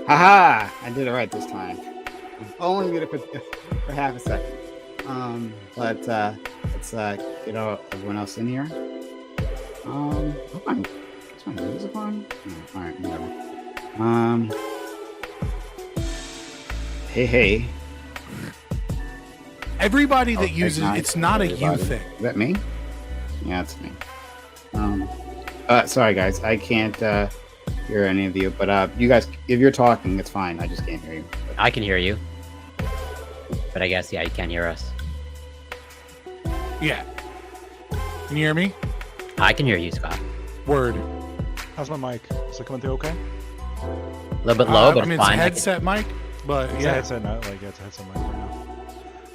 Haha! I did it right this time. Only did it for half a second. But let's get everyone else in here. Is my music on? No, all right, whatever. Hey. Everybody that uses it's not everybody. A you thing. Is that me? Yeah, it's me. Sorry guys, I can't hear any of you, but you guys, if you're talking, it's fine. I just can't hear you. I can hear you, but I guess you can't hear us. Yeah. Can you hear me? I can hear you, Scott. Word. How's my mic? Is it coming through okay? A little bit low, but it's fine. It's a headset mic, but it's a headset, not like it's a headset mic right now.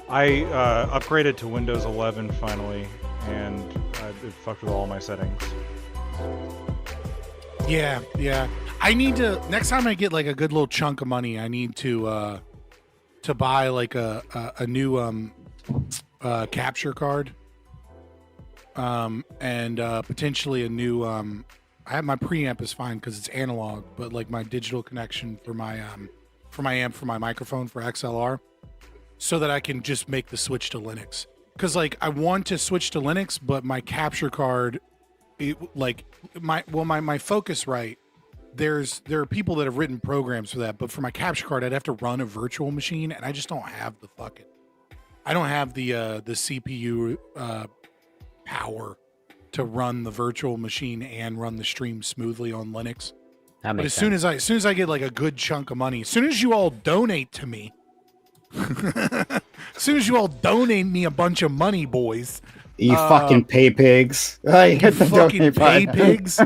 I upgraded to Windows 11 finally, and it fucked with all my settings. Yeah. I need to next time I get like a good little chunk of money. I need to buy like a new capture card, and potentially a new. I have my preamp is fine because it's analog, but like my digital connection for my amp for my microphone for XLR, so that I can just make the switch to Linux. Because like I want to switch to Linux, but my capture card, my Focusrite, there are people that have written programs for that, but for my capture card, I'd have to run a virtual machine, and I just don't have the CPU power to run the virtual machine and run the stream smoothly on Linux. But as soon as I get like a good chunk of money, as soon as you all donate to me, as soon as you all donate me a bunch of money, boys. You fucking pay pigs. You fucking pay pigs.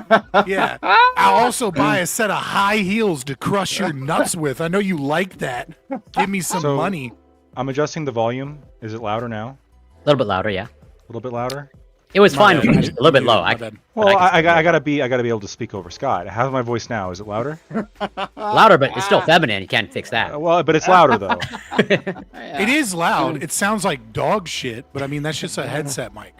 Yeah. I'll also buy a set of high heels to crush your nuts with. I know you like that. Give me some money. I'm adjusting the volume. Is it louder now? A little bit louder, yeah. A little bit louder? It was fine. A little bit low. I gotta be able to speak over Scott. How's my voice now? Is it louder? Louder, but it's still feminine. You can't fix that. Well, but it's louder though. It is loud. It sounds like dog shit, but I mean that's just a headset mic.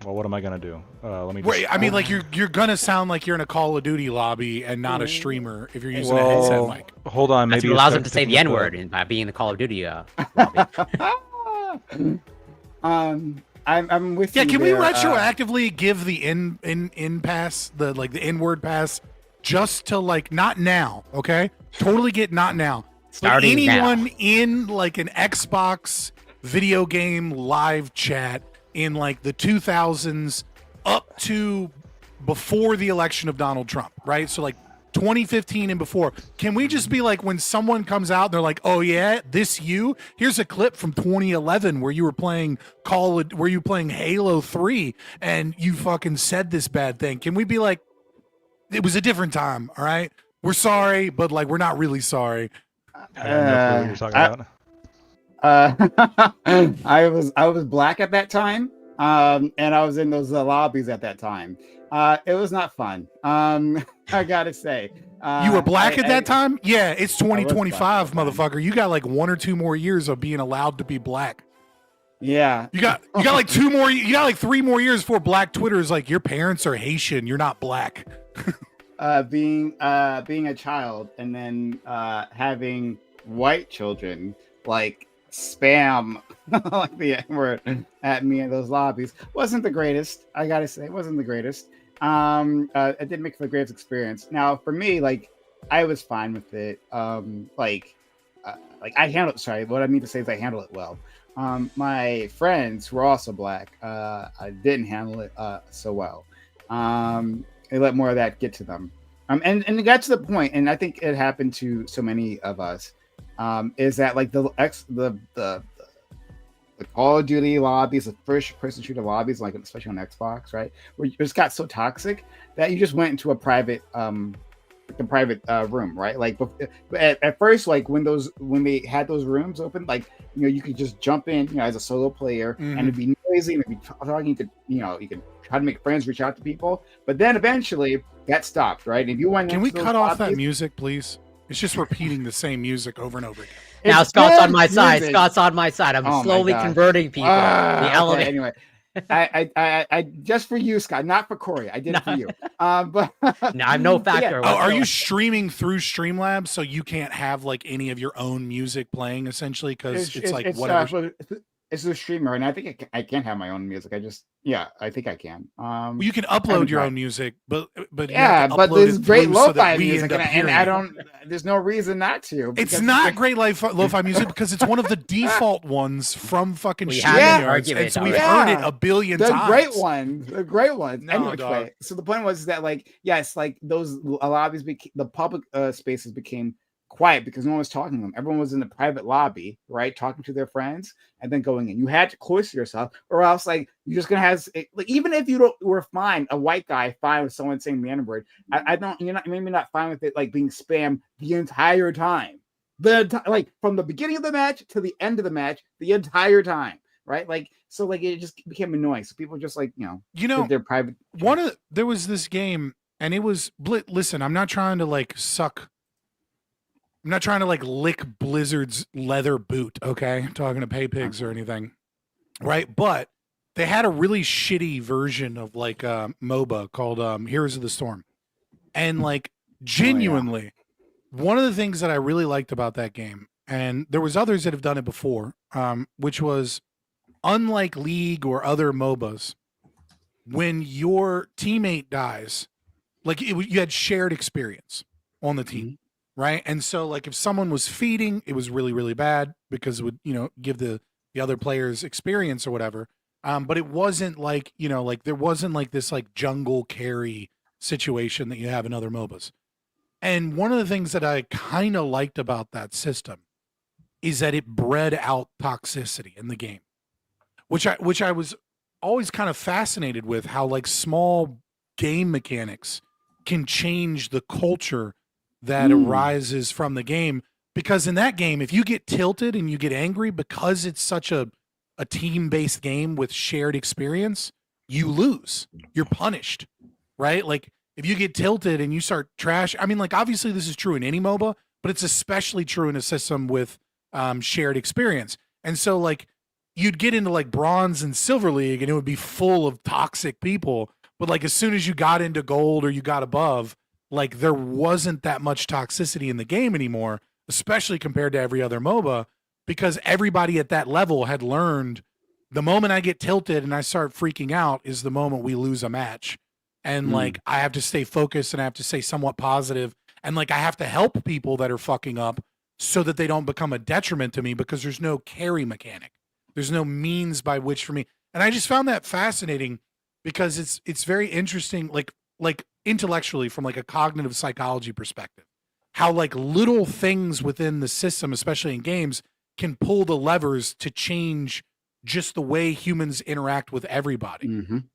Well, what am I gonna do? Let me. I mean, like you're gonna sound like you're in a Call of Duty lobby and not a streamer if you're using a headset mic. Hold on, maybe it allows them to say the N-word by being in the Call of Duty lobby. I'm with you. Yeah, can we retroactively give the in pass, the N-word pass, just to like not now, okay? Totally get not now. Starting anyone now. In like an Xbox video game live chat in like the 2000s up to before the election of Donald Trump, right? So like 2015 and before. Can we just be like, when someone comes out and they're like, oh yeah, this you? Here's a clip from 2011 where you were playing Halo 3 and you fucking said this bad thing. Can we be like, it was a different time, all right? We're sorry, but like, we're not really sorry. I don't know what you're talking about. I was black at that time, and I was in those lobbies at that time. It was not fun. I gotta say. You were black at that time? Yeah, it's 2025, motherfucker. You got like 1 or 2 more years of being allowed to be black. Yeah. You got like 2 more. You got like 3 more years before Black Twitter is like, your parents are Haitian. You're not black. Being a child and then having white children like spam like the N-word at me in those lobbies wasn't the greatest. I gotta say, it wasn't the greatest. It didn't make for the greatest experience. Now, for me, like, I was fine with it. Like I handled. Sorry, what I mean to say is I handled it well. My friends who were also black, I didn't handle it so well. They let more of that get to them. And it got to the point, and I think it happened to so many of us, is that like the Call of Duty lobbies, the first-person shooter lobbies, like especially on Xbox, right, where it just got so toxic that you just went into a private room, right? Like at first, like when they had those rooms open, like you could just jump in, as a solo player, and it'd be noisy and it'd be talking. You could try to make friends, reach out to people, but then eventually that stopped, right? And if you went, can we cut off that music, please? It's just repeating the same music over and over again. Now Scott's on my side. Scott's on my side. I'm slowly converting people. The elevator. Okay, I just for you, Scott, not for Corey. I did it for you. But No, I'm no but factor. Oh, are whatsoever. you streaming through Streamlabs so you can't have like any of your own music playing essentially? Because it's like whatever. It's a streamer, and I think I can have my own music. I think I can. Well, you can I haven't upload your tried. own music, but you Yeah, have to but upload there's it great through so that lo-fi we music, end up and hearing I it. don't. There's no reason not to. It's because not great lo-fi music because it's one of the default ones from fucking We streaming had this yards, argument and so we've already. heard it a billion the times. the great ones. No, Anyway, dog. so the point was that like yes, like those lobbies the public spaces became quiet because no one was talking to them. Everyone was in the private lobby, right, talking to their friends, and then going in. You had to cloister yourself, or else like you're just gonna have like even if you were fine, a white guy fine with someone saying the N-word. I don't. You're not maybe not fine with it like being spammed the entire time. Like from the beginning of the match to the end of the match, the entire time, right? Like so, like it just became annoying. So people just like did their private. There was this game, and it was listen. I'm not trying to like suck. I'm not trying to like lick Blizzard's leather boot. Okay, I'm talking to pay pigs or anything, right? But they had a really shitty version of like MOBA called Heroes of the Storm, and like genuinely. One of the things that I really liked about that game, and there was others that have done it before, which was unlike League or other MOBAs, when your teammate dies, like you had shared experience on the team, right? And so like if someone was feeding, it was really, really bad because it would, give the other players experience or whatever. But it wasn't like, like there wasn't like this like jungle carry situation that you have in other MOBAs. And one of the things that I kind of liked about that system is that it bred out toxicity in the game, which I was always kind of fascinated with how like small game mechanics can change the culture that arises from the game. Because in that game, if you get tilted and you get angry because it's such a team-based game with shared experience, you lose. You're punished, right? Like if you get tilted and you start trash, I mean, like obviously this is true in any MOBA, but it's especially true in a system with shared experience. And so like you'd get into like bronze and silver league and it would be full of toxic people. But like as soon as you got into gold or you got above, like there wasn't that much toxicity in the game anymore, especially compared to every other MOBA, because everybody at that level had learned the moment I get tilted and I start freaking out is the moment we lose a match. And like I have to stay focused and I have to stay somewhat positive, and like I have to help people that are fucking up so that they don't become a detriment to me, because there's no carry mechanic. There's no means by which for me. And I just found that fascinating because it's very interesting, like intellectually from like a cognitive psychology perspective, how like little things within the system, especially in games, can pull the levers to change just the way humans interact with everybody.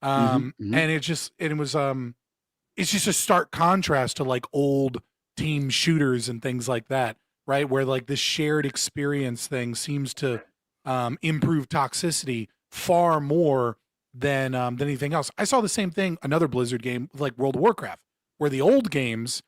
And it's just a stark contrast to like old team shooters and things like that, right? Where like this shared experience thing seems to improve toxicity far more than anything else. I saw the same thing, another Blizzard game like World of Warcraft, where the old games,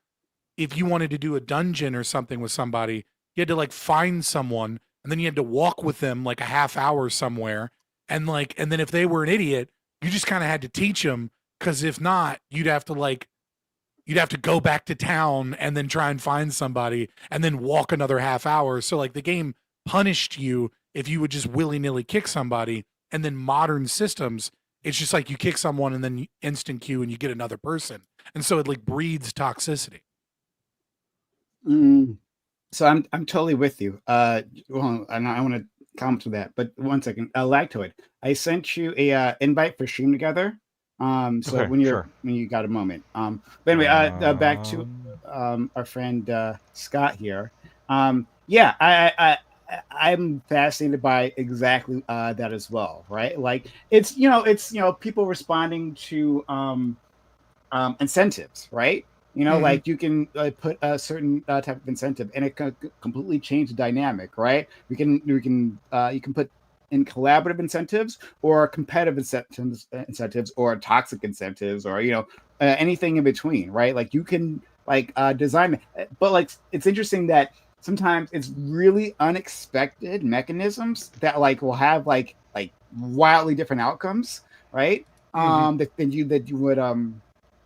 if you wanted to do a dungeon or something with somebody, you had to like find someone and then you had to walk with them like a half hour somewhere. And then if they were an idiot, you just kind of had to teach them, because if not, you'd have to go back to town and then try and find somebody and then walk another half hour. So like the game punished you if you would just willy-nilly kick somebody. And then modern systems, it's just like you kick someone and then you instant queue and you get another person. And so it like breeds toxicity. So I'm totally with you. Well, I want to comment to that, but one second. Lactoid, I sent you a invite for stream together. So Okay, when sure. you got a moment. But anyway, back to our friend Scott here. Yeah, I'm fascinated by exactly that as well, right? Like it's people responding to incentives, right? Like you can put a certain type of incentive, and it can completely change the dynamic, right? You can put in collaborative incentives or competitive incentives or toxic incentives, or anything in between, right? Like you can design it. But like it's interesting that sometimes it's really unexpected mechanisms that like will have like wildly different outcomes, right? Mhm.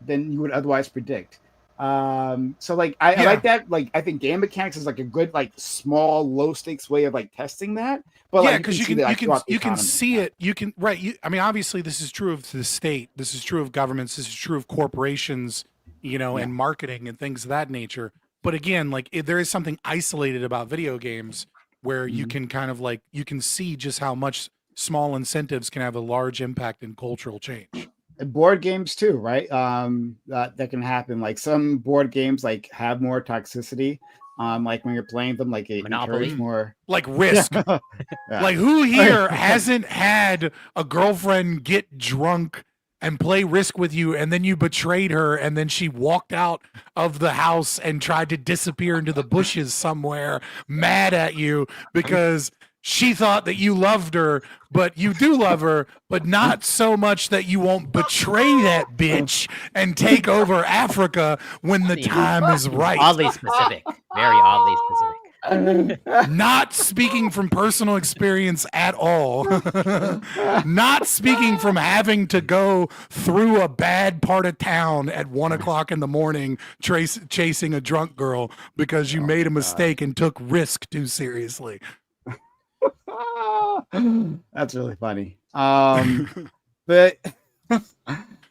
Than you would otherwise predict. So like I Yeah. like that. Like I think game mechanics is like a good like small low stakes way of like testing that. But Yeah, like you because can see that like throughout the you can economy. see Yeah. it. You can right. I mean, obviously, this is true of the state. This is true of governments. This is true of corporations. Yeah. And marketing and things of that nature. But again, like there is something isolated about video games where you Mhm. can kind of like you can see just how much small incentives can have a large impact in cultural change. And board games too, right? That can happen. Like some board games like have more toxicity. Like when you're playing them, like it encourages Monopoly. more. Like Yeah. Risk. Yeah. Like who here hasn't had a girlfriend get drunk and play Risk with you and then you betrayed her and then she walked out of the house and tried to disappear into the bushes somewhere mad at you because she thought that you loved her, but you do love her, but not so much that you won't betray that bitch and take over Africa when the time is right. Oddly specific. Very oddly specific. Not speaking from personal experience at all. Not speaking from having to go through a bad part of town at 1 o'clock in the morning chasing a drunk girl because you made a mistake and took Risk too seriously. That's really funny. But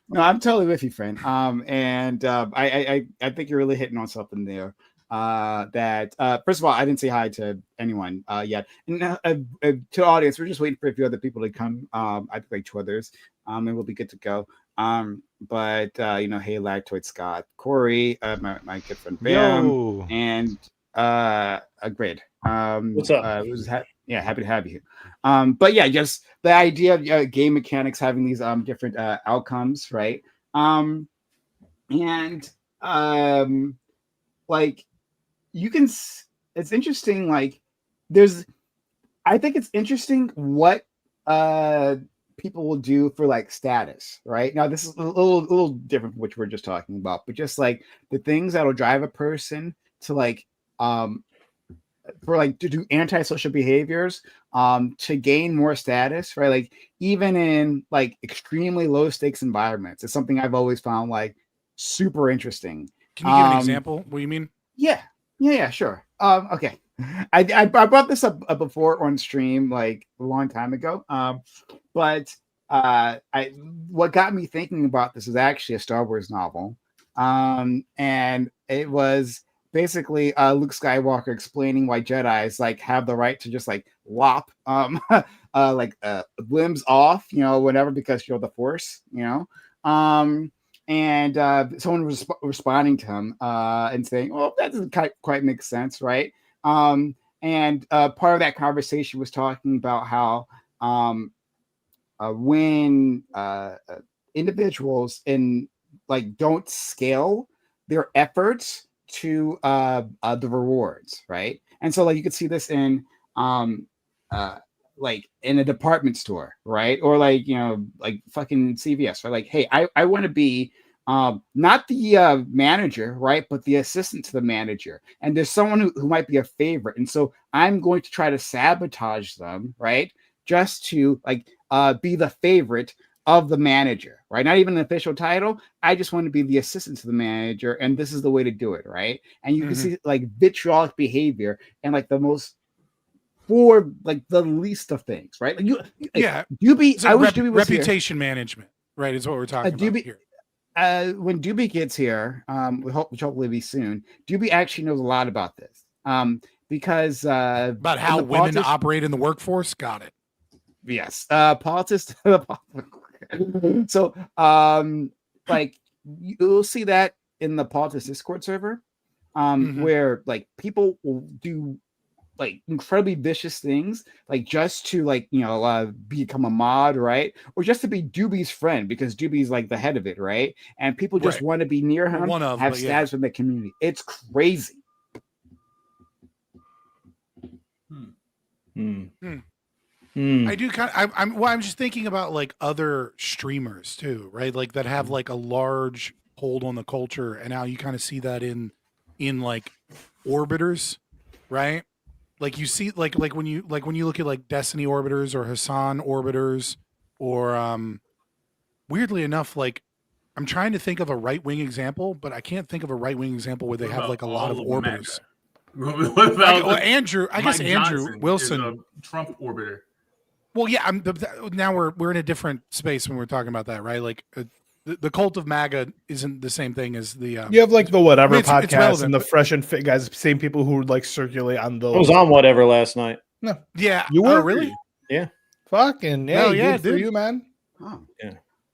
no, I'm totally with you, friend. And I think you're really hitting on something there. That first of all, I didn't say hi to anyone yet, and to the audience, we're just waiting for a few other people to come. I think like 2 others, and we'll be good to go. But hey, Lactoid Scott, Corey, my good friend Bam, Yo. and a Grid. What's up? Happy to have you. But yeah, just the idea of game mechanics having these different outcomes, right? And like you can, it's interesting. Like I think it's interesting what people will do for like status, right? Now this is a little different from what we're just talking about, but just like the things that'll drive a person to like for like to do antisocial behaviors to gain more status, right? Like even in like extremely low stakes environments, it's something I've always found like super interesting. Can you give an example? What do you mean? Yeah, sure. Okay. I brought this up before on stream like a long time ago. But what got me thinking about this is actually a Star Wars novel. And it was basically Luke Skywalker explaining why Jedis like have the right to just like lop limbs off, whatever, because the Force, and someone was responding to him and saying, "Well, that doesn't quite make sense, right?" And part of that conversation was talking about how when individuals don't scale their efforts to the rewards, right? And so you could see this in in a department store, right? Or fucking CVS, right? Like, hey, I want to be not the manager, right? But the assistant to the manager. And there's someone who might be a favorite. And so I'm going to try to sabotage them, right? Just to be the favorite of the manager, right? Not even an official title. I just want to be the assistant to the manager. And this is the way to do it, right? And you can see vitriolic behavior and the most for the least of things, right? Doobie, I wish Doobie was reputation management, right? Is what we're talking about here. When Doobie gets here, which hopefully be soon, Doobie actually knows a lot about this. Because about how women operate in the workforce. Got it. Yes. Politics. So you'll see that in the politics Discord server, where people will do incredibly vicious things, just to become a mod, right? Or just to be Doobie's friend because Doobie's the head of it, right? And people just want to be near him, have status in the community. It's crazy. I do kind of. I'm just thinking about other streamers too, right? That have a large hold on the culture, and how you kind of see that in orbiters, right? You see, when you look at Destiny orbiters or Hassan orbiters or weirdly enough, like I'm trying to think of a right wing example, but I can't think of a right wing example where they What have about like a lot of all orbiters. MAGA? What about Well, Andrew, I guess Mike Andrew Johnson Wilson. is a Trump orbiter. Well, yeah. Now we're in a different space when we're talking about that, right? Like the cult of MAGA isn't the same thing as the. You have like the whatever it's podcast relevant, and the but- Fresh and Fit guys, same people who would like circulate on I those. was on whatever last night. Yeah. You Oh, were? really? Fucking Hell yeah, good for dude. you, man. Oh.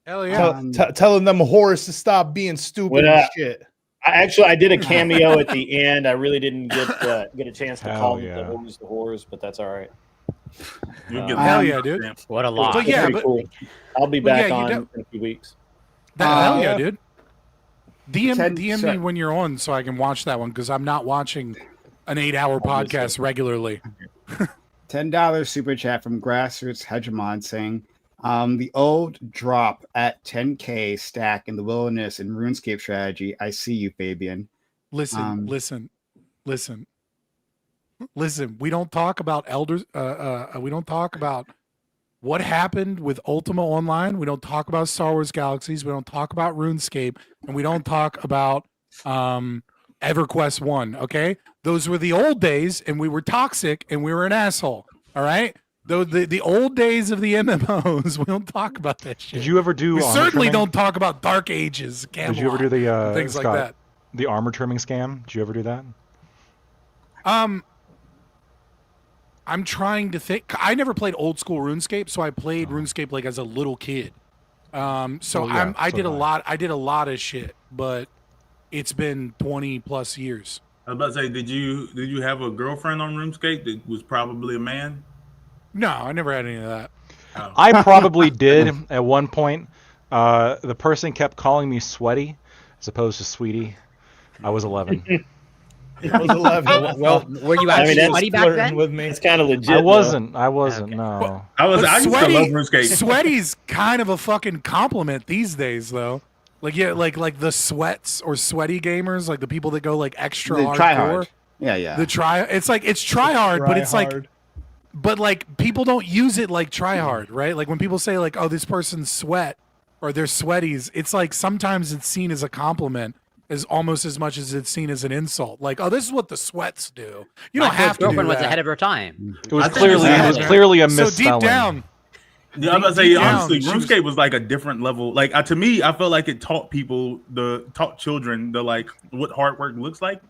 Hell yeah. Telling them whores to stop being stupid What, and shit. I did a cameo at the end. I really didn't get a chance to Hell call yeah. them the whores, but that's all right. You'll get Hell the yeah, dude. stamp. What a lot. But yeah, Pretty but cool. I'll be Well, back yeah, you on don't- in a few weeks. hell yeah, dude. Ted, DM me sorry. when you're on so I can watch that one because I'm not watching an 8-hour podcast regularly. $10 super chat from Grassroots Hegemon saying, the old drop at 10K stack in the wilderness and RuneScape strategy. I see you, Fabian. Listen. We don't talk about elders. We don't talk about what happened with Ultima Online. We don't talk about Star Wars Galaxies. We don't talk about RuneScape, and we don't talk about EverQuest 1. Okay, those were the old days, and we were toxic, and we were an asshole. All right. Though the old days of the MMOs, we don't talk about that shit. Did you ever do? We armor certainly trimming? don't talk about Dark Ages. Did you ever do the things Scott, like that? the armor trimming scam? Did you ever do that? I'm trying to think. I never played old school RuneScape, so I played RuneScape like as a little kid. So Well, yeah, I so did a did I. lot. I did a lot of shit, but it's been 20 plus years. I was about to say, did you have a girlfriend on RuneScape that was probably a man? No, I never had any of that. Oh. I probably did at one point. The person kept calling me sweaty as opposed to sweetie. I was 11. I was 11. Well, were you actually that's sweaty back Flirting then? with me. It's kind of legit. I though. wasn't. Okay. No. I used to love RuneScape. Sweaty's kind of a fucking compliment these days, though. Like like the sweats or sweaty gamers, like the people that go like extra The hardcore. tryhard. Yeah. It's try hard, but it's like hard. but like people don't use it like try hard, right? Like when people say like, "Oh, this person's sweat," or "They're sweaties," it's like sometimes it's seen as a compliment, as almost as much as it's seen as an insult. Like, "Oh, this is what the sweats do." You don't My have to do girlfriend was that. ahead of her time. It was I think clearly it's- a So misspelling. deep down, Yeah, I'm about to say Deep down, honestly, she was- RuneScape was like a different level. Like to me, I felt like it taught children the like what hard work looks like,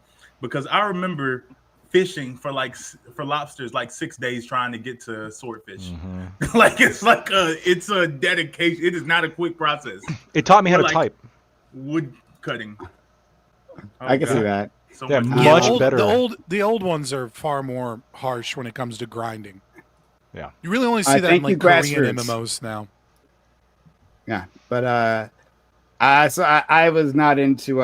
because I remember fishing for lobsters like 6 days trying to get to swordfish. Mm-hmm. Like it's a dedication. It is not a quick process. It taught me how to Like- type. Wood cutting. I can see God. that. So Yeah, much- much better. The old ones are far more harsh when it comes to grinding. Yeah. You really only see that in thank like you, Korean Grassroots. MMOs now. Yeah, but so I was not into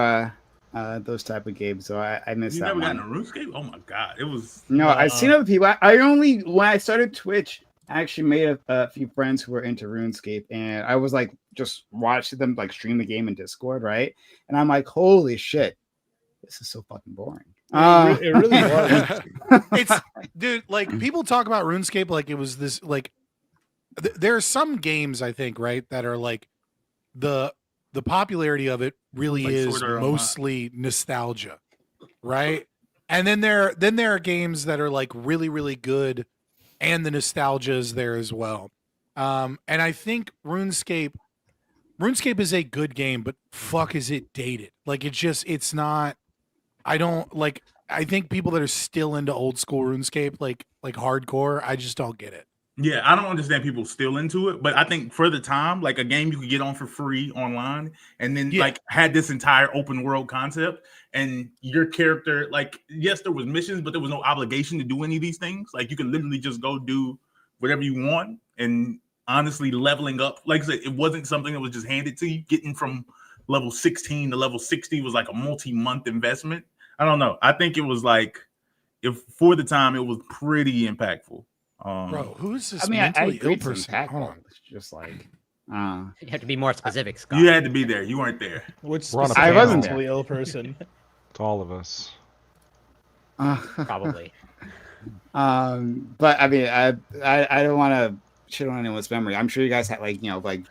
those type of games, so I missed You that never one. got in a RuneScape? Oh my god, it was. No, I've seen other people. I only when I started Twitch, I actually made a few friends who were into RuneScape, and I was like just watching them like stream the game in Discord, right? And I'm like, holy shit, this is so fucking boring. It really was. It's dude, like people talk about RuneScape like it was this like there are some games I think, right, that are like the popularity of it really Like is Sword Art Online. mostly nostalgia, right? And then there are games that are like really really good and the nostalgia is there as well. And I think RuneScape is a good game, but fuck is it dated. Like it's not I don't like I think people that are still into old school RuneScape like hardcore, I just don't get it. Yeah, I don't understand people still into it, but I think for the time, like a game you could get on for free online, and then Yeah. like had this entire open world concept, and your character, like, yes, there was missions, but there was no obligation to do any of these things. Like you could literally just go do whatever you want, and honestly, leveling up, like I said, it wasn't something that was just handed to you. Getting from level 16 to level 60 was like a multi-month investment. I don't know. I think it was like, if for the time, it was pretty impactful. Bro, who's this I mean, I mentally ill agree it's person? Hold impactful. on. It's just like, You have to be more specific, Scott. You had to be there. You weren't there. Which We're on a specific I wasn't mentally ill person? It's all of us. Probably. but I mean, I don't want to shit on anyone's memory. I'm sure you guys had like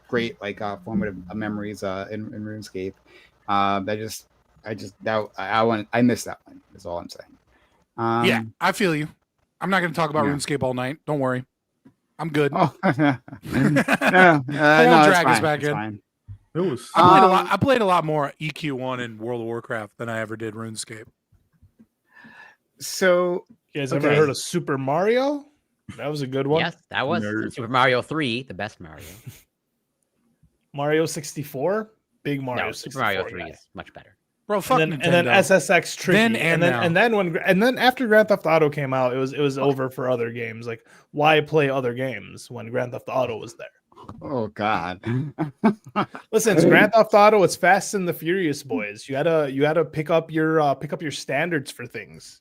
great formative memories in RuneScape. I missed that one. Is all I'm saying. Yeah, I feel you. I'm not going to talk about Yeah. RuneScape all night. Don't worry. I'm good. Oh, no, I won't it's drag us fine. back It's in. fine. It was I played a lot more EQ1 in World of Warcraft than I ever did RuneScape. So You guys ever heard of Super Mario? That was a good one. Yes, that was Nerd. Super Mario 3, the best Mario. Mario 64, big Mario. No, 64 Super Mario 3 guy. is much better. Bro, fuck And Nintendo. then SSX Tricky. Then and now. and then after Grand Theft Auto came out, it was over for other games. Like, why play other games when Grand Theft Auto was there? Oh God. Listen, it's Grand Theft Auto. It's Fast and the Furious, boys. You gotta pick up your standards for things.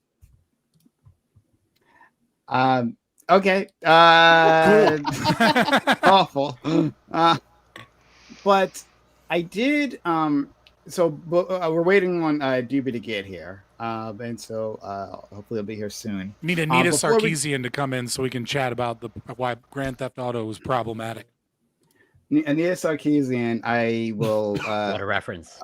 Okay. Awful. But I did. We're waiting on Doobie to get here. And so hopefully he'll be here soon. Need Anita before we- Sarkeesian to come in so we can chat about why Grand Theft Auto was problematic. Anita Sarkeesian, I will. What a reference.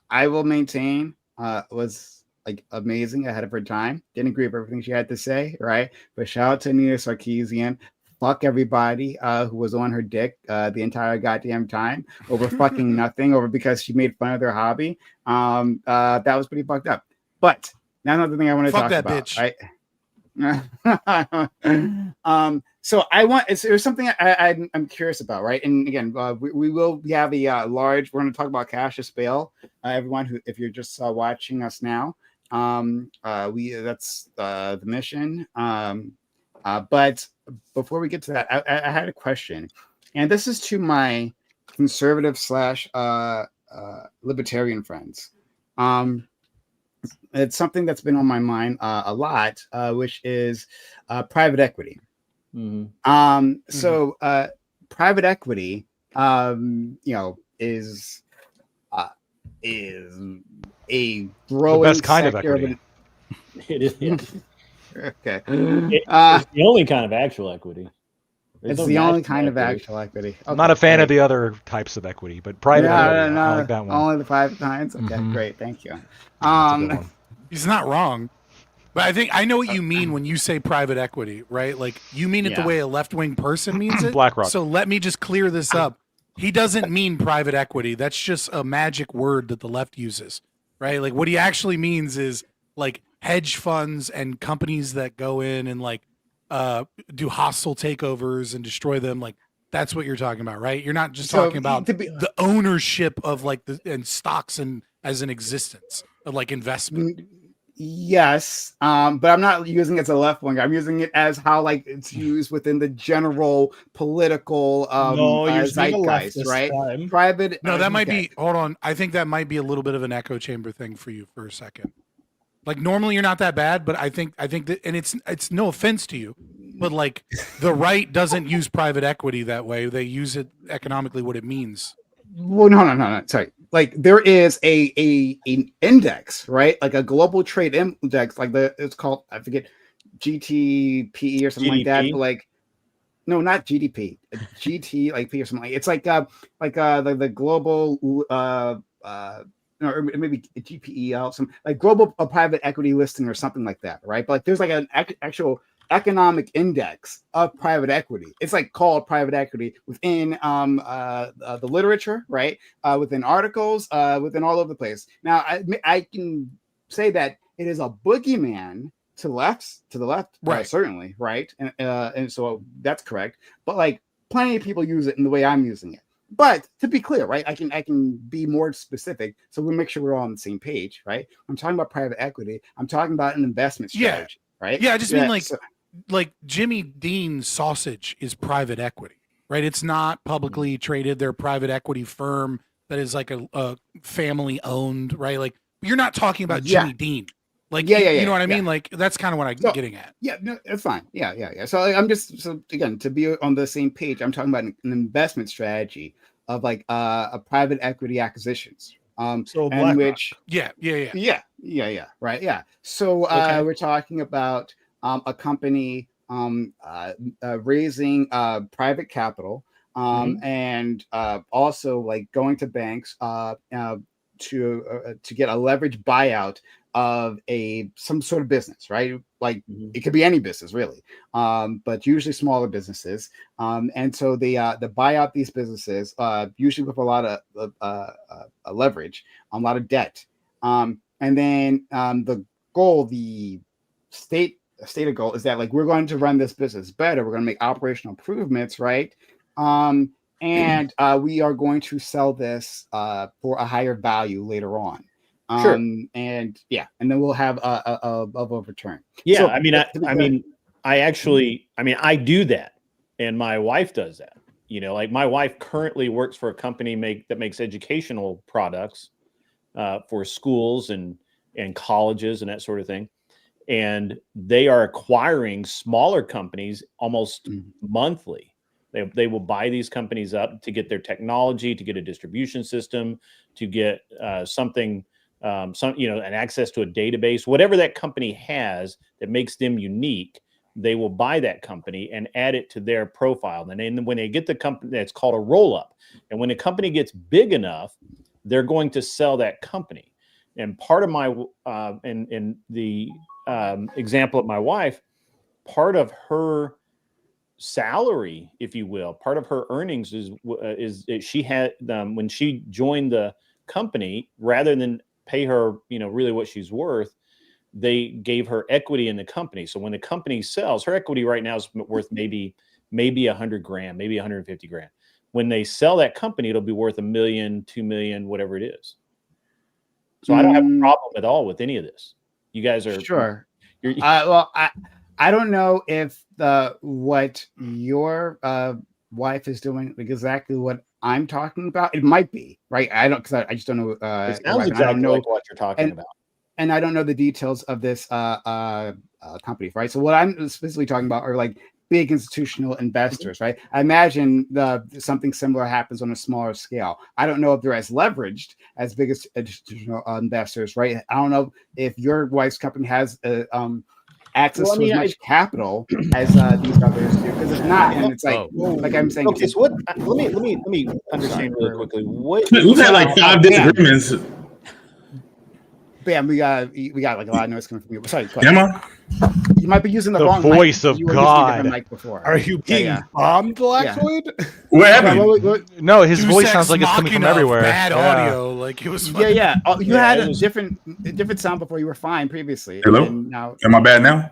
I will maintain was like amazing, ahead of her time. Didn't agree with everything she had to say, right? But shout out to Anita Sarkeesian. Fuck everybody who was on her dick the entire goddamn time over fucking nothing, over because she made fun of their hobby. That was pretty fucked up. But now another thing I want to talk that about, bitch. right? So there's something I'm curious about, right? And again, we will have a large. We're going to talk about Cashless bail. Everyone if you're just watching us now, that's the mission. But before we get to that, I had a question, and this is to my conservative / libertarian friends. It's something that's been on my mind a lot, which is private equity. So private equity, is a growing The best kind of sector equity. It is. Yeah. Okay. It's the only kind of actual equity. There's It's no the only natural kind of equity. actual equity. I'm not a fan great. of the other types of equity, but private equity, I like that one. Only the private kinds. Okay, great, thank you. That's a good one. He's not wrong. But I know what you mean when you say private equity, right? Like you mean it the Yeah. way a left-wing person means it. BlackRock. So let me just clear this up. He doesn't mean private equity. That's just a magic word that the left uses, right? Like what he actually means is like hedge funds and companies that go in and like do hostile takeovers and destroy them. Like that's what you're talking about, right? You're not just talking about the ownership of like and stocks and as an existence of like investment. Yes, but I'm not using it as a left wing. I'm using it as how like it's used within the general political No, you're being a zeitgeist, leftist right? time. Private. No, that might okay. be. Hold on. I think that might be a little bit of an echo chamber thing for you for a second. Like normally you're not that bad, but I think that, and it's no offense to you, but like the right doesn't use private equity that way. They use it economically what it means. Well, no. Sorry. Like there is an index, right? Like a global trade index, like it's called, I forget, GTPE or something like that. But like, no, not GDP, GT like P or something. It's like the global or maybe GPEL, some like global private equity listing or something like that, right? But like there's like an actual economic index of private equity. It's like called private equity within the literature, right? Within articles, within all over the place. Now, I can say that it is a boogeyman to the left, Right. certainly, right? And so that's correct. But like plenty of people use it in the way I'm using it. But to be clear, right? I can be more specific, so we'll make sure we're all on the same page, right? I'm talking about private equity. I'm talking about an investment strategy, right? Yeah, I just mean like so- like Jimmy Dean's sausage is private equity, right? It's not publicly traded. They're a private equity firm that is like a family owned, right? Like you're not talking about Jimmy Dean. Like, you know what I mean? Like that's kind of what I'm getting at. Yeah, no, it's fine. Yeah. So like, again, to be on the same page, I'm talking about an investment strategy of like a private equity acquisitions. So and BlackRock. which Yeah. right. Yeah. So we're talking about a company raising private capital, and also like going to banks to get a leverage buyout of some sort of business, right? Like it could be any business really, but usually smaller businesses. And so they buy out these businesses, usually with a lot of leverage, a lot of debt, and then the goal, the stated goal, is that like we're going to run this business better. We're going to make operational improvements, right? And we are going to sell this for a higher value later on. Sure. And yeah, and then we'll have a return. Yeah, So, I mean, I do that, and my wife does that. You know, like my wife currently works for a company that makes educational products for schools and colleges and that sort of thing. And they are acquiring smaller companies almost monthly. They will buy these companies up to get their technology, to get a distribution system, to get an access to a database, whatever that company has that makes them unique. They will buy that company and add it to their profile. And then when they get the company, that's called a roll up. And when a company gets big enough, they're going to sell that company. And part of my in the example of my wife, part of her salary, if you will, part of her earnings is she had when she joined the company, rather than pay her really what she's worth, they gave her equity in the company. So when the company sells, her equity right now is worth maybe $100,000, maybe $150,000. When they sell that company, it'll be worth $1 million, $2 million, whatever it is. So I don't have a problem at all with any of this. You guys are sure. Well, I don't know if what your wife is doing exactly what I'm talking about. It might be, right. I just don't know. It sounds exactly like what you're talking about. And I don't know the details of this company, right? So what I'm specifically talking about are like big institutional investors, right? I imagine something similar happens on a smaller scale. I don't know if they're as leveraged as big as institutional investors, right? I don't know if your wife's company has access to as much capital as these others do, because it's not, and it's like I'm saying. Okay, so what? Let me understand really quickly. We've had like 5 disagreements. Bam, we got like a lot of noise coming from you. Sorry, Emma? You might be using the wrong voice mic. of You were God. using a mic before. Are you being bombed, Blackwood? What happened? No, his Deus voice Ex sounds like it's coming from Machina of everywhere. Bad audio, like it was. Yeah. Oh, you had a was... different sound before. You were fine previously. Hello? And now, am I bad now?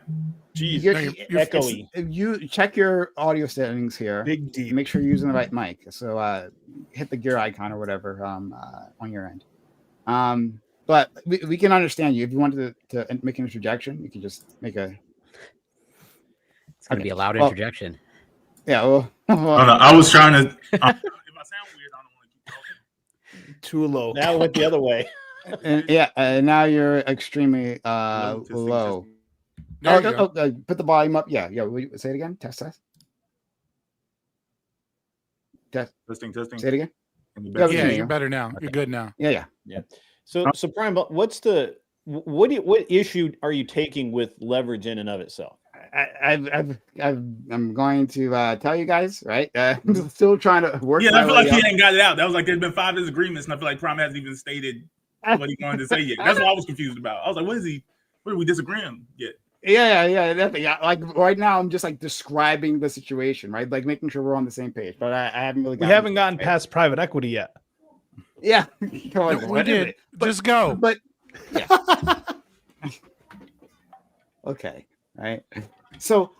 Jeez, you're echoey. You check your audio settings here. Big D. Make sure you're using the right mic. So hit the gear icon or whatever on your end. But we can understand you. If you wanted to make an interjection, you can just make a. It's going to be a loud interjection. Yeah. Well, Oh, no, I was trying to. If I sound weird, I don't want to keep talking. Too low. Now it went the other way. Now you're extremely low. Put the volume up. Yeah. Say it again. Test. Testing. Say it again. Yeah, you're better now. Okay. You're good now. Yeah. So Brian, what issue are you taking with leverage in and of itself? I'm going to tell you guys, right? I'm still trying to work. Yeah, I feel like he ain't got it out. That was like there's been 5 disagreements, and I feel like Prime hasn't even stated what he wanted to say yet. That's what I was confused about. I was like, what are we disagreeing yet? Yeah. Like right now, I'm just like describing the situation, right? Like making sure we're on the same page. But I haven't really. We haven't gotten past private equity yet. Yeah, we did. Just go. But yeah. Okay. Right. So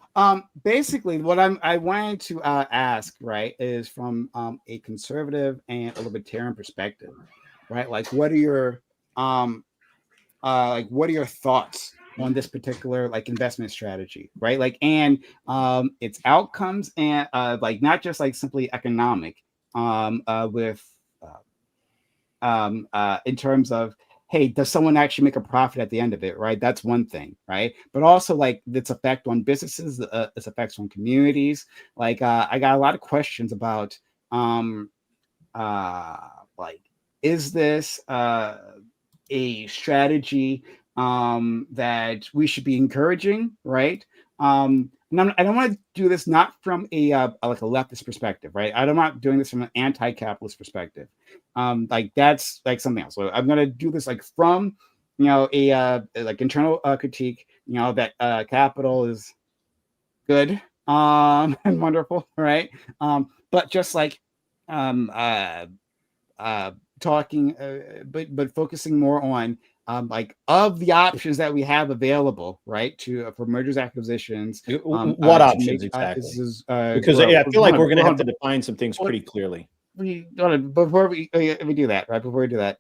basically what I wanted to ask, right, is from a conservative and a libertarian perspective, right? Like what are your thoughts on this particular like investment strategy, right? Like and its outcomes and like not just like simply economic with in terms of, hey, does someone actually make a profit at the end of it, right? That's one thing, right? But also like its effect on businesses, its effects on communities. Like I got a lot of questions about like, is this a strategy that we should be encouraging, right? and I don't want to do this not from a like a leftist perspective, right? I'm not doing this from an anti-capitalist perspective. Like that's like something else. So I'm gonna do this like from a like internal critique. That capital is good and wonderful, right? But just like talking, but focusing more on like of the options that we have available, right? For mergers, acquisitions. What options exactly? Because I feel like we're going to have to define some things pretty clearly. Before we do that, right? Before we do that,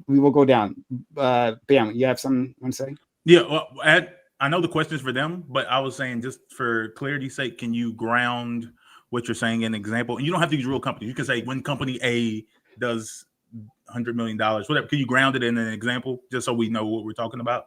we will go down. Bam, you have something you want to say? Yeah, well, I know the question's for them, but I was saying just for clarity's sake, can you ground what you're saying in an example? And you don't have to use real companies. You can say when company A does $100 million, whatever. Can you ground it in an example just so we know what we're talking about?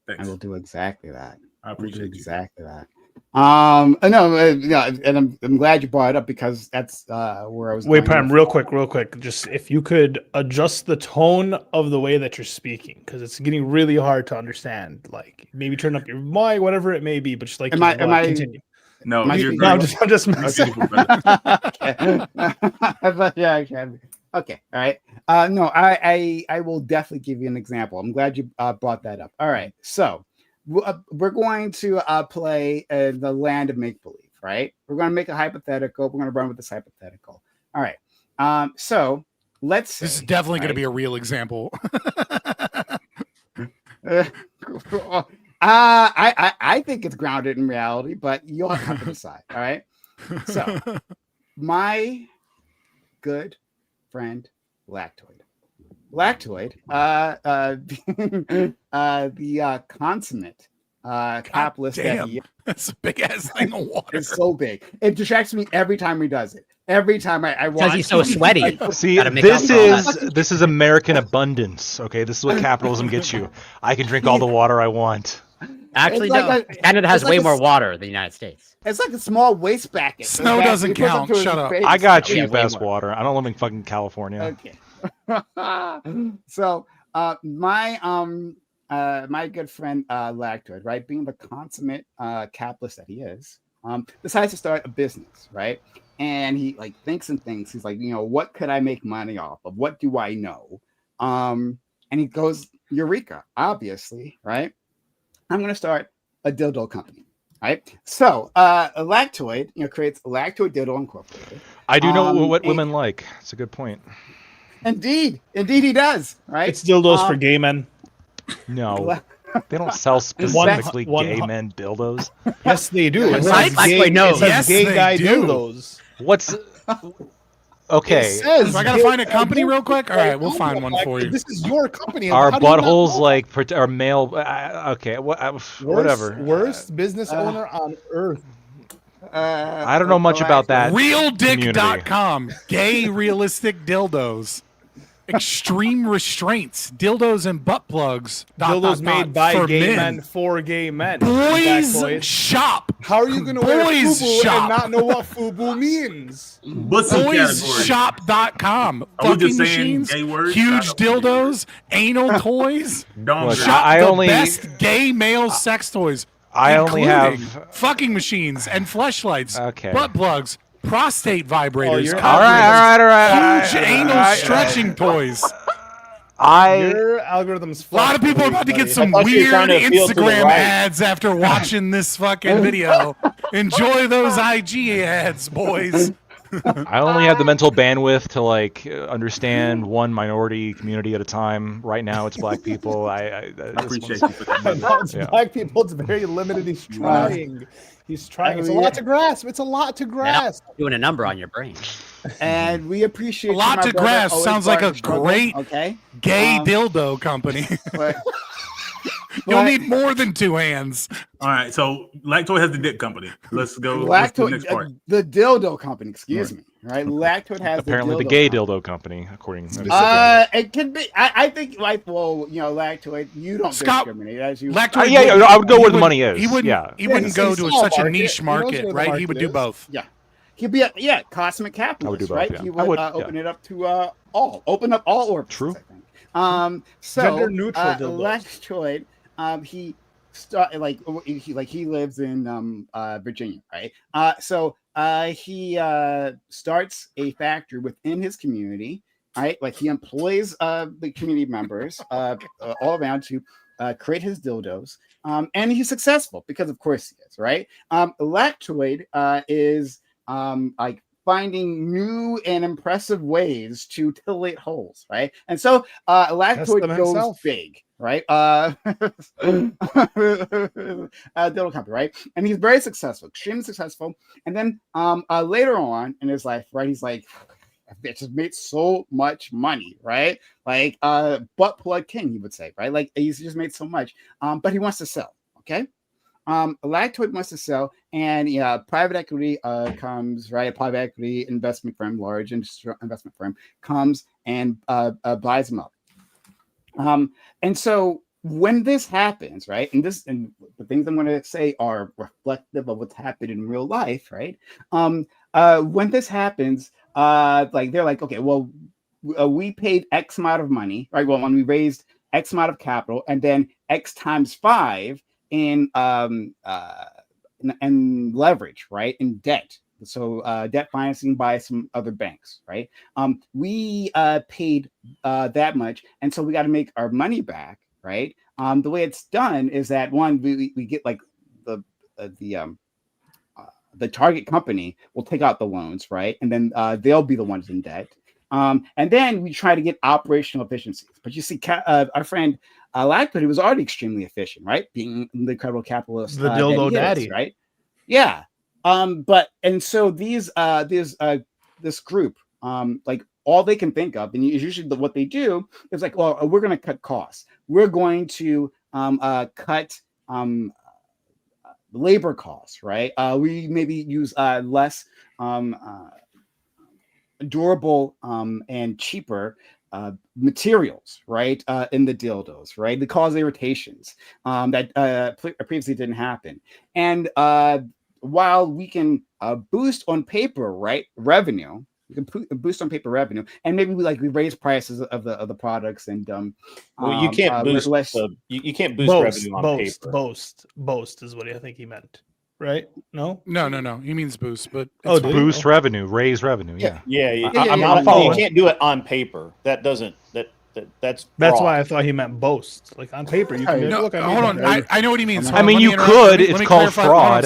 Thanks. I will do exactly that. I appreciate exactly that. No, and I'm glad you brought it up because that's where I was. Wait, Prime, real quick. Just if you could adjust the tone of the way that you're speaking, because it's getting really hard to understand. Like maybe turn up your mic, whatever it may be, but just like continue. No, I'm just messing. Okay. Yeah, I can. Okay, all right. No, I will definitely give you an example. I'm glad you brought that up. All right, so we're going to play the land of make believe, right? We're going to make a hypothetical. We're going to run with this hypothetical. All right. So let's. This is definitely going to be a real example. I think it's grounded in reality, but you'll have to decide. All right. So, my good friend Lactoid, the consummate capitalist that he is. That's a big ass thing of water. It's so big. It distracts me every time he does it. Every time I watch. Because he's so sweaty. See, this is American abundance. Okay, this is what capitalism gets you. I can drink all the water I want. Actually, no. Canada has way more water than the United States. It's like a small waste bucket. Snow doesn't count. Shut up. I got cheap ass water. I don't live in fucking California. Okay. So my my good friend Lactoid, right, being the consummate capitalist that he is, decides to start a business, right? And he like thinks. He's like, what could I make money off of? What do I know? And he goes, Eureka, obviously, right? I'm going to start a dildo company, right? So, Lactoid, creates Lactoid Dildo Incorporated. I do know what women like. It's a good point. Indeed, he does, right? It's dildos for gay men. No, they don't sell specifically gay men dildos. Yes, they do. It Yes, gay they guy do. dildos. What's okay? Says, I gotta find a company real quick. All right, we'll find one for you. This is your company. Are How do you not buttholes know? like are male? Okay, whatever. Worst business owner on earth. I don't know much about that. Realdick.com. Gay realistic dildos. Extreme restraints. Dildos and butt plugs. Dildos made by for gay men for gay men. Boys shop. How are you going to wear Boys FUBU shop. and not know what FUBU means? What's the category? Boysshop.com. Are we Fucking just saying machines, gay words? huge dildos, anal toys. Don't Shop I the only- best gay male sex toys. I only including have fucking machines and fleshlights, Okay. butt plugs, prostate vibrators, you're- all right. huge anal stretching toys. Your algorithm's A lot of people are about to get some thought you were weird trying to appeal to the Instagram right. ads after watching this fucking video. Enjoy those IG ads, boys. I only have the mental bandwidth to like understand one minority community at a time. Right now, it's black people. I appreciate you for that. It's Yeah. black people. It's very limited. He's trying. He's trying. It's a lot to grasp. It's a lot to grasp. Doing a number on your brain. And we appreciate A lot you, my to brother, grasp. always Sounds like part a of the struggle, great okay. Gay dildo company. But, You'll need more than two hands. All right, so Lactoid has the dick company. Let's go. What's the next part? the dildo company. Excuse me. Right, Lactoid has apparently the dildo gay company. dildo company, according to It can be. I think like Lactoid. You don't Scott, discriminate as you. Lactoid yeah, I would go he where the money is. He wouldn't. Yeah. He wouldn't go to small such a market. niche He knows market, where the right? He market would do is. both. Yeah, he'd be cosmic capitalist, both, right? yeah. He I would, would, open yeah. it up to open up all orbits. True. I think. So Gender neutral dildos. Lactoid, he he lives in Virginia, right? So he starts a factory within his community, right? Like he employs the community members all around to create his dildos, and he's successful because, of course, he is, right? Lactoid is like finding new and impressive ways to titillate holes, right? And so Lactoid them goes himself. big, right? Dildo company, right? And he's very successful, extremely successful. And then later on in his life, right, he's like, it just made so much money, right? Like butt plug king, he would say, right? Like he's just made so much, but he wants to sell, okay? Lactoid wants to sell, and private equity comes, right? A private equity investment firm, large investment firm, comes and buys him up. And so when this happens, right, and the things I'm going to say are reflective of what's happened in real life, right? When this happens, like they're like, okay, well, we paid X amount of money, right? Well, when we raised X amount of capital, and then X times 5 in leverage, right? In debt. So debt financing by some other banks, right? We paid that much, and so we got to make our money back, right? The way it's done is that one, we get like the target company will take out the loans, right? And then they'll be the ones in debt. And then we try to get operational efficiencies. But you see, our friend Lactoid was already extremely efficient, right? Being the incredible capitalist, The dildo that he daddy, is, right? Yeah. And so this group, like all they can think of, and usually what they do is like, well, we're going to cut costs. We're going to cut labor costs, right? We maybe use less durable and cheaper materials, right, in the dildos, right, that cause irritations that previously didn't happen. And while we can boost on paper, right, revenue, we can boost on paper revenue, and maybe we raise prices of the products, and Well, you can't boost less. you can't boost revenue on paper. Boast is what I think he meant, right? No. He means boost, but Oh, it's did fine. he? Boost revenue, raise revenue. Yeah. I'm not following. You can't do it on paper. That doesn't. That's fraud. why I thought he meant boast. Like on paper, you can No, look. I hold on. I know what he means. Hold I on, mean, let me you interrupt. could. Let It's me called clarify. fraud.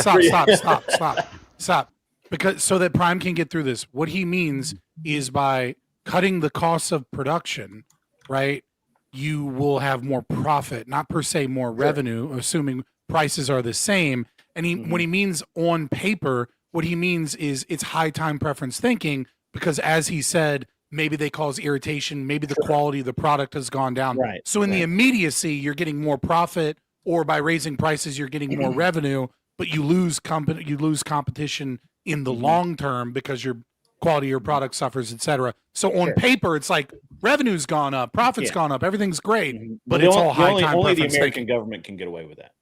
Stop. Because so that Prime can get through this. What he means is by cutting the costs of production, right? You will have more profit, not per se more revenue, assuming prices are the same. And when he means on paper, what he means is it's high time preference thinking, because as he said, maybe they cause irritation, maybe the quality of the product has gone down. Right. So in the immediacy, you're getting more profit, or by raising prices, you're getting more revenue, but you lose competition in the long term because your quality of your product suffers, etc. So on paper, it's like revenue's gone up, profit's gone up, everything's great, but it's all high time only the preference American thinking. government can get away with that.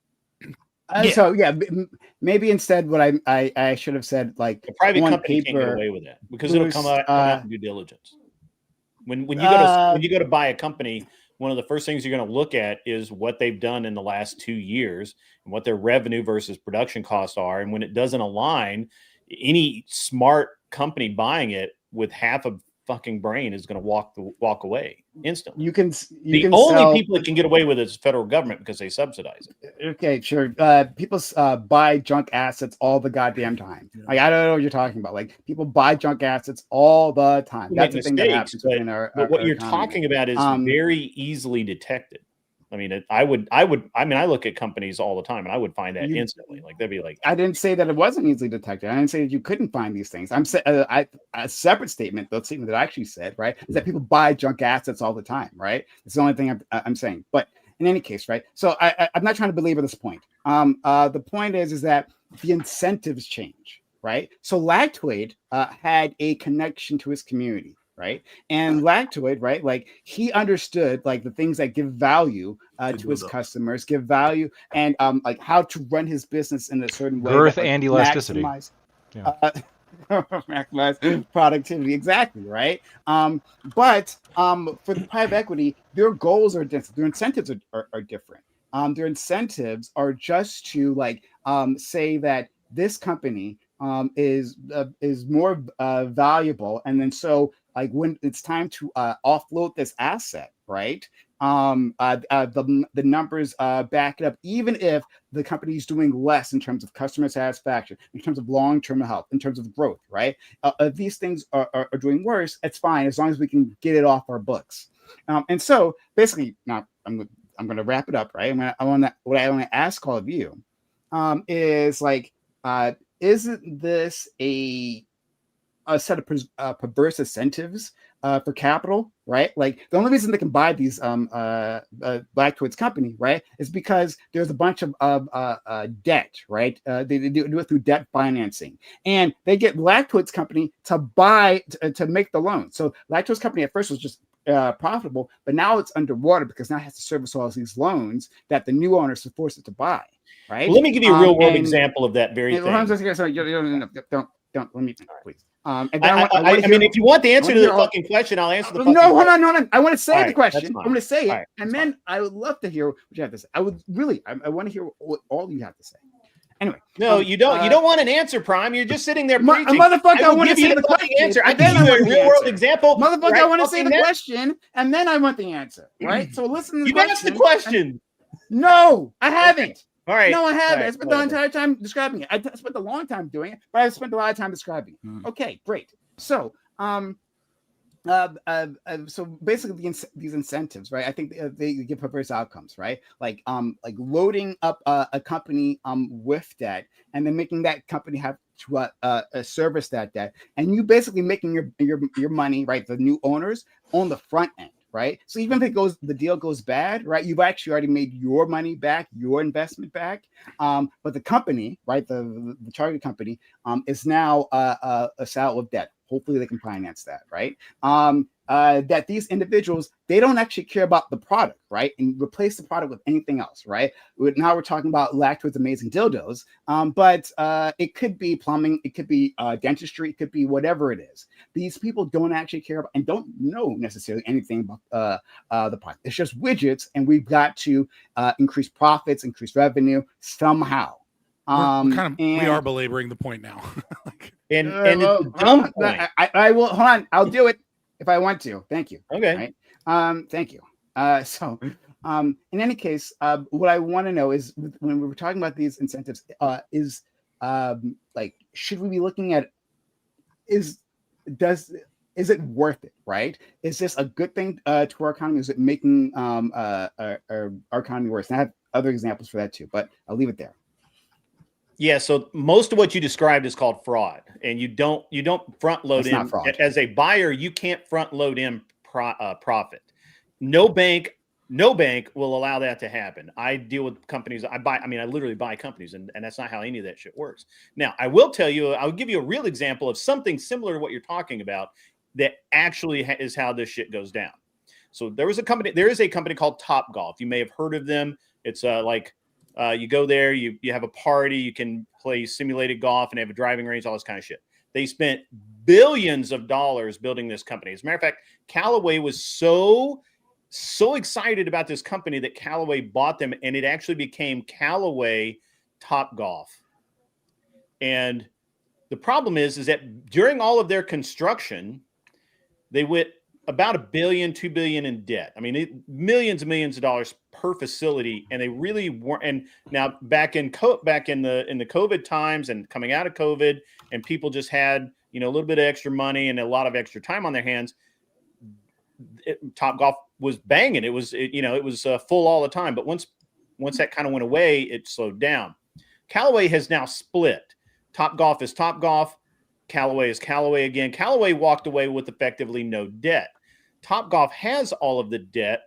So maybe instead what I should have said, like The private on company can't get paper, away with that because it'll come out in due diligence. When you go to buy a company, one of the first things you're going to look at is what they've done in the last 2 years and what their revenue versus production costs are. And when it doesn't align, any smart company buying it with half a fucking brain is going to walk away instantly. The only people that can get away with it is the federal government because they subsidize it. Okay, sure. People buy junk assets all the goddamn time. Like, I don't know what you're talking about. Like, people buy junk assets all the time. That's the thing that happens within our what you're economy. talking about is very easily detected. I mean, I look at companies all the time, and I would find that instantly. Like, they'd be like, I didn't say that it wasn't easily detected. I didn't say that you couldn't find these things. A separate statement, the statement that I actually said, right, is that people buy junk assets all the time, right? It's the only thing I'm saying. But in any case, right? So I'm not trying to belabor this point. The point is that the incentives change, right? So Lactoid had a connection to his community. Right. And Lactoid, right, like he understood like the things that give value to his customers, give value, and like how to run his business in a certain way. Girth and elasticity. Maximize productivity. Exactly. Right. But for the private equity, their goals are different. Their incentives are different. their incentives are just to like say that this company is more valuable, and then so like when it's time to offload this asset, right? The numbers back it up, even if the company is doing less in terms of customer satisfaction, in terms of long-term health, in terms of growth, right? If these things are doing worse, it's fine as long as we can get it off our books. And so basically, now I'm going to wrap it up, right? What I want to ask all of you is like, isn't this a set of perverse incentives for capital, right? Like the only reason they can buy these Blackwood's company, right, is because there's a bunch of debt, right? They do it through debt financing, and they get Blackwood's company to buy to make the loan. So Blackwood's company at first was just profitable, but now it's underwater because now it has to service all of these loans that the new owners are forced it to buy, right? Well, let me give you a real world example of that very thing. Don't let me please. I mean, if you want the answer to the fucking question, I'll answer the fucking question. Hold on. I want to say the question. I'm going to say it, right, and then I would love to hear what you have to say. I would really, I want to hear what all you have to say. Anyway, no, you don't. You don't want an answer, Prime. You're just sitting there preaching. Motherfucker, I want to say the fucking question. answer. I give you a real world example. Motherfucker, I want to say the question, and then I want the answer. Right? So listen to the question. You asked the question. No, I haven't. All right. No, I haven't. Right, I spent the entire time describing it. I spent a long time doing it, but I spent a lot of time describing it. Okay, great. So, so basically, these incentives, right? I think they give perverse outcomes, right? Like loading up a company with debt, and then making that company have to service that debt, and you basically making your money, right? The new owners on the front end. Right. So even if the deal goes bad, right, you've actually already made your money back, your investment back. But the company, right, the target company is now a saddle of debt. Hopefully they can finance that, right? That these individuals, they don't actually care about the product, right? And replace the product with anything else, right? Now we're talking about Lacto's amazing dildos, but it could be plumbing, it could be dentistry, it could be whatever it is. These people don't actually care about and don't know necessarily anything about the product. It's just widgets, and we've got to increase profits, increase revenue somehow. We are belaboring the point now. and it's a dumb point. I will hold on. I'll do it if I want to. Thank you. Okay. Right? Thank you. So, in any case, what I want to know is when we're talking about these incentives, is like, should we be looking at is it worth it? Right? Is this a good thing to our economy? Is it making our economy worse? And I have other examples for that too, but I'll leave it there. Yeah, so most of what you described is called fraud, and you don't front load in as a buyer. You can't front load in profit. No bank will allow that to happen. I deal with companies. I literally buy companies, and that's not how any of that shit works. Now, I will tell you, I'll give you a real example of something similar to what you're talking about that actually is how this shit goes down. So there is a company called Topgolf. You may have heard of them. It's you go there, you have a party, you can play simulated golf and have a driving range, all this kind of shit. They spent billions of dollars building this company. As a matter of fact, Callaway was so excited about this company that Callaway bought them, and it actually became Callaway Topgolf. And the problem is that during all of their construction, they went about $1 billion, $2 billion in debt. I mean, millions and millions of dollars per facility, and they really weren't. And now back in the COVID times and coming out of COVID, and people just had a little bit of extra money and a lot of extra time on their hands. Topgolf was banging. It was full all the time. But once that kind of went away, it slowed down. Callaway has now split. Topgolf is Topgolf. Callaway is Callaway again. Callaway walked away with effectively no debt. Topgolf has all of the debt,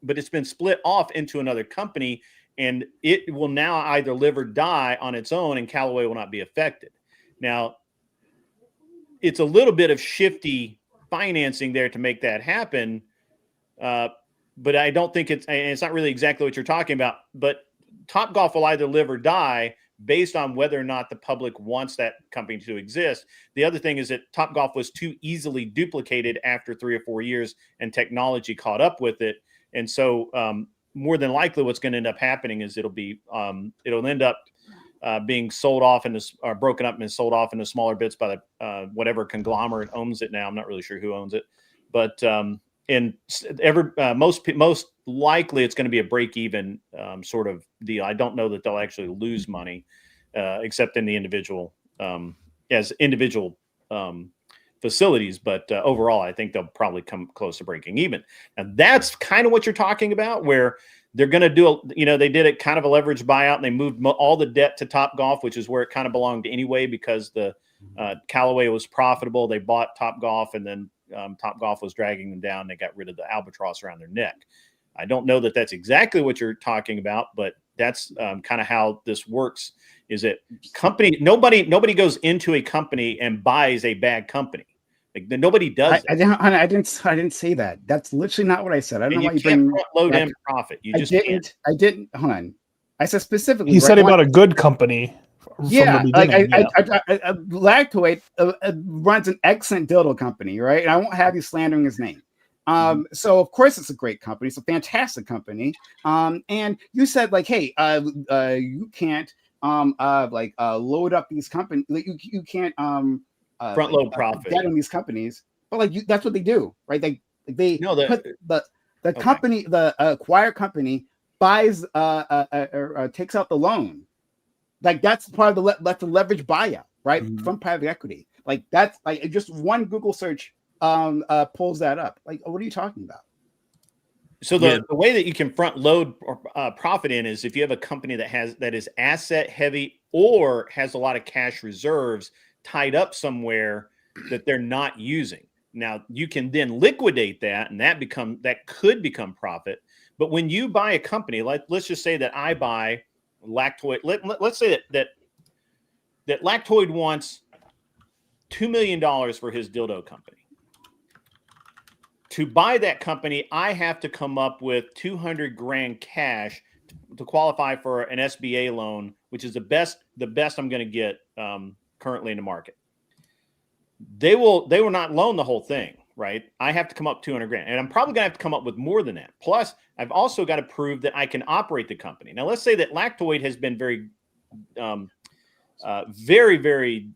but it's been split off into another company, and it will now either live or die on its own, and Callaway will not be affected. Now, it's a little bit of shifty financing there to make that happen, but I don't think it's not really exactly what you're talking about. But Topgolf will either live or die based on whether or not the public wants that company to exist. The other thing is that Topgolf was too easily duplicated after 3 or 4 years, and technology caught up with it. And so more than likely what's going to end up happening is it'll end up being sold off broken up and sold off into smaller bits by the whatever conglomerate owns it now. I'm not really sure who owns it, but most likely it's going to be a break even sort of deal. I don't know that they'll actually lose money except in the individual as individual facilities, but overall, I think they'll probably come close to breaking even. And that's kind of what you're talking about, where they're going to do, they did it kind of a leverage buyout, and they moved all the debt to Top Golf, which is where it kind of belonged anyway, because the Callaway was profitable. They bought Top Golf, and then Top Golf was dragging them down. They got rid of the albatross around their neck. I don't know that that's exactly what you're talking about, but that's kind of how this works. Is that nobody goes into a company and buys a bad company. Like nobody does. I didn't say that. That's literally not what I said. I don't know why you bring load in profit. You just can't. I didn't. Hold on. I said specifically. He said about a good company. Yeah, like Lactoid runs an excellent dildo company, right? And I won't have you slandering his name. So of course it's a great company. It's a fantastic company. And you said like, hey, you can't load up these companies. You can't front load profit debt on these companies. But like that's what they do, right? They put the company, the acquired company buys or takes out the loan. Like that's part of that's the leverage buyout, right? From private equity. Like that's like just one Google search pulls that up. Like, what are you talking about? So the way that you can front load profit in is if you have a company that is asset heavy or has a lot of cash reserves tied up somewhere that they're not using. Now you can then liquidate that, and that could become profit. But when you buy a company, let's just say that I buy Lactoid. Let's say that Lactoid wants $2 million for his dildo company. To buy that company, I have to come up with $200,000 cash to qualify for an SBA loan, which is the best I'm going to get currently in the market. They will not loan the whole thing, right? I have to come up $200,000, and I'm probably going to have to come up with more than that. Plus, I've also got to prove that I can operate the company. Now, let's say that Lactoid has been very, very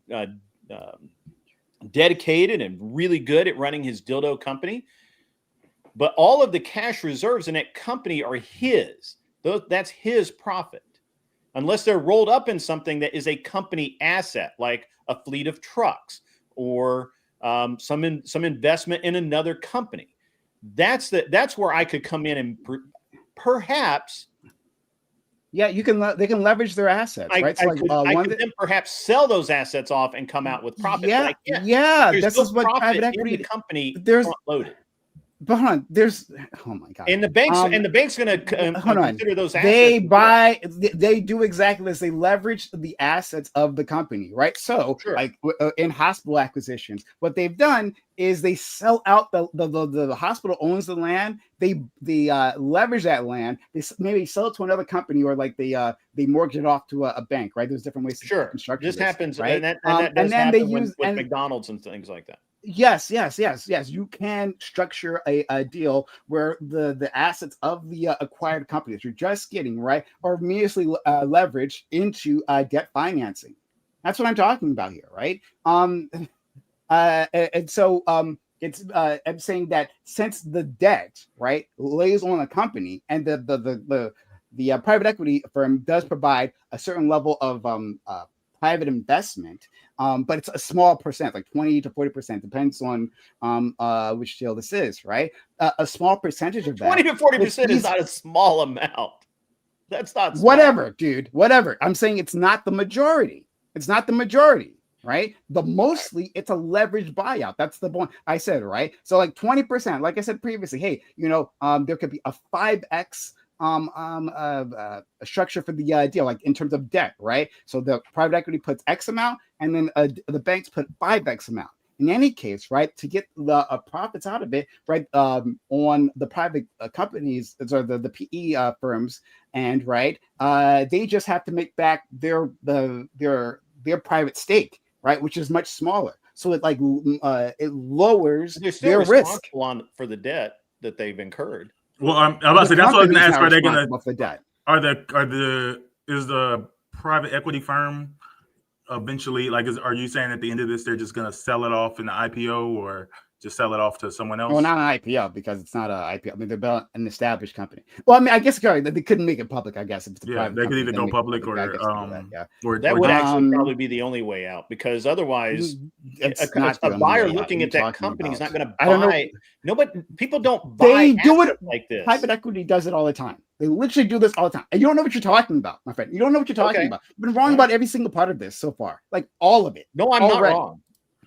dedicated and really good at running his dildo company. But all of the cash reserves in that company are his. That's his profit. Unless they're rolled up in something that is a company asset, like a fleet of trucks or some investment in another company. That's where I could come in and perhaps. Yeah, they can leverage their assets, right? So I could then perhaps sell those assets off and come out with profit. Yeah. This is what private equity in the company there's loaded. But hold on, oh my god! And the bank's going to consider those assets. They do exactly this. They leverage the assets of the company, right? So, like in hospital acquisitions, what they've done is they sell out the hospital owns the land. They leverage that land. They maybe sell it to another company, or like they mortgage it off to a bank, right? There's different ways to construct this happens, right? And then they use with McDonald's and things like that. Yes. You can structure a deal where the assets of the acquired company that you're just getting, right, are immediately leveraged into debt financing. That's what I'm talking about here, right? And so it's I'm saying that since the debt, right, lays on a company, and the private equity firm does provide a certain level of private investment, but it's a small percent, like 20 to 40%, depends on which deal this is, right? A small percentage of that. 20 to 40% is not a small amount. That's not small. Whatever, dude. Whatever. I'm saying it's not the majority. It's not the majority, right? Mostly it's a leveraged buyout. That's the point I said, right? So like 20%, like I said previously, hey, there could be a 5x a structure for the deal, like in terms of debt, right? So the private equity puts X amount, and then the banks put 5X amount. In any case, right, to get the profits out of it, right, on the private companies, or the PE firms, and right, they just have to make back their private stake, right, which is much smaller. So it it lowers their risk for the debt that they've incurred. Well, I'm about to say that's what I was going to ask. Are they going to for debt? Is the private equity firm eventually are you saying at the end of this they're just going to sell it off in the IPO or just sell it off to someone else? Well, not an IPO because it's not an IPO. I mean, they're about an established company. Well, I mean, I guess they couldn't make it public. I guess if it's a private they company, could either go public or that would actually probably be the only way out, because otherwise, a buyer looking at that company is not going to buy. I don't know. Nobody, people don't buy. They do it like this. Private equity does it all the time. They literally do this all the time, and you don't know what you're talking about, my friend. You don't know what you're talking about. You've been wrong about every single part of this so far, like all of it. No, I'm not wrong.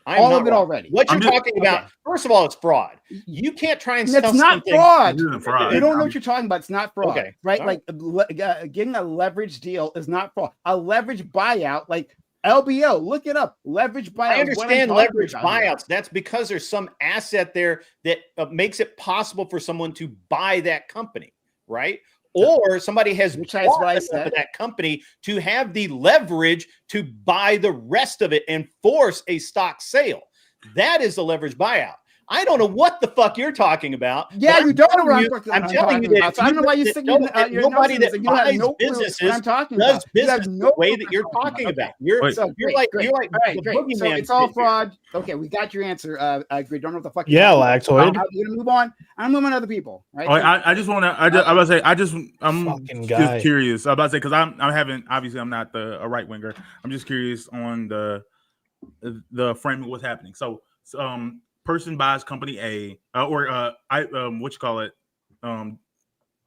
All of it already. What you're talking about, first of all, it's fraud. You can't try and stuff something. Fraud. Fraud. You don't know what you're talking about. It's not fraud, right? All like getting a leverage deal is not fraud. A leverage buyout, like LBO, look it up. Leverage buyout. I understand leverage buyouts. That's because there's some asset there that makes it possible for someone to buy that company, right? Or somebody has bought that company to have the leverage to buy the rest of it and force a stock sale. That is the leverage buyout. I don't know what the fuck you're talking about. Yeah, you don't know what I'm telling you that. So I don't know why you're sticking nobody that buys no businesses does business the way that you're talking about. You're like the boogeyman. It's all fraud. Okay, we got your answer. I agree. Don't know what the fuck. Yeah, Lactoid. I'm gonna move on. I'm moving on to other people. Right. I just want to. I'm just curious. I'm about to say because I'm having obviously I'm not a right winger. I'm just curious on the frame of what's happening. So person buys company A what you call it,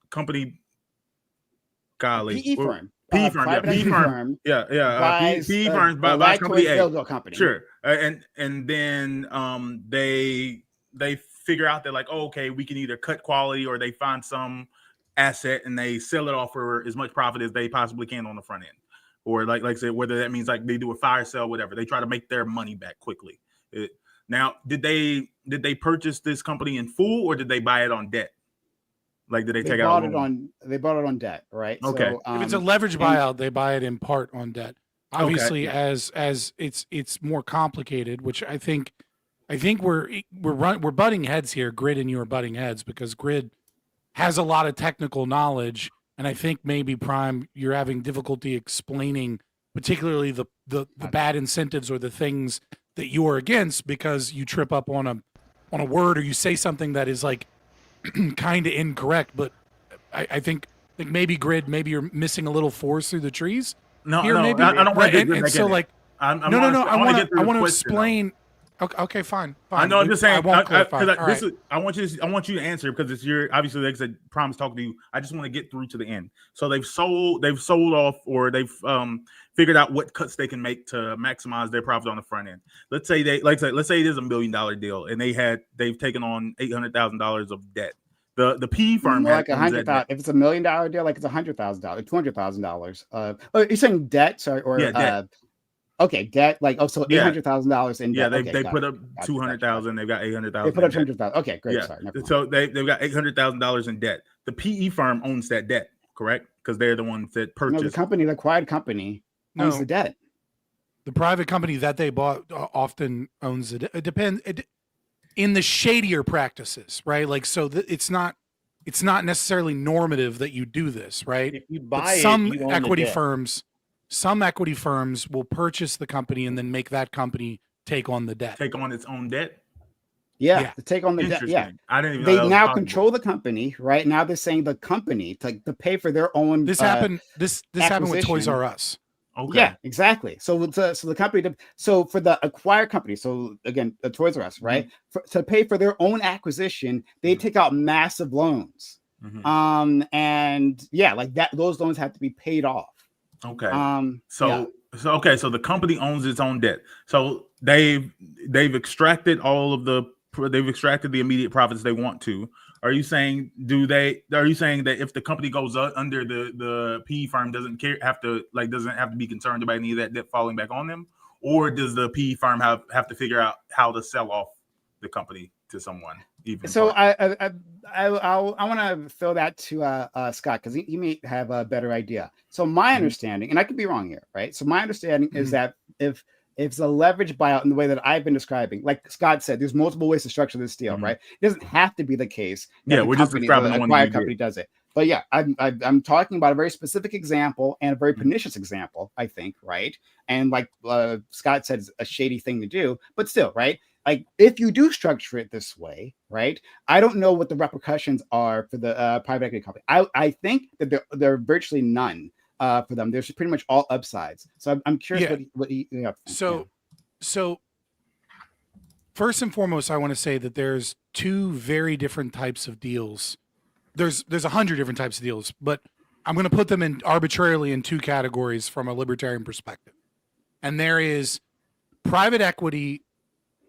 company, golly, PE firm, PE firm, PE firms buys company A, company. Sure, and then they figure out that like, oh, okay, we can either cut quality or they find some asset and they sell it off for as much profit as they possibly can on the front end, or like I said, whether that means like they do a fire sale, whatever, they try to make their money back quickly. Now, did they purchase this company in full or did they buy it on debt? Like, did they take out? They bought it on debt, right? Okay. So, if it's a leverage buyout, they buy it in part on debt. Obviously, as it's more complicated, which I think we're butting heads here. Grid and you are butting heads because Grid has a lot of technical knowledge, and I think maybe Prime you're having difficulty explaining, particularly the bad incentives or the things that you are against because you trip up on a word or you say something that is like kind of incorrect. But I think maybe Grid, maybe you're missing a little forest through the trees. No, maybe. I don't want to get so like I want to explain. Okay, fine. I know. I'm just saying. I want you to answer because it's your obviously. Like I said, Prime's talking to you. I just want to get through to the end. So they've sold off, or they've figured out what cuts they can make to maximize their profit on the front end. Let's say let's say it is $1 million deal, and they've taken on $800,000 of debt. The PE firm like $100,000. If it's $1 million deal, like it's $100,000, $200,000. You're saying debt? Sorry, or debt. Okay, debt. Like $800,000 in debt. Yeah, they put up 200,000. They've got 800,000. They put up 200,000. Okay, great. Yeah. Sorry. So they've got $800,000 in debt. The PE firm owns that debt, correct? Because they're the ones that purchased. No, the company, the acquired company, owns the debt. The private company that they bought often owns the debt. It depends. In the shadier practices, right? Like it's not necessarily normative that you do this, right? If you buy some equity firms. Some equity firms will purchase the company and then make that company take on the debt. Take on its own debt? Yeah. To take on the debt. Yeah. I didn't even know they now control the company, right? Now they're saying the company to pay for their own. This happened with Toys R Us. Okay. Yeah, exactly. So the company, so for the acquired company, so again, the Toys R Us, right? To pay for their own acquisition, they take out massive loans. And yeah, like that, those loans have to be paid off. Okay. So the company owns its own debt. So they've extracted the immediate profits they want to. Are you saying that if the company goes under, the PE firm doesn't have to be concerned about any of that debt falling back on them, or does the PE firm have to figure out how to sell off the company to someone? So I want to throw that to Scott because he may have a better idea. So my understanding, and I could be wrong here, right? So my understanding is that if if it's a leverage buyout in the way that I've been describing, like Scott said, there's multiple ways to structure this deal, right? It doesn't have to be the case that the we're just company, describing the the one acquired you company did. does it. But yeah, I'm talking about a very specific example and a very pernicious example, I think, right? And like Scott said, it's a shady thing to do, but still, right? Like if you do structure it this way, right? I don't know what the repercussions are for the private equity company. I think that there are virtually none for them. There's pretty much all upsides. So I'm curious what you know. So first and foremost, I want to say that there's two very different types of deals. There's 100 different types of deals, but I'm going to put them in arbitrarily in two categories from a libertarian perspective. And there is private equity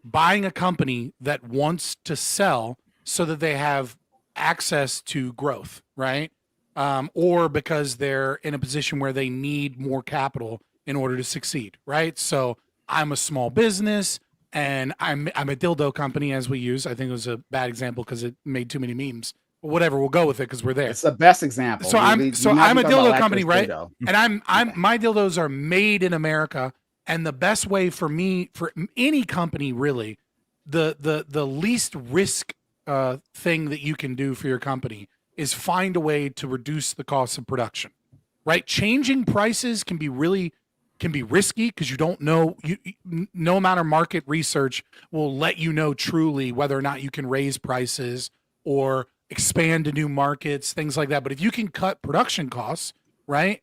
buying a company that wants to sell so that they have access to growth, right? Or because they're in a position where they need more capital in order to succeed, right? So I'm a small business and I'm a dildo company, as we use. I think it was a bad example because it made too many memes. But whatever, we'll go with it because we're there. It's the best example. So I'm a dildo company, right? And my dildos are made in America. And the best way for me, for any company really, the least risk thing that you can do for your company is find a way to reduce the cost of production, right? Changing prices can be risky because you don't know, no amount of market research will let you know truly whether or not you can raise prices or expand to new markets, things like that. But if you can cut production costs, right,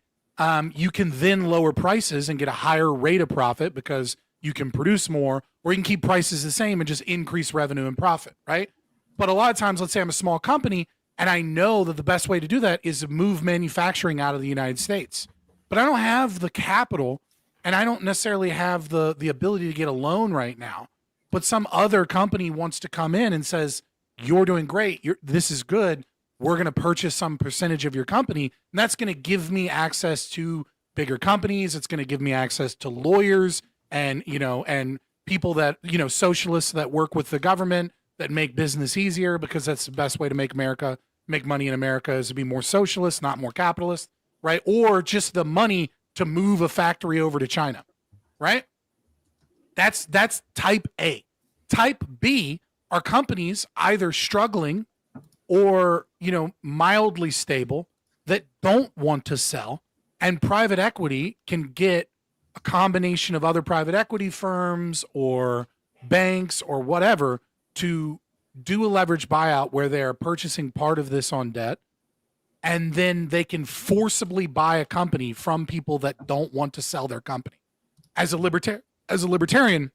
you can then lower prices and get a higher rate of profit because you can produce more, or you can keep prices the same and just increase revenue and profit, right? But a lot of times, let's say I'm a small company and I know that the best way to do that is to move manufacturing out of the United States. But I don't have the capital and I don't necessarily have the ability to get a loan right now. But some other company wants to come in and says, you're doing great. This is good. We're going to purchase some percentage of your company. And that's going to give me access to bigger companies. It's going to give me access to lawyers and, and people that, socialists that work with the government that make business easier, because that's the best way to make money in America is to be more socialist, not more capitalist, right? Or just the money to move a factory over to China, right? That's type A. Type B are companies either struggling or, mildly stable that don't want to sell, and private equity can get a combination of other private equity firms or banks or whatever to do a leverage buyout where they're purchasing part of this on debt, and then they can forcibly buy a company from people that don't want to sell their company. As a libertarian,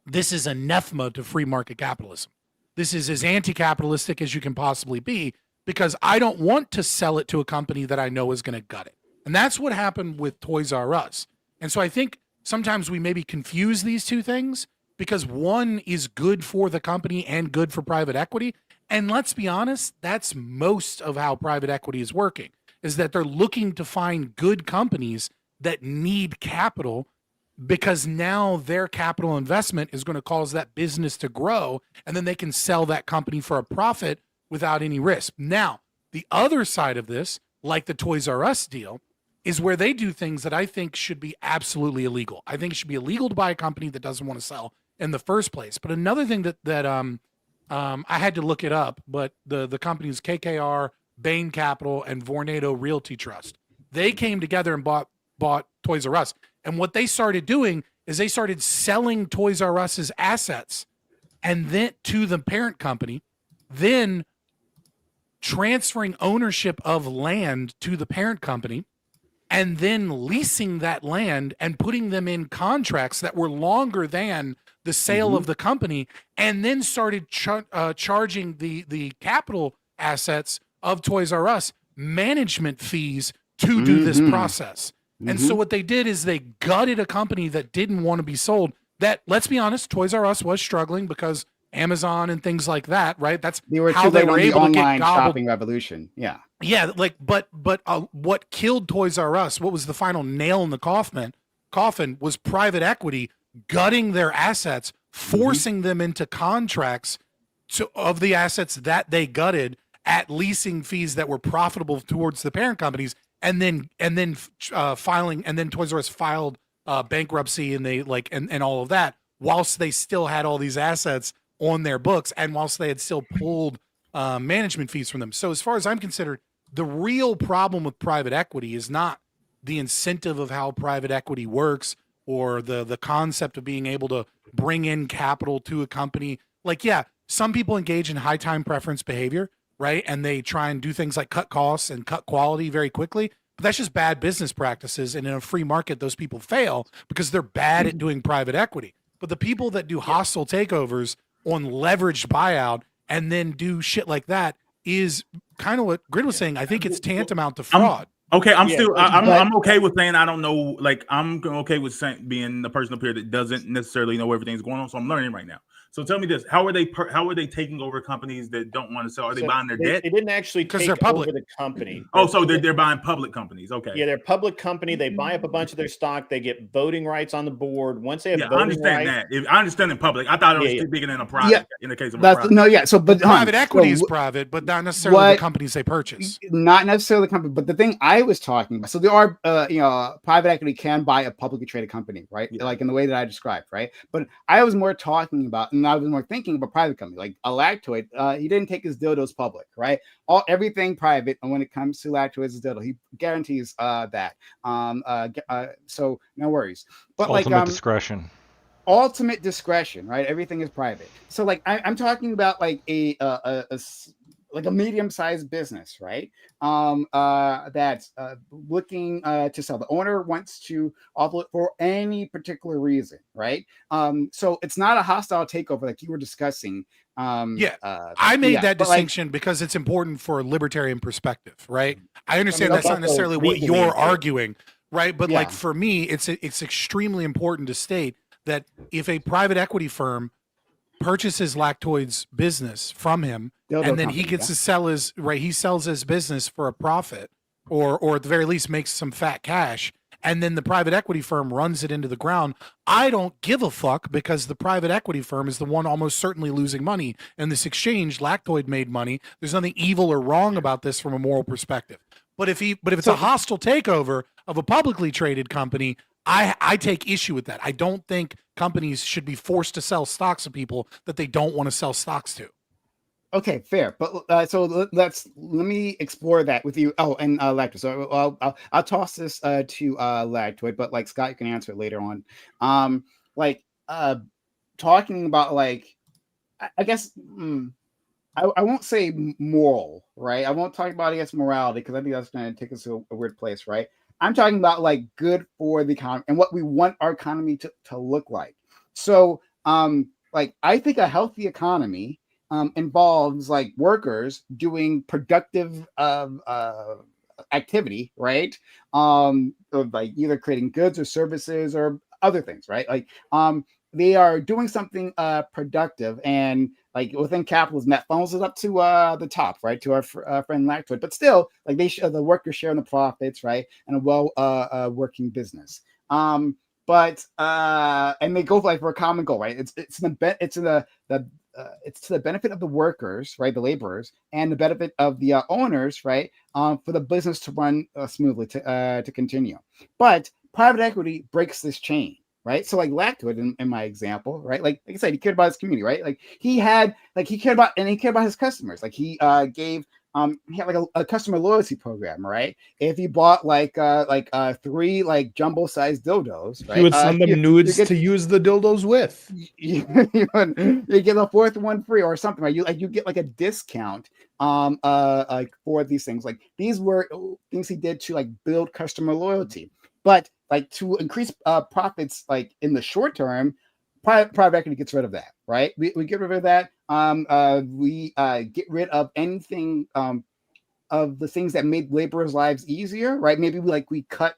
this is anathema to free market capitalism. This is as anti-capitalistic as you can possibly be, because I don't want to sell it to a company that I know is going to gut it. And that's what happened with Toys R Us. And so I think sometimes we maybe confuse these two things, because one is good for the company and good for private equity. And let's be honest, that's most of how private equity is working, is that they're looking to find good companies that need capital, because now their capital investment is going to cause that business to grow, and then they can sell that company for a profit without any risk. Now, the other side of this, like the Toys R Us deal, is where they do things that I think should be absolutely illegal. I think it should be illegal to buy a company that doesn't want to sell in the first place. But another thing that I had to look it up, but the companies KKR, Bain Capital, and Vornado Realty Trust, they came together and bought Toys R Us. And what they started doing is they started selling Toys R Us's assets and then to the parent company, then transferring ownership of land to the parent company, and then leasing that land and putting them in contracts that were longer than the sale of the company, and then started charging the capital assets of Toys R Us management fees to do this process. And so what they did is they gutted a company that didn't want to be sold. That, let's be honest, Toys R Us was struggling because Amazon and things like that, right? That's how they were able to get shopping revolution. Yeah. Yeah, like, but what killed Toys R Us, what was the final nail in the coffin was private equity gutting their assets, forcing them into contracts of the assets that they gutted at leasing fees that were profitable towards the parent companies, and then filing, and then Toys R Us filed bankruptcy and they like and all of that, whilst they still had all these assets on their books and whilst they had still pulled management fees from them. So as far as I'm considered, the real problem with private equity is not the incentive of how private equity works or the concept of being able to bring in capital to a company. Like, yeah, some people engage in high time preference behavior, right? And they try and do things like cut costs and cut quality very quickly. But that's just bad business practices. And in a free market, those people fail because they're bad at doing private equity. But the people that do hostile takeovers on leveraged buyout and then do shit like that is kind of what Grid was saying. I think it's tantamount to fraud. Okay, I'm but- okay with saying I don't know. Like, I'm okay with being the person up here that doesn't necessarily know everything's going on. So I'm learning right now. So tell me this: how are they taking over companies that don't want to sell? Are they buying their debt? They didn't actually take they're public. over the company. Oh, so they're buying public companies. Okay. Yeah, they're a public company. They buy up a bunch of their stock. They get voting rights on the board. Once they have Yeah, I voting understand rights, that. I understand in public. I thought it was bigger than a private. Yeah. In the case of a That's private. no, yeah. So, but Private equity so is private, but not necessarily the companies they purchase. Not necessarily the company, but the thing I was talking about. So there are, private equity can buy a publicly traded company, right? Yeah. Like in the way that I described, right? But I was more talking about, and I was more thinking about private company, like a Lactoid. He didn't take his dildos public, right? Everything private, and when it comes to Lactoid's dildo, he guarantees that. So no worries. But Ultimate discretion. Ultimate discretion, right? Everything is private. So like I'm talking about like a medium-sized business, right? That's looking to sell. The owner wants to offer it for any particular reason, right? So it's not a hostile takeover like you were discussing. I made that distinction because it's important for a libertarian perspective, right? I understand that's not necessarily what you're arguing, right? But like for me, it's extremely important to state that if a private equity firm purchases Lactoid's business from him, and then he gets to sell he sells his business for a profit, or at the very least makes some fat cash, and then the private equity firm runs it into the ground. I don't give a fuck because the private equity firm is the one almost certainly losing money. In this exchange, Lactoid made money. There's nothing evil or wrong about this from a moral perspective. But if it's a hostile takeover of a publicly traded company, I take issue with that. I don't think companies should be forced to sell stocks to people that they don't want to sell stocks to. Okay, fair. But so let me explore that with you. Oh, and Lactoid. So I'll toss this to Lactoid, but like Scott, you can answer it later on. Talking about like, I guess I won't say moral, right? I won't talk about, I guess, morality, because I think that's going to take us to a weird place, right? I'm talking about like good for the economy and what we want our economy to look like. So, like, I think a healthy economy involves like workers doing productive activity, right? Like either creating goods or services or other things, right? Like, they are doing something productive, and like within capitalism, that funnels it up to the top, right, to our friend Lactoid. But still, like the workers share in the profits, right, and a well working business. And they go like for a common goal, right? It's to the benefit of the workers, right, the laborers, and the benefit of the owners, right, for the business to run smoothly to continue. But private equity breaks this chain. Right. So like Lactoid in my example, right? Like I said, he cared about his community, right? Like he cared about his customers. Like he had like a customer loyalty program, right? If you bought like 3 like jumbo sized dildos, right? He would send them nudes to use the dildos with. You get a 4th one free or something, right? You get like a discount like for these things. Like these were things he did to like build customer loyalty. But like to increase profits, like in the short term, private equity gets rid of that, right? We get rid of that. We get rid of anything of the things that made laborers' lives easier, right? Maybe we cut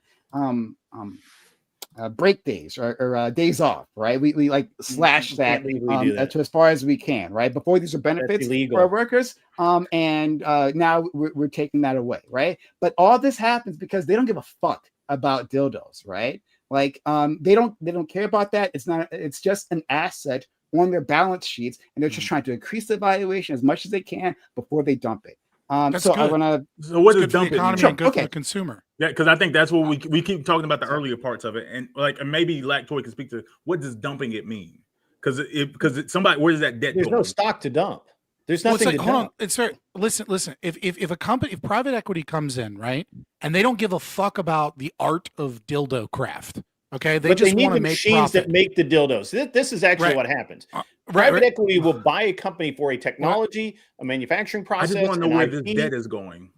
break days or days off, right? We like slash that to as far as we can, right? Before these are benefits for our workers, and now we're taking that away, right? But all this happens because they don't give a fuck about dildos, right? Like they don't care about that. It's just an asset on their balance sheets, and they're just trying to increase the valuation as much as they can before they dump it. That's So I good. want to. So what It's does good for the dumping economy mean? and good Okay. for the consumer. Yeah, because I think that's what we keep talking about the earlier parts of it, and maybe Lactoid can speak to what does dumping it mean? Because somebody, where does that debt There's go? no stock to dump. There's Well, it's nothing like, to hold on. dump. It's very, listen. If a company, if private equity comes in, right, and they don't give a fuck about the art of dildo craft, okay, they But just need want the to make machines profit. that make the dildos. This is actually Right. what happens. Right, Private right. equity will buy a company for a technology, a manufacturing I process, just want to know an where IP, this debt is going.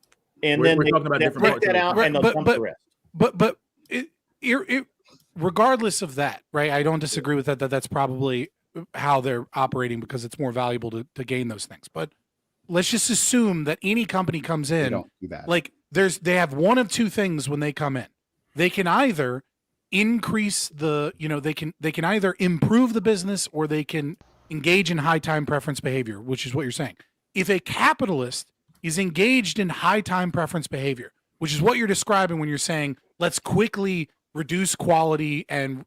and We're then talking about they different take parts that of the out economy. and they'll dump the rest. But it, regardless of that, right? I don't disagree with that. That's probably how they're operating because it's more valuable to gain those things. But let's just assume that any company comes They in, don't do that. like they have one of two things when they come in. They can either increase they can either improve the business or they can engage in high time preference behavior, which is what you're saying. If a capitalist is engaged in high time preference behavior, which is what you're describing when you're saying let's quickly reduce quality and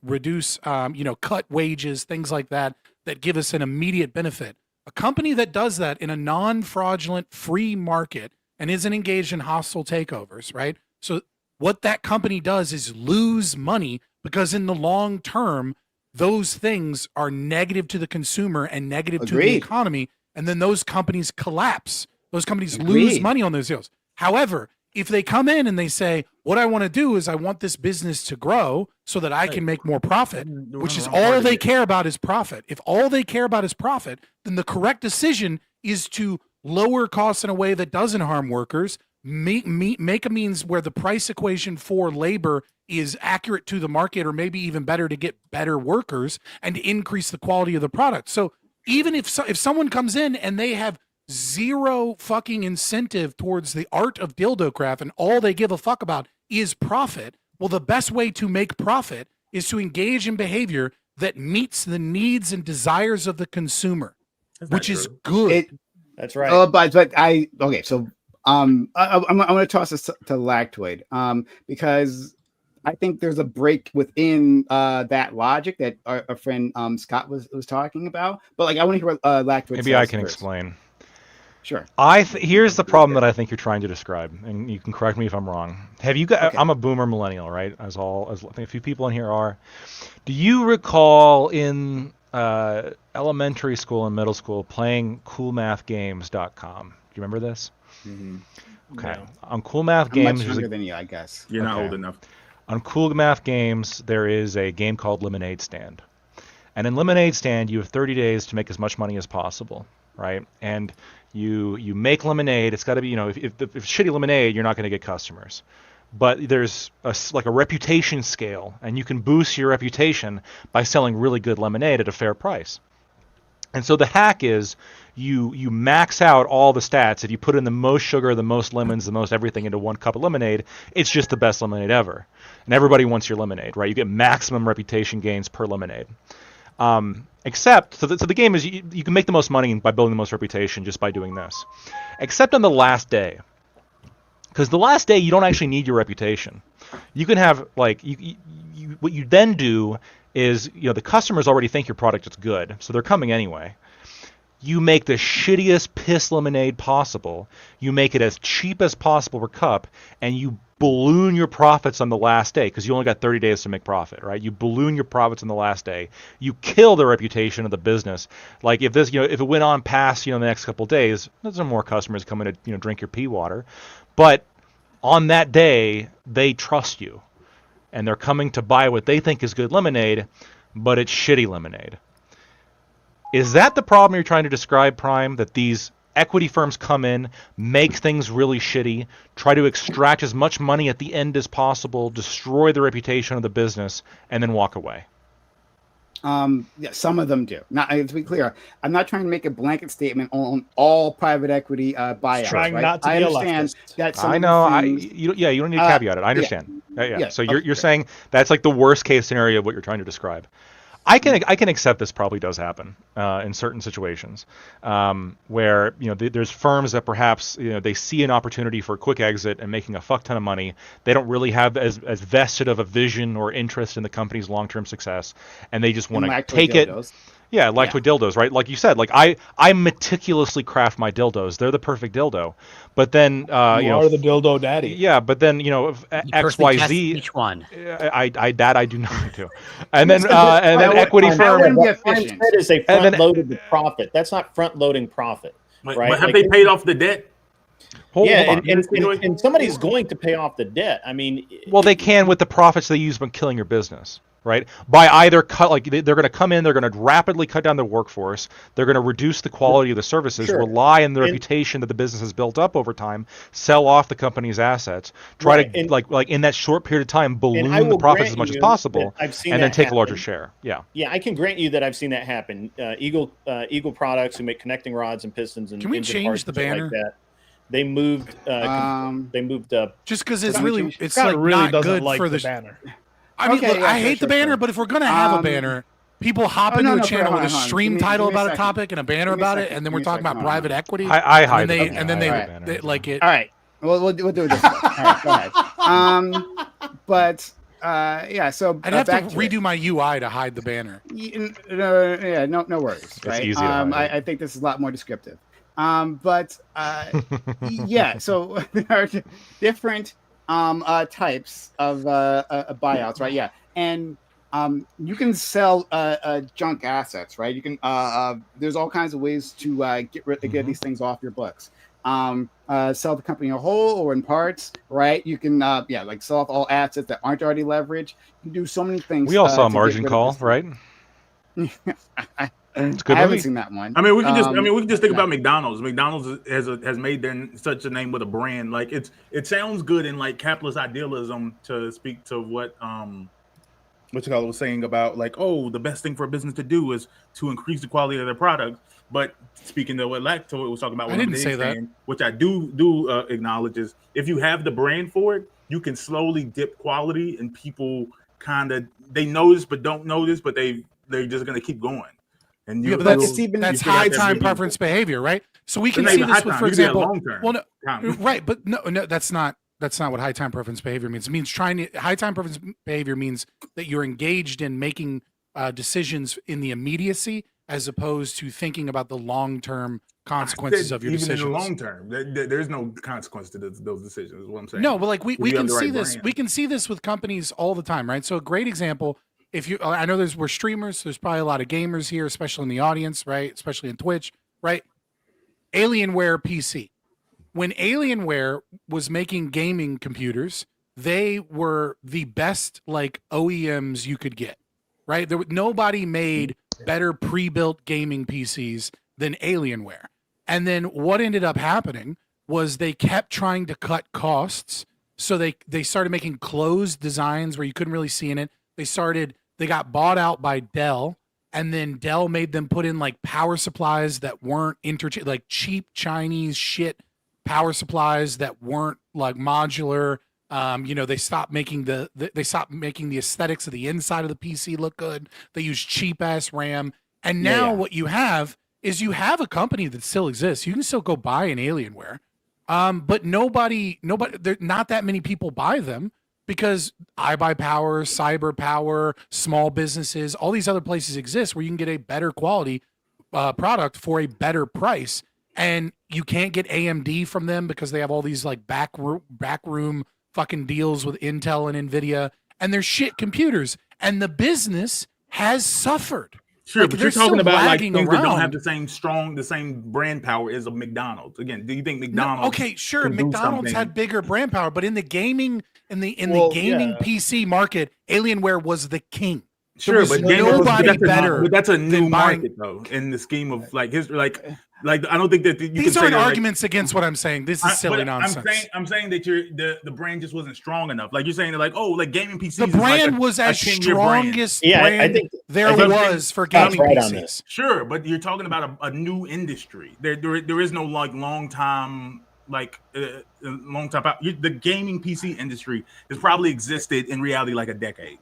reduce cut wages, things like that give us an immediate benefit. A company that does that in a non-fraudulent free market and isn't engaged in hostile takeovers, right? So what that company does is lose money because in the long term, those things are negative to the consumer and negative to the Agreed. economy. And then those companies collapse. Those companies Agreed. lose money on those deals. However, if they come in and they say, what I want to do is I want this business to grow so that I can make more profit, which is all they care about is profit. If all they care about is profit, then the correct decision is to lower costs in a way that doesn't harm workers, make a means where the price equation for labor is accurate to the market, or maybe even better to get better workers and to increase the quality of the product. So even if someone comes in and they have zero fucking incentive towards the art of dildo craft and all they give a fuck about is profit, well, the best way to make profit is to engage in behavior that meets the needs and desires of the consumer, which is good. That's right. But okay. So I'm going to toss this to Lactoid because I think there's a break within that logic that our friend Scott was talking about. But like, I want to hear what Lactoid. Maybe I can first. explain. Sure. Here's the problem that I think you're trying to describe, and you can correct me if I'm wrong. Have you got? Okay. I'm a boomer millennial, right? As I think a few people in here are. Do you recall in elementary school and middle school playing coolmathgames.com? Do you remember this? Mm-hmm. Okay. No. On Cool Math I'm Games, much younger than you, I guess. You're not old enough. on Cool Math Games, there is a game called Lemonade Stand. And in Lemonade Stand, you have 30 days to make as much money as possible, right? And you make lemonade. It's got to be, if it's shitty lemonade, you're not going to get customers. But there's a reputation scale, and you can boost your reputation by selling really good lemonade at a fair price. And so the hack is you max out all the stats. If you put in the most sugar, the most lemons, the most everything into one cup of lemonade, it's just the best lemonade ever. And everybody wants your lemonade, right? You get maximum reputation gains per lemonade. Except, so the game is you can make the most money by building the most reputation just by doing this. Except on the last day. Because the last day, you don't actually need your reputation. You can have, what you then do is, the customers already think your product is good, so they're coming anyway. You make the shittiest piss lemonade possible. You make it as cheap as possible per cup, and you balloon your profits on the last day because you only got 30 days to make profit, right? You balloon your profits on the last day. You kill the reputation of the business. Like if this, if it went on past, the next couple of days, there's more customers coming to, drink your pea water. But on that day, they trust you, and they're coming to buy what they think is good lemonade, but it's shitty lemonade. Is that the problem you're trying to describe, Prime? That these equity firms come in, make things really shitty, try to extract as much money at the end as possible, destroy the reputation of the business, and then walk away? Yeah, some of them do. Now, to be clear, I'm not trying to make a blanket statement on all private equity buyouts. Trying right? not to I be a understand leftist. that some I of know. these things, You don't need to caveat it. I understand. Yeah. So you're okay. saying that's like the worst case scenario of what you're trying to describe. I can accept this probably does happen in certain situations where there's firms that perhaps they see an opportunity for a quick exit and making a fuck ton of money. They don't really have as vested of a vision or interest in the company's long-term success, and they just want to take it. Yeah, like toy dildos, right? Like you said, like I meticulously craft my dildos. They're the perfect dildo. But then You are the dildo daddy. Yeah, but then XYZ. Each one. I do not do. And then equity that firm. wouldn't be What I'm efficient. saying is they front loaded the profit. That's not front loading profit, right? But have they paid off the debt? Hold on. And somebody's going to pay off the debt. I mean, Well, they can with the profits they use when killing your business, right? By either they're going to come in, they're going to rapidly cut down their workforce, they're going to reduce the quality of the services, rely on the reputation that the business has built up over time, sell off the company's assets, try to like in that short period of time balloon the profits as much as possible, and then take a larger share. Yeah. Yeah, I can grant you that I've seen that happen. Eagle Products, who make connecting rods and pistons and can we engine change parts the and shit banner? like that. They moved. Just because it's really, it's Scott like really not doesn't good like for the the banner. I mean, Okay, look, yeah, I sure, hate the sure, banner, sure. but if we're gonna have a banner, people hop into a channel with a stream hold on. title Give me a about a second. topic and a banner Give me a about it, second. and then Give we're me a talking second. about private equity. I hide and then the they like it. All right. We'll do it this way. All right, go ahead. But yeah. So I'd have to back redo my UI to hide the banner. No worries. Right. easy to hide it. I think this is a lot more descriptive. But yeah. So there are different types of buyouts, right? Yeah, and you can sell junk assets, right? You can there's all kinds of ways to get these things off your books. Sell the company in a whole or in parts, right? You can like sell off all assets that aren't already leveraged. You can do so many things. We all saw Margin Call, right? It's a good I haven't movie. seen that one. I mean, we can just think about McDonald's. McDonald's has made such a name with a brand. Like it sounds good in like capitalist idealism to speak to what was saying about like, oh, the best thing for a business to do is to increase the quality of their product. But speaking to what Lacto was talking about, I didn't say that. which I do acknowledge, is if you have the brand for it, you can slowly dip quality, and people kind of they notice but don't notice, but they're just gonna keep going. And Yeah, but that's high time preference behavior, right? So we can see this with, for example, right, but no, that's not what high time preference behavior means. It means high time preference behavior means that you're engaged in making decisions in the immediacy as opposed to thinking about the long term consequences of your decisions. Even in the long term, there's no consequence to those decisions. Is what I'm saying. No, but like we can see this. Brand. We can see this with companies all the time, right? So a great example. If you, I know we're streamers. There's probably a lot of gamers here, especially in the audience, right? Especially in Twitch, right? Alienware PC. When Alienware was making gaming computers, they were the best like OEMs you could get, right? Nobody made better pre-built gaming PCs than Alienware. And then what ended up happening was they kept trying to cut costs, so they started making closed designs where you couldn't really see in it. They got bought out by Dell, and then Dell made them put in like power supplies that weren't like cheap Chinese shit power supplies that weren't like modular. They stopped making the aesthetics of the inside of the PC look good. They use cheap ass RAM. And now what you have is you have a company that still exists. You can still go buy an Alienware. But nobody, there not that many people buy them. Because iBuyPower, CyberPower, small businesses, all these other places exist where you can get a better quality product for a better price, and you can't get AMD from them because they have all these like backroom fucking deals with Intel and Nvidia, and they're shit computers, and the business has suffered. Sure, like, but you're talking about like things that don't have around. the same brand power as a McDonald's. Again, do you think McDonald's? No, okay, sure, McDonald's had bigger brand power, but in the gaming the PC market, Alienware was the king. Sure, but nobody better. But that's a new market, though, in the scheme of like history. Like I don't think that you these can aren't say arguments against what I'm saying. This is silly nonsense. I'm saying that the brand just wasn't strong enough. Like you're saying that like like gaming PCs. The brand was as strongest brand I think there was for gaming PCs. Sure, but you're talking about a new industry. There is no like long time. The gaming PC industry has probably existed in reality like a decade.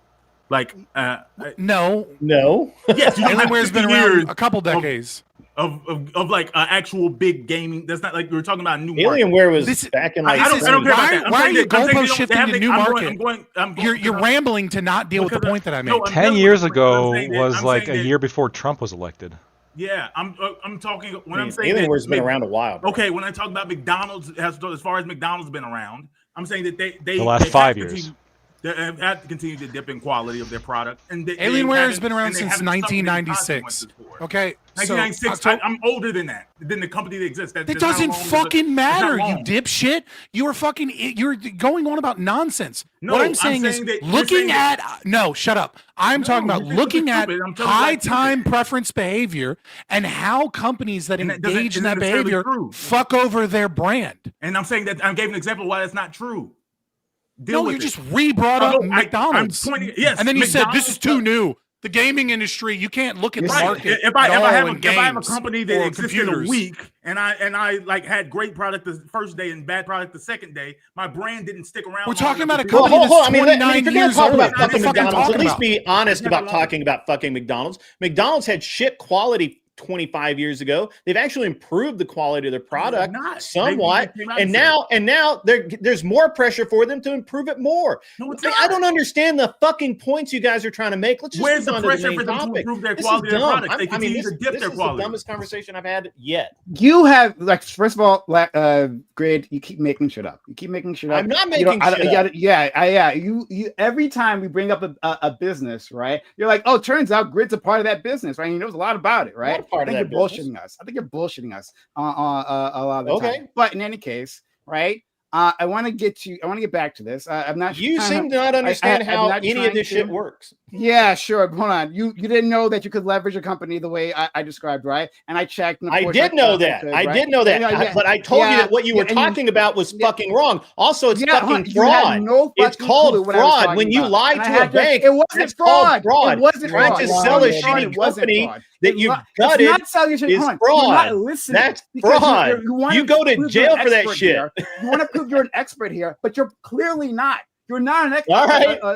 No. No. Yes, Alienware's been around a couple decades. of like an actual big gaming. That's not like we were talking about a new market. Alienware was back in like. I don't care about that. Why are you goalpost shifting to new market? I'm You're rambling to not deal with the point that I made. No, 10 years ago was like a year before Trump was elected. Yeah, I'm talking when I'm saying Alienware's been around a while. Bro. Okay, when I talk about McDonald's, as far as McDonald's been around, I'm saying that they the last 5 years. They have to continue to dip in quality of their product. And Alienware has been around since 1996. Okay, 1996. So, I'm older than that. Than the company that exists. It doesn't fucking matter, you dipshit. You're going on about nonsense. No, what I'm saying is looking at no, shut up. I'm talking about looking at high time preference behavior and how companies that engage in that behavior fuck over their brand. And I'm saying that I gave an example of why that's not true. You just re-brought up McDonald's. Yes, and then you said this is too new. The gaming industry, you can't look at the market. If I have a company that exists in a week and I like had great product the first day and bad product the second day, my brand didn't stick around. We're talking about a company that's 29 years old. About fucking McDonald's, at least be honest about talking about fucking McDonald's. McDonald's had shit quality 25 years ago. They've actually improved the quality of their product somewhat, and now there's more pressure for them to improve it more. No, it's I don't understand the fucking points you guys are trying to make. Let's just where's the pressure for them topic. to improve their quality of their product? They continue to dip their quality. This is the dumbest conversation I've had yet. You have first of all, Grid. You keep making shit up. I'm not making shit up. Yeah. You every time we bring up a business, right? You're like, oh, turns out Grid's a part of that business, right? He knows a lot about it, right? I think you're bullshitting us. I think you're bullshitting us a lot of the time. But in any case, right? I want to get back to this. I'm not. You seem to not understand how any of this shit works. Yeah, sure. Hold on. You didn't know that you could leverage a company the way I described, right? And I checked. And I did know that. I did know that. But I told you that what you were talking about was fucking wrong. Also, it's fucking fraud. It's called fraud. When you lie to a bank, it wasn't fraud. It wasn't trying to sell a shitty company that you gutted is fraud. That's fraud. You go to jail for that shit. You want to prove you're an expert here, but you're clearly not. You're not an expert.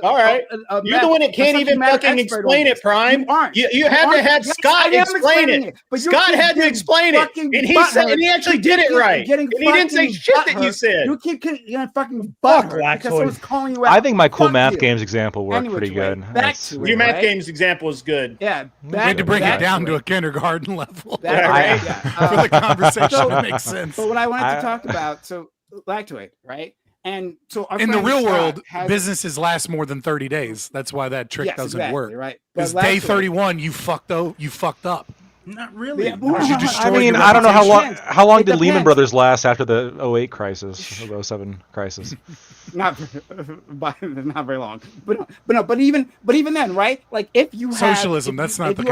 All right. You're the one that can't even fucking explain it, Prime. You had to have Scott explain it. Scott had to explain it, and he actually did it right. And he didn't say shit that you said. You keep getting fucking butthurt because someone's calling you out. I think my cool math games example worked pretty good. Your math games example is good. Yeah, we had to bring it down to a kindergarten level for the conversation to make sense. But what I wanted to talk about, so back to it, right? And so in the real world, businesses last more than 30 days. That's why that trick doesn't work. Right? Because day 31, you fucked up. Not really. Yeah, I mean, I don't know how long did Lehman Brothers last after the 08 crisis, or the 07 crisis? Not very long. But even then, right? Like if you have socialism, that's not the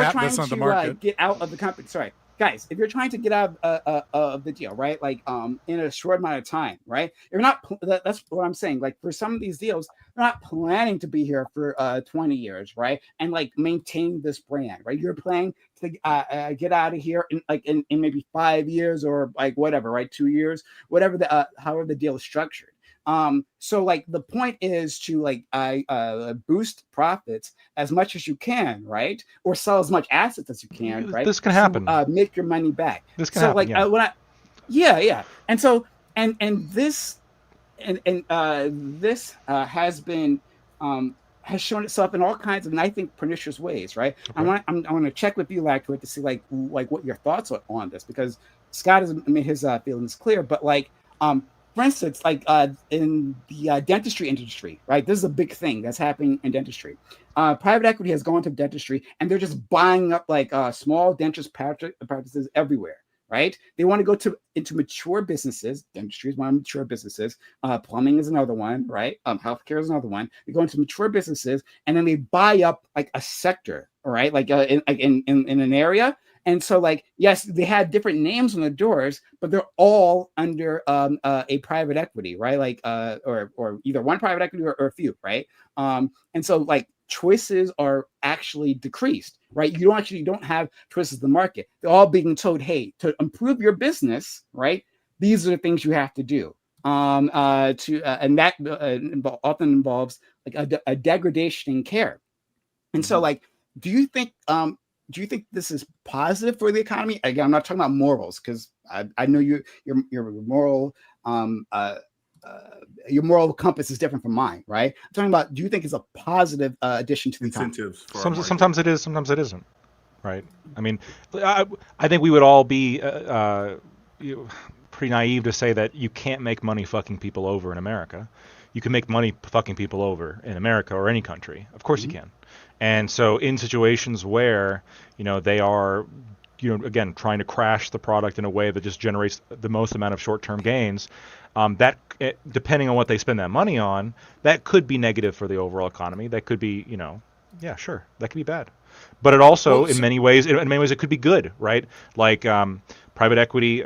market. Get out of the company. Sorry. Guys, if you're trying to get out of the deal, right? Like in a short amount of time, right? You're not. That's what I'm saying. Like for some of these deals, you're not planning to be here for 20 years, right? And like maintain this brand, right? You're planning to get out of here in maybe 5 years or like whatever, right? 2 years, whatever however the deal is structured. So like the point is to like boost profits as much as you can, right? Or sell as much assets as you can, right? This can happen. To, make your money back. This can happen. Like and so this has been has shown itself in all kinds of, and I think pernicious ways, right? Okay. I want to check with you, Lackwit, to see like what your thoughts are on this, because Scott has made his feelings clear, but like for instance, like in the dentistry industry, right? This is a big thing that's happening in dentistry. Private equity has gone to dentistry, and they're just buying up like small dentist practices everywhere, right? They want to go into mature businesses. Dentistry is one of mature businesses. Plumbing is another one, right? Healthcare is another one. They go into mature businesses, and then they buy up like a sector, right? Like in an area. And so, like, yes, they had different names on the doors, but they're all under a private equity, right? Like, or either one private equity or a few, right? And so, like, choices are actually decreased, right? You don't have choices in the market. They're all being told, hey, to improve your business, right? These are the things you have to do. And that often involves like a degradation in care. And so, like, do you think do you think this is positive for the economy? Again, I'm not talking about morals, because I know your moral your moral compass is different from mine, right? I'm talking about, do you think it's a positive addition to the economy? Incentives for our market. Sometimes it is, sometimes it isn't. Right. I mean, I think we would all be pretty naive to say that you can't make money fucking people over in America. You can make money fucking people over in America or any country. Of course you can. And so in situations where, they are, again, trying to crash the product in a way that just generates the most amount of short-term gains, depending on what they spend that money on, that could be negative for the overall economy. That could be, yeah, sure, that could be bad. But it also, in many ways, it could be good, right? Like private equity,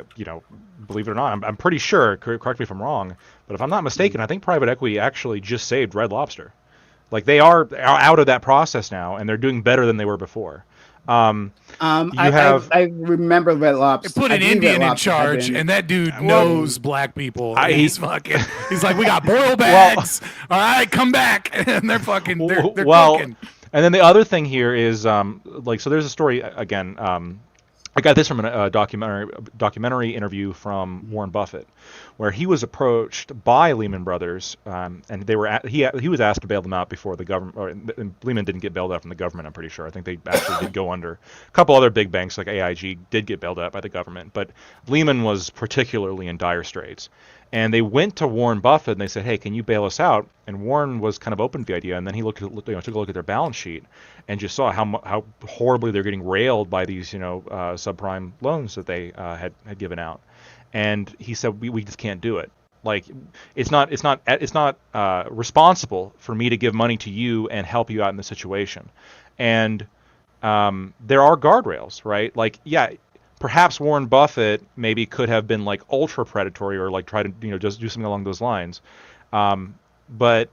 believe it or not, I'm pretty sure, correct me if I'm wrong, but if I'm not mistaken, I think private equity actually just saved Red Lobster. Like they are out of that process now, and they're doing better than they were before. I remember Red Lobster. They put an Indian in charge, and that dude knows black people. He's like, we got boil bags. All right, come back, and they're fucking, they're cooking. And then the other thing here is, so there's a story again. I got this from a documentary interview from Warren Buffett, where he was approached by Lehman Brothers, and he was asked to bail them out before the government. And Lehman didn't get bailed out from the government, I'm pretty sure. I think they actually did go under. A couple other big banks like AIG did get bailed out by the government, but Lehman was particularly in dire straits. And they went to Warren Buffett and they said, "Hey, can you bail us out?" And Warren was kind of open to the idea. And then he took a look at their balance sheet and just saw how horribly they're getting railed by these subprime loans that they had given out. And he said, "We just can't do it. Like it's not responsible for me to give money to you and help you out in this situation." And there are guardrails, right? Like, yeah. Perhaps Warren Buffett maybe could have been like ultra predatory or like try to just do something along those lines, but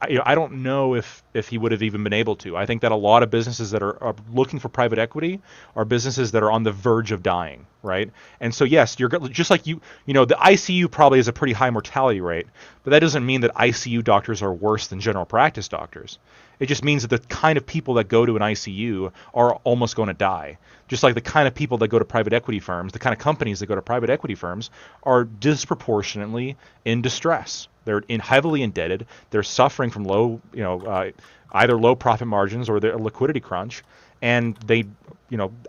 I don't know if he would have even been able to. I think that a lot of businesses that are looking for private equity are businesses that are on the verge of dying, right? And so yes, you're just like the ICU probably has a pretty high mortality rate, but that doesn't mean that ICU doctors are worse than general practice doctors. It just means that the kind of people that go to an ICU are almost going to die. Just like the kind of people that go to private equity firms, the kind of companies that go to private equity firms are disproportionately in distress. They're heavily indebted. They're suffering from low, either low profit margins or their liquidity crunch, and they,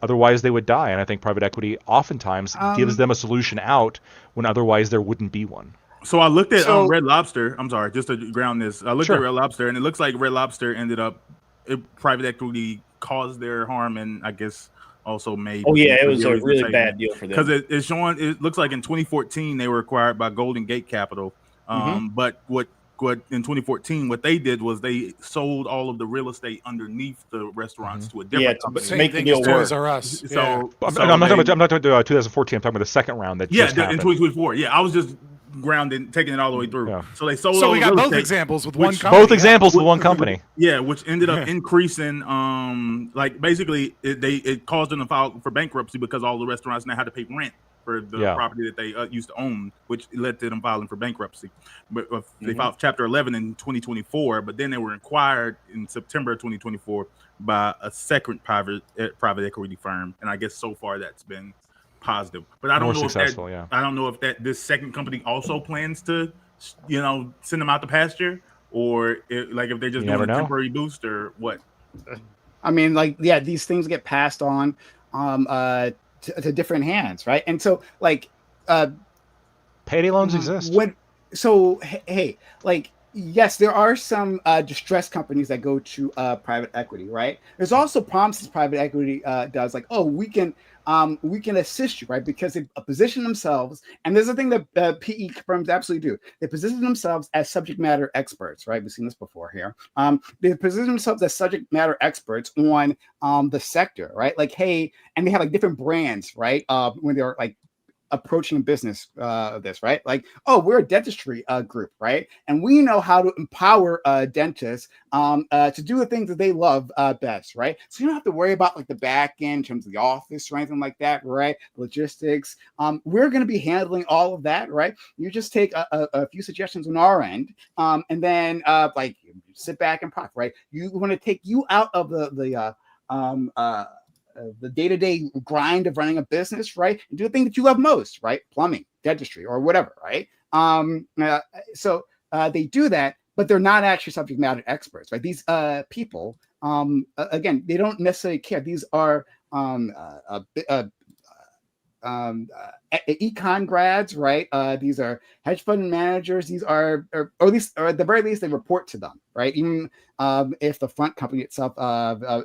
otherwise they would die. And I think private equity oftentimes gives them a solution out when otherwise there wouldn't be one. So I looked at Red Lobster. I'm sorry, just to ground this. I looked at Red Lobster, and it looks like Red Lobster ended up private equity caused their harm, and I guess also made. Oh yeah, it was a really bad deal for them because it's showing. It looks like in 2014 they were acquired by Golden Gate Capital. But what in 2014 what they did was they sold all of the real estate underneath the restaurants to a different company. Same make the deal work. Toys R Us. I'm not talking about 2014. I'm talking about the second round that just happened. In 2024. Yeah, I was just grounded, taking it all the way through. Yeah. So they sold. So we got both examples with one company. Both examples with one company. Yeah, which ended up increasing. Basically, it caused them to file for bankruptcy because all the restaurants now had to pay rent for the property that they used to own, which led to them filing for bankruptcy. But they filed Chapter 11 in 2024, but then they were acquired in September of 2024 by a second private equity firm, and I guess so far that's been positive. But I don't know if I don't know if this second company also plans to, send them out to pasture, or if they're just doing a temporary boost or what. I mean, these things get passed on to different hands, right? And so payday loans exist. Yes, there are some distressed companies that go to private equity, right? There's also promises private equity does, we can assist you, right? Because they position themselves, and there's a thing that PE firms absolutely do. They position themselves as subject matter experts, right? We've seen this before here. They position themselves as subject matter experts on the sector, right? And they have different brands, right? When they're approaching a business of this, right? We're a dentistry group, right? And we know how to empower dentists to do the things that they love best, right? So you don't have to worry about the back end in terms of the office or anything like that, right? Logistics. We're going to be handling all of that, right? You just take a few suggestions on our end, and then sit back and profit, right? You want to take you out of the the day-to-day grind of running a business, right? And do the thing that you love most, right? Plumbing, dentistry, or whatever, right? So they do that, but they're not actually subject matter experts, right? These people, again, they don't necessarily care. These are econ grads, right? These are hedge fund managers. These are, or at least, or at the very least, they report to them, right? Even if the front company itself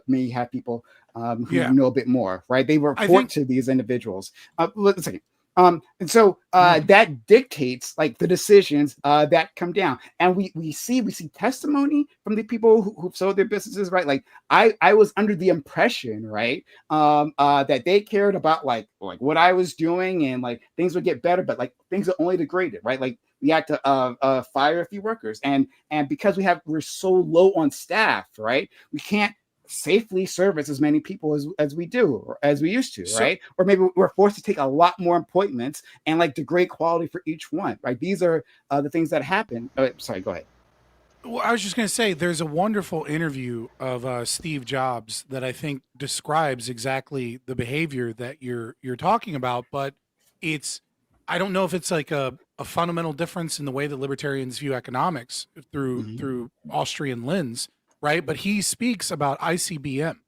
may have people who know a bit more, right? They report to these individuals. Let's see. And so that dictates like the decisions that come down, and we see testimony from the people who've sold their businesses, right? Like I was under the impression, right, that they cared about like what I was doing and like things would get better, but like things are only degraded, right? Like we had to fire a few workers, and because we're so low on staff, right? We can't safely service as many people as we do, or as we used to, right? Or maybe we're forced to take a lot more appointments and like degrade quality for each one, right? These are the things that happen. Sorry, go ahead. Well, I was just going to say, there's a wonderful interview of Steve Jobs that I think describes exactly the behavior that you're talking about, but I don't know if it's like a fundamental difference in the way that libertarians view economics through Austrian lens, right? But he speaks about ICBM,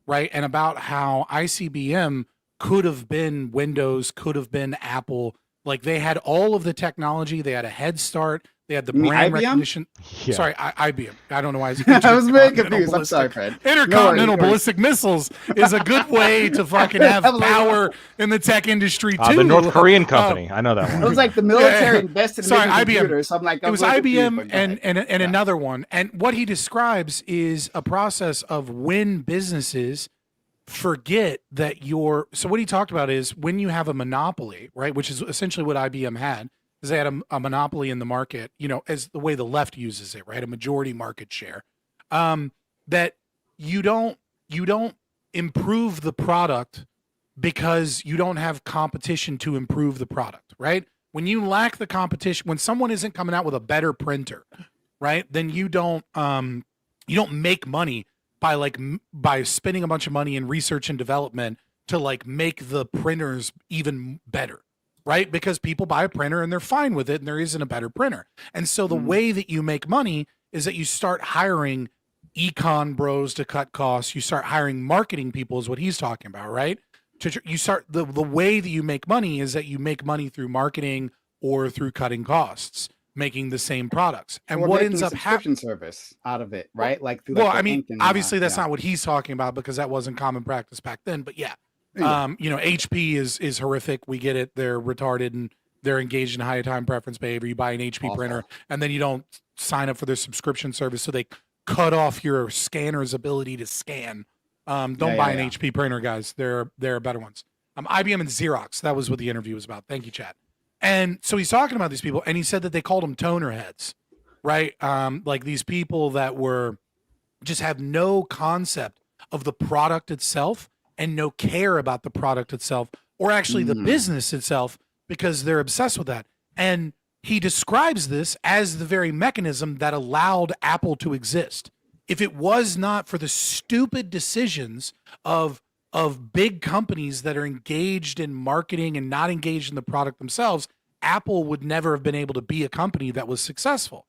right? And about how ICBM could have been Windows, could have been Apple. Like they had all of the technology. They had a head start. They had the brand recognition. Yeah. Sorry, IBM. I don't know why. I was very confused. I'm sorry, Fred. Intercontinental ballistic missiles is a good way to fucking have power in the tech industry too. The North Korean company. I know that one. It was like the military invested in IBM. computers. So I'm like, it was IBM and another one. And what he describes is a process of when businesses forget that so what he talked about is when you have a monopoly, right? Which is essentially what IBM had. Is they had a monopoly in the market, as the way the left uses it, right? A majority market share. That you don't improve the product because you don't have competition to improve the product, right? When you lack the competition, when someone isn't coming out with a better printer, right? Then you don't make money by spending a bunch of money in research and development to like make the printers even better. Right? Because people buy a printer and they're fine with it and there isn't a better printer. And so the way that you make money is that you start hiring econ bros to cut costs. You start hiring marketing people is what he's talking about, right? You start the way that you make money is that you make money through marketing or through cutting costs, making the same products. And what ends up subscription service out of it, right? Like through obviously that's not what he's talking about because that wasn't common practice back then, but yeah. HP is horrific. We get it. They're retarded and they're engaged in high time preference behavior. You buy an HP printer and then you don't sign up for their subscription service. So they cut off your scanner's ability to scan. Don't buy an HP printer, guys. There are better ones. IBM and Xerox. That was what the interview was about. Thank you, Chad. And so he's talking about these people and he said that they called them toner heads, right? Like these people that just have no concept of the product itself and no care about the product itself or actually the business itself because they're obsessed with that. And he describes this as the very mechanism that allowed Apple to exist. If it was not for the stupid decisions of big companies that are engaged in marketing and not engaged in the product themselves, Apple would never have been able to be a company that was successful.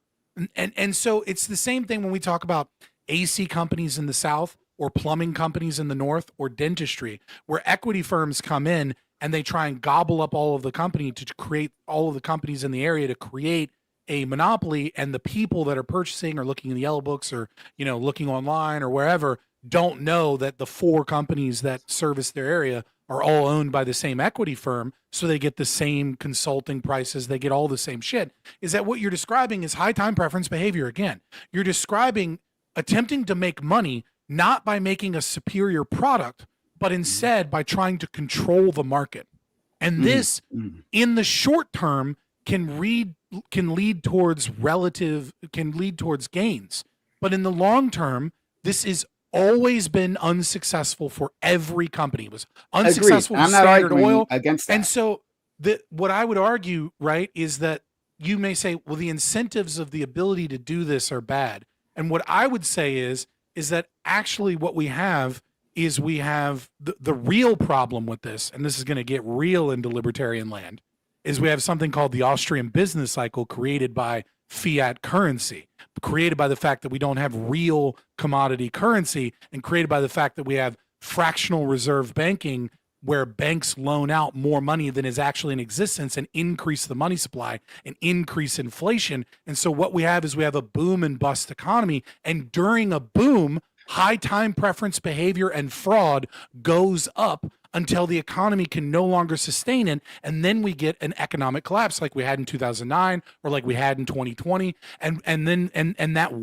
And so it's the same thing when we talk about AC companies in the South or plumbing companies in the North or dentistry, where equity firms come in and they try and gobble up all of the company to create all of the companies in the area to create a monopoly. And the people that are purchasing or looking in the yellow books or, looking online or wherever don't know that the 4 companies that service their area are all owned by the same equity firm. So they get the same consulting prices. They get all the same shit. Is that what you're describing is high time preference behavior? Again, you're describing attempting to make money not by making a superior product, but instead by trying to control the market. And this, in the short term, can lead towards gains. But in the long term, this has always been unsuccessful for every company. It was unsuccessful with Standard Oil. Against that. And so what I would argue, right, is that you may say, well, the incentives of the ability to do this are bad. And what I would say is that actually what we have is we have the real problem with this, and this is going to get real into libertarian land, is we have something called the Austrian business cycle created by fiat currency, created by the fact that we don't have real commodity currency, and created by the fact that we have fractional reserve banking where banks loan out more money than is actually in existence and increase the money supply and increase inflation. And so what we have is we have a boom and bust economy. And during a boom, high time preference behavior and fraud goes up until the economy can no longer sustain it. And then we get an economic collapse like we had in 2009 or like we had in 2020. And that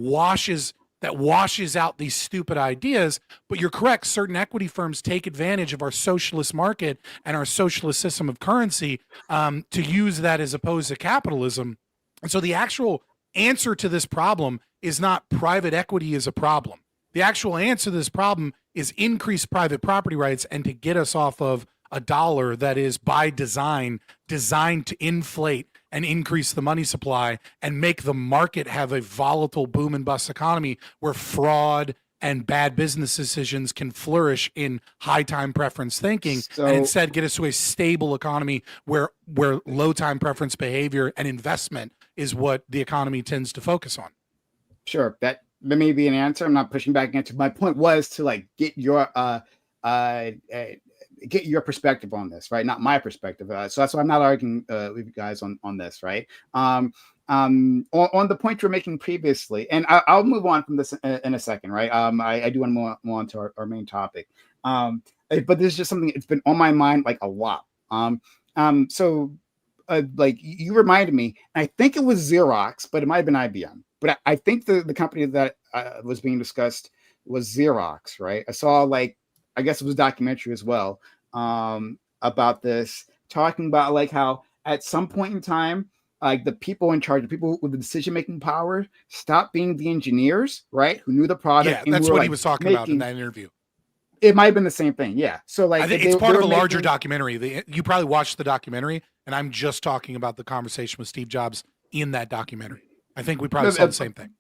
washes out these stupid ideas. But you're correct. Certain equity firms take advantage of our socialist market and our socialist system of currency to use that as opposed to capitalism. And so the actual answer to this problem is not private equity is a problem. The actual answer to this problem is increase private property rights and to get us off of a dollar that is by design designed to inflate and increase the money supply and make the market have a volatile boom and bust economy where fraud and bad business decisions can flourish in high time preference thinking, and instead get us to a stable economy where low time preference behavior and investment is what the economy tends to focus on. Sure, that may be an answer. I'm not pushing back into. My point was to like get your perspective on this, right? Not my perspective. So that's why I'm not arguing with you guys on this, right? On the point you're making previously, and I'll move on from this in a second, right? I do want to move on to our main topic, but this is just something that's been on my mind like a lot. So like you reminded me, and I think it was Xerox, but it might have been IBM. But I think the company that was being discussed was Xerox, right? I saw I guess it was a documentary as well about this, talking about like how at some point in time, like the people in charge, the people with the decision-making power, stopped being the engineers, right? Who knew the product. Yeah, that's what he was talking about in that interview. It might have been the same thing. Yeah. So like I think it's part of a larger documentary. You probably watched the documentary, and I'm just talking about the conversation with Steve Jobs in that documentary. I think we probably saw the same thing.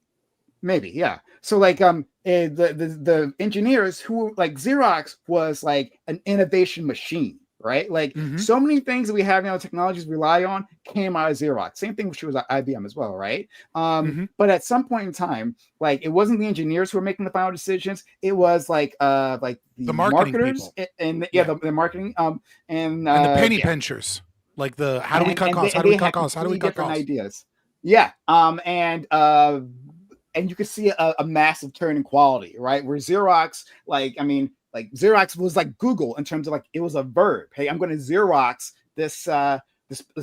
Maybe, yeah. So like the engineers who like Xerox was like an innovation machine, right? Like so many things that we have now, technologies rely on, came out of Xerox. Same thing with IBM as well, right? But at some point in time, like it wasn't the engineers who were making the final decisions. It was like the marketers and the marketing and the penny pinchers, like the how do we cut costs? How do we cut costs? How do we cut costs? Ideas. Yeah. And you can see a massive turn in quality, right? Where Xerox, like Xerox was like Google in terms of like it was a verb. Hey, I'm going to Xerox this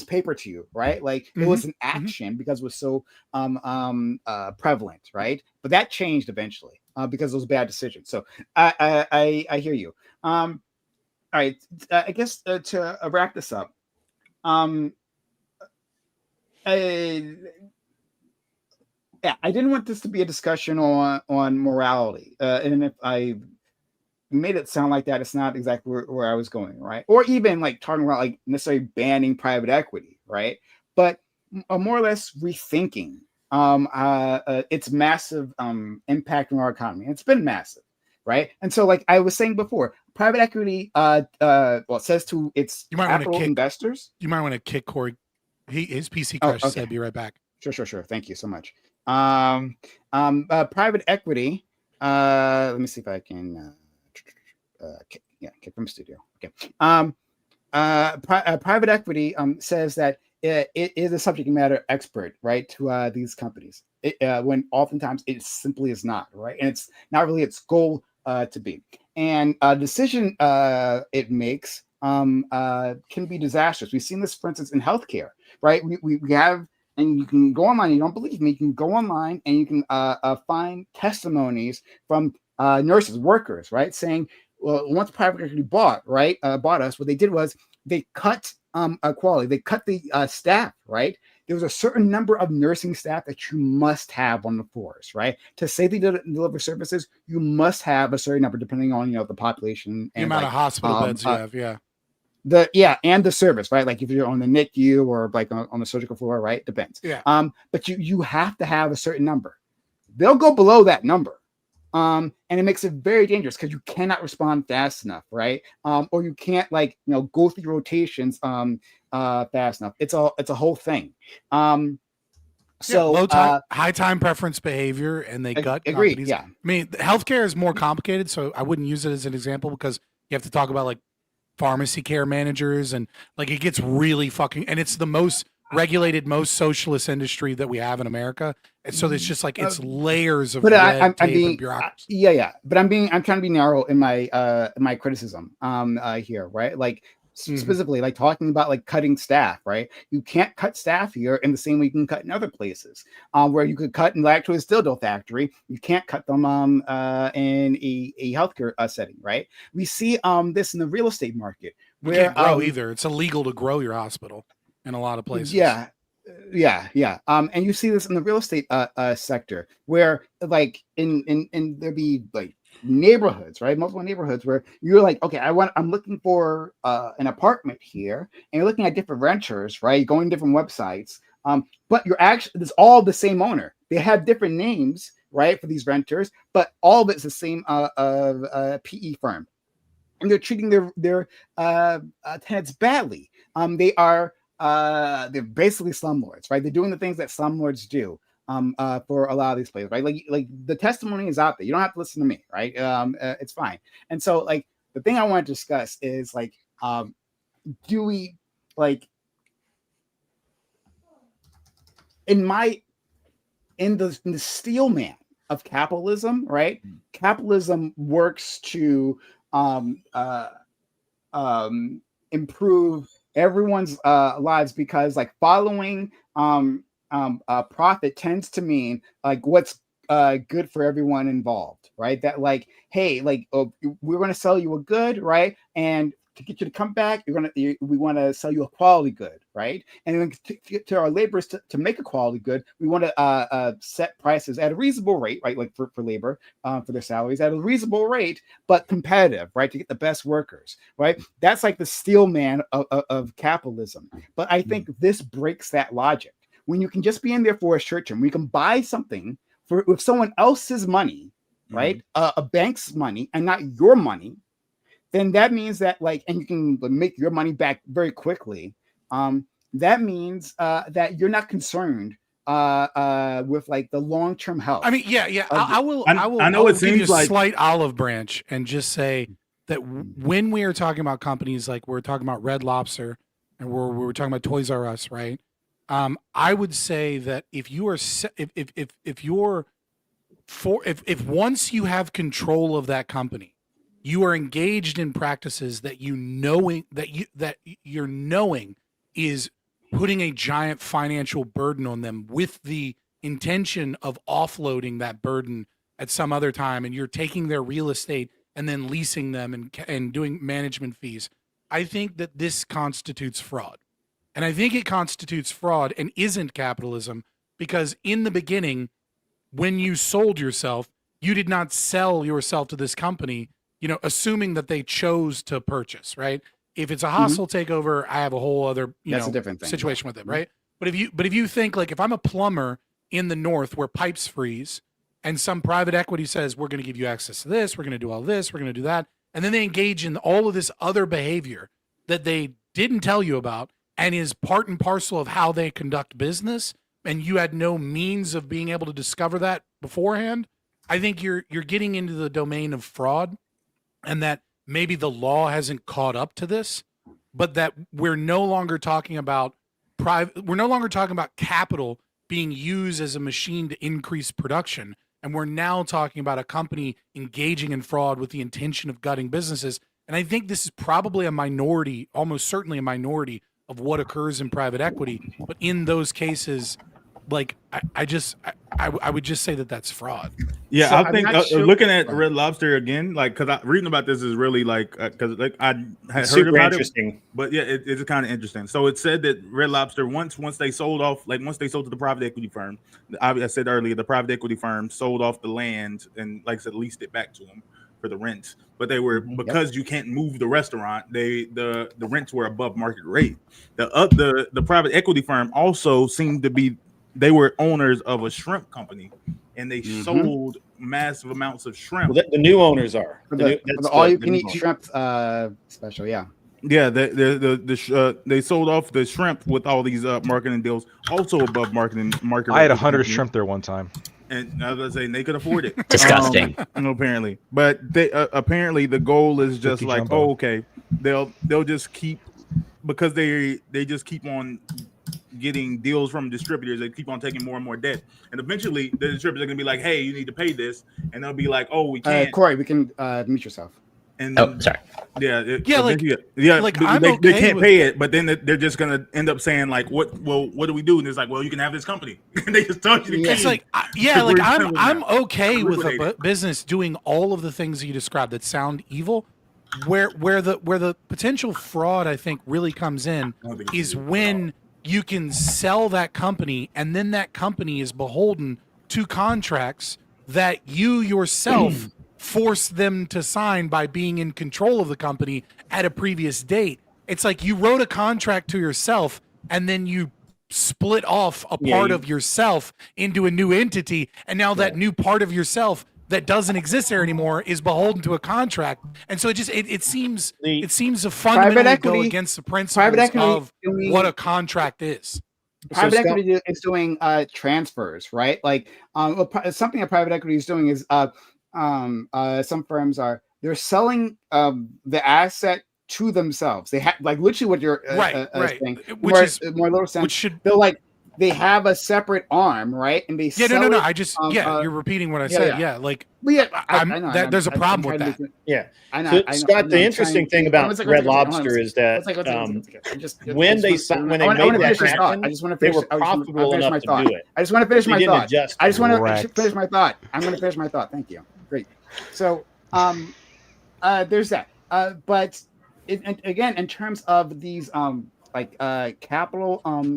paper to you, right? Like it was an action because it was so prevalent, right? But that changed eventually because of those bad decisions. So I hear you. All right, I guess to wrap this up. Yeah, I didn't want this to be a discussion on morality, and if I made it sound like that, it's not exactly where I was going, right? Or even like talking about like necessarily banning private equity, right? But more or less rethinking its massive impact on our economy. It's been massive, right? And so, like I was saying before, private equity, it says to its capital investors. You might want to kick Corey. His PC crashed. So I'll be right back. Sure. Thank you so much. Private equity. Let me see if I can. Kick from studio. Okay. Private equity says that it is a subject matter expert, right, to these companies. When oftentimes it simply is not, right, and it's not really its goal to be. And a decision it makes can be disastrous. We've seen this, for instance, in healthcare, right? We have. And you can go online. You don't believe me? You can go online and you can find testimonies from nurses, workers, right, saying, "Well, once private equity bought us, what they did was they cut quality. They cut the staff, right? There was a certain number of nursing staff that you must have on the floors, right? To safely deliver services, you must have a certain number, depending on the population and the amount of hospital beds you have, yeah." And the service, right? Like if you're on the NICU or like on the surgical floor, right? Depends. Yeah. But you have to have a certain number. They'll go below that number. And it makes it very dangerous because you cannot respond fast enough, right? Or you can't go through rotations fast enough. It's a whole thing. So low time, high time preference behavior, and they gut agreed. companies. Yeah, I mean, healthcare is more complicated, so I wouldn't use it as an example because you have to talk about like pharmacy care managers and like it gets really fucking, and it's the most regulated, most socialist industry that we have in America, and so it's just like it's layers of red tape and bureaucracy. But I'm trying to be narrow in my criticism here, right? Like specifically like talking about like cutting staff, right? You can't cut staff here in the same way you can cut in other places, where you could cut in the actual dildo factory. You can't cut them in a healthcare setting, right? We see this in the real estate market where you can't grow either. It's illegal to grow your hospital in a lot of places. Yeah. And you see this in the real estate sector where like in there be like neighborhoods, right? Multiple neighborhoods where you're like, okay, I'm looking for an apartment here, and you're looking at different renters, right? Going to different websites. But you're actually, it's all the same owner. They have different names, right, for these renters, but all of it's the same PE firm. And they're treating their tenants badly. They're basically slumlords, right? They're doing the things that slumlords do for a lot of these places, right? Like the testimony is out there. You don't have to listen to me, right? It's fine. And so like the thing I want to discuss is like, do we like in the steel man of capitalism, right? Capitalism works to improve everyone's lives because like following profit tends to mean like what's good for everyone involved, right? That like, hey, like we're going to sell you a good, right? And to get you to come back, we want to sell you a quality good, right? And then to our laborers to make a quality good, we want to set prices at a reasonable rate, right? Like for labor, for their salaries at a reasonable rate, but competitive, right? To get the best workers, right? That's like the steel man of capitalism. But I think this breaks that logic. When you can just be in there for a short term, we can buy something with someone else's money, right? A bank's money and not your money. Then that means that like, and you can make your money back very quickly. That means that you're not concerned with like the long-term health. I mean, yeah. I will give you a slight olive branch and just say that when we are talking about companies like we're talking about Red Lobster and we're talking about Toys R Us, right? I would say that if once you have control of that company, you are engaged in practices that you're knowing is putting a giant financial burden on them with the intention of offloading that burden at some other time, and you're taking their real estate and then leasing them and doing management fees. I think that this constitutes fraud. And I think it constitutes fraud and isn't capitalism because in the beginning, when you sold yourself, you did not sell yourself to this company, assuming that they chose to purchase, right? If it's a hostile takeover, I have a whole other, That's a different thing, situation with it, right? But if you think like if I'm a plumber in the north where pipes freeze and some private equity says we're going to give you access to this, we're going to do all this, we're going to do that, and then they engage in all of this other behavior that they didn't tell you about and is part and parcel of how they conduct business, and you had no means of being able to discover that beforehand, I think you're getting into the domain of fraud. And that maybe the law hasn't caught up to this, but that we're no longer talking about capital being used as a machine to increase production. And we're now talking about a company engaging in fraud with the intention of gutting businesses. And I think this is probably a minority, almost certainly a minority of what occurs in private equity. But in those cases, like I would just say that that's fraud. Yeah, So I I'm think not sure- looking at Red Lobster again, like because reading about this is really like because like I had heard Super about interesting. it, but yeah, it's kind of interesting. So it said that Red Lobster once they sold off, like once they sold to the private equity firm, I said earlier, the private equity firm sold off the land and like I said, leased it back to them for the rent. But they were because you can't move the restaurant, the rents were above market rate. The private equity firm also seemed to be. They were owners of a shrimp company, and they sold massive amounts of shrimp. Well, the new owners are. For The the, new- for that's the all you the can new eat owners. shrimp special, yeah. Yeah, they sold off the shrimp with all these marketing deals, also above market I had rate. 100 shrimp there one time. And I was gonna say they could afford it. Disgusting. Apparently, but they apparently the goal is just 50 like, jumbo. oh, okay, they'll just keep, because they just keep on getting deals from distributors. They keep on taking more and more debt, and eventually the distributors are gonna be like, hey, you need to pay this, and they'll be like, oh, we can't. Corey, we can mute yourself. And Oh, sorry. yeah, like I'm they okay can't with- pay it, but then they're just gonna end up saying like, what do we do? And it's like, well, you can have this company. And they just told you to It's keep. like, like I'm okay with a Liquidate it. business doing all of the things you described that sound evil. Where the potential fraud I think really comes in I don't think it's is evil at when you can sell that company and then that company is beholden to contracts that you yourself force them to sign by being in control of the company at a previous date. It's like you wrote a contract to yourself and then you split off a part of yourself into a new entity, and now that new part of yourself that doesn't exist there anymore is beholden to a contract. And so it seems to fundamentally go against the principles of what a contract is. Private equity is doing transfers, right? Like something that private equity is doing is some firms they're selling the asset to themselves. They have like literally what you're saying, which is more little sense. which should they're like they have a separate arm, right? And they sell no. it, I just you're repeating what I said. Yeah, like I know. there's a problem with that. I know. Scott, the interesting thing about Red Lobster is that when they made that happen, they were profitable enough to do it. I just want to finish my didn't thought. adjust. I just want to Correct. finish my thought. I'm going to finish my thought. Thank you. Great. So, there's that. But again, in terms of these capital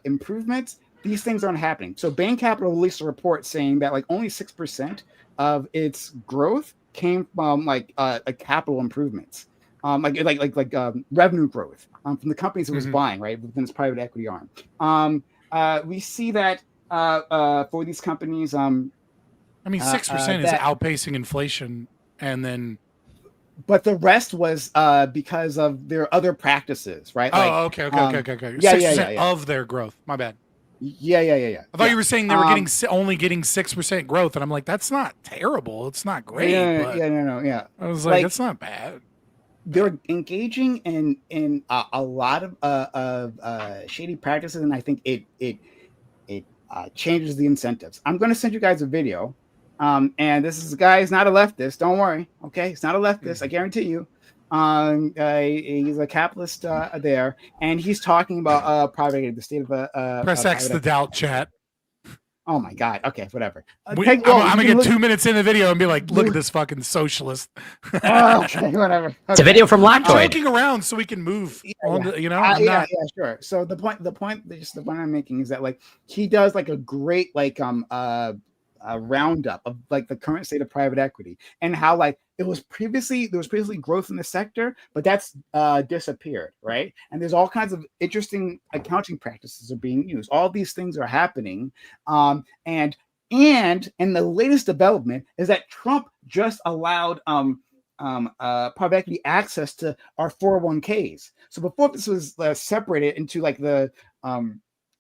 improvements, these things aren't happening. So Bain Capital released a report saying that like only 6% of its growth came from capital improvements, revenue growth from the companies it was buying, right, within its private equity arm. We see that for these companies, 6% is outpacing inflation, and then. But the rest was because of their other practices, right? Okay. Yeah, 6% of their growth. My bad. Yeah. I thought you were saying they were only getting 6% growth, and I'm like, that's not terrible. It's not great. Yeah. I was like, that's not bad. They're engaging in a lot of shady practices, and I think it changes the incentives. I'm going to send you guys a video. And this guy is not a leftist. Don't worry. Okay. It's not a leftist. I guarantee you. He's a capitalist there. And he's talking about private equity, the state of press X the doubt chat. Oh my God. Okay. Whatever. I'm going to get 2 minutes in the video and be like, look at this fucking socialist. Okay. Whatever. Okay. It's a video from I'm Lactoid. joking around so we can move on to, yeah, sure. So the point I'm making is that like he does like a great a roundup of like the current state of private equity and how like there was previously growth in the sector, but that's disappeared, right? And there's all kinds of interesting accounting practices are being used. All these things are happening, and the latest development is that Trump just allowed private equity access to our 401ks. So before this was separated into like the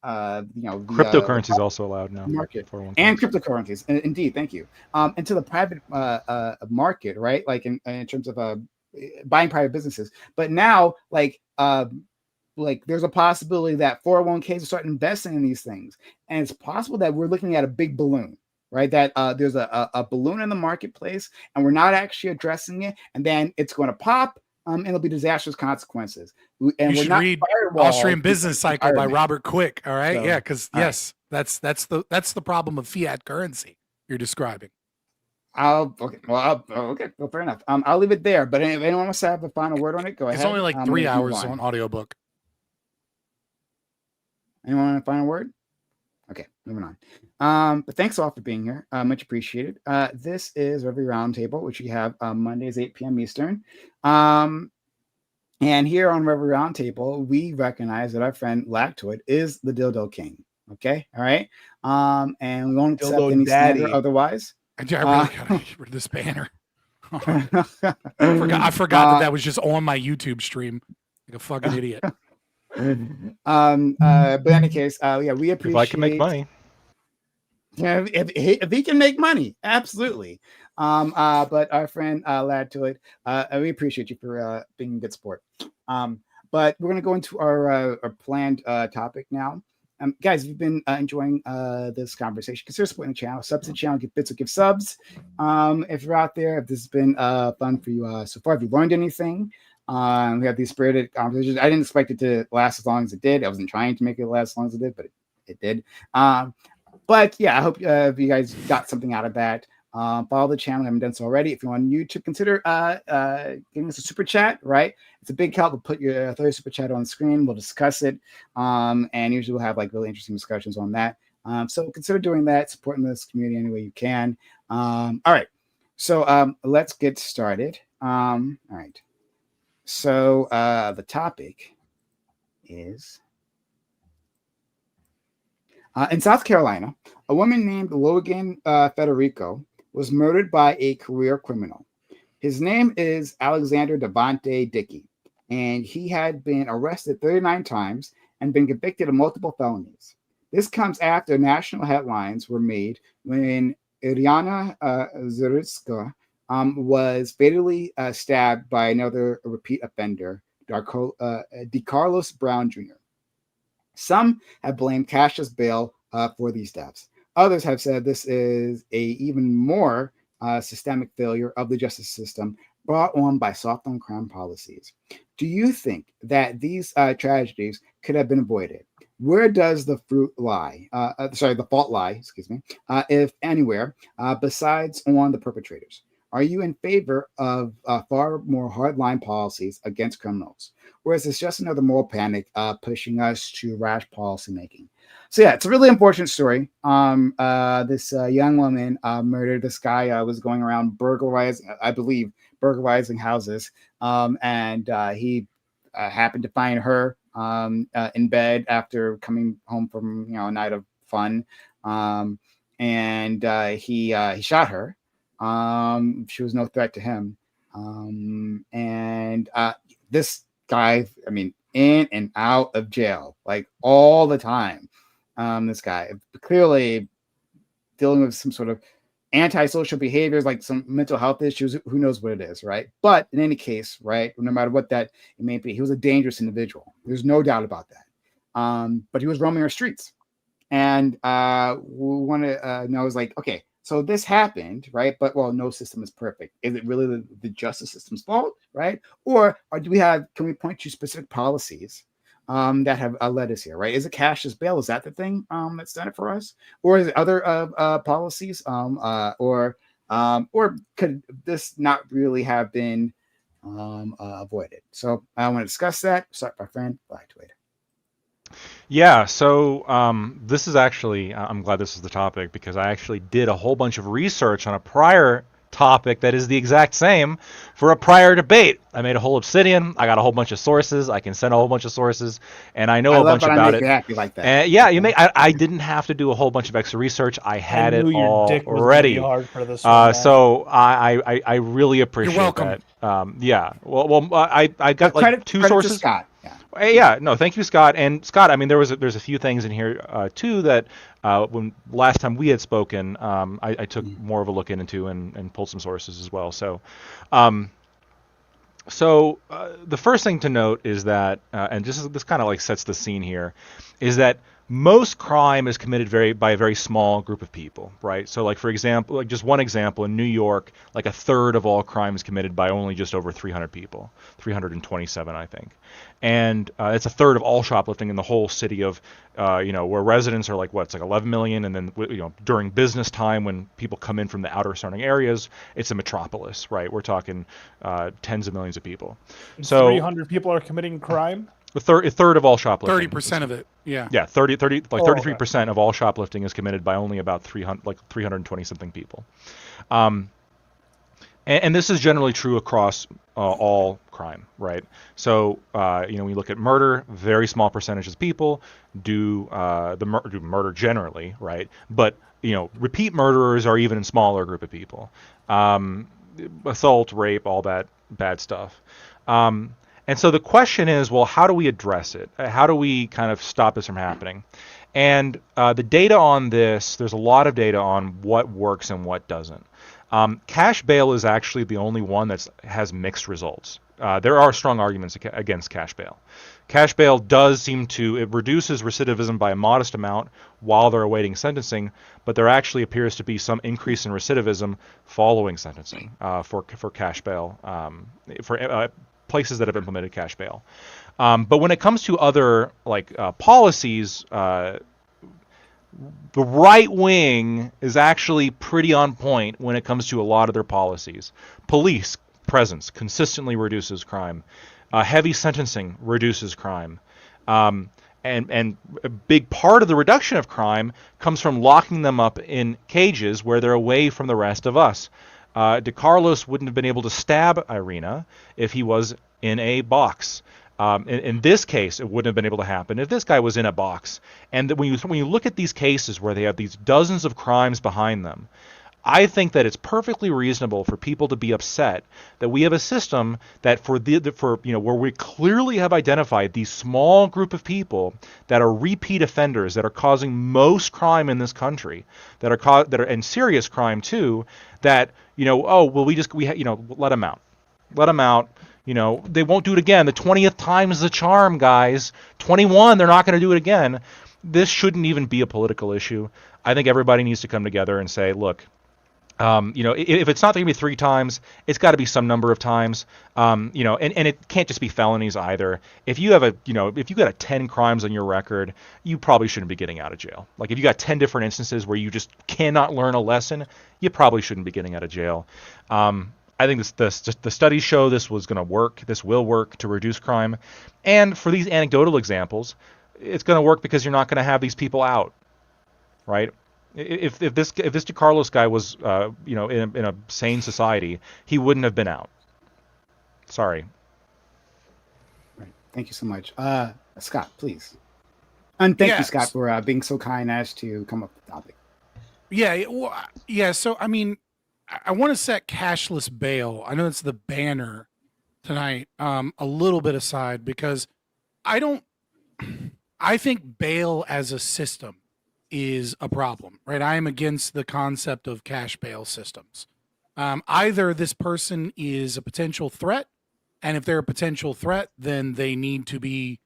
cryptocurrency is also allowed now. Market and cryptocurrencies, indeed. Thank you. Into the private market, right? Like in terms of buying private businesses. But now, like there's a possibility that 401ks will start investing in these things, and it's possible that we're looking at a big balloon, right? That there's a balloon in the marketplace, and we're not actually addressing it, and then it's going to pop. And it'll be disastrous consequences. And you should read Austrian Business Cycle by Robert Quick. All right, so, because yes, that's the problem of fiat currency you're describing. Okay. Well, fair enough. I'll leave it there. But if anyone wants to have a final word on it, go ahead. It's only like 3 hours on audiobook. Anyone want a final word? Okay, moving on. But thanks all for being here. Much appreciated. This is Reverie Roundtable, which we have Mondays 8 p.m. Eastern. And here on Reverie Roundtable, we recognize that our friend Lactoid is the Dildo King. Okay, all right. And we won't accept any slander otherwise. I really gotta get rid of this banner. I forgot that was just on my YouTube stream. Like a fucking idiot. But in any case, yeah, we appreciate. If I can make money. Yeah, if he can make money, absolutely. But our friend Lad to it, we appreciate you for being a good sport. But we're gonna go into our planned topic now. Guys, if you've been enjoying this conversation, consider supporting the channel. Subs to the channel, give bits or give subs. If you're out there, if this has been fun for you so far, if you learned anything, we have these spirited conversations. I didn't expect it to last as long as it did. I wasn't trying to make it last as long as it did, but it did. But yeah, I hope you guys got something out of that. Follow the channel. I haven't done so already. If you're on YouTube, consider giving us a super chat, right? It's a big help. We'll put your third super chat on the screen. We'll discuss it. And usually we'll have like really interesting discussions on that. So consider doing that, supporting this community any way you can. All right. So let's get started. All right. So the topic is in South Carolina, a woman named Logan Federico was murdered by a career criminal. His name is Alexander Devontae Dickey, and he had been arrested 39 times and been convicted of multiple felonies. This comes after national headlines were made when Iriana Zaritska was fatally stabbed by another repeat offender, DeCarlos Brown Jr. Some have blamed Cashless bail for these deaths. Others have said this is a even more systemic failure of the justice system brought on by soft on crime policies. Do you think that these tragedies could have been avoided? Where does the fault lie? If anywhere, besides on the perpetrators? Are you in favor of far more hardline policies against criminals? Or is this just another moral panic pushing us to rash policymaking? So yeah, it's a really unfortunate story. This young woman murdered. This guy was going around burglarizing houses, and he happened to find her in bed after coming home from a night of fun, and he shot her. She was no threat to him, and this guy, I mean, in and out of jail like all the time. This guy clearly dealing with some sort of antisocial behaviors, like some mental health issues. Who knows what it is, right? But in any case, right, no matter what that it may be, he was a dangerous individual. There's no doubt about that. But he was roaming our streets, and we want to know is like, okay, so this happened, right? But well, no system is perfect. Is it really the justice system's fault, right? Or can we point to specific policies that have led us here, right? Is it cashless bail? Is that the thing that's done it for us? Or is it other policies? Or could this not really have been avoided? So I want to discuss that. Start my friend, Black Twitter. Yeah, so this is actually, I'm glad this is the topic because I actually did a whole bunch of research on a prior topic that is the exact same for a prior debate. I made a whole Obsidian. I got a whole bunch of sources. I can send a whole bunch of sources, and I know a bunch about it. Happy like that. Yeah, I didn't have to do a whole bunch of extra research. I had it already. Hard for this one, so I really appreciate that. Yeah. Well, I got like two sources. To Scott. Yeah, no, thank you, Scott. And Scott, I mean, there's a few things in here too that when last time we had spoken, I took more of a look into and pulled some sources as well. So, the first thing to note is that, and this kind of like sets the scene here, is that most crime is committed by a very small group of people, right? So like, for example, like just one example, in New York, like a third of all crime is committed by only just over 300 people, 327, I think. And it's a third of all shoplifting in the whole city of, where residents are like, it's like 11 million. And then, during business time, when people come in from the outer surrounding areas, it's a metropolis, right? We're talking tens of millions of people. So 300 people are committing crime? A third of all shoplifting. 30% of it, yeah. Yeah, 33% of all shoplifting is committed by only about 320 something people. And this is generally true across all crime, right? So, when you look at murder, very small percentage of people do do murder generally, right? But repeat murderers are even a smaller group of people. Assault, rape, all that bad stuff. And so the question is, well, how do we address it? How do we kind of stop this from happening? And the data on this, there's a lot of data on what works and what doesn't. Cash bail is actually the only one that has mixed results. There are strong arguments against cash bail. Cash bail it reduces recidivism by a modest amount while they're awaiting sentencing, but there actually appears to be some increase in recidivism following sentencing for cash bail, for places that have implemented cash bail. But when it comes to other policies, the right wing is actually pretty on point when it comes to a lot of their policies. Police presence consistently reduces crime. Heavy sentencing reduces crime. And a big part of the reduction of crime comes from locking them up in cages where they're away from the rest of us. DeCarlos wouldn't have been able to stab Irina if he was in a box. In this case, it wouldn't have been able to happen if this guy was in a box. And when you look at these cases where they have these dozens of crimes behind them, I think that it's perfectly reasonable for people to be upset that we have a system that where we clearly have identified these small group of people that are repeat offenders that are causing most crime in this country, that are and serious crime too. That let them out, let them out. They won't do it again. The 20th time is the charm, guys. 21, they're not going to do it again. This shouldn't even be a political issue. I think everybody needs to come together and say, look, if it's not going to be 3 times, it's got to be some number of times. And it can't just be felonies either. If you have if you got 10 crimes on your record, you probably shouldn't be getting out of jail. Like if you got 10 different instances where you just cannot learn a lesson, you probably shouldn't be getting out of jail. I think the studies show this was going to work. This will work to reduce crime. And for these anecdotal examples, it's going to work because you're not going to have these people out, right? If this DeCarlos guy was in a sane society, he wouldn't have been out. Sorry. Right. Thank you so much, Scott. Please, and thank you, Scott, for being so kind as to come up with the topic. Yeah. So I mean, I want to set cashless bail. I know it's the banner tonight. A little bit aside because I think bail as a system is a problem, right? I am against the concept of cash bail systems. Either this person is a potential threat, and if they're a potential threat, then they need to be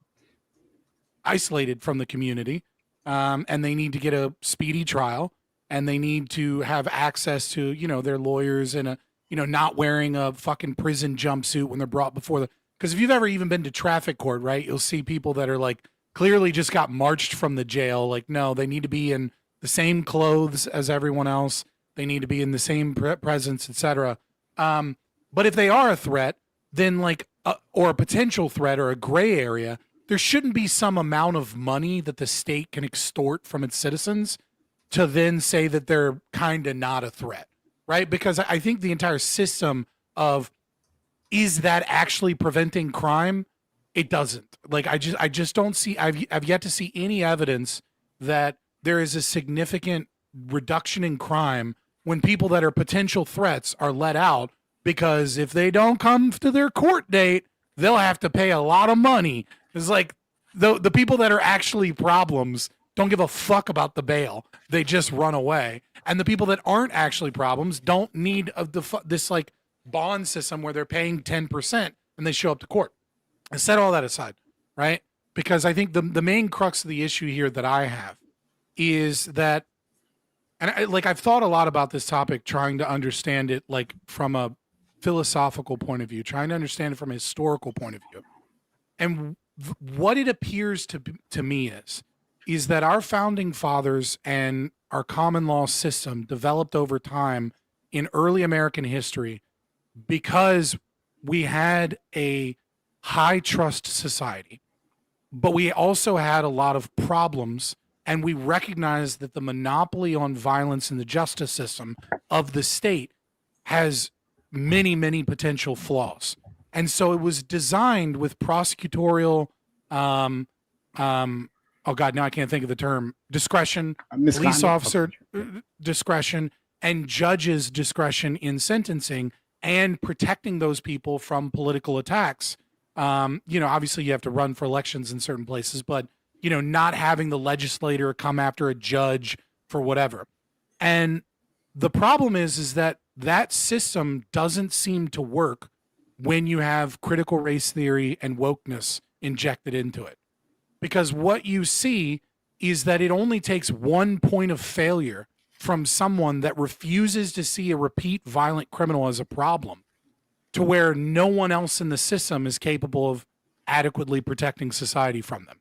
isolated from the community, and they need to get a speedy trial, and they need to have access to, their lawyers and not wearing a fucking prison jumpsuit when they're brought before because if you've ever even been to traffic court, right, you'll see people that are like clearly just got marched from the jail. Like, no, they need to be in the same clothes as everyone else. They need to be in the same presence, etc. But if they are a threat, then or a potential threat or a gray area, there shouldn't be some amount of money that the state can extort from its citizens to then say that they're kind of not a threat, right? Because I think the entire system of, is that actually preventing crime? It doesn't. I just don't see, I've yet to see any evidence that there is a significant reduction in crime when people that are potential threats are let out, because if they don't come to their court date, they'll have to pay a lot of money. It's like the people that are actually problems don't give a fuck about the bail. They just run away. And the people that aren't actually problems don't need this bond system where they're paying 10% and they show up to court. I set all that aside, right? Because I think the main crux of the issue here that I have is that, and I've thought a lot about this topic, trying to understand it from a philosophical point of view, trying to understand it from a historical point of view. And what it appears to me is that our founding fathers and our common law system developed over time in early American history because we had a high trust society, but we also had a lot of problems, and we recognized that the monopoly on violence in the justice system of the state has many potential flaws. And so it was designed with prosecutorial, oh God, now I can't think of the term, discretion, police officer discretion, and judges' discretion in sentencing and protecting those people from political attacks. Obviously you have to run for elections in certain places, but, not having the legislator come after a judge for whatever. And the problem is that system doesn't seem to work when you have critical race theory and wokeness injected into it. Because what you see is that it only takes one point of failure from someone that refuses to see a repeat violent criminal as a problem to where no one else in the system is capable of adequately protecting society from them.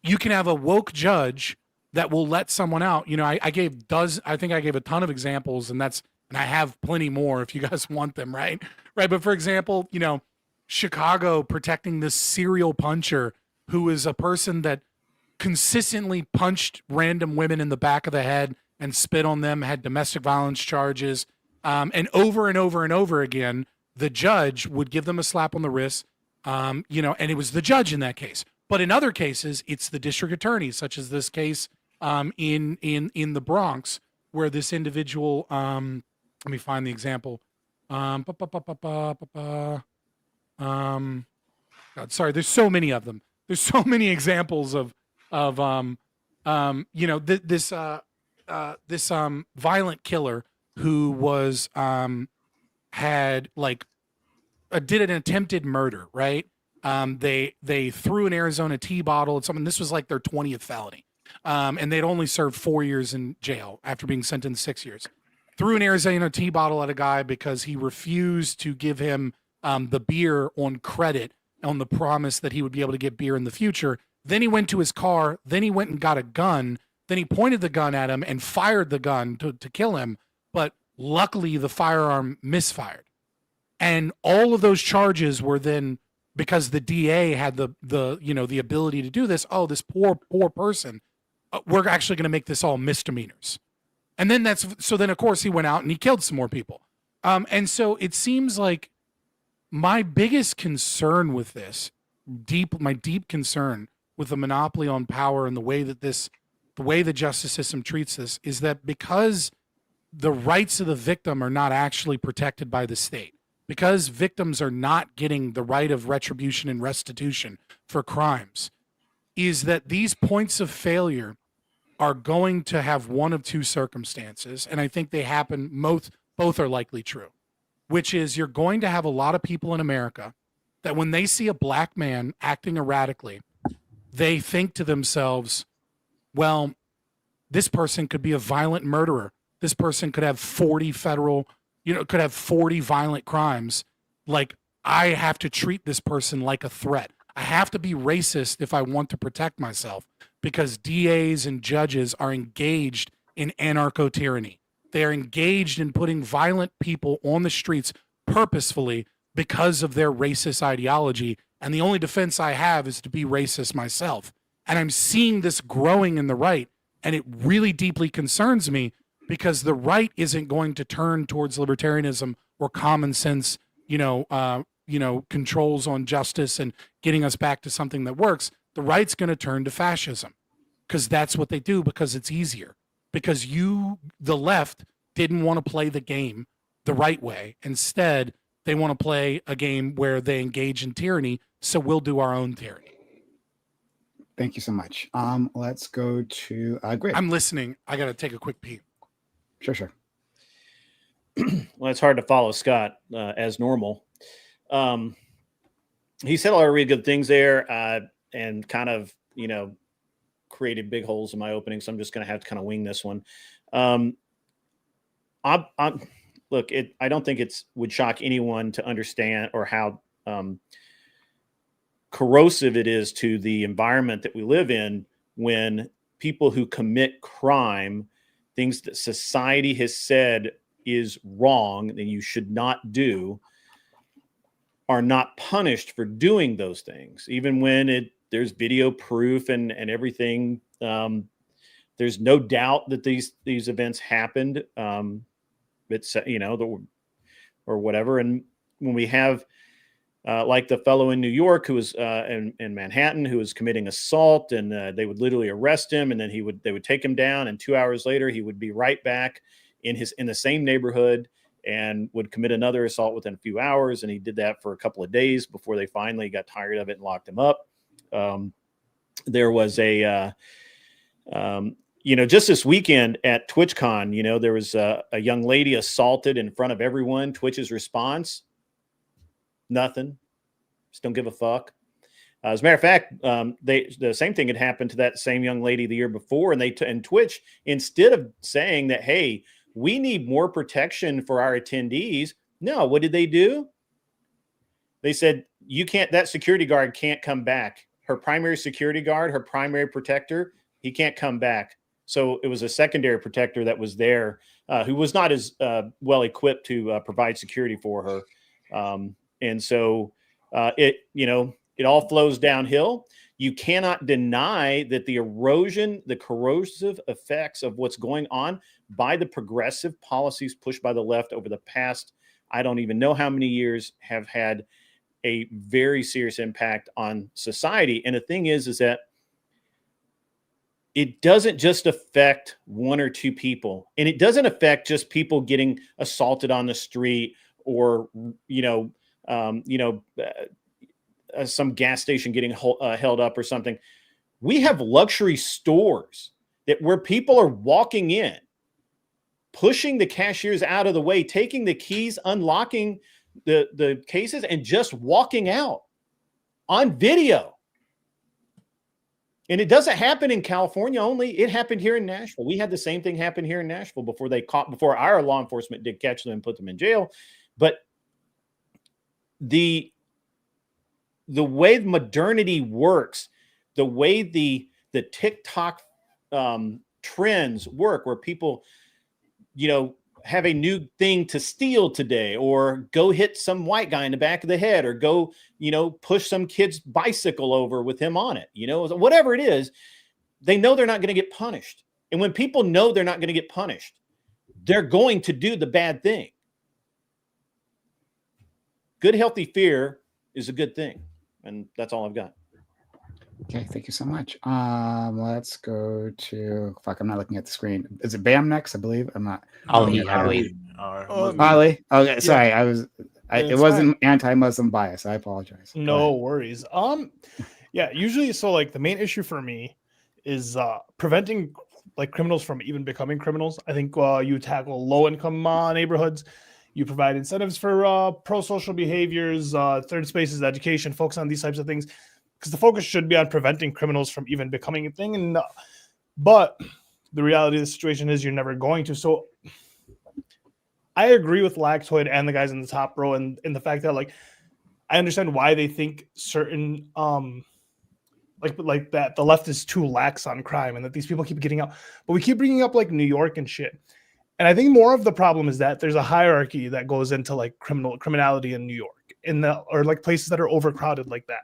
You can have a woke judge that will let someone out. I think I gave a ton of examples, and I have plenty more if you guys want them, right? Right. But for example, Chicago protecting this serial puncher who is a person that consistently punched random women in the back of the head and spit on them, had domestic violence charges. And over and over again, the judge would give them a slap on the wrist, and it was the judge in that case. But in other cases, it's the district attorney, such as this case in the Bronx, where this individual, let me find the example. God, sorry, there's so many of them. There's so many examples of this violent killer who was did an attempted murder, right? They threw an Arizona tea bottle at someone. This was like their 20th felony. And they'd only served 4 years in jail after being sentenced 6 years. Threw an Arizona tea bottle at a guy because he refused to give him the beer on credit, on the promise that he would be able to get beer in the future. Then he went to his car. Then he went and got a gun. Then he pointed the gun at him and fired the gun to kill him. But luckily, the firearm misfired. And all of those charges were then, because the DA had the ability to do this. Oh, this poor person. We're actually going to make this all misdemeanors. And then then of course he went out and he killed some more people. And so it seems like my biggest concern with this, my deep concern with the monopoly on power and the way the justice system treats this, is that because the rights of the victim are not actually protected by the state, because victims are not getting the right of retribution and restitution for crimes, is that these points of failure are going to have one of two circumstances, and I think they happen, both are likely true, which is you're going to have a lot of people in America that when they see a black man acting erratically, they think to themselves, well, this person could be a violent murderer. This person could have 40 violent crimes. Like, I have to treat this person like a threat. I have to be racist if I want to protect myself, because DAs and judges are engaged in anarcho-tyranny. They are engaged in putting violent people on the streets purposefully because of their racist ideology. And the only defense I have is to be racist myself. And I'm seeing this growing in the right. And it really deeply concerns me, because the right isn't going to turn towards libertarianism or common sense, controls on justice and getting us back to something that works. The right's going to turn to fascism, because that's what they do, because it's easier. Because the left, didn't want to play the game the right way. Instead, they want to play a game where they engage in tyranny, so we'll do our own tyranny. Thank you so much. Let's go to Grid. I'm listening. I got to take a quick pee. Sure. Well, it's hard to follow Scott as normal. He said a lot of really good things there, and kind of, created big holes in my opening. So I'm just going to have to kind of wing this one. Look, I don't think would shock anyone to understand or how corrosive it is to the environment that we live in when people who commit crime, things that society has said is wrong that you should not do, are not punished for doing those things, even when there's video proof and everything. There's no doubt that these events happened. It's or whatever. And when we have like the fellow in New York who was in Manhattan who was committing assault, and they would literally arrest him, and then they would take him down, and 2 hours later he would be right back in the same neighborhood and would commit another assault within a few hours. And he did that for a couple of days before they finally got tired of it and locked him up. There was just this weekend at TwitchCon, there was a young lady assaulted in front of everyone. Twitch's response, nothing. Just don't give a fuck. As a matter of fact, the same thing had happened to that same young lady the year before, and Twitch, instead of saying that, hey, we need more protection for our attendees, no, what did they do? They said, that security guard can't come back. Her primary security guard, her primary protector, he can't come back. So it was a secondary protector that was there, who was not as well equipped to provide security for her. And so it all flows downhill. You cannot deny that the corrosive effects of what's going on by the progressive policies pushed by the left over the past, I don't even know how many years, have had a very serious impact on society. And the thing is that it doesn't just affect one or two people, and it doesn't affect just people getting assaulted on the street, or some gas station getting held up or something. We have luxury stores where people are walking in, pushing the cashiers out of the way, taking the keys, unlocking the cases, and just walking out on video. And it doesn't happen in California only. It happened here in Nashville. We had the same thing happen here in Nashville before our law enforcement did catch them and put them in jail. But the way modernity works, the way the TikTok trends work, where people, have a new thing to steal today, or go hit some white guy in the back of the head, or go, push some kid's bicycle over with him on it, whatever it is, they know they're not going to get punished. And when people know they're not going to get punished, they're going to do the bad thing. Good, healthy fear is a good thing. And that's all I've got. Okay, thank you so much. Let's go to I'm not looking at the screen. Is it Bam next? I believe I'm not. Holly. Holly. Okay, sorry. It wasn't anti-Muslim bias. I apologize. No worries. Yeah. Usually, so like the main issue for me is preventing like criminals from even becoming criminals. I think you tackle low-income neighborhoods. You provide incentives for pro-social behaviors, third spaces, education, focus on these types of things, because the focus should be on preventing criminals from even becoming a thing. But the reality of the situation is you're never going to. So I agree with Lactoid and the guys in the top row, and the fact that, like, I understand why they think certain like that the left is too lax on crime and that these people keep getting out. But we keep bringing up like New York and shit. And I think more of the problem is that there's a hierarchy that goes into like criminality in New York, or like places that are overcrowded like that.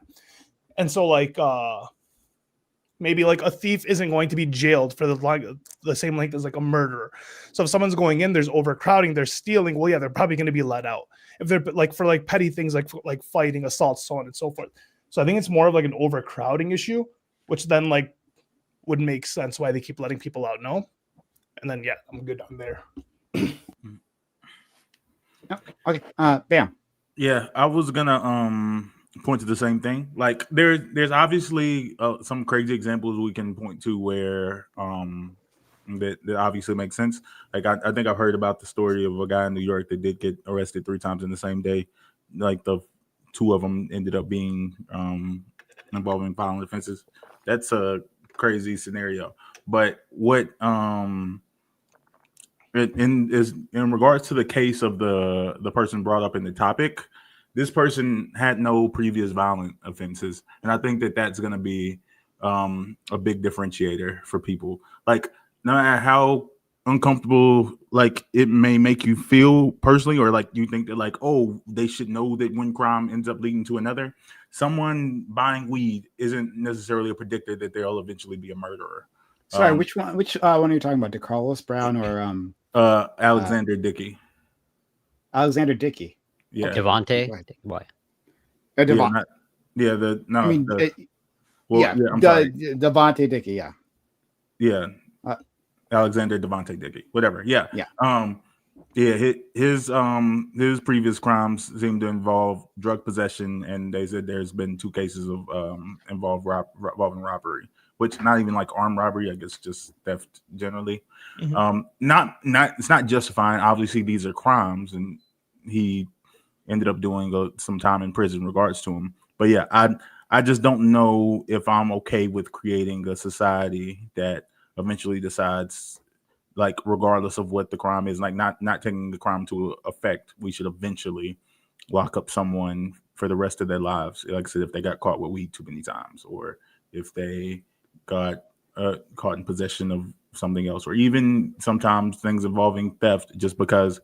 And so like maybe like a thief isn't going to be jailed for the same length as like a murderer. So if someone's going in, there's overcrowding, they're stealing. Well, yeah, they're probably going to be let out. If they're like for like petty things like fighting, assaults, so on and so forth. So I think it's more of like an overcrowding issue, which then like would make sense why they keep letting people out. No. And then, yeah, I'm good on there. Okay. Bam. Yeah, I was gonna point to the same thing. Like there's obviously some crazy examples we can point to where that obviously makes sense. Like I think I've heard about the story of a guy in New York that did get arrested 3 times in the same day. Like the 2 of them ended up being involving violent offenses. That's a crazy scenario. But what in regards to the case of the person brought up in the topic, this person had no previous violent offenses, and I think that that's going to be a big differentiator for people. Like, no matter how uncomfortable like it may make you feel personally, or like you think that like, oh, they should know that one crime ends up leading to another. Someone buying weed isn't necessarily a predictor that they'll eventually be a murderer. Sorry, which one are you talking about? DeCarlos Brown or Alexander Dickey? Alexander Dickey. Yeah. Devontae. Go ahead. What? Uh, Yeah, Devon- not, yeah, the no, I mean, well, yeah, I'm sorry. Devontae Dickey. Yeah. Yeah, Uh, Alexander Devontae Dickey, whatever. Yeah, Yeah. Yeah, his previous crimes seem to involve drug possession, and they said there's been 2 cases of involving robbery, which not even like armed robbery, I guess just theft generally. Not it's not justifying. Obviously, these are crimes, and he ended up doing some time in prison in regards to him. But yeah, I just don't know if I'm okay with creating a society that eventually decides, like, regardless of what the crime is, like not taking the crime to effect, we should eventually lock up someone for the rest of their lives. Like I said, if they got caught with weed too many times, or if they got caught in possession of something else, or even sometimes things involving theft, just because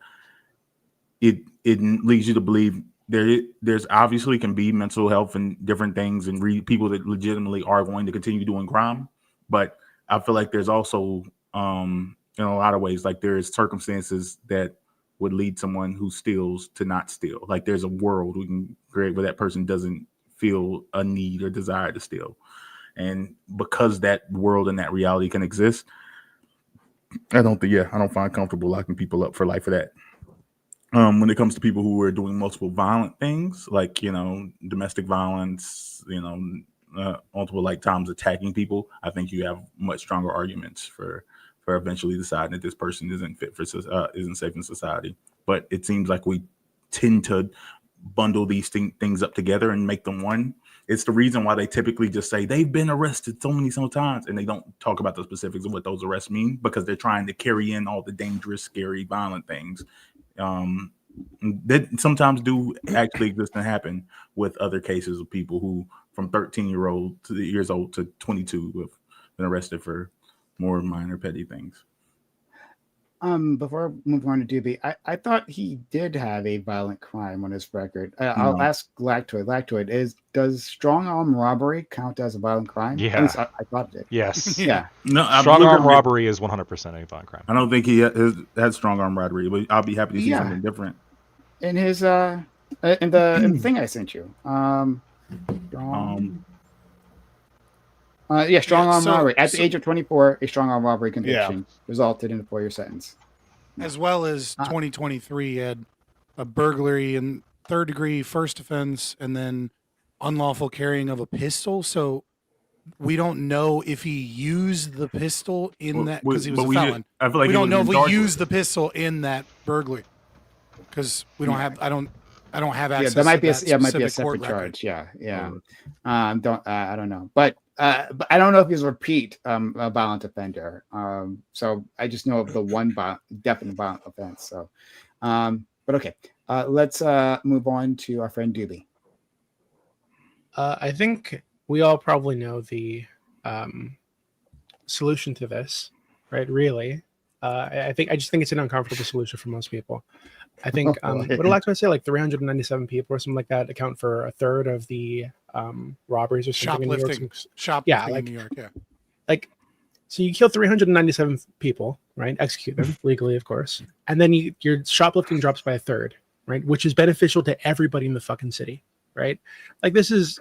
it leads you to believe there's obviously can be mental health and different things, and people that legitimately are going to continue doing crime. But I feel like there's also in a lot of ways, like there's circumstances that would lead someone who steals to not steal. Like there's a world we can create where that person doesn't feel a need or desire to steal. And because that world and that reality can exist, I don't find comfortable locking people up for life for that. When it comes to people who are doing multiple violent things, like, domestic violence, multiple like times attacking people, I think you have much stronger arguments for eventually deciding that this person isn't fit for isn't safe in society. But it seems like we tend to bundle these things up together and make them one. It's the reason why they typically just say they've been arrested so many times, and they don't talk about the specifics of what those arrests mean, because they're trying to carry in all the dangerous, scary, violent things that sometimes do actually exist and happen with other cases of people who from 13 years old to 22 have been arrested for more minor petty things. Before I move on to Doobie, I thought he did have a violent crime on his record. I'll ask Lactoid. Lactoid, does strong arm robbery count as a violent crime? Yeah. At least I thought it did. Yes. Yeah. No, Strong arm robbery is 100% a violent crime. I don't think he had strong arm robbery, but I'll be happy to see something different. In his in the thing I sent you. Strong arm robbery. At the age of 24, a strong arm robbery conviction resulted in a 4-year sentence. As well as 2023 had a burglary and 3rd degree first offense, and then unlawful carrying of a pistol. So we don't know if he used the pistol in that, because he was a felon. I feel like we don't know if he used the pistol in that burglary, because we don't have. I don't have access. Yeah, that might be a court separate record. charge. Yeah. I don't know, but I don't know if he's a repeat a violent offender. So I just know of the one definite violent offense. So, but okay, let's move on to our friend Doobie. I think we all probably know the solution to this, right? Really, I just think it's an uncomfortable solution for most people. I think what did I say? Like 397 people or something like that account for a third of the robberies or something in New York. Shoplifting in New York. Yeah. Like, so you kill 397 people, right? Execute them legally, of course, and then your shoplifting drops by a third, right? Which is beneficial to everybody in the fucking city, right? Like, this is,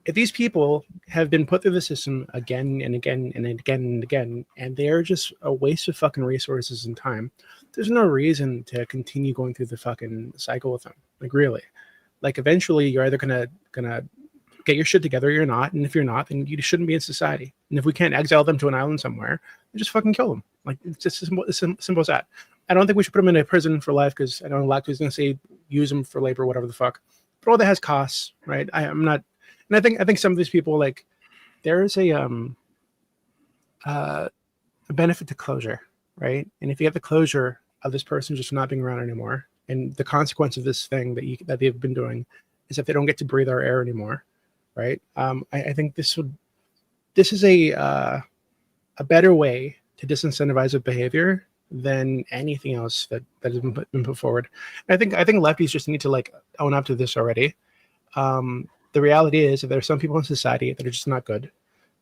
if these people have been put through the system again and again and again and again, and they're just a waste of fucking resources and time, there's no reason to continue going through the fucking cycle with them. Like, really, like, eventually you're either gonna get your shit together or you're not, and if you're not, then you shouldn't be in society. And if we can't exile them to an island somewhere, then just fucking kill them. Like, it's just as simple as that. I don't think we should put them in a prison for life, because I know Lacto's gonna say use them for labor, whatever the fuck. But all that has costs, right? I'm not. And I think some of these people, like, there is a benefit to closure, right? And if you have the closure of this person just not being around anymore, and the consequence of this thing that they've been doing is that they don't get to breathe our air anymore, right? I think this is a better way to disincentivize of behavior than anything else that has been put forward. And I think lefties just need to, like, own up to this already. The reality is that there are some people in society that are just not good,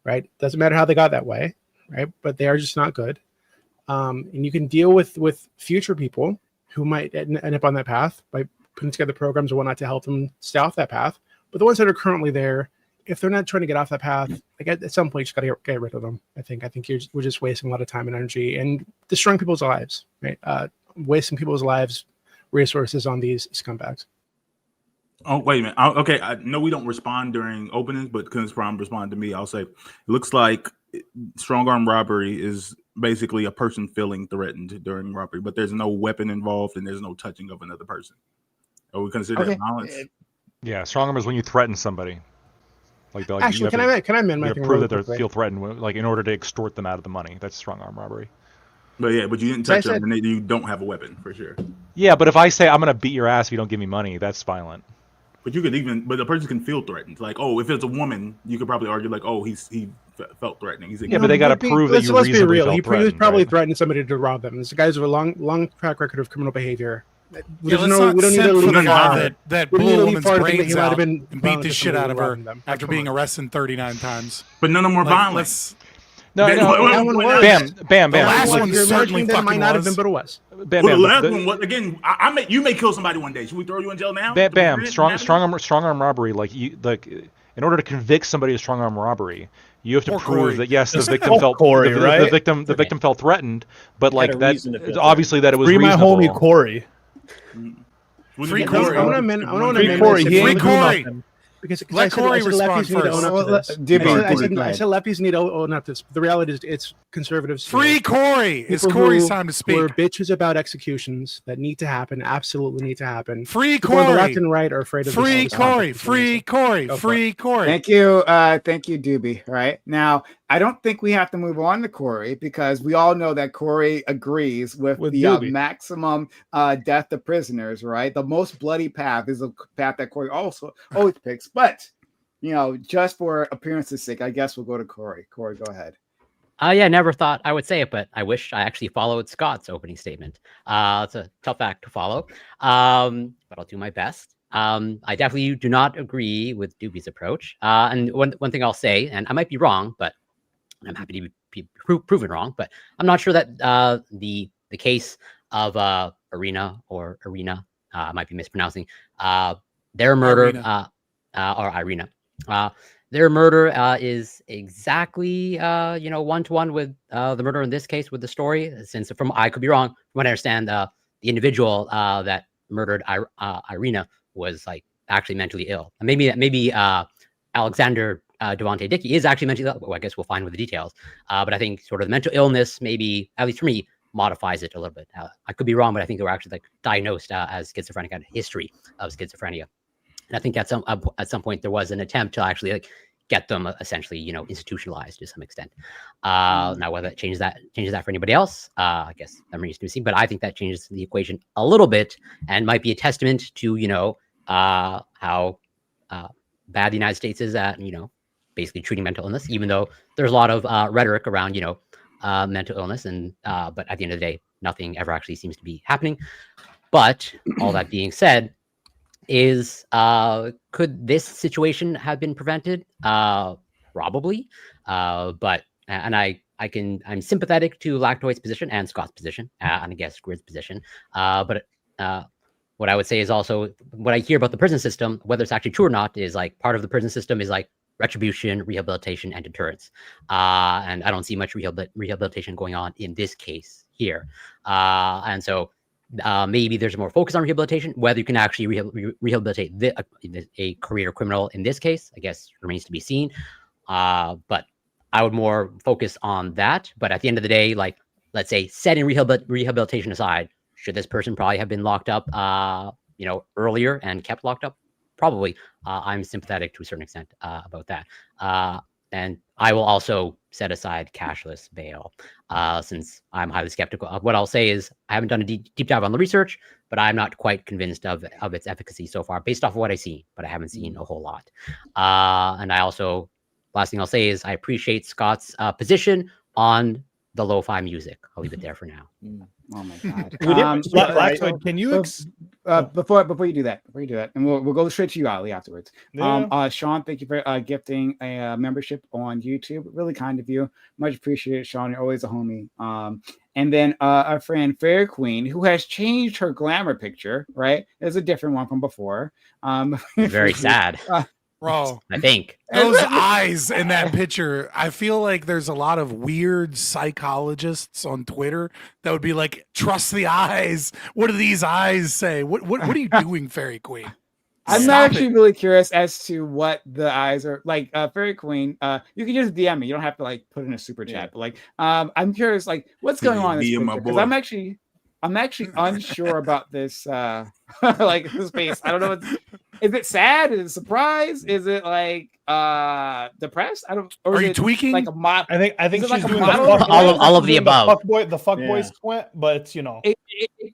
right? Doesn't matter how they got that way, right? But they are just not good. And you can deal with future people who might end up on that path by putting together programs or whatnot to help them stay off that path. But the ones that are currently there, if they're not trying to get off that path, like at some point, you just got to get rid of them. I think we're just wasting a lot of time and energy and destroying people's lives, right? Wasting people's lives, resources on these scumbags. Oh, wait a minute. Okay, I know we don't respond during openings, but because Prom responded to me, I'll say, it looks like strong arm robbery is basically a person feeling threatened during robbery, but there's no weapon involved and there's no touching of another person. Are we consider that violence? Yeah, strong arm is when you threaten somebody. Actually, can I amend my you thing? prove that really they quickly? feel threatened, like in order to extort them out of the money. That's strong arm robbery. But you didn't touch them, and you don't have a weapon for sure. Yeah, but if I say I'm gonna beat your ass if you don't give me money, that's violent. But but the person can feel threatened. Like, oh, if it's a woman, you could probably argue like, oh, he felt threatening. Yeah, but they got to prove that you let's be reasonably real. felt He threatened. was probably right? threatened somebody to rob them. This guy's with a long track record of criminal behavior. Yeah, let's not send for the guy that we don't need blew a to woman's leave far to think that brains he might have out been and beat violent the to shit somebody out of her robbing them. after being arrested 39 times. But none of them were Like, violent. let's- No, That one was. Bam. The last Like, one you're certainly imagining that it might fucking not have was. been, but it was. Bam. Well, the last one was again. You may kill somebody one day. Should we throw you in jail now? Bam. Strong arm robbery. Like in order to convict somebody of strong arm robbery, you have to Or prove Corey. that yes, the victim felt Corey, the right? victim felt threatened, but like a that reason to feel obviously that it was Free my reasonable. homie Corey. Free I Corey. want to amend. I want to Free amend. Corey. my He ain't statement. Free do Corey. nothing. Because Let Corey I said respond lefties need to first. own up to this. Dibby, I said lefties need to own up to this. The reality is, it's conservatives. Free Corey. It's People Corey's who time to Who are speak. bitches about executions that need to happen, absolutely need to happen. Free People on the left Corey. and right are afraid of Free this. Corey. Free Corey. Go for Free Corey. Thank you, Doobie. Right now, I don't think we have to move on to Corey because we all know that Corey agrees with the Doobie. maximum death of prisoners. Right, the most bloody path is a path that Corey also always picks. But just for appearance's sake, I guess we'll go to Corey. Corey, go ahead. Yeah, never thought I would say it, but I wish I actually followed Scott's opening statement. It's a tough act to follow, but I'll do my best. I definitely do not agree with Doobie's approach. And one thing I'll say, and I might be wrong, but I'm happy to be proven wrong, but I'm not sure that the case of Arena, I might be mispronouncing, their murder, or Irina. Their murder is exactly one-to-one with the murder in this case with the story. Since I could be wrong, from what I understand, the individual that murdered Irina was like actually mentally ill. And maybe Alexander Devontae Dickey is actually mentally ill. Well, I guess we'll find with the details. But I think sort of the mental illness, maybe at least for me, modifies it a little bit. I could be wrong, but I think they were actually like diagnosed as schizophrenic, had a history of schizophrenia. And I think at some point there was an attempt to actually like get them essentially, institutionalized to some extent. Now whether that changes that for anybody else, I guess that remains to be seen. But I think that changes the equation a little bit and might be a testament to how bad the United States is at basically treating mental illness, even though there's a lot of rhetoric around mental illness, and but at the end of the day, nothing ever actually seems to be happening. But all that being said, could this situation have been prevented? Probably. But I'm sympathetic to Lactoid's position and Scott's position, and I guess Grid's position. But what I would say is also what I hear about the prison system, whether it's actually true or not, is like part of the prison system is like retribution, rehabilitation, and deterrence. And I don't see much rehabilitation going on in this case here. And so maybe there's more focus on rehabilitation. Whether you can actually rehabilitate a career criminal in this case, I guess remains to be seen. But I would more focus on that. But at the end of the day, like, let's say setting rehabilitation aside, should this person probably have been locked up, earlier and kept locked up? Probably. I'm sympathetic to a certain extent about that. And I will also set aside cashless bail, since I'm highly skeptical. What I'll say is I haven't done a deep dive on the research, but I'm not quite convinced of its efficacy so far, based off of what I've seen, but I haven't seen a whole lot. And I also, last thing I'll say is I appreciate Scott's position on the lo-fi music. I'll leave it there for now. Oh my god. Would it- Blackwood, can you? Before you do that, and we'll go straight to you, Ali, afterwards. Yeah. Sean, thank you for gifting a membership on YouTube. Really kind of you. Much appreciated, Sean. You're always a homie. And then our friend Fair Queen, who has changed her glamour picture, right? It's a different one from before. Very sad. Bro, I think. those eyes in that picture, I feel like there's a lot of weird psychologists on Twitter that would be like, trust the eyes. What do these eyes say? What are you doing, Fairy Queen? I'm Stop actually it. really curious as to what the eyes are like. Fairy Queen, you can just DM me. You don't have to like put in a super chat. But like, I'm curious, like, what's going on in this DM my picture? Because boy. I'm actually unsure about this. Like this face. I don't know. Is it sad? Is it surprised? Is it like depressed? I don't. Or Are is you it tweaking? like a mod? I think Is she's it like a doing model? the fuck All of the above. The fuckboy Yeah. squint, but you know.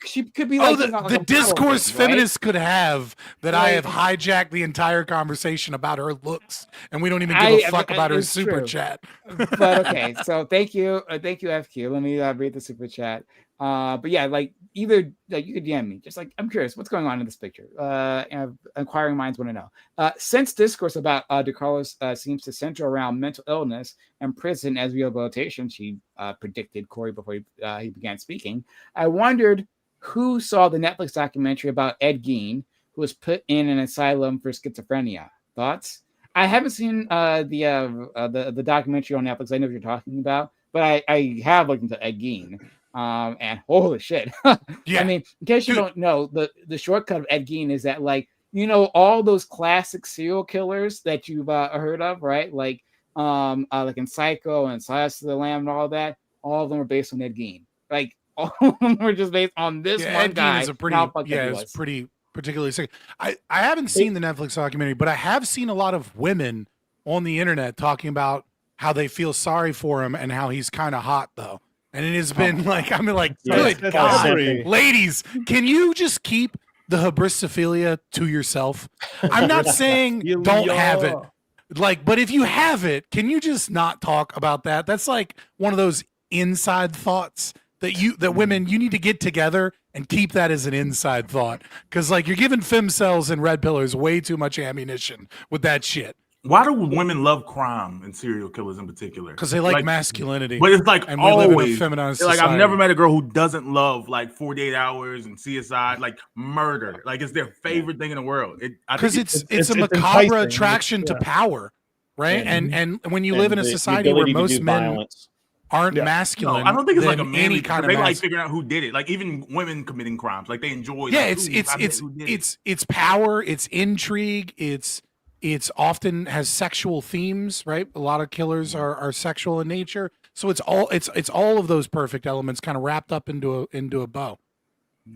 She could be Oh, like the, you know, like the a model discourse thing, right? feminists could have that I have Like- hijacked the entire conversation about her looks, and we don't even I- give a fuck about her it's super true. chat. But okay, so thank you, FQ. Let me read the super chat. But yeah, like either like you could DM me. Just like I'm curious, what's going on in this picture? And inquiring minds want to know. Since discourse about DeCarlos seems to center around mental illness and prison as rehabilitation, she predicted Corey before he began speaking. I wondered who saw the Netflix documentary about Ed Gein, who was put in an asylum for schizophrenia. Thoughts? I haven't seen the documentary on Netflix. I know what you're talking about, but I have looked into Ed Gein. And holy shit. Yeah. I mean, in case you Dude. don't know, the shortcut of Ed Gein is that, like, you know, all those classic serial killers that you've heard of, right? Like in Psycho and Silence of the Lamb and all that, all of them are based on Ed Gein. Like, all of them were just based on this Yeah, one Ed guy. Gein is a pretty, and how fucked up he it's was. pretty particularly sick. I haven't seen the Netflix documentary, but I have seen a lot of women on the internet talking about how they feel sorry for him and how he's kind of hot though. And it has been like, I mean, like, Yeah, good that's God, every- ladies, can you just keep the hybristophilia to yourself? I'm not saying don't have it. Like, but if you have it, can you just not talk about that? That's like one of those inside thoughts that women, you need to get together and keep that as an inside thought. Cause like you're giving femcells and red pillars way too much ammunition with that shit. Why do women love crime and serial killers in particular? Because they like masculinity. But it's like and we live in a always. feminized Like society. I've never met a girl who doesn't love like 48 Hours and CSI, like murder. Like it's their favorite thing in the world. Because it's it's a macabre enticing. attraction to Yeah. power, right? Yeah. And when you And live in a the society where ability to most do men violence. aren't Yeah. No, masculine, I don't think it's like a then manly any kind of they like mas- figuring out who did it. Like even women committing crimes, like they enjoy. yeah, like, "Ooh, I bet who did it." it's power, it's intrigue, it's often has sexual themes, right? A lot of killers are sexual in nature, so it's all of those perfect elements kind of wrapped up into a bow.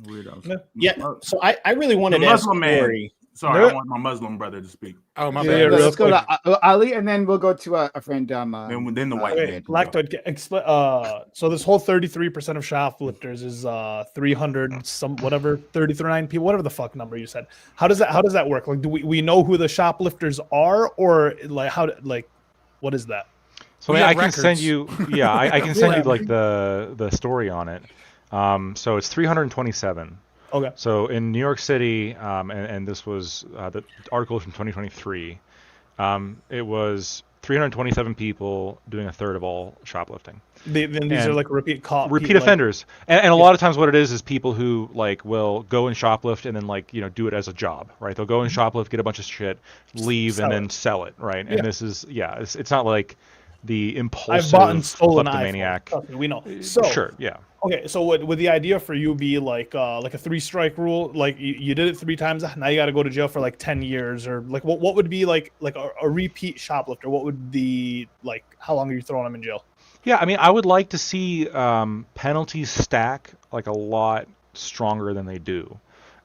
Weirdos. Yeah. So I really wanted The to ask Muslim man. Corey. Sorry, I want my Muslim brother to speak. Oh my Yeah, bad. real Let's go to Ali, and then we'll go to a friend. Then the white man. Wait, Lactoid, so this whole 33% of shoplifters is 300 some whatever 39 people, whatever the fuck number you said. How does that work? Like, do we know who the shoplifters are, or like what is that? So We I have can send records. you, yeah, I can send Yeah. you like the story on it. So it's 327. Okay. So in New York City, and this was the article from 2023. It was 327 people doing a third of all shoplifting. Then these are And like repeat offenders, and a lot of times what it is people who like will go and shoplift and then like do it as a job, right? They'll go and shoplift, get a bunch of shit, leave, Sell and it. then sell it, right? Yeah. And this is it's not like the I've bought and impulsive stolen kleptomaniac. iPhones. Trust me, we know. So Sure, yeah. okay, so would the idea for you be like a 3-strike rule? Like you did it 3 times, now you got to go to jail for like 10 years, or like what would be like a repeat shoplifter? What would the like? How long are you throwing them in jail? Yeah, I mean, I would like to see penalties stack like a lot stronger than they do.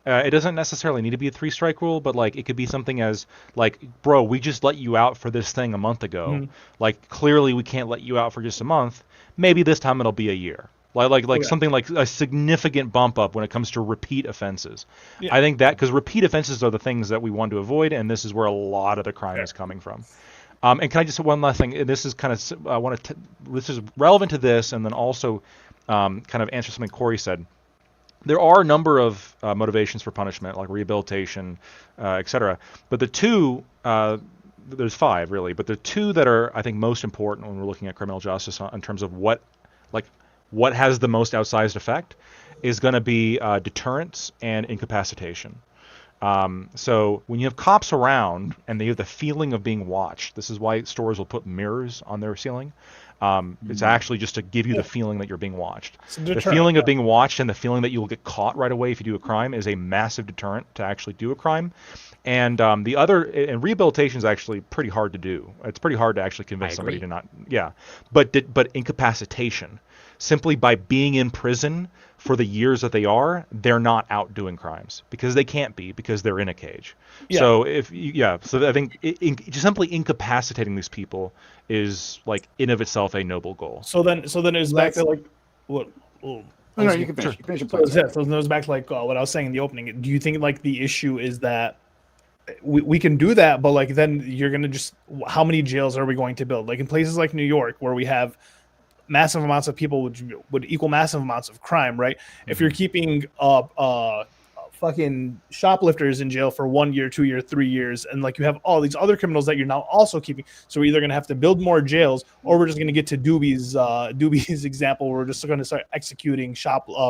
It doesn't necessarily need to be a 3-strike rule, but like it could be something as like, bro, we just let you out for this thing a month ago. Mhm. Like clearly we can't let you out for just a month. Maybe this time it'll be a year. Like Okay. something like a significant bump up when it comes to repeat offenses. Yeah. I think that because repeat offenses are the things that we want to avoid, and this is where a lot of the crime Fair. is coming from. And can I just say one last thing? And this is kind of this is relevant to this, and then also kind of answer something Corey said. There are a number of motivations for punishment, like rehabilitation, etc. But the two, there's 5 really, but the 2 that are, I think, most important when we're looking at criminal justice in terms of what has the most outsized effect is going to be deterrence and incapacitation. So when you have cops around and they have the feeling of being watched, this is why stores will put mirrors on their ceiling. It's actually just to give you the feeling that you're being watched. The feeling of being watched and the feeling that you'll get caught right away if you do a crime is a massive deterrent to actually do a crime. And and rehabilitation is actually pretty hard to do. It's pretty hard to actually convince somebody to not. Yeah, but incapacitation, simply by being in prison for the years that they are, they're not out doing crimes because they can't be, because they're in a cage. Yeah. So I think just simply incapacitating these people is, like, in of itself a noble goal. So then it's back to like what? No, you can finish. You finish your point. So it goes back to like what I was saying in the opening. Do you think like the issue is that we can do that, but like then you're gonna just, how many jails are we going to build? Like in places like New York, where we have massive amounts of people, which would equal massive amounts of crime, right? Mm-hmm. If you're keeping fucking shoplifters in jail for 1 year, 2 year, 3 years, and like you have all these other criminals that you're now also keeping, so we're either going to have to build more jails, or we're just going to get to Doobie's example. We're just going to start executing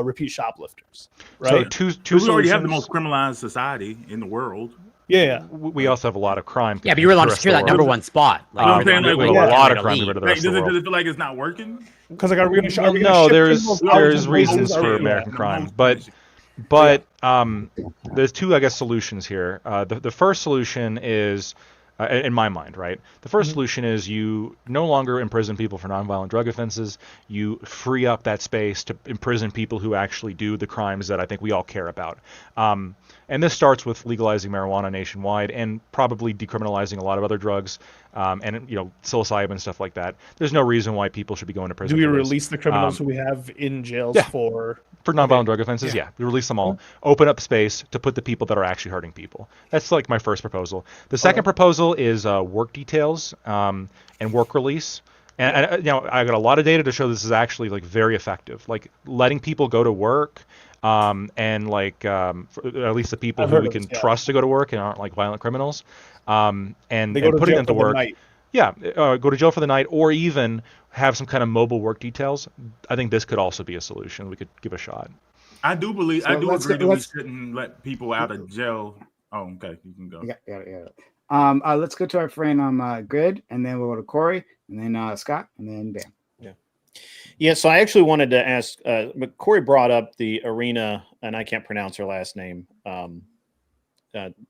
repeat shoplifters, right? So two we already have the most criminalized society in the world. Yeah. We also have a lot of crime. Yeah, but you really want to secure that number 1 spot. Like, we have a lot of crime compared to the rest of the world. Does it feel like it's not working? Because like, there's reasons for American crime, but there's 2, I guess, solutions here. The first solution is, in my mind, right? The first solution is you no longer imprison people for nonviolent drug offenses. You free up that space to imprison people who actually do the crimes that I think we all care about. And this starts with legalizing marijuana nationwide and probably decriminalizing a lot of other drugs, and psilocybin and stuff like that. There's no reason why people should be going to prison. Do we release the criminals who we have in jails for nonviolent drug offenses? Yeah, we release them all. Open up space to put the people that are actually hurting people. That's like my first proposal. The second proposal is work details and work release. And I got a lot of data to show this is actually like very effective. Like letting people go to work. And like at least the people who we can trust to go to work and aren't like violent criminals, and putting them to work. Go to jail for the night, or even have some kind of mobile work details. I think this could also be a solution we could give a shot. I do agree that we shouldn't let people out of jail. Oh, okay, you can go. Yeah. Let's go to our friend Grid, and then we'll go to Corey, and then Scott, and then Bam. Yeah, so I actually wanted to ask, but Corey brought up the Arena, and I can't pronounce her last name,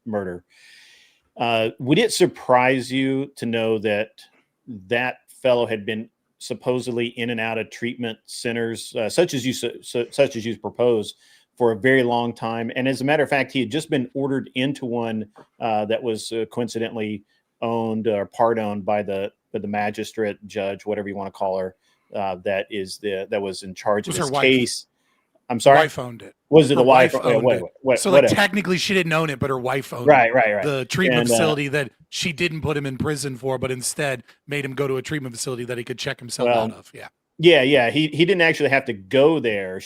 murder. Would it surprise you to know that fellow had been supposedly in and out of treatment centers, such as you propose, for a very long time? And as a matter of fact, he had just been ordered into one that was coincidentally owned or part owned by the magistrate, judge, whatever you want to call her. That was in charge of his case. I'm sorry. Wife owned it. Was it the wife? So like technically she didn't own it, but her wife owned it. Right. The treatment facility that she didn't put him in prison for, but instead made him go to a treatment facility that he could check himself out of. Yeah. He didn't actually have to go there.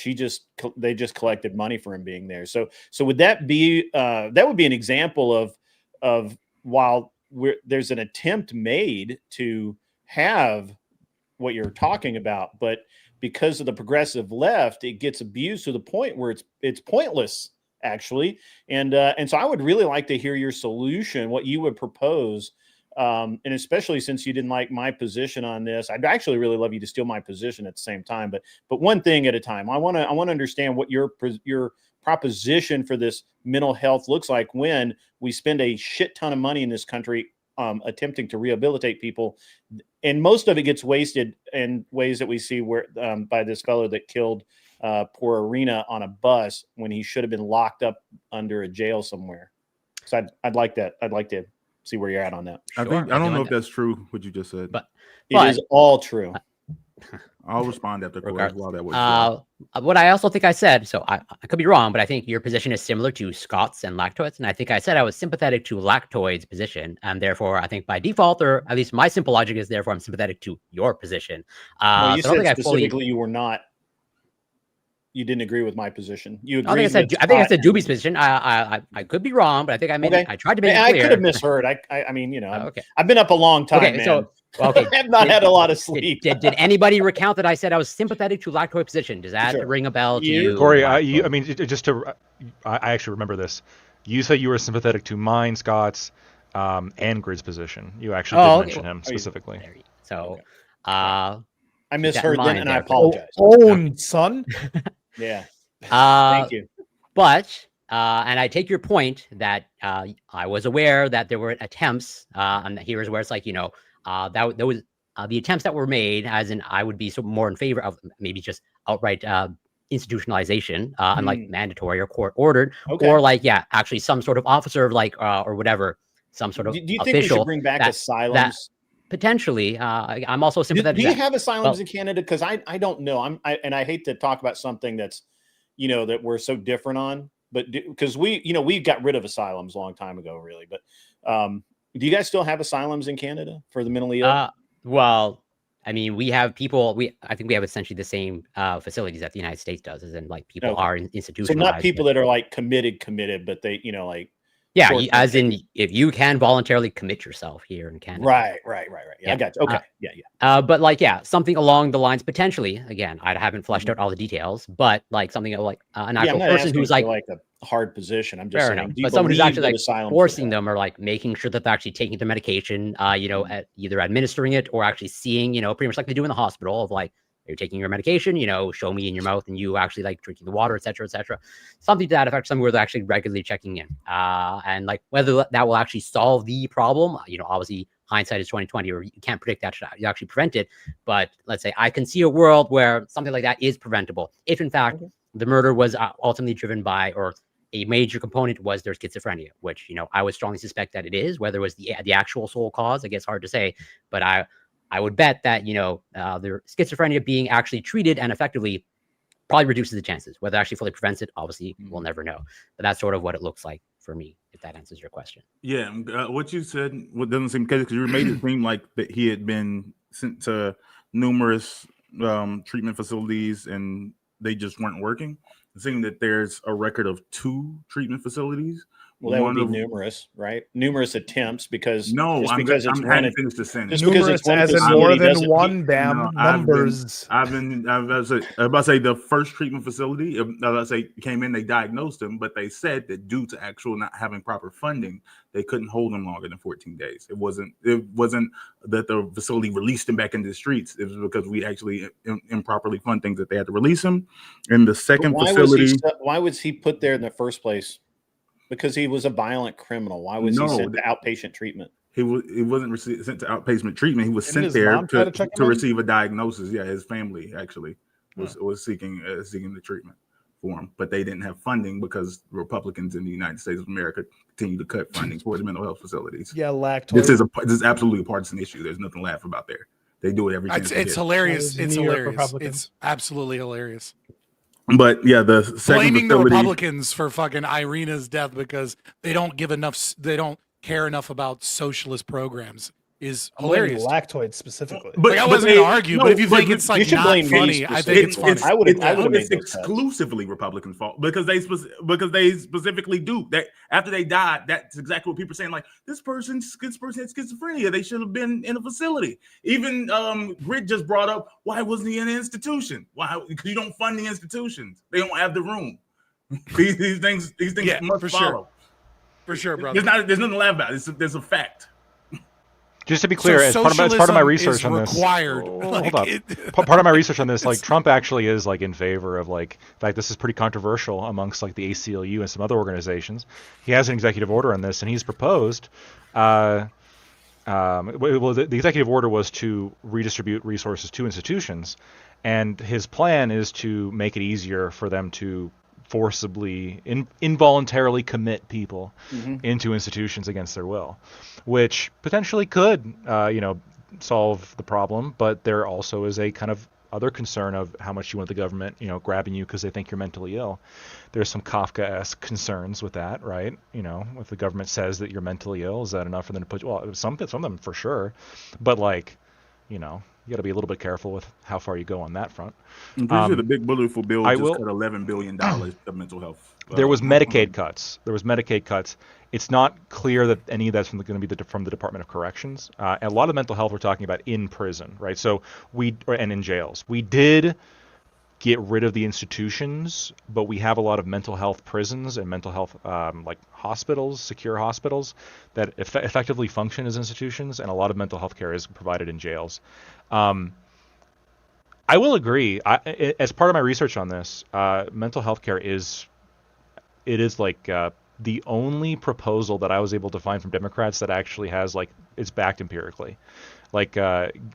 They just collected money for him being there. So would that be that would be an example of while there's an attempt made to have what you're talking about, but because of the progressive left, it gets abused to the point where it's pointless, actually. And so I would really like to hear your solution, what you would propose, and especially since you didn't like my position on this, I'd actually really love you to steal my position at the same time. But one thing at a time. I want to understand what your proposition for this mental health looks like when we spend a shit ton of money in this country attempting to rehabilitate people, and most of it gets wasted in ways that we see where by this fellow that killed poor Arena on a bus when he should have been locked up under a jail somewhere. So I'd like that. I'd like to see where you're at on that. I don't know if that's true what you just said, but it is all true. I'll respond after that. What I also think I said, so I could be wrong, but I think your position is similar to Scott's and Lactoid's. And I think I said I was sympathetic to Lactoid's position. And therefore, I think by default, or at least my simple logic is therefore I'm sympathetic to your position. You said specifically you were not. you didn't agree with my position. You I agreed. think I said Doobie's position. I could be wrong, but I think I made I tried to make it I clear. could have misheard. I mean, you know, Okay. I've been up a long time, Okay, man. so okay, I have not had a lot of sleep. Did anybody recount that I said I was sympathetic to lactoid position? Does that Sure. ring a bell to you? Corey, I mean, just to, I actually remember this. You said you were sympathetic to mine, Scott's, and Grid's position. You actually did mention him specifically. So, I misheard that then, and I there. apologize. Own son. Yeah. Thank you. But and I take your point that I was aware that there were attempts, and here's where it's like, you know, that was the attempts that were made, as in I would be more in favor of maybe just outright institutionalization, unlike mandatory or court ordered, or like, yeah, actually some sort of officer of like, or whatever, some sort of Do you think official we should bring back asylums? that potentially, I'm also sympathetic. Do you have asylums in Canada? Because I don't know. And I hate to talk about something that's, you know, that we're so different on, but because we got rid of asylums a long time ago, really. But do you guys still have asylums in Canada for the mentally ill? Well, I mean, we have people. I think we have essentially the same facilities that the United States does, as in like people are institutionalized. So not people that are like committed, but they, you know, like. Yeah, as in if you can voluntarily commit yourself here in Canada. Right. Yeah, I got you. Okay. Yeah. But like, yeah, something along the lines, potentially, again, I haven't fleshed out all the details, but like something like an actual person who's like a hard position. I'm just fair saying, enough. But someone who's actually like forcing them or like making sure that they're actually taking the medication, you know, either administering it or actually seeing, you know, pretty much like they do in the hospital of like, you're taking your medication, you know, show me in your mouth and you actually like drinking the water, et cetera, something to that effect, somewhere where they're actually regularly checking in. And like whether that will actually solve the problem, you know, obviously hindsight is 2020, or you can't predict that, you actually prevent it. But let's say I can see a world where something like that is preventable. If in fact the murder was ultimately driven by, or a major component was their schizophrenia, which, you know, I would strongly suspect that it is. Whether it was the actual sole cause, I guess hard to say, but I would bet that, you know, their schizophrenia being actually treated and effectively probably reduces the chances. Whether it actually fully prevents it, obviously, we'll never know. But that's sort of what it looks like for me, if that answers your question. Yeah, what you said doesn't seem because you made it seem like that he had been sent to numerous treatment facilities and they just weren't working. It seemed that there's a record of 2 treatment facilities. Well, that would be numerous, right? Numerous attempts because I'm finished the sentence. Numerous as in more than one. Damn numbers. I was about to say the first treatment facility. Came in, they diagnosed him, but they said that due to actual not having proper funding, they couldn't hold him longer than 14 days. It wasn't that the facility released him back into the streets. It was because we actually improperly fund things that they had to release him. In the second facility, why was he put there in the first place? Because he was a violent criminal. Why was he sent to outpatient treatment? He wasn't sent to outpatient treatment. He was sent there to receive a diagnosis. Yeah, his family actually was seeking the treatment for him, but they didn't have funding because Republicans in the United States of America continue to cut funding for the mental health facilities. Yeah, lactose. This is absolutely a partisan issue. There's nothing to laugh about there. They do it every chance. It's hilarious. It's hilarious. It's absolutely hilarious. But yeah, the second blaming facility, the Republicans for fucking Irina's death because they don't care enough about socialist programs is hilarious. Lactoid specifically. But I wasn't going to argue, but if you think it's like not funny, I think it's funny. It's exclusively Republicans' fault because they specifically do that. After they died, that's exactly what people are saying. Like this person had schizophrenia. They should have been in a facility. Even Grid just brought up, why wasn't he in an institution? Why? Because you don't fund the institutions. They don't have the room. These things must follow. For sure, brother. There's nothing to laugh about. There's a fact. Just to be clear, as part of my research on this, hold up. Part of my research on this, like Trump actually is like in favor of like, in fact, this is pretty controversial amongst like the ACLU and some other organizations. He has an executive order on this, and he's proposed. The executive order was to redistribute resources to institutions, and his plan is to make it easier for them to forcibly, involuntarily commit people into institutions against their will, which potentially could, solve the problem. But there also is a kind of other concern of how much you want the government, grabbing you because they think you're mentally ill. There's some Kafka-esque concerns with that, right? If the government says that you're mentally ill, is that enough for them to put? Well, some of them for sure, but like, you know, you got to be a little bit careful with how far you go on that front. I'm pretty sure the big beautiful bill I just will- cut $11 billion to mental health. There was Medicaid cuts. It's not clear that any of that's going to be from the Department of Corrections. A lot of mental health we're talking about in prison, right? So and in jails. We did get rid of the institutions, but we have a lot of mental health prisons and mental health like hospitals, secure hospitals that effectively function as institutions, and a lot of mental health care is provided in jails. I will agree. As part of my research on this, mental health care is like the only proposal that I was able to find from Democrats that actually has like it's backed empirically. Like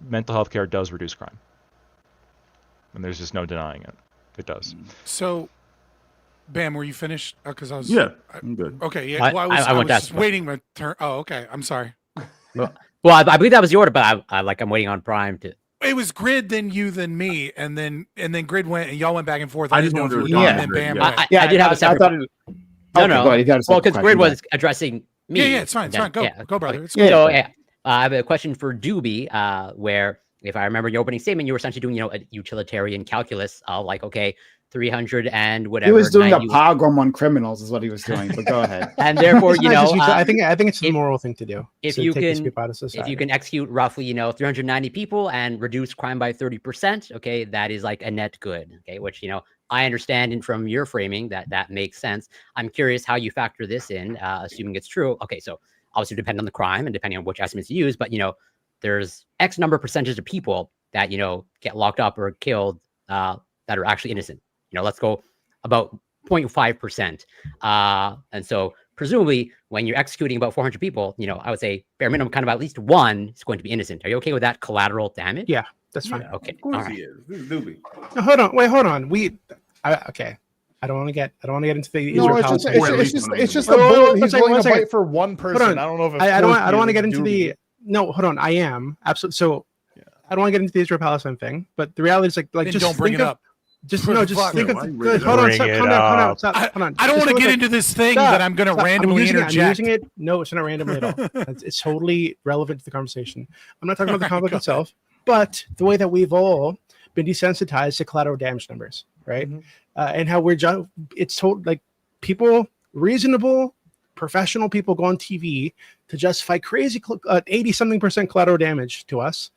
mental health care does reduce crime, and there's just no denying it. It does. So, Bam, were you finished? Because I was. Yeah, I'm good. Okay. Yeah. Well, I was just waiting my turn. Oh, okay. I'm sorry. Well, I believe that was the order, but I'm waiting on Prime to. It was Grid, then you, then me, and then Grid went, and y'all went back and forth. I I just didn't know if you were wanted to done, and then respond Bam. to went. I did have a separate. No, no. go ahead. You got a Well, separate because Grid question, was addressing me. Yeah, it's fine. It's fine. Go, go, brother. It's Yeah. good. So yeah, I have a question for Doobie, where if I remember your opening statement, you were essentially doing, a utilitarian calculus of like, okay, 300 and whatever. He was doing 90, a pogrom on criminals, is what he was doing. But go ahead. and therefore, It's not just I I think it's the moral thing to do. if to you take these can- people out of if society. you can execute roughly, 390 people and reduce crime by 30%, okay, that is like a net good, okay, which, I understand, and from your framing that makes sense. I'm curious how you factor this in, assuming it's true. Okay, so obviously depending on the crime and depending on which estimates you use, but, there's X number percentage of people that, get locked up or killed that are actually innocent. Let's go about 0.5%. And so presumably when you're executing about 400 people, I would say bare minimum kind of at least one is going to be innocent. Are you okay with that collateral damage? Yeah, that's fine. Okay. Of course All right. he is. This is Doobie. No, hold on. Okay. I don't want to get into the No, Israel it's just, Palestine. it's just a Wait, bullet. one He's second, willing one to second. fight for one person. on. I don't know if I don't want to Turkey get is into the. No, hold on. I am absolutely. So I don't want to get into the Israel Palestine thing, but the reality is like Then just don't bring think it of, up. Just For no, just fuck think it. of. Why you Good, bring hold on, it stop, up? calm down, calm down, stop, hold on. I don't Just want to go get with, into this thing stop, that I'm going to stop. randomly I'm interject. using it. No, it's not randomly at all. It's totally relevant to the conversation. I'm not talking about the conflict Go itself, but the way that we've all been desensitized to collateral damage numbers, right? And how it's told like people, reasonable, professional people go on TV to justify crazy 80-something% collateral damage to us,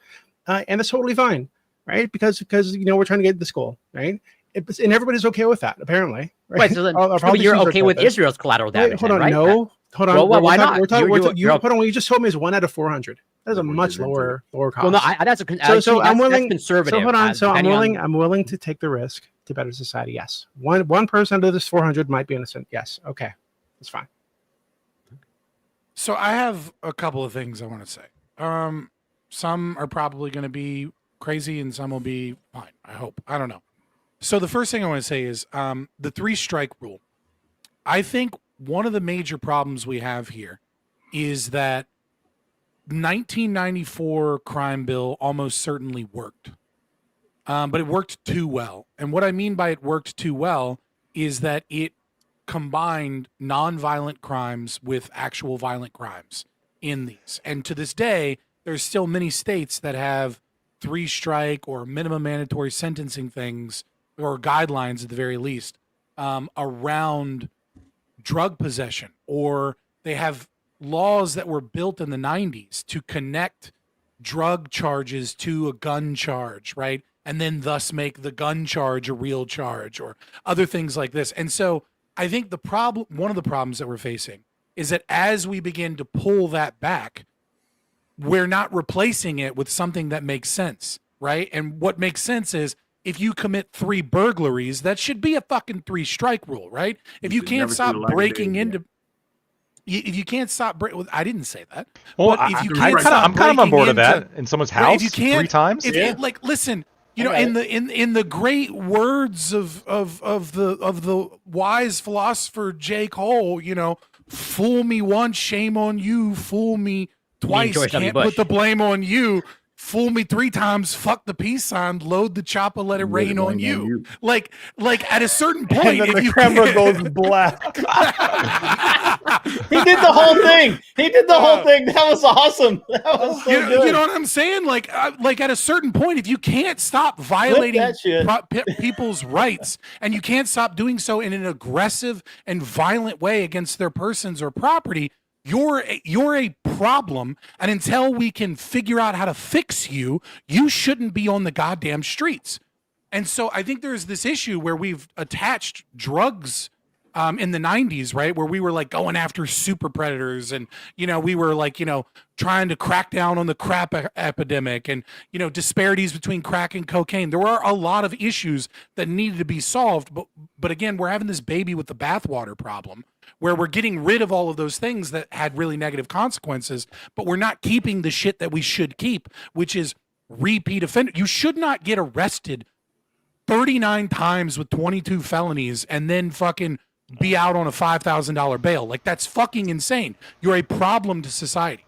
and that's totally fine, right? Because we're trying to get this goal, right? And everybody's okay with that, apparently. Right? Right, so then Our but you're politicians are okay with that. Israel's collateral damage. Wait, hold on, then, right? no, hold on. Well, why We're not? talking- You're- hold on. What you just told me is 1 out of 400. That's a Which much is into lower cost. Well, no, that's I'm willing. That's conservative. So hold on. So I'm depending willing. I'm willing to take the risk to better society. Yes. One person of this 400 might be innocent. Yes. Okay. That's fine. So I have a couple of things I want to say. Some are probably going to be crazy and some will be fine. I hope. I don't know. So the first thing I want to say is the 3-strike rule. I think one of the major problems we have here is that 1994 crime bill almost certainly worked. But it worked too well. And what I mean by it worked too well is that it combined non-violent crimes with actual violent crimes in these. And to this day, there's still many states that have 3-strike or minimum mandatory sentencing things or guidelines at the very least around drug possession, or they have laws that were built in the 90s to connect drug charges to a gun charge, right? And then thus make the gun charge a real charge or other things like this. And so I think one of the problems that we're facing is that as we begin to pull that back, we're not replacing it with something that makes sense, right? And what makes sense is if you commit 3 burglaries, that should be a fucking 3-strike rule, right? If you can't stop breaking into, if you can't stop I didn't say that. Well, But if you I'm can't stop kind of on board with breaking that. In someone's Right, house, if you can't- 3 times. like listen, in the great words of the wise philosopher J. Cole, fool me once, shame on you. Fool me twice, George W. can't put Bush. the blame on you. fool me 3 times, fuck the peace sign, load the chopper, let it rain on you. Like at a certain point, And then if the you camera can't- goes black. He did the whole thing. He did the whole thing. That was awesome. That was so good. You know what I'm saying? Like at a certain point, if you can't stop violating that shit. people's rights, and you can't stop doing so in an aggressive and violent way against their persons or property, you're a problem. And until we can figure out how to fix you, you shouldn't be on the goddamn streets. And so I think there's this issue where we've attached drugs in the 90s, right, where we were like going after super predators, and we were like trying to crack down on the crap epidemic, and disparities between crack and cocaine. There were a lot of issues that needed to be solved, but again, we're having this baby with the bathwater problem, where we're getting rid of all of those things that had really negative consequences, but we're not keeping the shit that we should keep, which is repeat offender. You should not get arrested 39 times with 22 felonies and then fucking be out on a $5,000 bail. Like, that's fucking insane. You're a problem to society.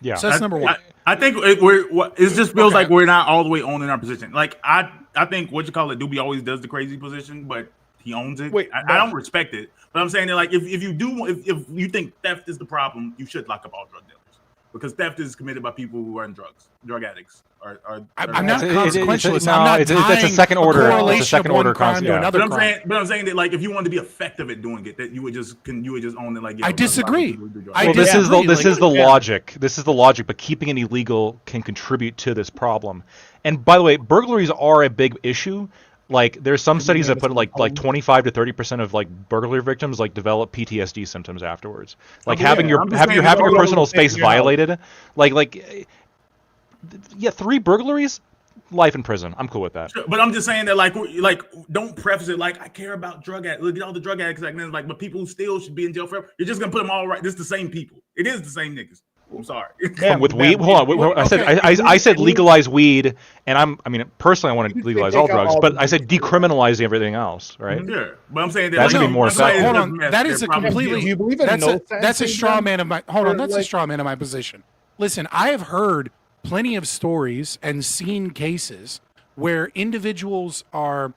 Yeah. So that's number one. I think it just feels like we're not all the way owning our position. Like, I think Doobie always does the crazy position, but he owns it. Wait, I don't respect it, but I'm saying that, like, if you think theft is the problem, you should lock up all drug dealers, because theft is committed by people who are in drugs, drug addicts. I'm not It's consequentialist. no, I'm not it's a tying second order. It's a correlation second of one order crime concept. to Yeah. another crime. But I'm saying that, like, if you want to be effective at doing it, that you would just own it. Like, I disagree. Well, this is the Like, logic. This is the logic. But keeping it illegal can contribute to this problem. And by the way, burglaries are a big issue. Like, there's some studies that put like 25 to 30% of like burglary victims like develop PTSD symptoms afterwards. Like, having your personal space violated. Yeah, 3 burglaries, life in prison. I'm cool with that. But I'm just saying that, like, don't preface it like, I care about drug addicts. Look at all the drug addicts, like, but people who still should be in jail forever. You're just gonna put them all right. This is the same people. It is the same niggas. I'm sorry. With weed, hold on. I said legalize weed, and personally I want to legalize all drugs, but I said decriminalize everything else, right? Yeah, but I'm saying that That should be more effective. Hold on, that is a completely. Do you believe in That's a straw man of my. Hold on, that's a like- straw man of my position. Listen, I have heard plenty of stories and seen cases where individuals are,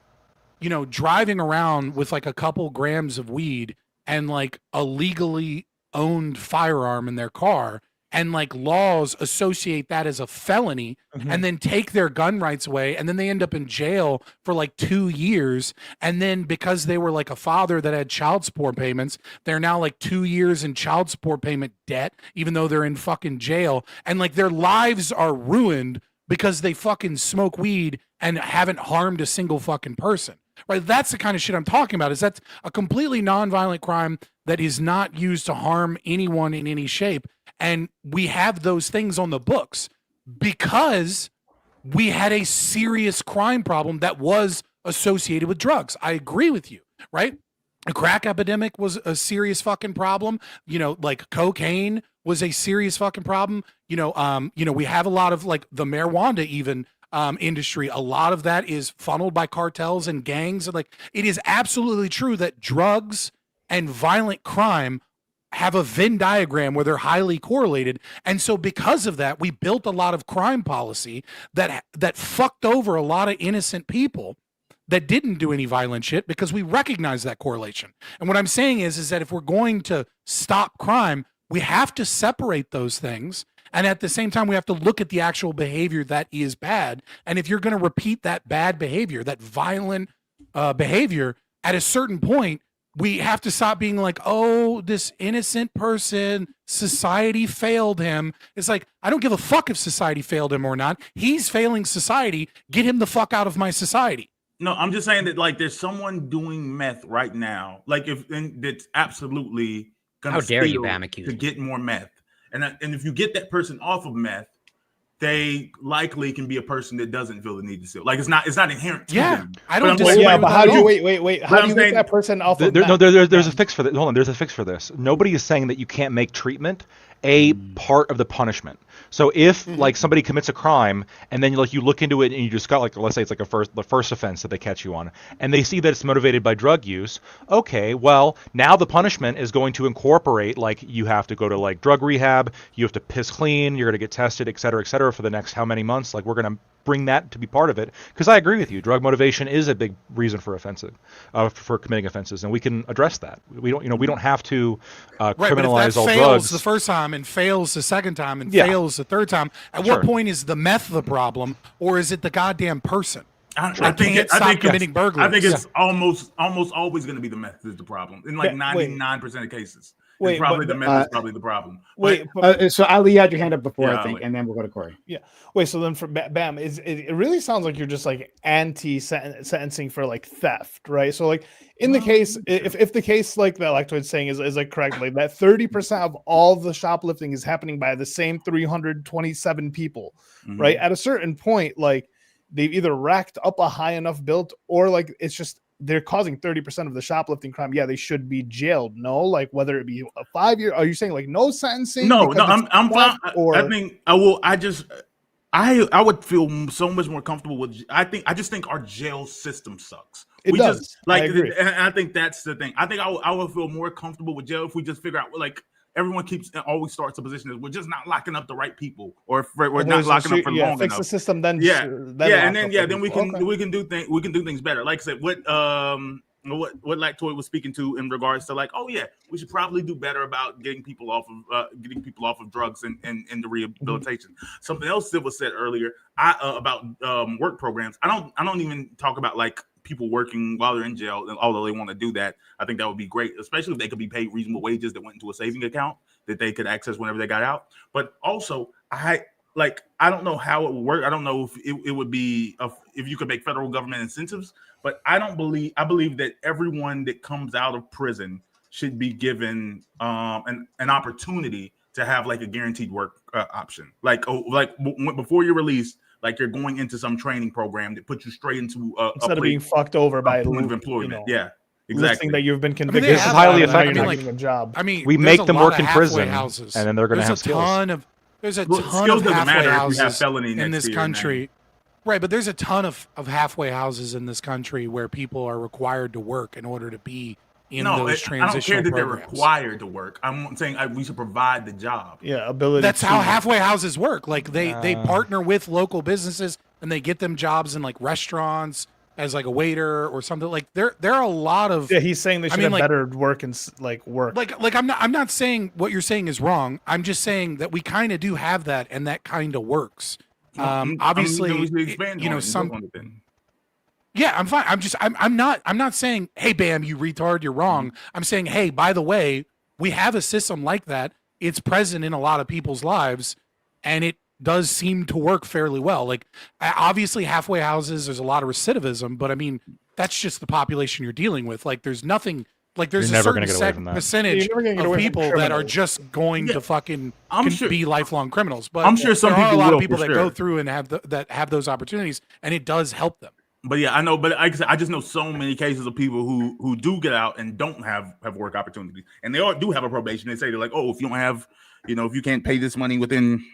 driving around with like a couple grams of weed and like a legally owned firearm in their car, and like laws associate that as a felony, and then take their gun rights away, and then they end up in jail for like 2 years, and then because they were like a father that had child support payments, they're now like 2 years in child support payment debt, even though they're in fucking jail, and like their lives are ruined because they fucking smoke weed and haven't harmed a single fucking person. Right? That's the kind of shit I'm talking about. Is that's a completely nonviolent crime that is not used to harm anyone in any shape. And we have those things on the books because we had a serious crime problem that was associated with drugs. I agree with you, right? A crack epidemic was a serious fucking problem. Like cocaine was a serious fucking problem. We have a lot of like the marijuana even industry. A lot of that is funneled by cartels and gangs. And like, it is absolutely true that drugs and violent crime have a Venn diagram where they're highly correlated. And so because of that, we built a lot of crime policy that fucked over a lot of innocent people that didn't do any violent shit, because we recognize that correlation. And what I'm saying is that if we're going to stop crime, we have to separate those things. And at the same time, we have to look at the actual behavior that is bad. And if you're going to repeat that bad behavior, that violent behavior, at a certain point, we have to stop being like, oh, this innocent person, society failed him. It's like, I don't give a fuck if society failed him or not. He's failing society. Get him the fuck out of my society. No, I'm just saying that, like, there's someone doing meth right now, like, that's absolutely gonna How dare you, steal Bam, accuse to me. get more meth, and if you get that person off of meth, they likely can be a person that doesn't feel the need to steal. Like, it's not inherent to them. I don't But I'm disagree. saying- But how do you wait? But How do I'm you saying- get that person off of There's a fix for this. Hold on, there's a fix for this. Nobody is saying that you can't make treatment a part of the punishment. So if like somebody commits a crime and then like you look into it and you just got like, let's say it's like the first offense that they catch you on, and they see that it's motivated by drug use, okay, well now the punishment is going to incorporate like you have to go to like drug rehab, you have to piss clean, you're going to get tested, et cetera, for the next how many months. Like we're going to bring that to be part of it, because I agree with you. Drug motivation is a big reason for for committing offenses, and we can address that. We don't have to criminalize all fails drugs. The first time and fails the second time and Yeah. fails the third time. At what point is the meth the problem, or is it the goddamn person? I think committing burglaries. I think it's almost always going to be the meth is the problem in like 99% of cases. Wait, It's probably but- the meth is probably the problem. Wait, So Ali, you had your hand up before, Yeah, I think, Ali. and then we'll go to Corey. wait. So then for Bam, it really sounds like you're just like anti-sentencing for like theft, right? So like in the case, if the case like the Electoid's saying is like correct, like that 30% of all the shoplifting is happening by the same 327 people, right? At a certain point, like they've either racked up a high enough build, or like it's just they're causing 30% of the shoplifting crime. Yeah, they should be jailed. No, like whether it be a 5 year. Are you saying like no sentencing? No, because it's I'm fine. theft, or I think I will. I would feel so much more comfortable with. I just think our jail system sucks. It does. Just like, I agree. and I think that's the thing. I think I would feel more comfortable with jail if we just figure out like everyone always starts a position as we're just not locking up the right people, or if we're not locking up for long fix enough. the system, then Then we can Okay. do things better. Like I said, what Lactoid was speaking to in regards to like, oh yeah, we should probably do better about getting people off of drugs and the rehabilitation. Something else that was said earlier about work programs. I don't even talk about like people working while they're in jail, and although they want to do that, I think that would be great, especially if they could be paid reasonable wages that went into a saving account that they could access whenever they got out. But also, I don't know how it would work. I don't know if it would be if you could make federal government incentives, but I believe that everyone that comes out of prison should be given an opportunity to have like a guaranteed work option. Before you're released, like you're going into some training program that puts you straight into Instead of being fucked over by point of employment. you know, Yeah, exactly. listing that you've been convicted. This is of, highly and now you're effective. not Like, getting a job. I mean, We there's make a them lot work of in halfway prison, houses. and then they're going to have skills. There's a Well, ton skills of doesn't halfway matter if you have houses felony in next this to your country. name. Right, but there's a ton of halfway houses in this country where people are required to work in order to be in those I don't care transitional that they're programs. required to work. I'm saying we should provide the job. Yeah, ability. That's how to- halfway houses work. Like they partner with local businesses and they get them jobs in like restaurants as like a waiter or something. Like there are a lot of Yeah, he's saying they should mean, have like- better work and work. like I'm not saying what you're saying is wrong. I'm just saying that we kind of do have that, and that kind of works. Obviously, yeah, I'm fine. I'm not saying, hey, Bam, you retard, you're wrong. I'm saying, hey, by the way, we have a system like that. It's present in a lot of people's lives, and it does seem to work fairly well. Like, obviously, halfway houses, there's a lot of recidivism, but I mean, that's just the population you're dealing with. Like, there's nothing. Like, there's You're a never gonna certain get away from that. percentage You're never gonna get of away from people that are criminals. just going to fucking be lifelong criminals. But I'm sure some there are a people lot will, of people for that go sure. through and have those opportunities, and it does help them. But yeah, I know. But like I said, I just know so many cases of people who do get out and don't have work opportunities, and they do have a probation. They say they're like, oh, if you don't have, if you can't pay this money within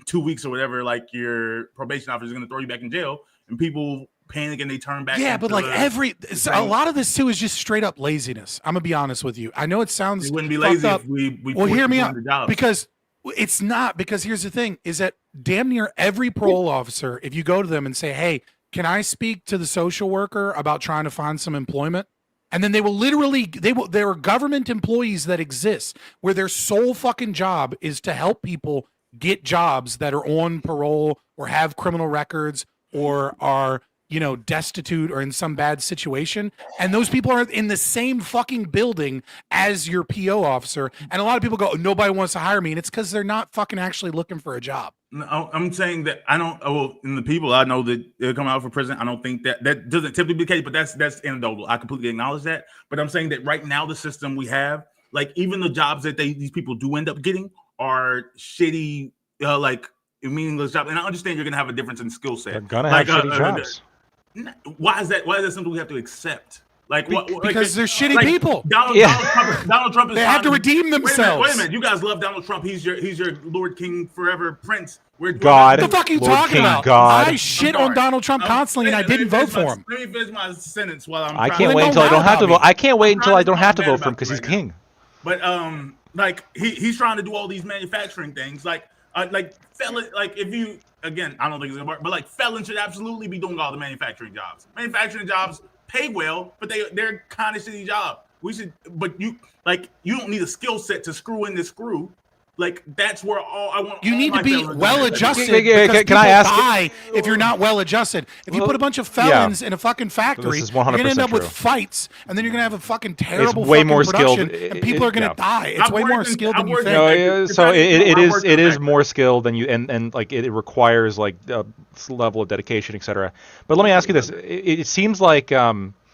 2 weeks or whatever, like your probation officer is going to throw you back in jail, and people panic and they turn back. Yeah, but like a lot of this too is just straight up laziness. I'm gonna be honest with you. I know it sounds We wouldn't be fucked lazy up. if we Well, hear me out, the job. because it's not. Because here's the thing: is that damn near every parole officer, if you go to them and say, "Hey, can I speak to the social worker about trying to find some employment?" And then they will literally, there are government employees that exist where their sole fucking job is to help people get jobs that are on parole or have criminal records or are, destitute or in some bad situation. And those people are in the same fucking building as your PO officer. And a lot of people go, nobody wants to hire me. And it's because they're not fucking actually looking for a job. No, I'm saying that I don't. Well, in the people I know that they come out for prison, I don't think that doesn't typically be the case. But that's anecdotal. I completely acknowledge that. But I'm saying that right now the system we have, like even the jobs that these people do end up getting, are shitty, like meaningless jobs. And I understand you're gonna have a difference in skill set. They're gonna have shitty jobs. Why is that? Why is that something we have to accept? Like what? Because they're shitty like, people. Donald Trump is. They have to redeem Wait themselves. a minute. You guys love Donald Trump. He's your Lord King forever Prince. God. What the fuck are you Lord talking King about? God. I shit on Donald Trump constantly, and I didn't vote for him. Let me finish my sentence while I'm. I trying can't to- wait until I don't have to vote. I can't wait until I don't have to trying vote for him because he's right now. king. But like he's trying to do all these manufacturing things, like felon, like if you again, I don't think it's gonna work, but like felons should absolutely be doing all the manufacturing jobs. Manufacturing jobs pay well, but they're kind of shitty job. We should, but you don't need a skill set to screw in the screw. Like that's where I want. You need to be well adjusted. Can Because I ask? die if you're not well adjusted. If you put a bunch of felons in a fucking factory, This is you're 100% gonna end up with true. fights, and then you're gonna have a fucking terrible way fucking more production, skilled. and people are gonna die. It's I've way more worked in- skilled I've than you worked in- think. No, so it is more skill than you, and like it requires like a level of dedication, etc. But let me ask you this: it seems like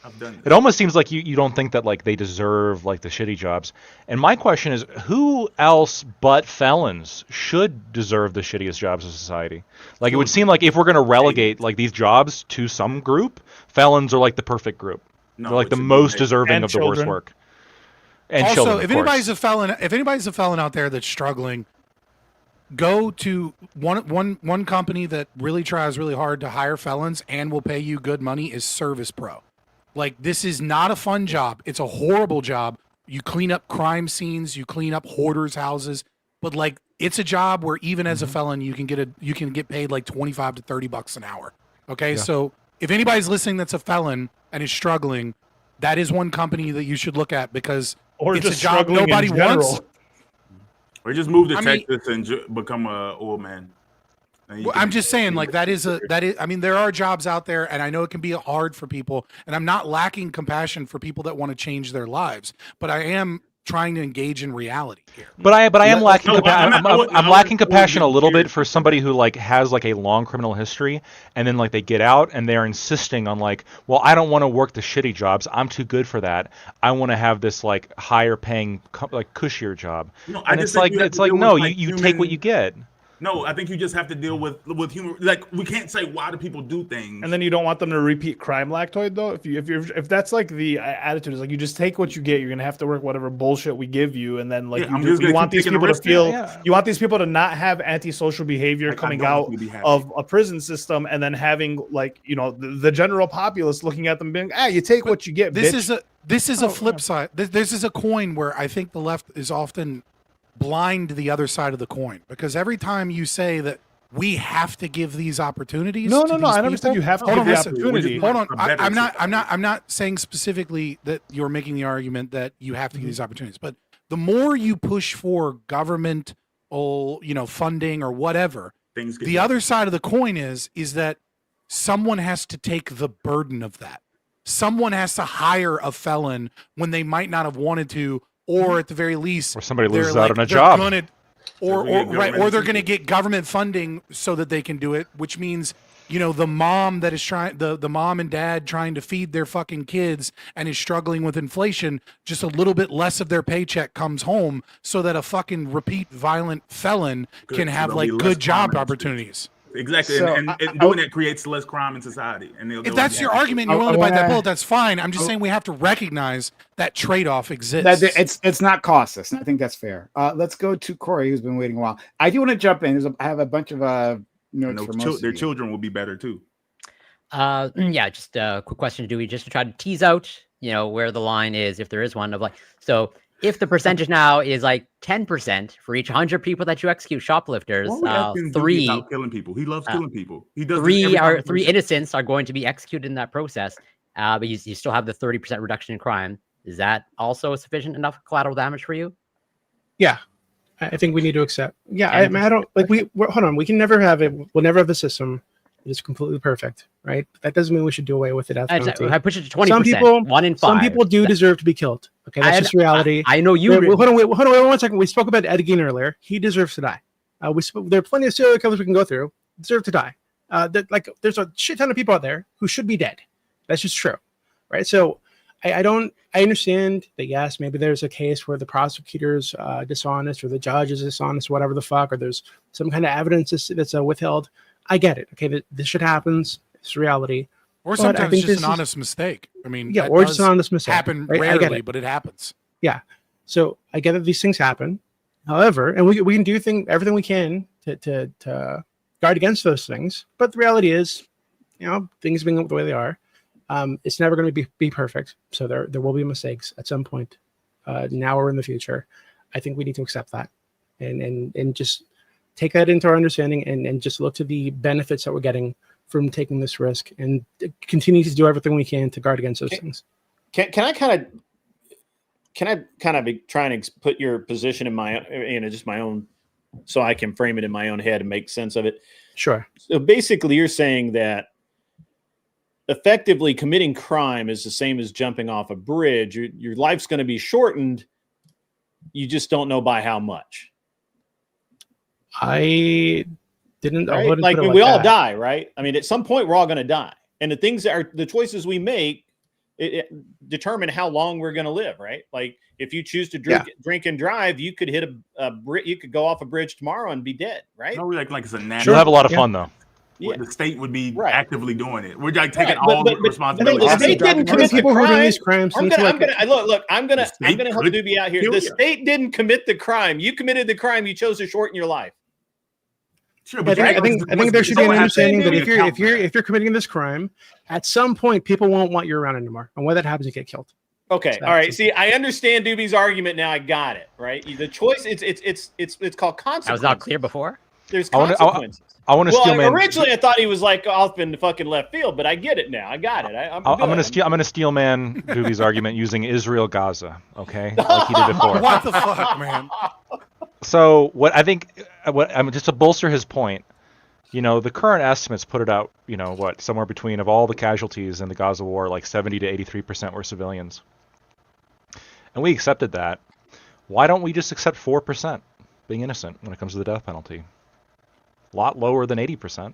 I've done it almost seems like you don't think that like they deserve like the shitty jobs. And my question is, who else but felons should deserve the shittiest jobs of society? Like it would seem like if we're gonna relegate like these jobs to some group, felons are like the perfect group. No, They're like it the should be most paid. deserving And of the worst children. work. And Also, children, if of course. anybody's a felon out there that's struggling, go to one company that really tries really hard to hire felons and will pay you good money is Service Pro. Like, this is not a fun job. It's a horrible job. You clean up crime scenes, you clean up hoarders' houses, but like it's a job where even as a felon you can get paid like 25 to 30 bucks an hour. Okay? So if anybody's listening that's a felon and is struggling, that is one company that you should look at because Or it's a just job struggling in nobody general. wants. Or just move to I mean- Texas and become a old man. And you Well, can- I'm just saying, like that is. I mean, there are jobs out there, and I know it can be hard for people. And I'm not lacking compassion for people that want to change their lives, but I am trying to engage in reality here. But I am lacking. No, I'm lacking compassion a little bit here. for somebody who like has like a long criminal history, and then like they get out and they're insisting on like, well, I don't want to work the shitty jobs. I'm too good for that. I want to have this like higher paying, like cushier job. No, I And just it's think like you have to deal no, with, like, you take what human- you get. No, I think you just have to deal with human. Like we can't say why do people do things. And then you don't want them to repeat crime lactoid though. If that's like the attitude is like you just take what you get, you're gonna have to work whatever bullshit we give you, and then like Yeah, I'm you just gonna want keep these taking people the to risk. feel Yeah. you want these people to not have antisocial behavior Like, I coming don't out want you to be happy. of a prison system, and then having like the general populace looking at them being you take what you get. This bitch. is a flip side. This is a coin where I think the left is often blind to the other side of the coin, because every time you say that we have to give these opportunities, No, to no, no. these I never said people- you have to Hold give on, the listen. opportunity. Hold on. A better I'm not saying specifically that you're making the argument that you have to Mm-hmm. give these opportunities, but the more you push for government or funding or whatever, things get the other side of the coin is that someone has to take the burden of that. Someone has to hire a felon when they might not have wanted to, or at the very least, Or somebody they're loses out on a they're job. Gonna, or They're gonna get right, or government they're going to assistance. get government funding so that they can do it, which means the mom that is trying, the mom and dad trying to feed their fucking kids and is struggling with inflation, just a little bit less of their paycheck comes home so that a fucking repeat violent felon Good, can so have there'll like be less good job crime in the opportunities. Exactly, So, and I- doing that creates less crime in society. And If that's your argument, you're I willing to bite that wanna- bullet, that's fine. I'm just saying we have to recognize that trade-off exists. That it's not costless, and I think that's fair. Let's go to Corey, who's been waiting a while. I do want to jump in. I have a bunch of notes for most their of you. children will be better too. Yeah, just a quick question, Dewey, just to try to tease out, where the line is, if there is one, of like, so if the percentage now is like 10% for each 100 people that you execute shoplifters, Why are we asking Doogie three about killing people? He loves killing people. He does this three every are time. three innocents are going to be executed in that process, but you still have the 30% reduction in crime. Is that also sufficient enough collateral damage for you? Yeah, I think we need to accept. Yeah, I And- mean, I don't like hold on. We can never have it. We'll never have a system that is completely perfect, right? That doesn't mean we should do away with it. I push it to 20%. Some people, 1 in 5. some people do deserve to be killed. Okay, that's just reality. I know you. Hold on, wait 1 second. We spoke about Ed Gein earlier. He deserves to die. There are plenty of serial killers we can go through. Deserve to die. There's a shit ton of people out there who should be dead. That's just true, right? So I understand that yes, maybe there's a case where the prosecutor's dishonest or the judge is dishonest, whatever the fuck, or there's some kind of evidence that's withheld. I get it. Okay, this shit happens. It's reality. Or But I sometimes think just this an is- honest mistake. I mean, Yeah, that or just does an honest mistake. happen right? I get rarely, it. but it happens. So I get that these things happen. However, and we can do everything we can to guard against those things. But the reality is, things being the way they are, it's never going to be perfect. So there will be mistakes at some point, now or in the future. I think we need to accept that, and just take that into our understanding, and just look to the benefits that we're getting from taking this risk, and continue to do everything we can to guard against those things. Can I kind of be trying to put your position in my, just my own, so I can frame it in my own head and make sense of it? Sure. So basically, you're saying that effectively committing crime is the same as jumping off a bridge. Your life's going to be shortened. You just don't know by how much. I didn't. I Right? wouldn't Like put it we all that. die, right? I mean, at some point, we're all going to die, and the things that are the choices we make it determine how long we're going to live, right? Like if you choose to drink and drive, you could hit you could go off a bridge tomorrow and be dead, right? No, like it's a natural. You'll have a lot of fun though. Yeah. The state would be Right. actively doing it. We're like taking Right, all but the responsibility. the Also state didn't commit the people who are doing crime. these crimes. I'm need to, gonna look. I'm gonna state help could Doobie out here. kill The you. state didn't commit the crime. You committed the crime. You chose to shorten your life. Sure, I but think there should be an someone has to understanding that take account for if you're committing this crime, at some point people won't want you around anymore, and when that happens, you get killed. Okay, all right. See, I understand Doobie's argument now. I got it. Right. The choice. It's called consequence. That was not clear before. There's I wanna- consequences. I want to steal man. Originally, I thought he was like off in the fucking left field, but I get it now. I got it. I'm gonna steal man Doobie's argument using Israel Gaza. Okay, like he did before. What the fuck, man? So what I think, just to bolster his point, the current estimates put it out, somewhere between of all the casualties in the Gaza war, like 70 to 83% were civilians, and we accepted that. Why don't we just accept 4% being innocent when it comes to the death penalty? A lot lower than 80%.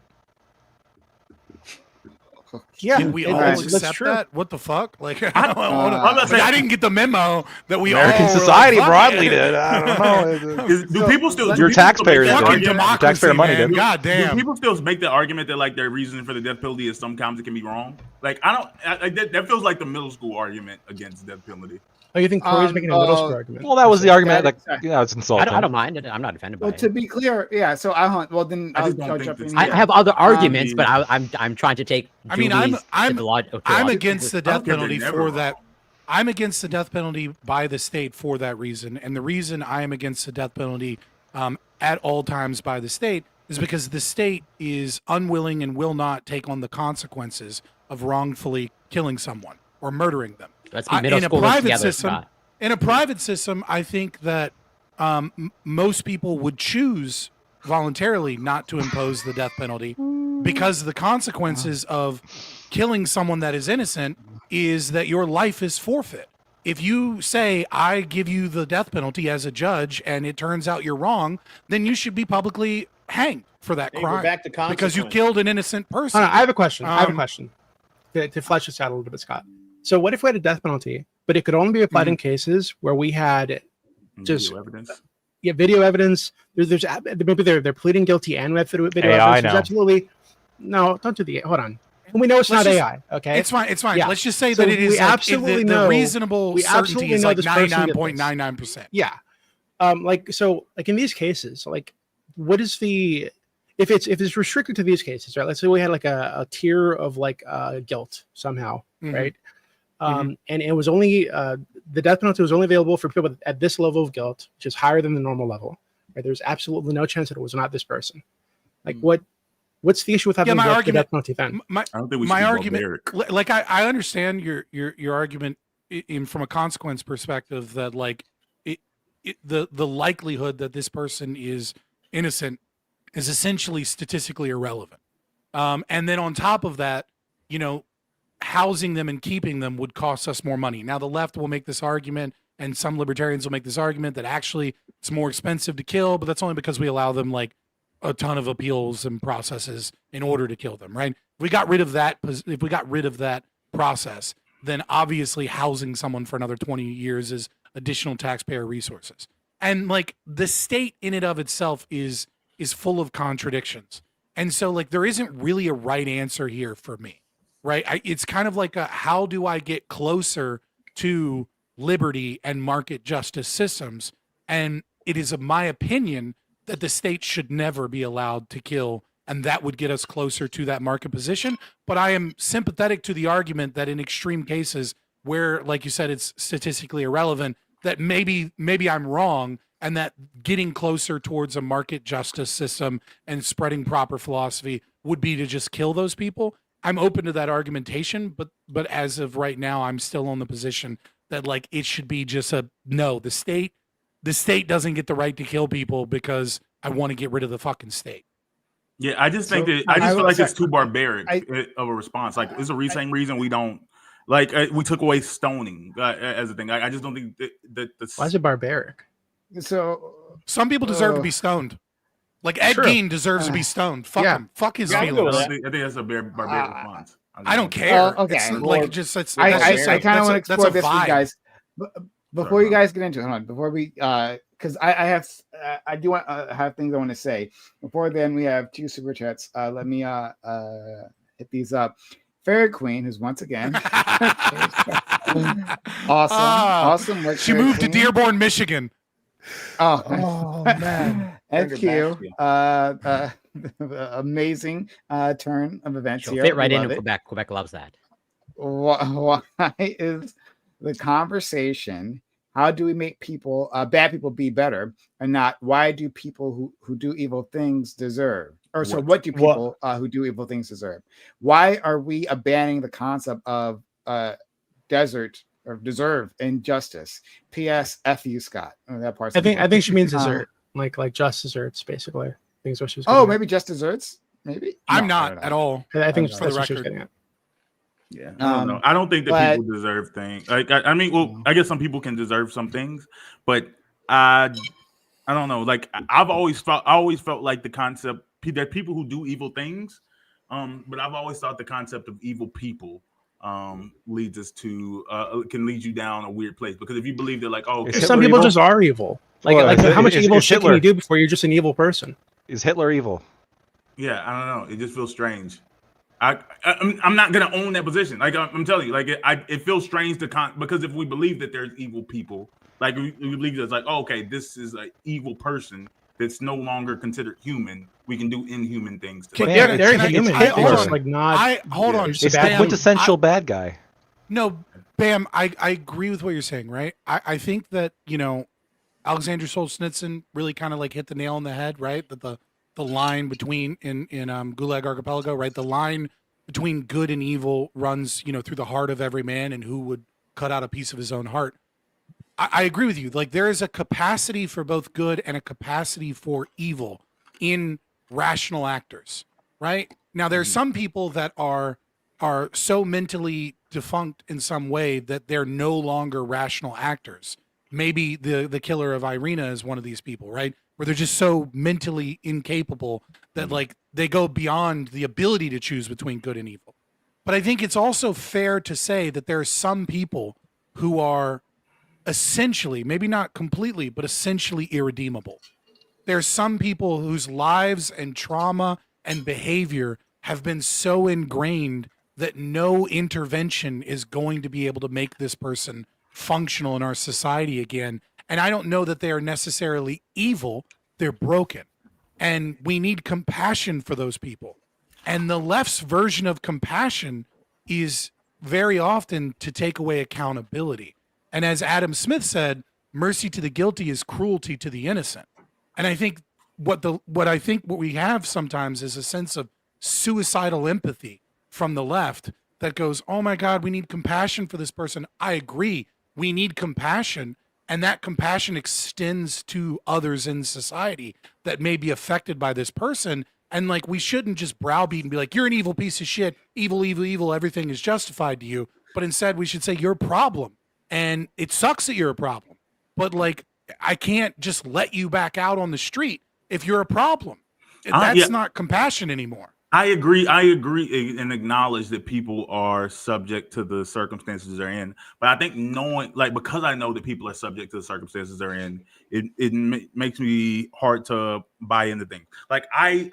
Yeah, Did we all that's accept true. that? What the fuck? Like, I'm not saying- I didn't get the memo that we American all were society like, fuck broadly it. did. I don't know. Do people still? Your do people still make taxpayers that did. Fucking argument? Your democracy, taxpayer money man. did. God Do damn. people still make the argument that like their reason for the death penalty is sometimes it can be wrong? Like that feels like the middle school argument against death penalty. Oh, you think Corey's making a middle school argument? Well, that was the argument. That- Like, it's insulting. I don't mind it. I'm not offended by Well, it. to be clear, yeah. So well then I I'll just don't think jump this- in. I here. have other arguments, mean- but I'm trying to take. I mean, I'm I'm against the I death don't care if penalty they're never for wrong. that. I'm against the death penalty by the state for that reason, and the reason I am against the death penalty at all times by the state is because the state is unwilling and will not take on the consequences of wrongfully killing someone or murdering them. Let's be middle in a schoolers private together, system, Scott. in a private system, I think that most people would choose voluntarily not to impose the death penalty because the consequences of killing someone that is innocent is that your life is forfeit. If you say, I give you the death penalty as a judge and it turns out you're wrong, then you should be publicly hanged for that Hey, we're crime back to because you consequence. killed an innocent person. I have a question. I have a Um, question to flesh this out a little bit, Scott. So, what if we had a death penalty, but it could only be applied in cases where we had Just- Video evidence. video evidence? There's maybe they're pleading guilty and we have video AI evidence. There's now. absolutely no. Don't do the hold on. And we know it's Let's not just- AI. Okay, It's fine. It's fine. Yeah. Let's just say So that it is we like, absolutely the know- reasonable we certainty absolutely is know like this person did this. 99.99%. Yeah. Like in these cases, like what is the if it's restricted to these cases, right? Let's say we had like a tier of like guilt somehow, Mhm. right? And it was only the death penalty was only available for people at this level of guilt, which is higher than the normal level. Right? There's absolutely no chance that it was not this person. Like what's the issue with having my the argument- death penalty then? My, I don't think we should my be argument, barbaric. like I understand your argument from a consequence perspective that like the likelihood that this person is innocent is essentially statistically irrelevant. And then on top of that, housing them and keeping them would cost us more money. Now the left will make this argument, and some libertarians will make this argument that actually it's more expensive to kill, but that's only because we allow them like a ton of appeals and processes in order to kill them, right? If we got rid of that process, then obviously housing someone for another 20 years is additional taxpayer resources. And like the state in and of itself is full of contradictions. And so like there isn't really a right answer here for me. right? It's kind of like how do I get closer to liberty and market justice systems? And it is of my opinion that the state should never be allowed to kill, and that would get us closer to that market position. But I am sympathetic to the argument that in extreme cases where, like you said, it's statistically irrelevant, that maybe I'm wrong, and that getting closer towards a market justice system and spreading proper philosophy would be to just kill those people. I'm open to that argumentation, but as of right now, I'm still on the position that like it should be just a no. The state doesn't get the right to kill people because I want to get rid of the fucking state. Yeah, I just think So, that I just feel like say- it's too barbaric I- of a response. Like, it's the same reason we don't like we took away stoning as a thing. I just don't think that Why is it barbaric? So Some people deserve to be stoned. Like Ed Sure. Gein deserves to be stoned. Fuck Yeah. him. Fuck his Yeah, I'll go with feelings. that. I think that's a barbaric response. I don't care. okay. It's Well, like just it's. I that's just kind of want to that's a explore this with vibe. you guys. Before you guys get into it, hold on. Before we, because I do want have things I want to say. Before then, we have 2 super chats. Let me hit these up. Fairy Queen, who's once again awesome. Work, She Fairy moved to Queen. Dearborn, Michigan. Oh man. FQ, amazing turn of events She'll here. fit right in Love it. Quebec. Quebec loves that. Why is the conversation? How do we make people, bad people, be better, and not why do people who do evil things deserve? Or so, what do people who do evil things deserve? Why are we abandoning the concept of desert or deserve and justice? P.S. F you, Scott. Oh, that part's I think she means dessert, like just desserts, basically. Things what she was. Oh, getting at. maybe just desserts. Maybe I'm No, I not don't know. at all. I think For that's the what she was record. getting at. Yeah, I don't know. I don't think that but- people deserve things. Like, I mean, well, I guess some people can deserve some things, but I don't know. Like, I always felt like the concept that people who do evil things, but I've always thought the concept of evil people leads us to can lead you down a weird place, because if you believe that, like, oh, okay, Some people evil? just are evil. Like, Well, like is- how much is- evil is shit can Hitler- you do before you're just an evil person? Is Hitler evil? yeah, I don't know. It just feels strange. I'm not gonna own that position. Like, I'm telling you, like, it feels strange because if we believe that there's evil people, like we believe there's like, oh, okay, this is an evil person that's no longer considered human. We can do inhuman things to Can- them. They're, they're can I- human. Hey, They're hold just on. like not. Hold on. It's a It's bad the dude. quintessential bad guy. No, Bam, I agree with what you're saying, right? I think that, Alexander Solzhenitsyn really kind of like hit the nail on the head, right? That the line between in Gulag Archipelago, right? The line between good and evil runs, through the heart of every man, and who would cut out a piece of his own heart. I agree with you. Like, there is a capacity for both good and a capacity for evil in rational actors, right? Now, there's some people that are so mentally defunct in some way that they're no longer rational actors. Maybe the killer of Irina is one of these people, right? Where they're just so mentally incapable that like they go beyond the ability to choose between good and evil. But I think it's also fair to say that there are some people who are essentially, maybe not completely, but essentially irredeemable. There's some people whose lives and trauma and behavior have been so ingrained that no intervention is going to be able to make this person functional in our society again. And I don't know that they are necessarily evil, they're broken. And we need compassion for those people. And the left's version of compassion is very often to take away accountability. And as Adam Smith said, mercy to the guilty is cruelty to the innocent. And I think what we have sometimes is a sense of suicidal empathy from the left that goes, oh my God, we need compassion for this person. I agree. We need compassion. And that compassion extends to others in society that may be affected by this person. And like, we shouldn't just browbeat and be like, you're an evil piece of shit, evil, evil, evil, everything is justified to you. But instead we should say you're a problem. And it sucks that you're a problem. But like, I can't just let you back out on the street if you're a problem. That's not compassion anymore. I agree and acknowledge that people are subject to the circumstances they're in. But I think because I know that people are subject to the circumstances they're in, it makes me hard to buy into things. Like I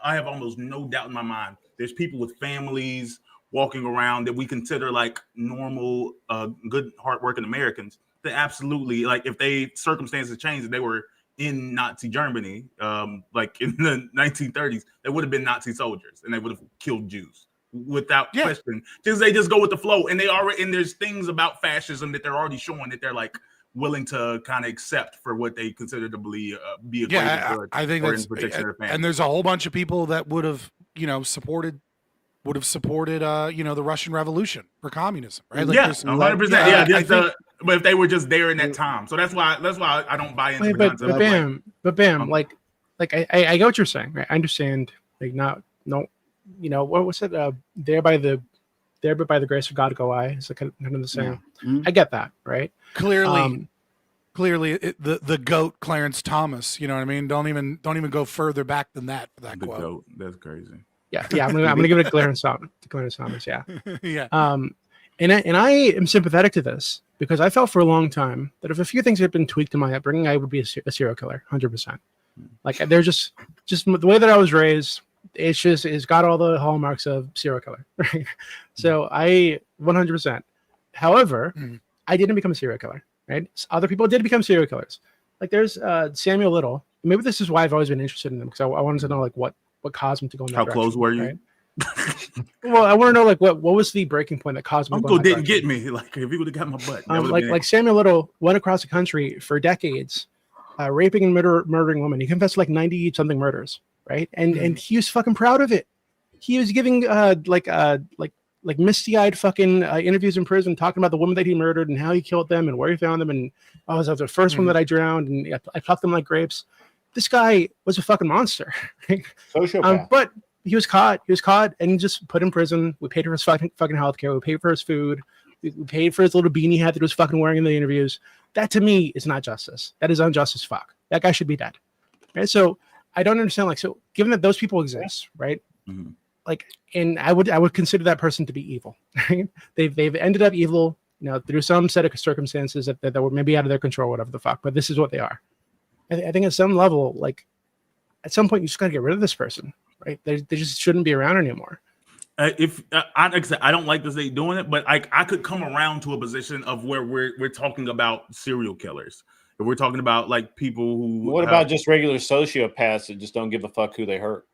have almost no doubt in my mind there's people with families walking around that we consider like normal, good, hardworking Americans. That absolutely, like, if they circumstances changed and they were in Nazi Germany, like in the 1930s, they would have been Nazi soldiers and they would have killed Jews without question. They just go with the flow, and there's things about fascism that they're already showing that they're like willing to kind of accept for what they consider to be a greater good. I think that's protection of their family. And there's a whole bunch of people that would have supported the Russian Revolution for communism, right? Like, 100%. But if they were just there in that time, so that's why I don't buy into the concept. But bam, like I get what you're saying, right? I understand, like, what was it? There by the grace of God go I. It's like kind of the same. Yeah. Mm-hmm. I get that, right? Clearly, the goat Clarence Thomas. You know what I mean? Don't even go further back than that for that quote. Goat, that's crazy. Yeah. I'm gonna give it to Clarence Thomas. Yeah. Yeah. And I am sympathetic to this because I felt for a long time that if a few things had been tweaked in my upbringing, I would be a serial killer, 100%. Like, they're just the way that I was raised. It's got all the hallmarks of serial killer, right? So I 100%. However, I didn't become a serial killer, right? Other people did become serial killers. Like, there's Samuel Little. Maybe this is why I've always been interested in them, because I wanted to know like what caused him to go in that direction. How close were you? Right? Well, I want to know like what was the breaking point that caused him to go in that Uncle didn't direction. get me. Like, if he would have got my butt. Like Samuel Little went across the country for decades, raping and murdering women. He confessed to like 90 something murders, right? And he was fucking proud of it. He was giving like misty-eyed fucking interviews in prison, talking about the women that he murdered and how he killed them and where he found them. And I was the first one that I drowned, and I plucked them like grapes. This guy was a fucking monster. Sociopath. But he was caught. And just put in prison. We paid for his fucking healthcare. We paid for his food. We paid for his little beanie hat that he was fucking wearing in the interviews. That to me is not justice. That is unjust as fuck. That guy should be dead. Right? So I don't understand. Like, so given that those people exist, right? Mm-hmm. Like, and I would consider that person to be evil. Right? They've ended up evil, through some set of circumstances that were maybe out of their control, whatever the fuck. But this is what they are. I think at some level, like, at some point, you just got to get rid of this person, right? They just shouldn't be around anymore. Like I said, I don't like this they doing it, but I could come around to a position of where we're talking about serial killers. If we're talking about like people who. What about just regular sociopaths that just don't give a fuck who they hurt?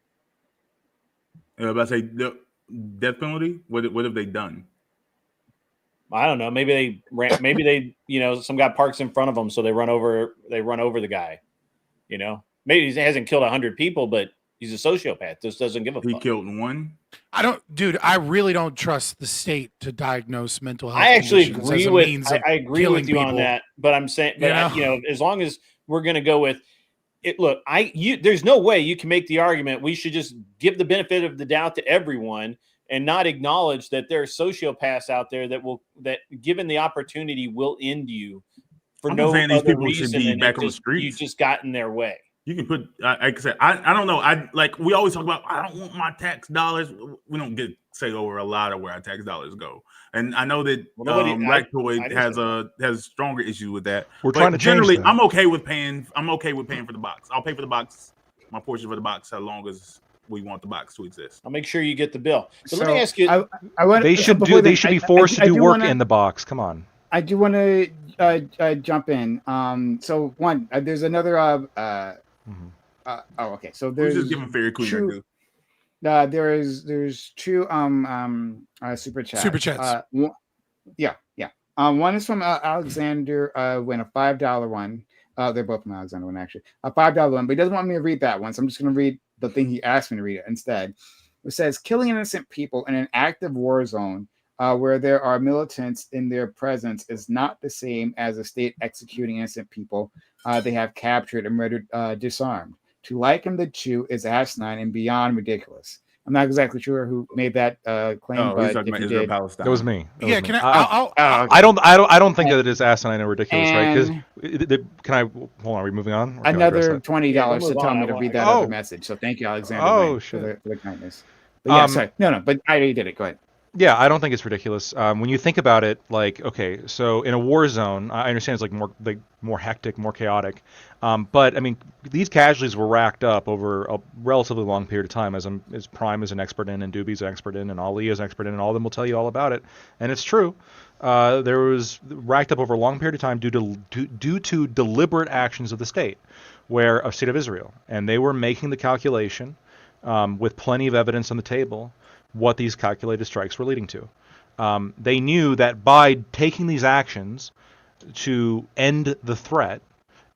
About to say death penalty. What have they done? I don't know. Maybe they ran. Maybe they, some guy parks in front of them, so they run over the guy. Maybe he hasn't killed 100 people, but he's a sociopath. Just doesn't give a fuck. He killed one. I really don't trust the state to diagnose mental health. I actually agree with you on that, but I'm saying, as long as we're going to go with it, look, there's no way you can make the argument we should just give the benefit of the doubt to everyone and not acknowledge that there are sociopaths out there that given the opportunity will end you for no other these people reason should be than back on the streets. You just got in their way. You can put, like I said, I don't know. We always talk about, I don't want my tax dollars. We don't get say over a lot of where our tax dollars go. And I know that Lactoid has stronger issues with that. We're trying to generally, change that. I'm okay with paying for the box. I'll pay for the box, my portion for the box, as long as we want the box to exist. I'll make sure you get the bill. But let me ask you. They should be forced to do work in the box. Come on. I do want to jump in. So one, there's another. Okay. So there's just giving Fairy Queen two. There's two super chats. Super chats. Yeah. One is from Alexander. When a $5 one. They're both from Alexander one actually. A $5 one, but he doesn't want me to read that one, so I'm just going to read the thing he asked me to read it instead. It says, killing innocent people in an active war zone where there are militants in their presence is not the same as a state executing innocent people they have captured and murdered disarmed. To liken the two is asinine and beyond ridiculous. I'm not exactly sure who made that claim, but if you did, that was me. Yeah, can I don't think that it is asinine or ridiculous, right? Because can I hold on? Are we moving on? Another $20 to tell me to read that other message. So thank you, Alexander, for the kindness. But yeah, sorry, no, but I already did it. Go ahead. Yeah, I don't think it's ridiculous. When you think about it, like, okay, so in a war zone, I understand it's like more hectic, more chaotic, but I mean, these casualties were racked up over a relatively long period of time, as Prime is an expert in, and Doobie's an expert in, and Ali is an expert in, and all of them will tell you all about it, and it's true. There was racked up over a long period of time due to deliberate actions of the state, of State of Israel, and they were making the calculation with plenty of evidence on the table what these calculated strikes were leading to. They knew that by taking these actions to end the threat,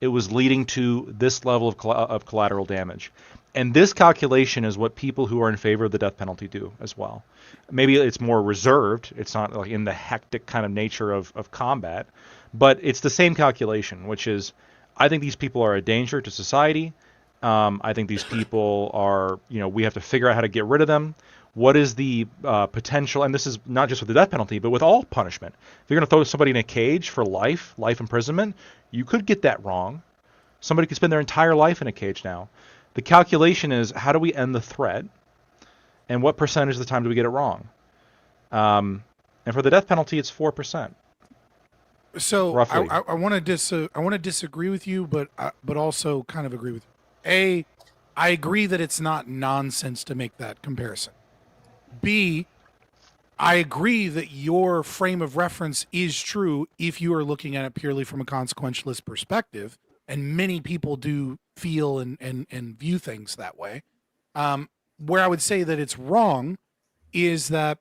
it was leading to this level of collateral damage. And this calculation is what people who are in favor of the death penalty do as well. Maybe it's more reserved. It's not like in the hectic kind of nature of combat, but it's the same calculation, which is, I think these people are a danger to society. I think these people are, we have to figure out how to get rid of them. What is the potential, and this is not just with the death penalty, but with all punishment. If you're going to throw somebody in a cage for life imprisonment, you could get that wrong. Somebody could spend their entire life in a cage now. The calculation is, how do we end the threat, and what percentage of the time do we get it wrong? And for the death penalty, it's 4%. So roughly. I want to disagree with you, but also kind of agree with you. I agree that it's not nonsense to make that comparison. B, I agree that your frame of reference is true if you are looking at it purely from a consequentialist perspective, and many people do feel and view things that way. Where I would say that it's wrong is that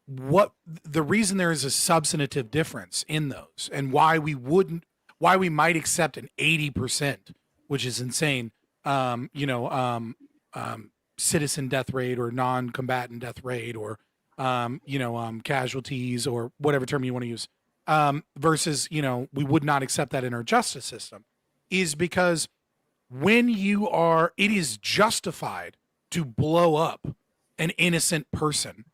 the reason there is a substantive difference in those, and why we might accept an 80%, which is insane, citizen death rate or non-combatant death rate, or casualties, or whatever term you want to use, versus we would not accept that in our justice system, is because it is justified to blow up an innocent person.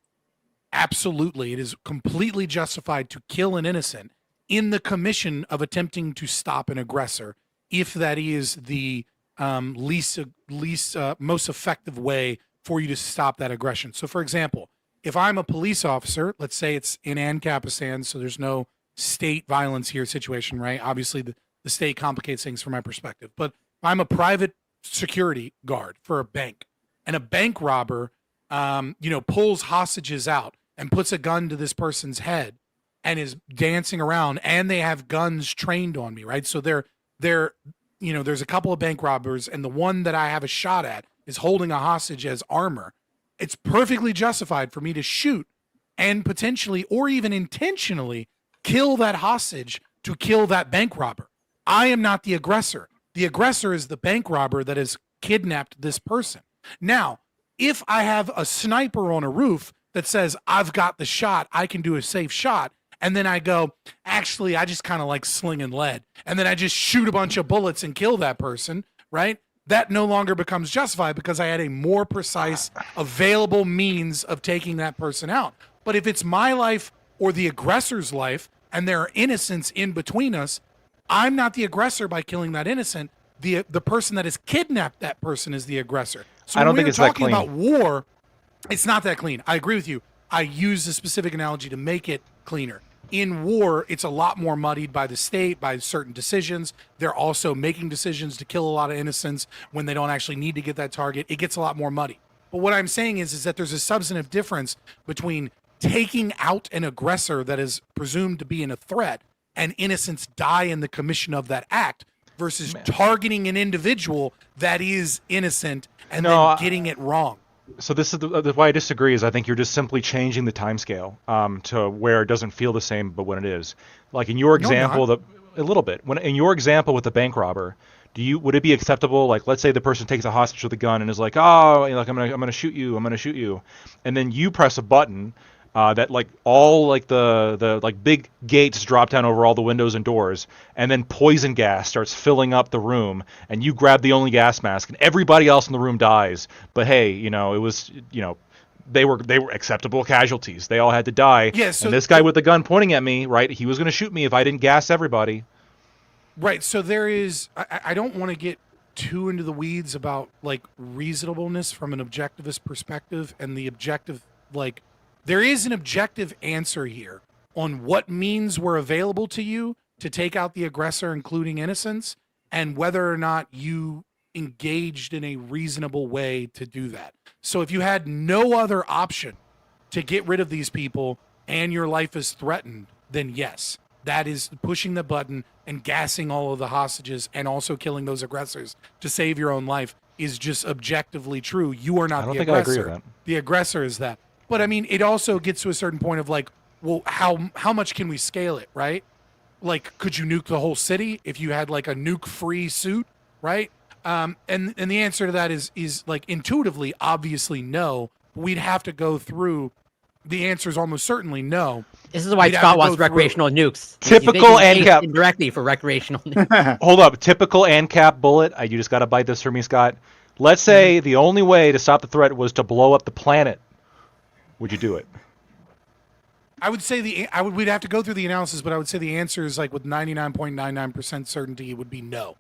Absolutely, it is completely justified to kill an innocent in the commission of attempting to stop an aggressor, if that is the most effective way for you to stop that aggression. So, for example, if I'm a police officer, let's say it's in Ancapistan, so there's no state violence here situation, right? Obviously, the state complicates things from my perspective. But if I'm a private security guard for a bank, and a bank robber, pulls hostages out and puts a gun to this person's head and is dancing around, and they have guns trained on me, right? So there's a couple of bank robbers, and the one that I have a shot at is holding a hostage as armor. It's perfectly justified for me to shoot and potentially, or even intentionally, kill that hostage to kill that bank robber. I am not the aggressor. The aggressor is the bank robber that has kidnapped this person. Now, if I have a sniper on a roof that says, I've got the shot, I can do a safe shot, and then I go, actually, I just kind of like slinging lead, and then I just shoot a bunch of bullets and kill that person, right? That no longer becomes justified because I had a more precise, available means of taking that person out. But if it's my life or the aggressor's life, and there are innocents in between us, I'm not the aggressor by killing that innocent. The person that has kidnapped that person is the aggressor. So I don't when think it's we're that talking clean. about war, it's not that clean. I agree with you. I use a specific analogy to make it cleaner. In war, it's a lot more muddied by the state, by certain decisions. They're also making decisions to kill a lot of innocents when they don't actually need to get that target. It gets a lot more muddy. But what I'm saying is that there's a substantive difference between taking out an aggressor that is presumed to be in a threat and innocents die in the commission of that act versus targeting an individual that is innocent and then getting it wrong. So this is why I disagree. Is I think you're just simply changing the timescale to where it doesn't feel the same, but when it is, like in your example, a little bit. When in your example with the bank robber, would it be acceptable? Like, let's say the person takes a hostage with a gun and is like, oh, like I'm gonna shoot you, and then you press a button. That like all like the like big gates drop down over all the windows and doors, and then poison gas starts filling up the room, and you grab the only gas mask, and everybody else in the room dies. But hey, it was they were acceptable casualties. They all had to die. Yeah, so and this guy with the gun pointing at me, right? He was going to shoot me if I didn't gas everybody. Right. So there is. I don't want to get too into the weeds about like reasonableness from an objectivist perspective and the objective like there is an objective answer here on what means were available to you to take out the aggressor, including innocents, and whether or not you engaged in a reasonable way to do that. So if you had no other option to get rid of these people and your life is threatened, then yes, that is pushing the button and gassing all of the hostages and also killing those aggressors to save your own life is just objectively true. You are I not don't the think I aggressor. agree with that. The aggressor is that. But I mean, it also gets to a certain point of like, well, how much can we scale it, right? Like, could you nuke the whole city if you had like a nuke-free suit, right? And the answer to that is like intuitively, obviously no. We'd have to go through. The answer is almost certainly no. This is why We'd have Scott to wants go through. recreational nukes. Typical and ANCAP. indirectly for recreational nukes. Hold up. Typical ANCAP bullet. You just got to bite this for me, Scott. Let's say the only way to stop the threat was to blow up the planet. Would you do it? I would say we'd have to go through the analysis, but I would say the answer is like with 99.99% certainty, it would be no,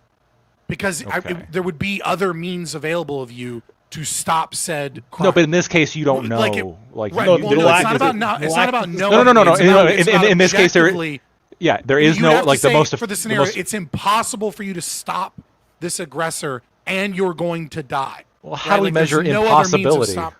because Okay. there would be other means available of you to stop said crime. No, but in this case, you don't know. Like Like, right, No, well, the no, lack it's not of about it- not. the It's lack not of about the- knowing. No. It's about- it's about In this case, there. objectively- Yeah, there is you'd no have to like the say most for the the scenario. most- It's impossible for you to stop this aggressor, and you're going to die. Well, how do we Like, there's measure no other means of impossibility? stop-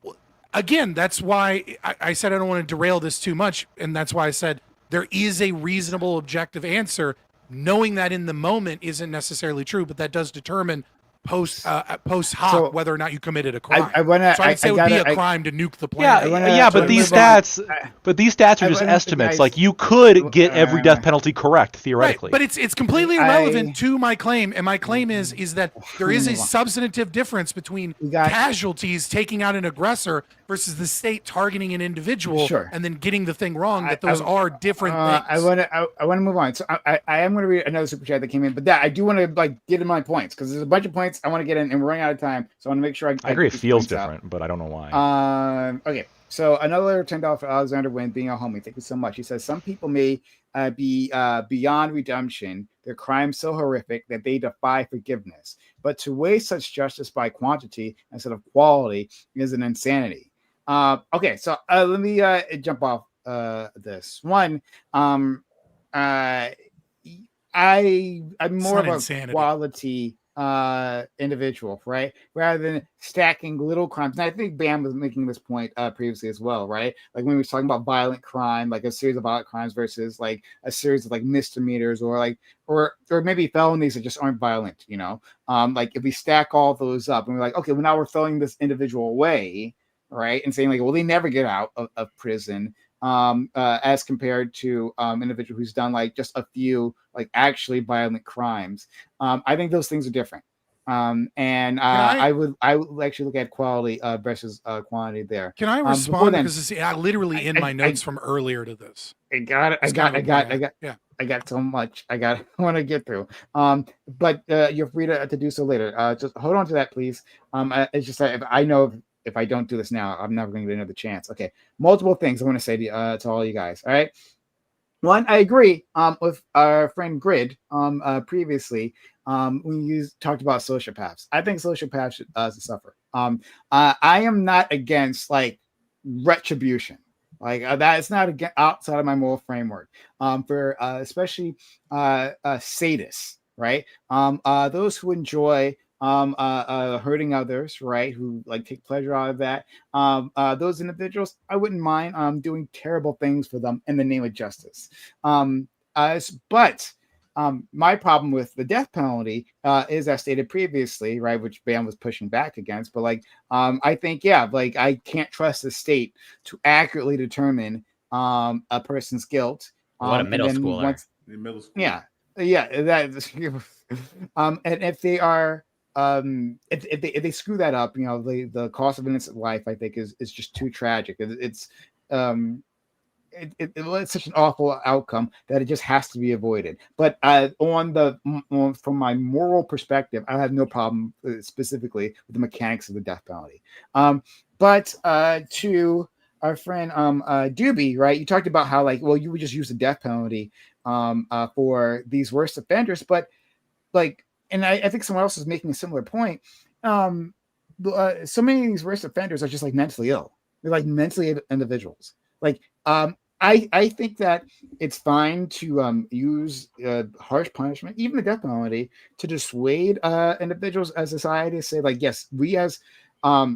Well, again, that's why I said I don't want to derail this too much, and that's why I said there is a reasonable, objective answer. Knowing that in the moment isn't necessarily true, but that does determine post hoc So, whether or not you committed a crime. I wanna. So I would say it would be gotta- a crime to nuke the Yeah, planet. wanna- yeah, but wanna these move on. stats, but these stats are I just wanna- estimates. guys- Like you could get every death penalty correct Right, theoretically. but it's completely irrelevant to my claim, and my claim is that there is a Move on. substantive difference between We got- casualties taking out an aggressor versus the state targeting an individual Sure. and then getting the thing wrong. That I- those are different things. I want to move on. So I am going to read another super chat that came in, but that I do want to like get in my points because there's a bunch of points I want to get in, and we're running out of time. So I want to make sure I agree. It get these feels points out. different, but I don't know why. Okay, so another $10 for Alexander Wynn being a homie. Thank you so much. He says some people may be beyond redemption. Their crimes so horrific that they defy forgiveness. But to waste such justice by quantity instead of quality is an insanity. Okay, so let me jump off this one. I'm more not of a insanity. quality individual, right? Rather than stacking little crimes. And I think Bam was making this point previously as well, right? Like when we were talking about violent crime, like a series of violent crimes versus like a series of like misdemeanors or like or maybe felonies that just aren't violent, you know. Like if we stack all those up and we're like, okay, well now we're throwing this individual away, right? And saying like, well, they never get out of prison. As compared to an individual who's done like just a few like actually violent crimes. I think those things are different. And I would actually look at quality versus quantity there. Can I before respond? then- Because it's literally in my notes from earlier to this. I got Yeah. I got so much I want to get through. But you're free to do so later. Just hold on to that, please. It's just that if I don't do this now, I'm never going to get another chance. Okay, multiple things I want to say to all you guys. All right. One, I agree with our friend Grid previously when you talked about sociopaths. I think sociopaths should suffer. I am not against like retribution. Like that is not outside of my moral framework. For especially sadists, right? Those who enjoy hurting others, right? Who like take pleasure out of that. Those individuals, I wouldn't mind doing terrible things for them in the name of justice. But my problem with the death penalty is, as stated previously, right, which Bam was pushing back against. But like, I think, yeah, like I can't trust the state to accurately determine a person's guilt. What a and middle then schooler. In middle school. Yeah, that. And if they are, if they screw that up, you know, the cost of innocent life, I think, is just too tragic. It's such an awful outcome that it just has to be avoided. But from my moral perspective, I have no problem specifically with the mechanics of the death penalty. But to our friend Doobie, right? You talked about how like, well, you would just use the death penalty for these worst offenders, but like, and I think someone else is making a similar point. So many of these worst offenders are just like mentally ill, They're like mentally individuals. Like, I think that it's fine to use harsh punishment, even the death penalty, to dissuade individuals as a society to say, like, yes, we as a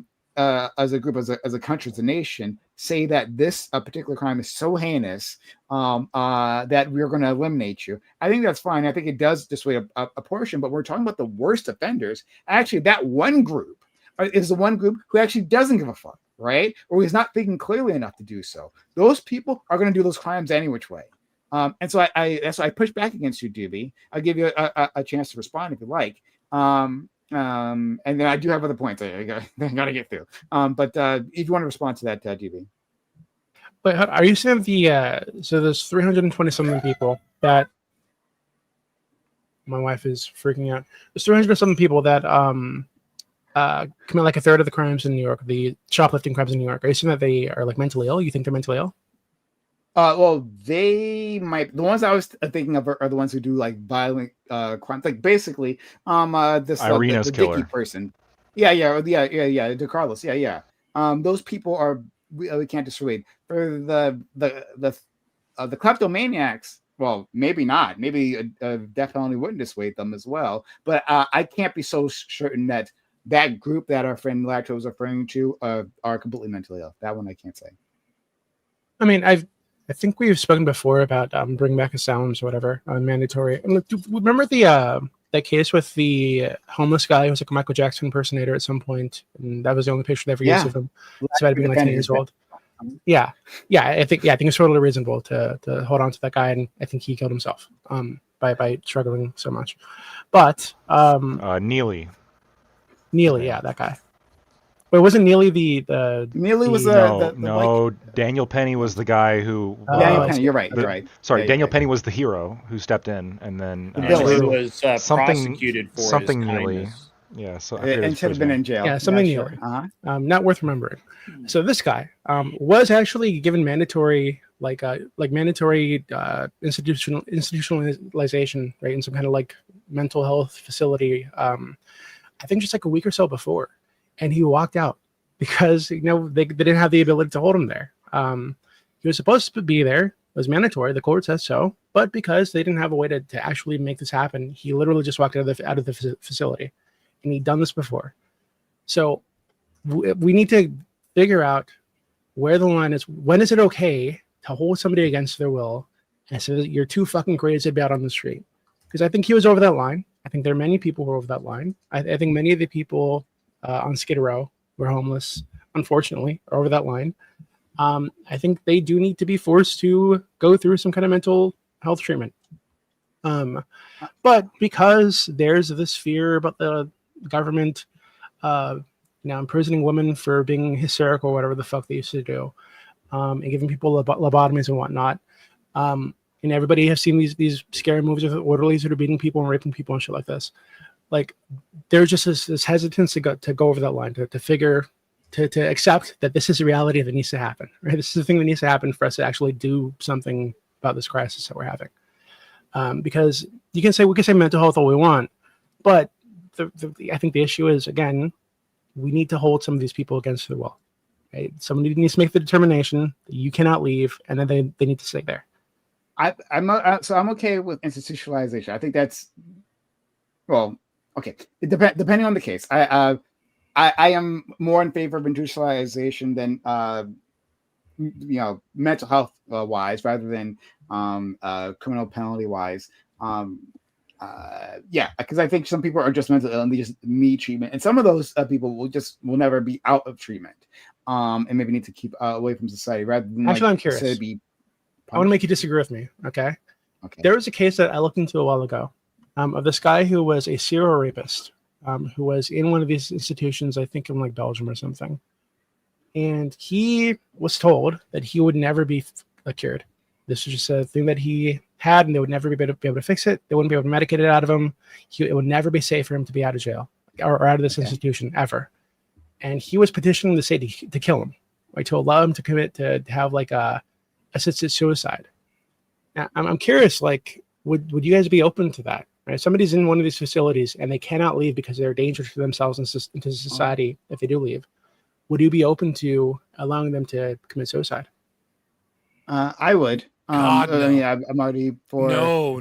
group, as a country, as a nation, say that this particular crime is so heinous that we're going to eliminate you. I think that's fine. I think it does dissuade a portion, but we're talking about the worst offenders. Actually, that one group is the one group who actually doesn't give a fuck, right? Or is not thinking clearly enough to do so. Those people are going to do those crimes any which way. And so that's why I push back against you, Doobie. I'll give you a chance to respond if you like. And then I do have other points I got to get through. But if you want to respond to that, DB. But are you saying so there's 320 something people that my wife is freaking out. There's 300 something people that commit like a third of the crimes in New York, the shoplifting crimes in New York. Are you saying that they are like mentally ill? You think they're mentally ill? Well, they might. The ones I was thinking of are the ones who do like violent crimes, like basically, this Irina's the killer Dicky person. Yeah, De Carlos. Yeah. Those people are we can't dissuade. For the kleptomaniacs, well, maybe not. Maybe death penalty wouldn't dissuade them as well. But I can't be so certain that that group that our friend Lacto was referring to are completely mentally ill. That one I can't say. I mean, I think we've spoken before about bringing back asylums or whatever, mandatory. And remember that case with the homeless guy who was like a Michael Jackson impersonator at some point, and that was the only picture they ever used of him. Despite being like 10 years old. Yeah. I think it's totally reasonable to hold on to that guy, and I think he killed himself by struggling so much. But Neely, yeah, that guy. Wait, wasn't Neely the Neely was no. Daniel Penny was the guy who. Daniel Penny, you're right. Sorry, yeah, Daniel Penny was the hero who stepped in, and then he was prosecuted for something his Neely. kindness. Yeah, so and should have been in jail. Yeah, something Neely. Not worth remembering. So this guy was actually given mandatory institutionalization, right, in some kind of like mental health facility. I think just like a week or so before. And he walked out because they didn't have the ability to hold him there. He was supposed to be there; it was mandatory. The court says so, but because they didn't have a way to actually make this happen, he literally just walked out of the facility, and he'd done this before. So we need to figure out where the line is. When is it okay to hold somebody against their will and say that you're too fucking crazy to be out on the street? Because I think he was over that line. I think there are many people who are over that line. I think many of the people on Skid Row who are homeless, unfortunately, are over that line. I think they do need to be forced to go through some kind of mental health treatment. But because there's this fear about the government imprisoning women for being hysterical or whatever the fuck they used to do, and giving people lobotomies and whatnot, and everybody has seen these scary movies with orderlies that are beating people and raping people and shit like this. Like, there's just this hesitance to go over that line, to accept that this is a reality that needs to happen. Right, this is the thing that needs to happen for us to actually do something about this crisis that we're having. Because we can say mental health all we want, but I think the issue is, again, we need to hold some of these people against their will. Right? Somebody needs to make the determination that you cannot leave, and then they need to stay there. I'm okay with institutionalization. I think that's okay. Depending on the case, I am more in favor of institutionalization than mental health wise, rather than criminal penalty wise. Because I think some people are just mentally ill and they just need treatment, and some of those people will never be out of treatment, and maybe need to keep away from society rather than. Actually, I'm curious. I want to make you disagree with me. Okay. There was a case that I looked into a while ago of this guy who was a serial rapist, who was in one of these institutions, I think in like Belgium or something, and he was told that he would never be cured. This was just a thing that he had, and they would never be able to fix it. They wouldn't be able to medicate it out of him. It would never be safe for him to be out of jail or out of this institution ever. And he was petitioning the state to kill him, right, to allow him to have like a assisted suicide. Now, I'm curious, like, would you guys be open to that? Right? Somebody's in one of these facilities and they cannot leave because they're a danger to themselves and to society if they do leave. would you be open to allowing them to commit suicide? I would. God, I mean, no. I'm already for. No.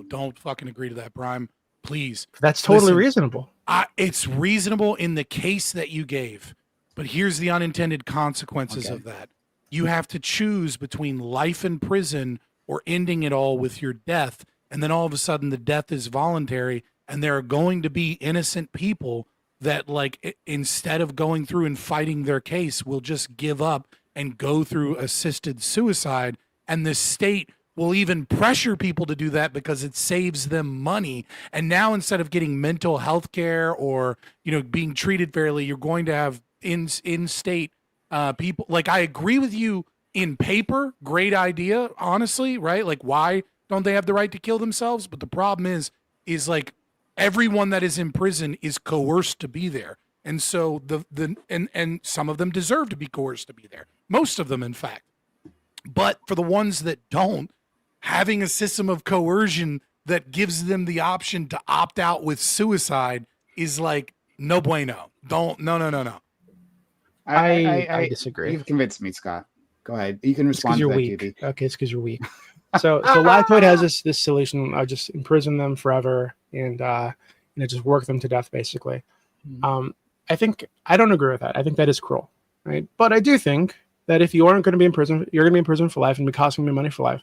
Don't fucking agree to that, Prime. Please. That's totally Listen, reasonable. It's reasonable in the case that you gave, but here's the unintended consequences Okay. of that. You have to choose between life in prison or ending it all with your death, and then all of a sudden the death is voluntary, and there are going to be innocent people that, like, instead of going through and fighting their case, will just give up and go through assisted suicide, and the state will even pressure people to do that because it saves them money. And now, instead of getting mental health care or, you know, being treated fairly, you're going to have in-state people. Like, I agree with you in paper, great idea, honestly, right? Like, why don't they have the right to kill themselves? But the problem is like, everyone that is in prison is coerced to be there. And so and some of them deserve to be coerced to be there. Most of them, in fact. But for the ones that don't, having a system of coercion that gives them the option to opt out with suicide is like, no bueno. No. I disagree. You've convinced me, Scott. Go ahead. You can It's because respond to you're that, weak. GB. Okay, it's because you're weak. So Lactoid has this solution. I just imprison them forever and just work them to death, basically. I don't agree with that. I think that is cruel, right? But I do think that if you aren't going to be in prison, you're going to be in prison for life and be costing me money for life.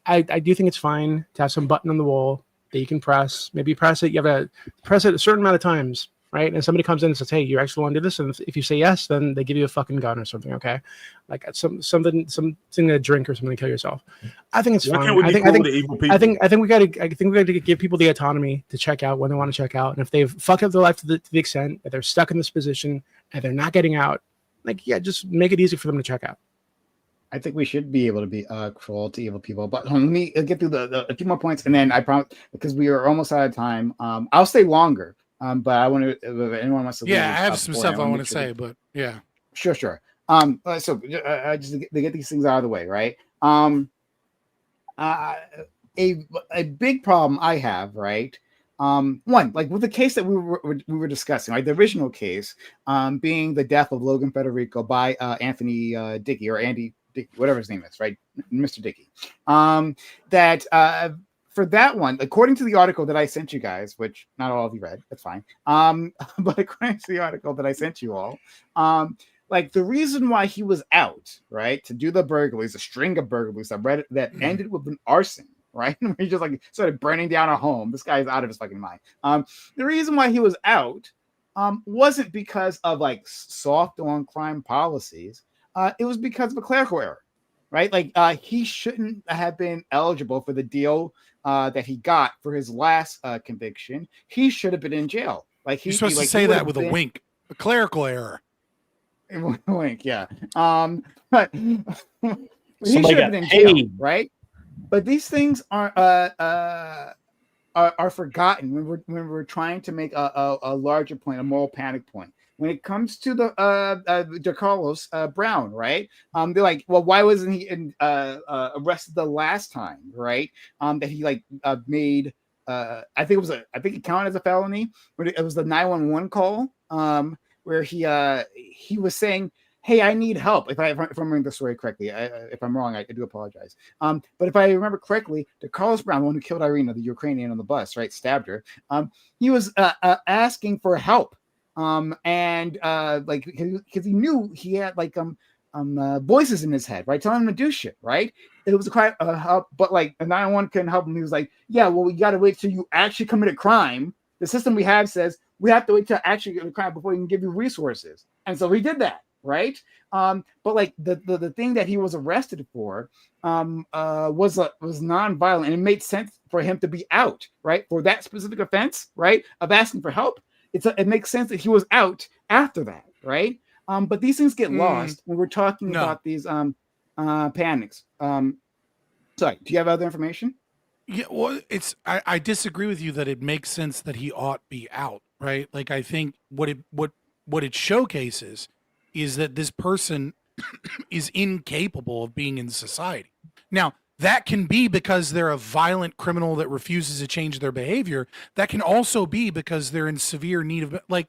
I do think it's fine to have some button on the wall that you can press. Maybe press it. You have to press it a certain amount of times, right? And somebody comes in and says, "Hey, you actually want to do this?" And if you say yes, then they give you a fucking gun or something. Okay, like something to drink or something to kill yourself. I think it's Why fine. can't we be cool to evil people? I think we got to give people the autonomy to check out when they want to check out, and if they've fucked up their life to the extent that they're stuck in this position and they're not getting out, like, yeah, just make it easy for them to check out. I think we should be able to be cruel to evil people. But let me get through a few more points, and then I promise, because we are almost out of time. I'll stay longer. But I want to. If anyone wants to, Yeah, leave, I have some stuff I want to sure say, but yeah, sure. So just to get these things out of the way, right? A big problem I have, right? One, like with the case that we were discussing, right? The original case, being the death of Logan Federico by Anthony Dickey or Andy Dickey, whatever his name is, right? Mr. Dickey. For that one, according to the article that I sent you guys, which not all of you read, that's fine. But according to the article that I sent you all, like the reason why he was out, right, to do the burglaries, a string of burglaries that ended with an arson, right? Where he just like started burning down a home. This guy's out of his fucking mind. The reason why he was out wasn't because of like soft on crime policies. It was because of a clerical error, right? Like he shouldn't have been eligible for the deal that he got for his last conviction. He should have been in jail. Like you're supposed to say that with a wink, a clerical error. Wink, yeah. But he should Somebody have got been in jail, paid. right? But these things are forgotten when we're trying to make a larger point, a moral panic point. When it comes to the DeCarlos Brown, right? They're like, well, why wasn't he arrested the last time, right? That he like made. I think it counted as a felony, but it was the 911 call. Where he was saying, "Hey, I need help." If I'm remembering the story correctly, if I'm wrong, I do apologize. But if I remember correctly, the Carlos Brown, the one who killed Irina, the Ukrainian on the bus, right, stabbed her. He was asking for help, and like because he knew he had like voices in his head, right, telling him to do shit, right. It was quite help, but like a 911 couldn't help him. He was like, "Yeah, well, we got to wait till you actually commit a crime. The system we have says we have to wait till actually get a crime before we can give you resources." And so he did that, right? But like the thing that he was arrested for was nonviolent, and it made sense for him to be out, right, for that specific offense, right, of asking for help. It makes sense that he was out after that, right? But these things get lost when we're talking about these panics. Sorry, do you have other information? Yeah, well, I disagree with you that it makes sense that he ought be out, right? Like I think what it showcases is that this person is incapable of being in society. Now, that can be because they're a violent criminal that refuses to change their behavior. That can also be because they're in severe need of, like,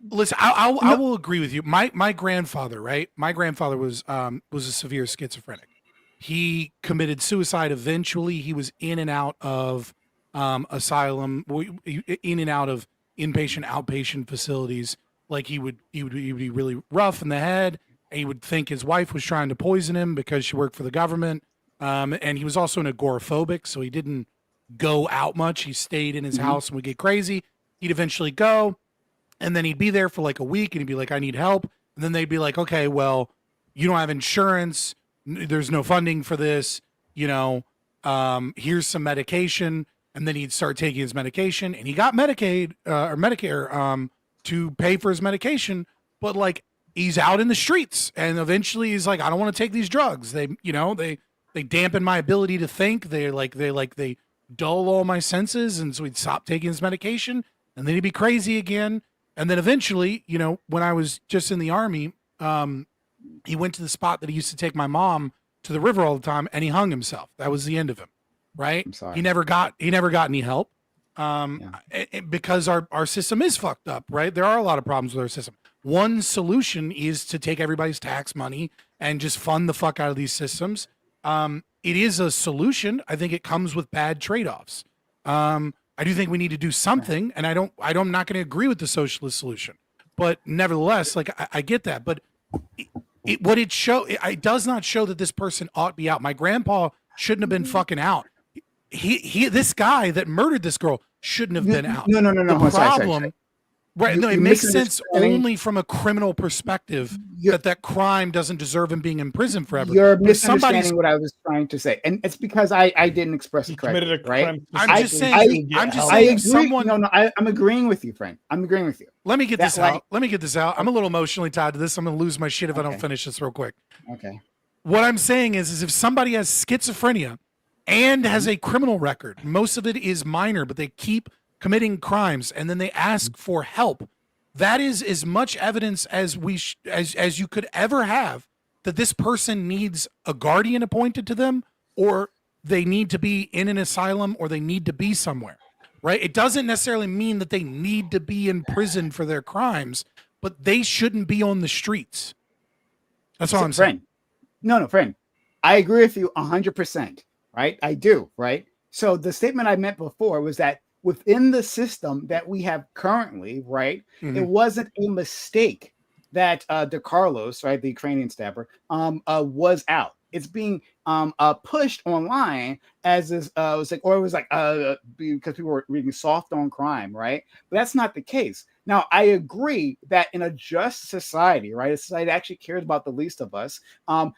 Listen, I will agree with you. My grandfather, right? My grandfather was a severe schizophrenic. He committed suicide eventually. He was in and out of asylum, in and out of inpatient, outpatient facilities. Like he would be really rough in the head. And he would think his wife was trying to poison him because she worked for the government. And he was also an agoraphobic, so he didn't go out much. He stayed in his house and would get crazy. He'd eventually go, and then he'd be there for like a week, and he'd be like, "I need help." And then they'd be like, "Okay, well, you don't have insurance. There's no funding for this. Here's some medication." And then he'd start taking his medication, and he got Medicaid or Medicare to pay for his medication. But like, he's out in the streets, and eventually he's like, "I don't want to take these drugs. They dampen my ability to think. They dull all my senses." And so he'd stop taking his medication, and then he'd be crazy again. And then eventually, when I was just in the Army, he went to the spot that he used to take my mom to the river all the time, and he hung himself. That was the end of him, right? I'm sorry. He never got any help because our system is fucked up, right? There are a lot of problems with our system. One solution is to take everybody's tax money and just fund the fuck out of these systems. It is a solution. I think it comes with bad trade-offs. I do think we need to do something, and I'm not going to agree with the socialist solution, but nevertheless, like I get that. But it does not show that this person ought to be out. My grandpa shouldn't have been fucking out. This guy that murdered this girl shouldn't have been out. No. The problem, sorry. right? No, it makes sense only from a criminal perspective that crime doesn't deserve him being in prison forever. You're misunderstanding what I was trying to say, and it's because I didn't express it correctly. Committed a right? crime. I'm just saying. I agree. I'm agreeing with you, friend. I'm agreeing with you. Let me get this out. Let me get this out. I'm a little emotionally tied to this. I'm going to lose my shit if I don't finish this real quick. Okay. What I'm saying is if somebody has schizophrenia and has a criminal record, most of it is minor, but they keep committing crimes, and then they ask for help. That is as much evidence as as you could ever have that this person needs a guardian appointed to them, or they need to be in an asylum, or they need to be somewhere, right? It doesn't necessarily mean that they need to be in prison for their crimes, but they shouldn't be on the streets. That's all I'm saying. No, friend. I agree with you 100%, right? I do, right? So the statement I meant before was that within the system that we have currently, right, it wasn't a mistake that DeCarlos, right, the Ukrainian stabber, was out. It's being pushed online as this because people were reading soft on crime, right? But that's not the case. Now, I agree that in a just society, right, a society that actually cares about the least of us,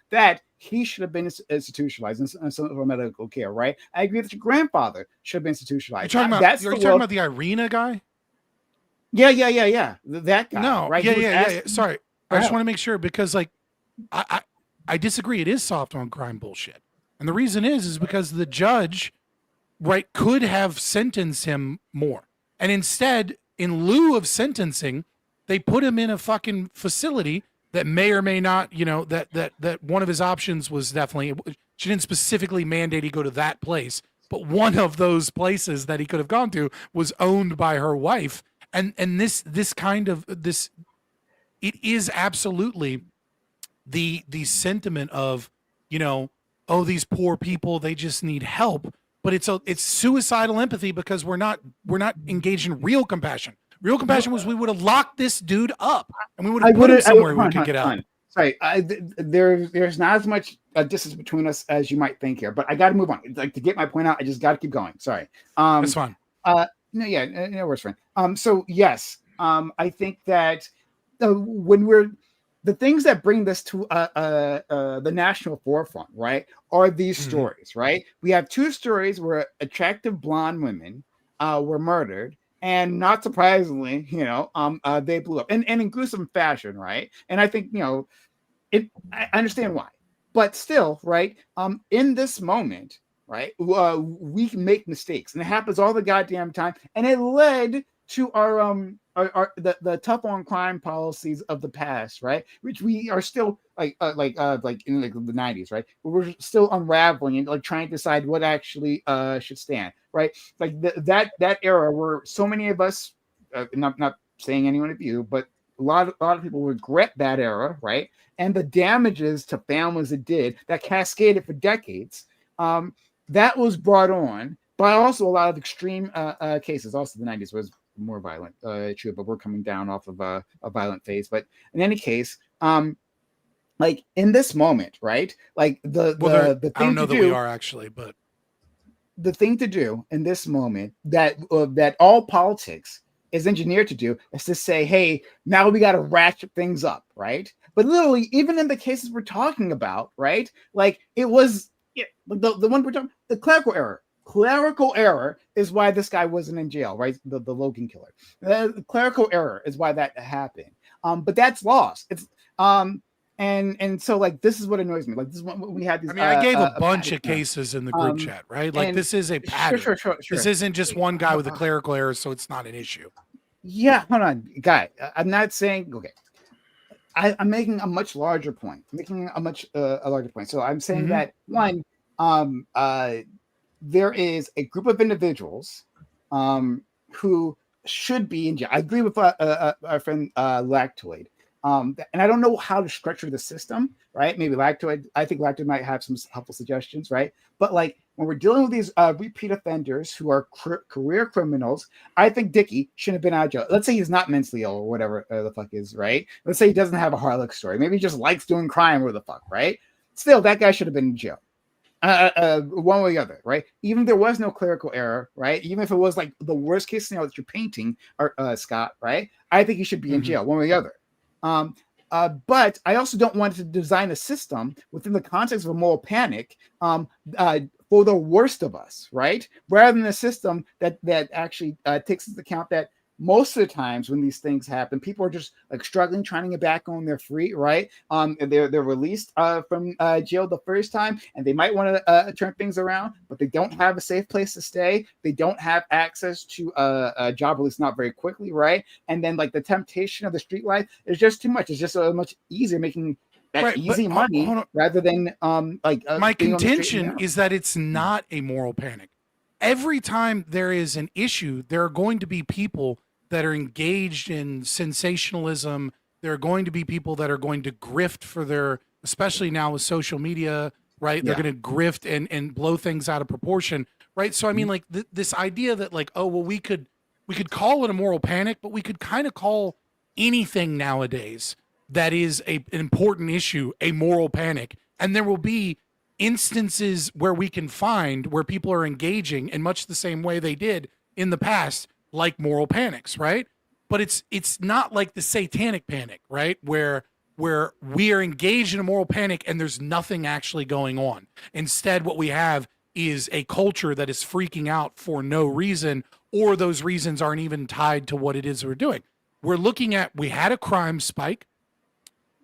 that he should have been institutionalized in some of our medical care, right? I agree that your grandfather should have been institutionalized. You're talking about the Irina guy? Yeah. That guy. No, right? Yeah. Sorry. I just want to make sure, because like I disagree. It is soft on crime bullshit. And the reason is because the judge, right, could have sentenced him more. And instead, in lieu of sentencing, they put him in a fucking facility that may or may not, that one of his options was definitely, she didn't specifically mandate he go to that place, but one of those places that he could have gone to was owned by her wife. And this it is absolutely the sentiment of, oh, these poor people, they just need help. But it's suicidal empathy, because we're not engaged in real compassion. Real compassion was we would have locked this dude up and we would have put him somewhere we could get out. Sorry, there's not as much distance between us as you might think here, but I got to move on. Like, to get my point out, I just got to keep going. Sorry. That's fine. No worries, friend. So yes, I think that when the things that bring this to the national forefront, right, are these stories, right? We have two stories where attractive blonde women were murdered, and not surprisingly, they blew up, and in gruesome fashion, right? And I think I understand why, but still, right? In this moment, right, we can make mistakes, and it happens all the goddamn time, and it led to the tough on crime policies of the past, right? Which we are still like in the 90s, right? We're still unraveling and like trying to decide what actually should stand, right? Like that era where so many of us, not saying any one of you, but a lot of people regret that era, right? And the damages to families it did that cascaded for decades. That was brought on by also a lot of extreme cases. Also, the 90s was more violent, true, but we're coming down off of a violent phase. But in any case, like in this moment, right? Like the thing I don't know to that do, we are actually, but the thing to do in this moment that that all politics is engineered to do is to say, hey, now we got to ratchet things up, right? But literally, even in the cases we're talking about, right? Like it was the one we're talking, the clerical error. Clerical error is why this guy wasn't in jail, right? The Logan killer. The clerical error is why that happened. But that's lost. It's and so like this is what annoys me. Like this is what we had these. I mean, I gave a bunch pattern. of cases in the group chat, right? Like and this is a pattern. Sure. This isn't just one guy with a clerical error, so it's not an issue. Yeah, hold on, guy. I'm not saying okay. I'm making a much larger point. Making a much a larger point. So I'm saying that one, there is a group of individuals who should be in jail. I agree with our friend Lactoid. And I don't know how to structure the system, right? Maybe Lactoid, I think Lactoid might have some helpful suggestions, right? But like when we're dealing with these repeat offenders who are career criminals, I think Dickie shouldn't have been out of jail. Let's say he's not mentally ill or whatever the fuck is, right? Let's say he doesn't have a Harlech story. Maybe he just likes doing crime or the fuck, right? Still, that guy should have been in jail. One way or the other, right? Even if there was no clerical error, right? Even if it was like the worst case scenario that you're painting, or Scott, right? I think he should be in jail, one way or the other. But I also don't want to design a system within the context of a moral panic for the worst of us, right? Rather than a system that actually takes into account that most of the times when these things happen, people are just like struggling, trying to get back on their feet, right? They're released from jail the first time, and they might want to turn things around, but they don't have a safe place to stay. They don't have access to a job, at least not very quickly, right? And then like the temptation of the street life is just too much. It's just much easier making that easy money rather than my contention is that it's not a moral panic. Every time there is an issue, there are going to be people that are engaged in sensationalism. There are going to be people that are going to grift for their, especially now with social media, right? They're going to grift and blow things out of proportion, right? So I mean, like this idea that like, oh well, we could call it a moral panic, but we could kind of call anything nowadays that is an important issue a moral panic, and there will be instances where we can find where people are engaging in much the same way they did in the past, like moral panics, right? But it's not like the satanic panic, right? Where we are engaged in a moral panic and there's nothing actually going on. Instead, what we have is a culture that is freaking out for no reason, or those reasons aren't even tied to what it is we're doing. We're looking at, we had a crime spike.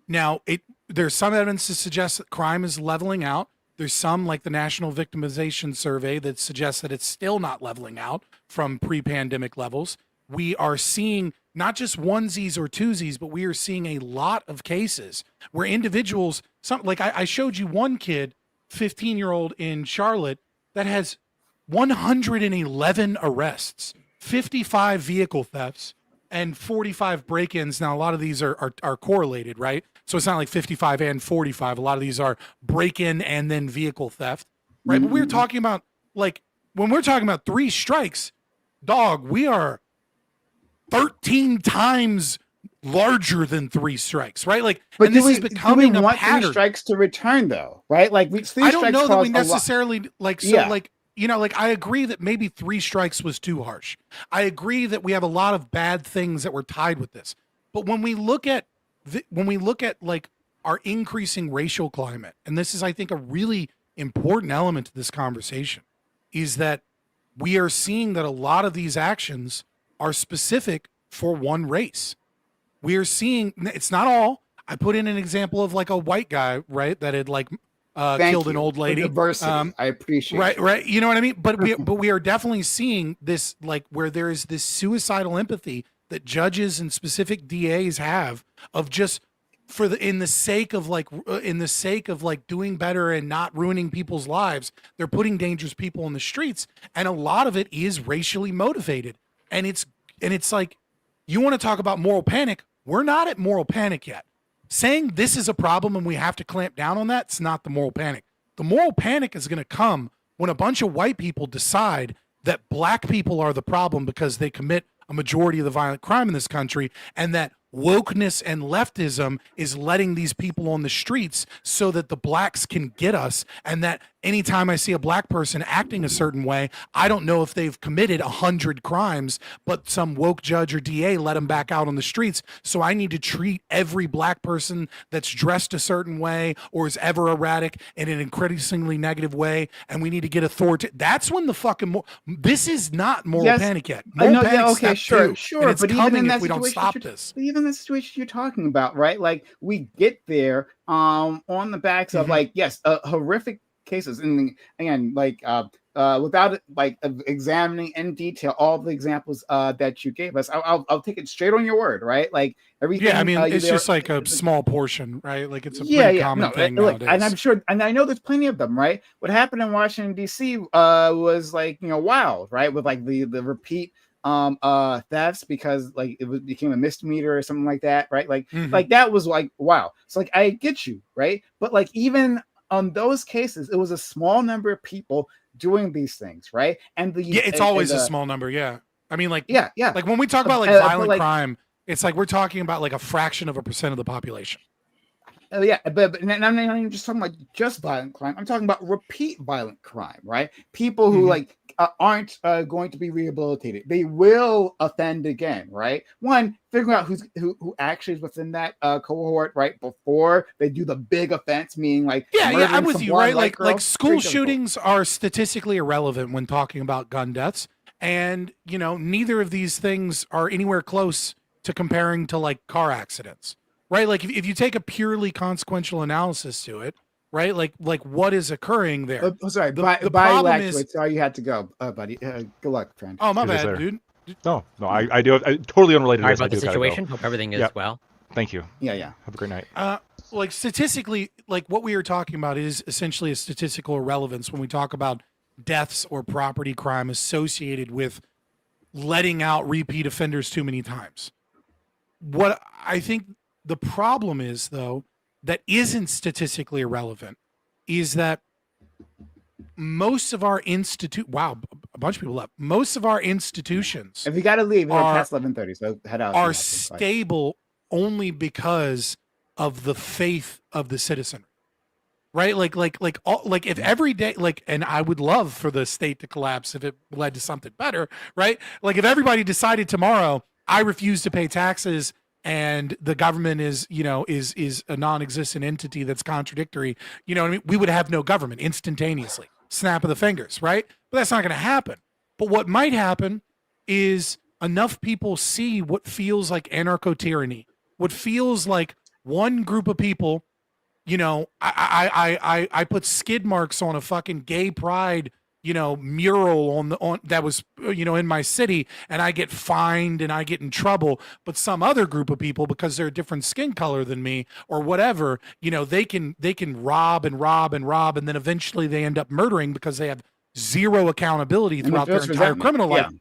Now, there's some evidence to suggest that crime is leveling out. There's some, like the National Victimization Survey, that suggests that it's still not leveling out from pre-pandemic levels. We are seeing not just onesies or twosies, but we are seeing a lot of cases where individuals, I showed you one kid, 15-year-old in Charlotte, that has 111 arrests, 55 vehicle thefts, and 45 break-ins. Now, a lot of these are correlated, right? So it's not like 55 and 45. A lot of these are break-in and then vehicle theft, right? But we're talking about, like, when we're talking about 3 strikes, dog, we are 13 times larger than 3 strikes, right? Like, but and this is becoming a pattern. 3 strikes to return, though, right? Like, I don't know that we necessarily I agree that maybe 3 strikes was too harsh. I agree that we have a lot of bad things that were tied with this. But when we look at like our increasing racial climate, and this is, I think, a really important element to this conversation, is that we are seeing that a lot of these actions are specific for one race. We are seeing, it's not all. I put in an example of like a white guy, right, that had like killed an old lady. Diversity. I appreciate right. You know what I mean? But we are definitely seeing this, like, where there is this suicidal empathy that judges and specific DAs have of just in the sake of doing better and not ruining people's lives, they're putting dangerous people in the streets, and a lot of it is racially motivated. And it's like, You want to talk about moral panic? We're not at moral panic yet. Saying this is a problem and we have to clamp down on that, it's not the moral panic. The moral panic is going to come when a bunch of white people decide that black people are the problem because they commit a majority of the violent crime in this country, and that wokeness and leftism is letting these people on the streets so that the blacks can get us, and that anytime I see a black person acting a certain way, I don't know if they've committed 100 crimes, but some woke judge or DA let them back out on the streets. So I need to treat every black person that's dressed a certain way or is ever erratic in an increasingly negative way, and we need to get authority. That's when the fucking this is not moral panic yet. Moral panic okay, sure, sure. and it's But even coming in if that we don't situation, stop this. but even the situation you're talking about, right? Like we get there on the backs of like horrific cases, and again, like without like examining in detail all the examples that you gave us, I'll take it straight on your word, right? Like everything. Yeah, I mean, it's there- just like a small portion, right? Like it's a pretty common thing nowadays. And I'm sure, and I know there's plenty of them, right? What happened in Washington D.C. Was like wild, right? With like the repeat thefts because like became a misdemeanor or something like that, right? Like like that was like wow. So like I get you, right? But like even on those cases, it was a small number of people doing these things, right? And it's always a small number. Yeah, I mean, like like when we talk about like violent crime, it's like we're talking about like a fraction of a percent of the population. But and I'm not even just talking about just violent crime. I'm talking about repeat violent crime, right? People who like aren't going to be rehabilitated. They will offend again, right? One, figuring out who actually is within that cohort, right? Before they do the big offense, meaning like I'm with you, right? Like school shootings are statistically irrelevant when talking about gun deaths, and neither of these things are anywhere close to comparing to like car accidents. Right, like if you take a purely consequential analysis to it, right, like what is occurring there? Sorry, the problem is, sorry, you had to go, buddy. Good luck, friend. Oh, my bad, dude. No, I do. Totally unrelated. Sorry about the situation. Hope everything is well. Thank you. Yeah. Have a great night. Like statistically, like what we are talking about is essentially a statistical irrelevance when we talk about deaths or property crime associated with letting out repeat offenders too many times. What I think the problem is, though, that isn't statistically irrelevant is that most of our a bunch of people left. Most of our institutions, if you got to leave, we're past 11:30, so head out. Are stable only because of the faith of the citizen, right? Like if every day, and I would love for the state to collapse if it led to something better, right? Like if everybody decided tomorrow, I refuse to pay taxes, and the government is a non-existent entity that's contradictory, what I mean? We would have no government instantaneously, snap of the fingers, right? But that's not going to happen. But what might happen is enough people see what feels like anarcho-tyranny, what feels like one group of people, I put skid marks on a fucking gay pride mural on that was in my city, and I get fined and I get in trouble, but some other group of people, because they're a different skin color than me or whatever, they can rob and rob and rob, and then eventually they end up murdering because they have zero accountability throughout their entire criminal life.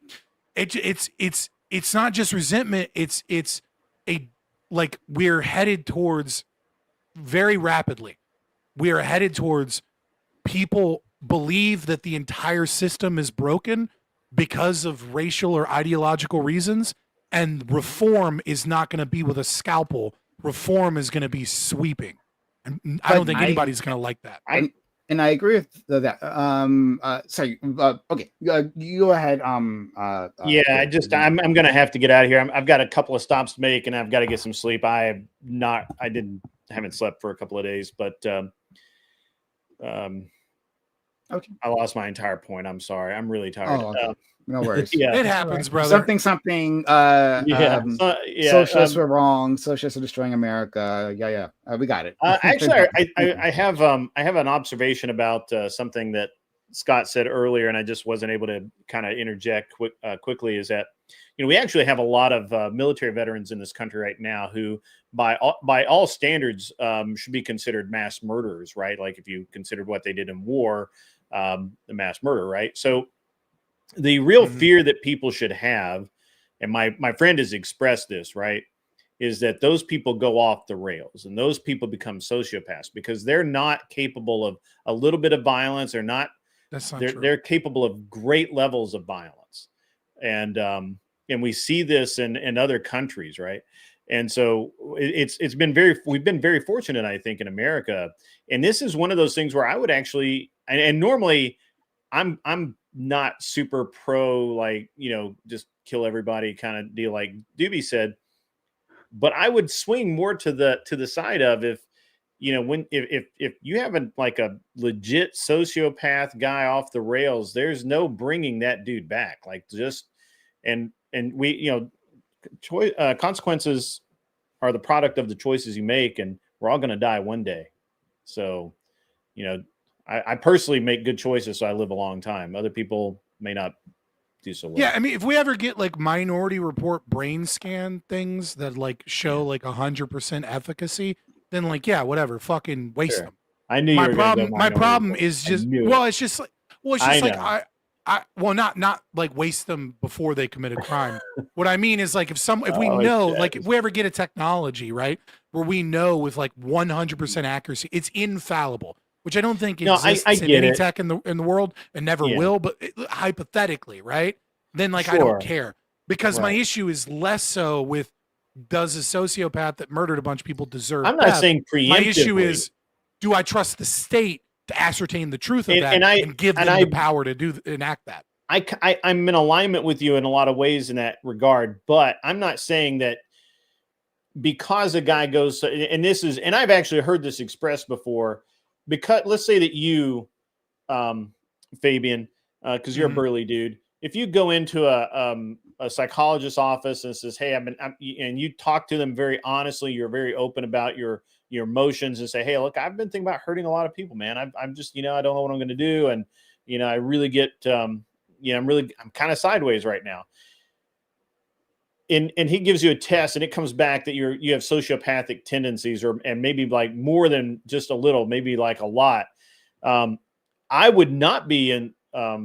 It's not just resentment, it's a like we're headed towards very rapidly people believe that the entire system is broken because of racial or ideological reasons, and reform is not going to be with a scalpel. Reform is going to be sweeping, and I don't think anybody's going to like that. And I agree with that. Sorry. Okay. You go ahead. I'm going to have to get out of here. I've got a couple of stops to make, and I've got to get some sleep. I haven't slept for a couple of days, but okay. I lost my entire point. I'm sorry. I'm really tired. Oh, okay. No worries. It happens, brother. Something. Socialists were wrong. Socialists are destroying America. We got it. Actually, I have an observation about something that Scott said earlier, and I just wasn't able to kind of interject quickly. Is that we actually have a lot of military veterans in this country right now who, by all standards, should be considered mass murderers, right? Like if you considered what they did in war, the mass murder, right? So the real fear that people should have and my friend has expressed this, right, is that those people go off the rails and those people become sociopaths because they're not capable of a little bit of violence. They're not. That's not true. They're capable of great levels of violence, and we see this in other countries, right? And so it's been we've been very fortunate, I think, in America. And this is one of those things where I would actually, and normally I'm not super pro, like, just kill everybody kind of deal, like Doobie said, but I would swing more to the side of, if you have a legit sociopath guy off the rails, there's no bringing that dude back. Like, just, and we, consequences are the product of the choices you make, and we're all going to die one day. So, I personally make good choices, so I live a long time. Other people may not do so well. Yeah, I mean, if we ever get like Minority Report brain scan things that like show like 100% efficacy, then like, yeah, whatever, fucking waste them. I knew my you were problem. Go My problem Report. is just not like waste them before they commit a crime. What I mean is, like, if we know, like, if we ever get a technology, right, where we know with like 100% accuracy, it's infallible, which I don't think exists in any tech in the world and never will. But hypothetically, right, then like I don't care, because my issue is less so with, does a sociopath that murdered a bunch of people deserve I'm not death? saying preemptively. My issue is, do I trust the state to ascertain the truth of that and give them the power to enact that? I'm in alignment with you in a lot of ways in that regard, but I'm not saying that because a guy goes, and I've actually heard this expressed before, because let's say that you, Fabian, because you're a burly dude, if you go into a psychologist's office and says, hey, and you talk to them very honestly, you're very open about your emotions, and say, hey, look, I've been thinking about hurting a lot of people, man. I'm just, I don't know what I'm going to do. And, I really get, I'm kind of sideways right now. And he gives you a test, and it comes back that you have sociopathic tendencies, and maybe like more than just a little, maybe like a lot. I would not be in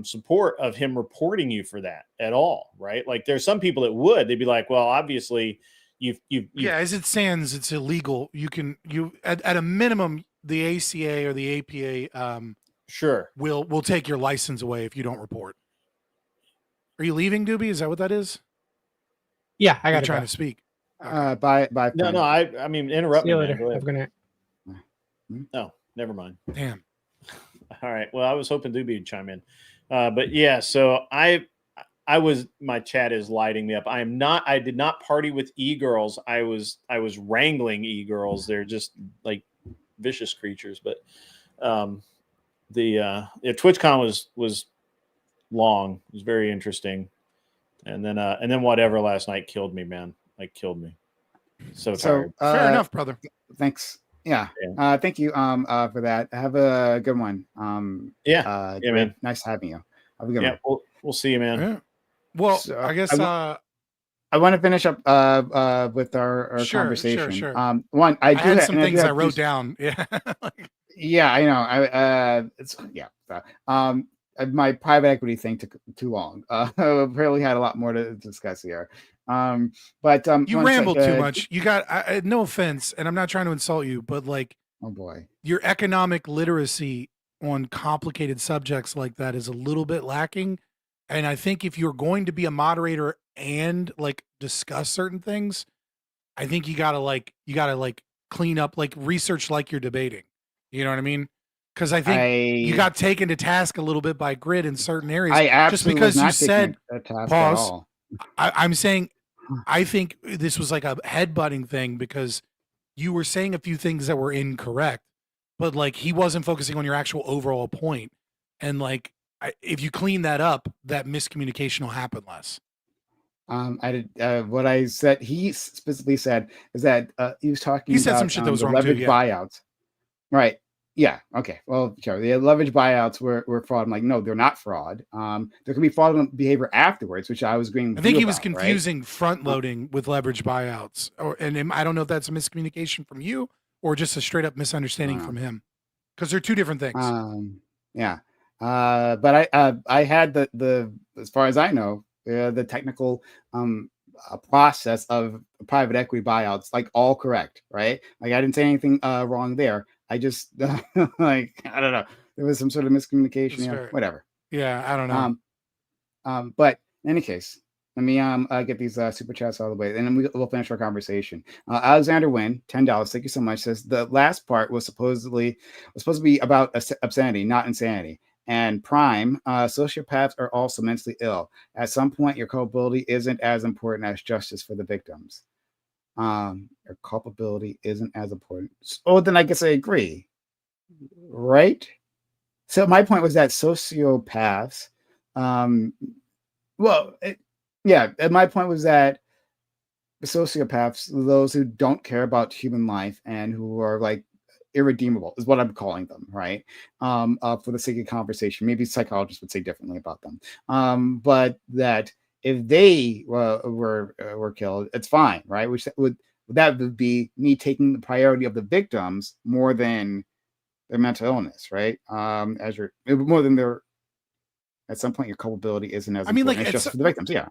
support of him reporting you for that at all, right? Like, there's some people that would. They'd be like, well, obviously you've yeah, as it stands, it's illegal. You at a minimum, the ACA or the APA sure will take your license away if you don't report. Are you leaving, Doobie? Is that what that is? Yeah, I got trying to speak. Bye. No, I mean, interrupt See you me, later. man. Go Have a ahead. good night. No, never mind. Damn. All right. Well, I was hoping Doobie would chime in, but yeah. So my chat is lighting me up. I did not party with e-girls. I was wrangling e-girls. They're just like vicious creatures. But TwitchCon was long. It was very interesting. And then whatever last night killed me, man. Like, killed me. So tired. Fair enough, brother. Thanks. Yeah. Thank you for that. Have a good one. Man. Nice having you. Have a good one. We'll see you, man. Yeah. Well, so, I guess I want to finish up with our conversation. Sure. One, I had some things I wrote down. Yeah. Yeah, I know. My private equity thing took too long. Apparently had a lot more to discuss here. But you rambled too much. You got no offense, and I'm not trying to insult you, but like, oh boy, your economic literacy on complicated subjects like that is a little bit lacking. And I think if you're going to be a moderator and like discuss certain things, I think you gotta clean up, like research like you're debating. You know what I mean? Because I think you got taken to task a little bit by Grid in certain areas. Just because you said pause. I'm saying I think this was like a headbutting thing because you were saying a few things that were incorrect, but like he wasn't focusing on your actual overall point. And like if you clean that up, that miscommunication will happen less. What I said, he specifically said is that he was talking. He said about some shit that was the wrong leverage too, buyouts, right? Yeah. Okay. Well, sure. The leverage buyouts were fraud. I'm like, no, they're not fraud. There could be fraudulent behavior afterwards, which I was agreeing with. I think you he was about, confusing right? front loading with leverage buyouts, and I don't know if that's a miscommunication from you or just a straight up misunderstanding from him, because they're two different things. Yeah. But I had the as far as I know, the technical a process of private equity buyouts, like all correct, right? Like I didn't say anything wrong there. I just like I don't know. There was some sort of miscommunication That's here. fair. Whatever. Yeah, I don't know. But in any case, let me get these super chats out of the way, and then we'll finish our conversation. Alexander Wynn, $10. Thank you so much. Says the last part was supposed to be about obscenity, not insanity. And Prime, sociopaths are also mentally ill. At some point, your culpability isn't as important as justice for the victims. Your culpability isn't as important. Oh, then I guess I agree. Right? So my point was that sociopaths, and my point was that sociopaths, those who don't care about human life and who are like irredeemable, is what I'm calling them, right? For the sake of conversation, maybe psychologists would say differently about them. But that if they were killed, it's fine, right? Which would be me taking the priority of the victims more than their mental illness, right? As you're more than their. At some point, your culpability isn't as important. It's just for the victims, yeah.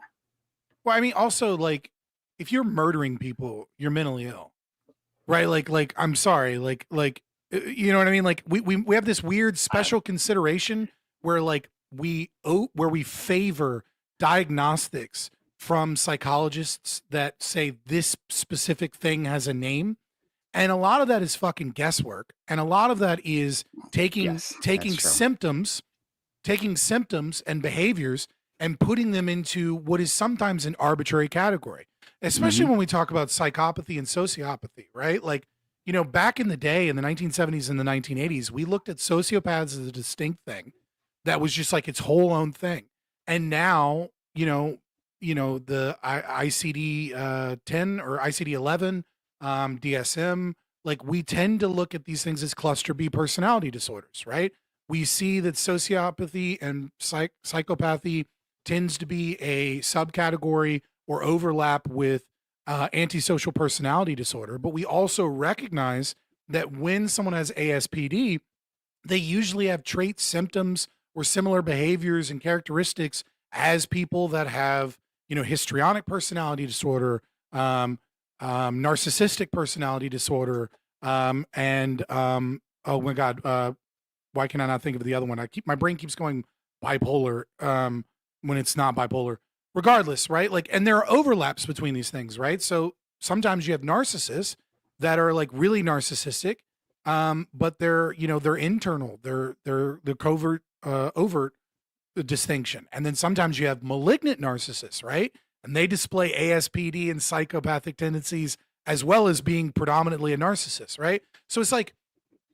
Well, I mean, also like if you're murdering people, you're mentally ill, right? Like I'm sorry, you know what I mean? Like we have this weird special consideration where like where we favor diagnostics from psychologists that say this specific thing has a name. And a lot of that is fucking guesswork. And a lot of that is taking symptoms and behaviors and putting them into what is sometimes an arbitrary category, especially when we talk about psychopathy and sociopathy, right? Like, you know, back in the day in the 1970s and the 1980s, we looked at sociopaths as a distinct thing that was just like its whole own thing. And now, the ICD-10 or ICD-11, DSM, like we tend to look at these things as cluster B personality disorders, right? We see that sociopathy and psychopathy tends to be a subcategory or overlap with antisocial personality disorder. But we also recognize that when someone has ASPD, they usually have traits, symptoms, or similar behaviors and characteristics as people that have, histrionic personality disorder, narcissistic personality disorder, and oh my God, why can I not think of the other one? My brain keeps going bipolar when it's not bipolar. Regardless, right? Like, and there are overlaps between these things, right? So sometimes you have narcissists that are like really narcissistic, but they're internal, they're covert, overt distinction. And then sometimes you have malignant narcissists, right? And they display ASPD and psychopathic tendencies as well as being predominantly a narcissist, right? So it's like,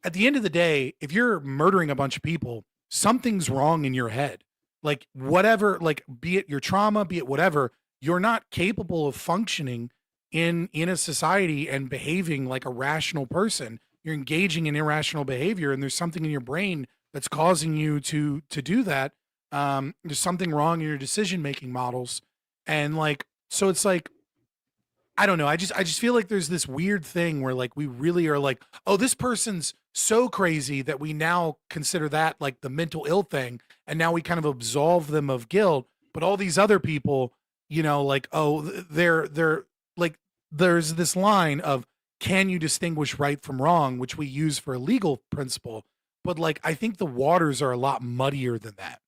at the end of the day, if you're murdering a bunch of people, something's wrong in your head. Like whatever, like be it your trauma, be it whatever, you're not capable of functioning in a society and behaving like a rational person. You're engaging in irrational behavior, and there's something in your brain that's causing you to do that. There's something wrong in your decision making models, and like so, it's like I don't know. I just feel like there's this weird thing where like we really are like, oh, this person's so crazy that we now consider that like the mental ill thing, and now we kind of absolve them of guilt. But all these other people, like, oh, they're like, there's this line of can you distinguish right from wrong, which we use for a legal principle. But like, I think the waters are a lot muddier than that.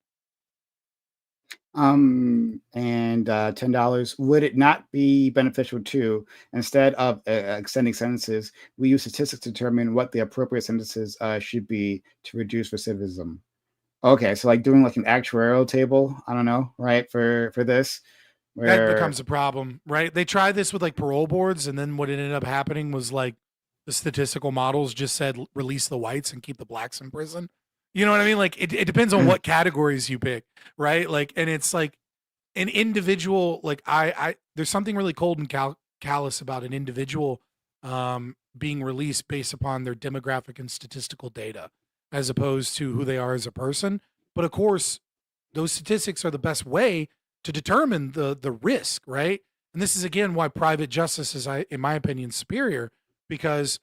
And $10. Would it not be beneficial to, instead of extending sentences, we use statistics to determine what the appropriate sentences should be to reduce recidivism? Okay, so like doing like an actuarial table, I don't know, right? For this, that becomes a problem, right? They tried this with like parole boards, and then what ended up happening was like the statistical models just said release the whites and keep the blacks in prison. You know what I mean? Like it depends on what categories you pick, right? Like, and it's like an individual, like I there's something really cold and callous about an individual being released based upon their demographic and statistical data as opposed to who they are as a person. But of course, those statistics are the best way to determine the risk, right? And this is again why private justice is, in my opinion, superior, because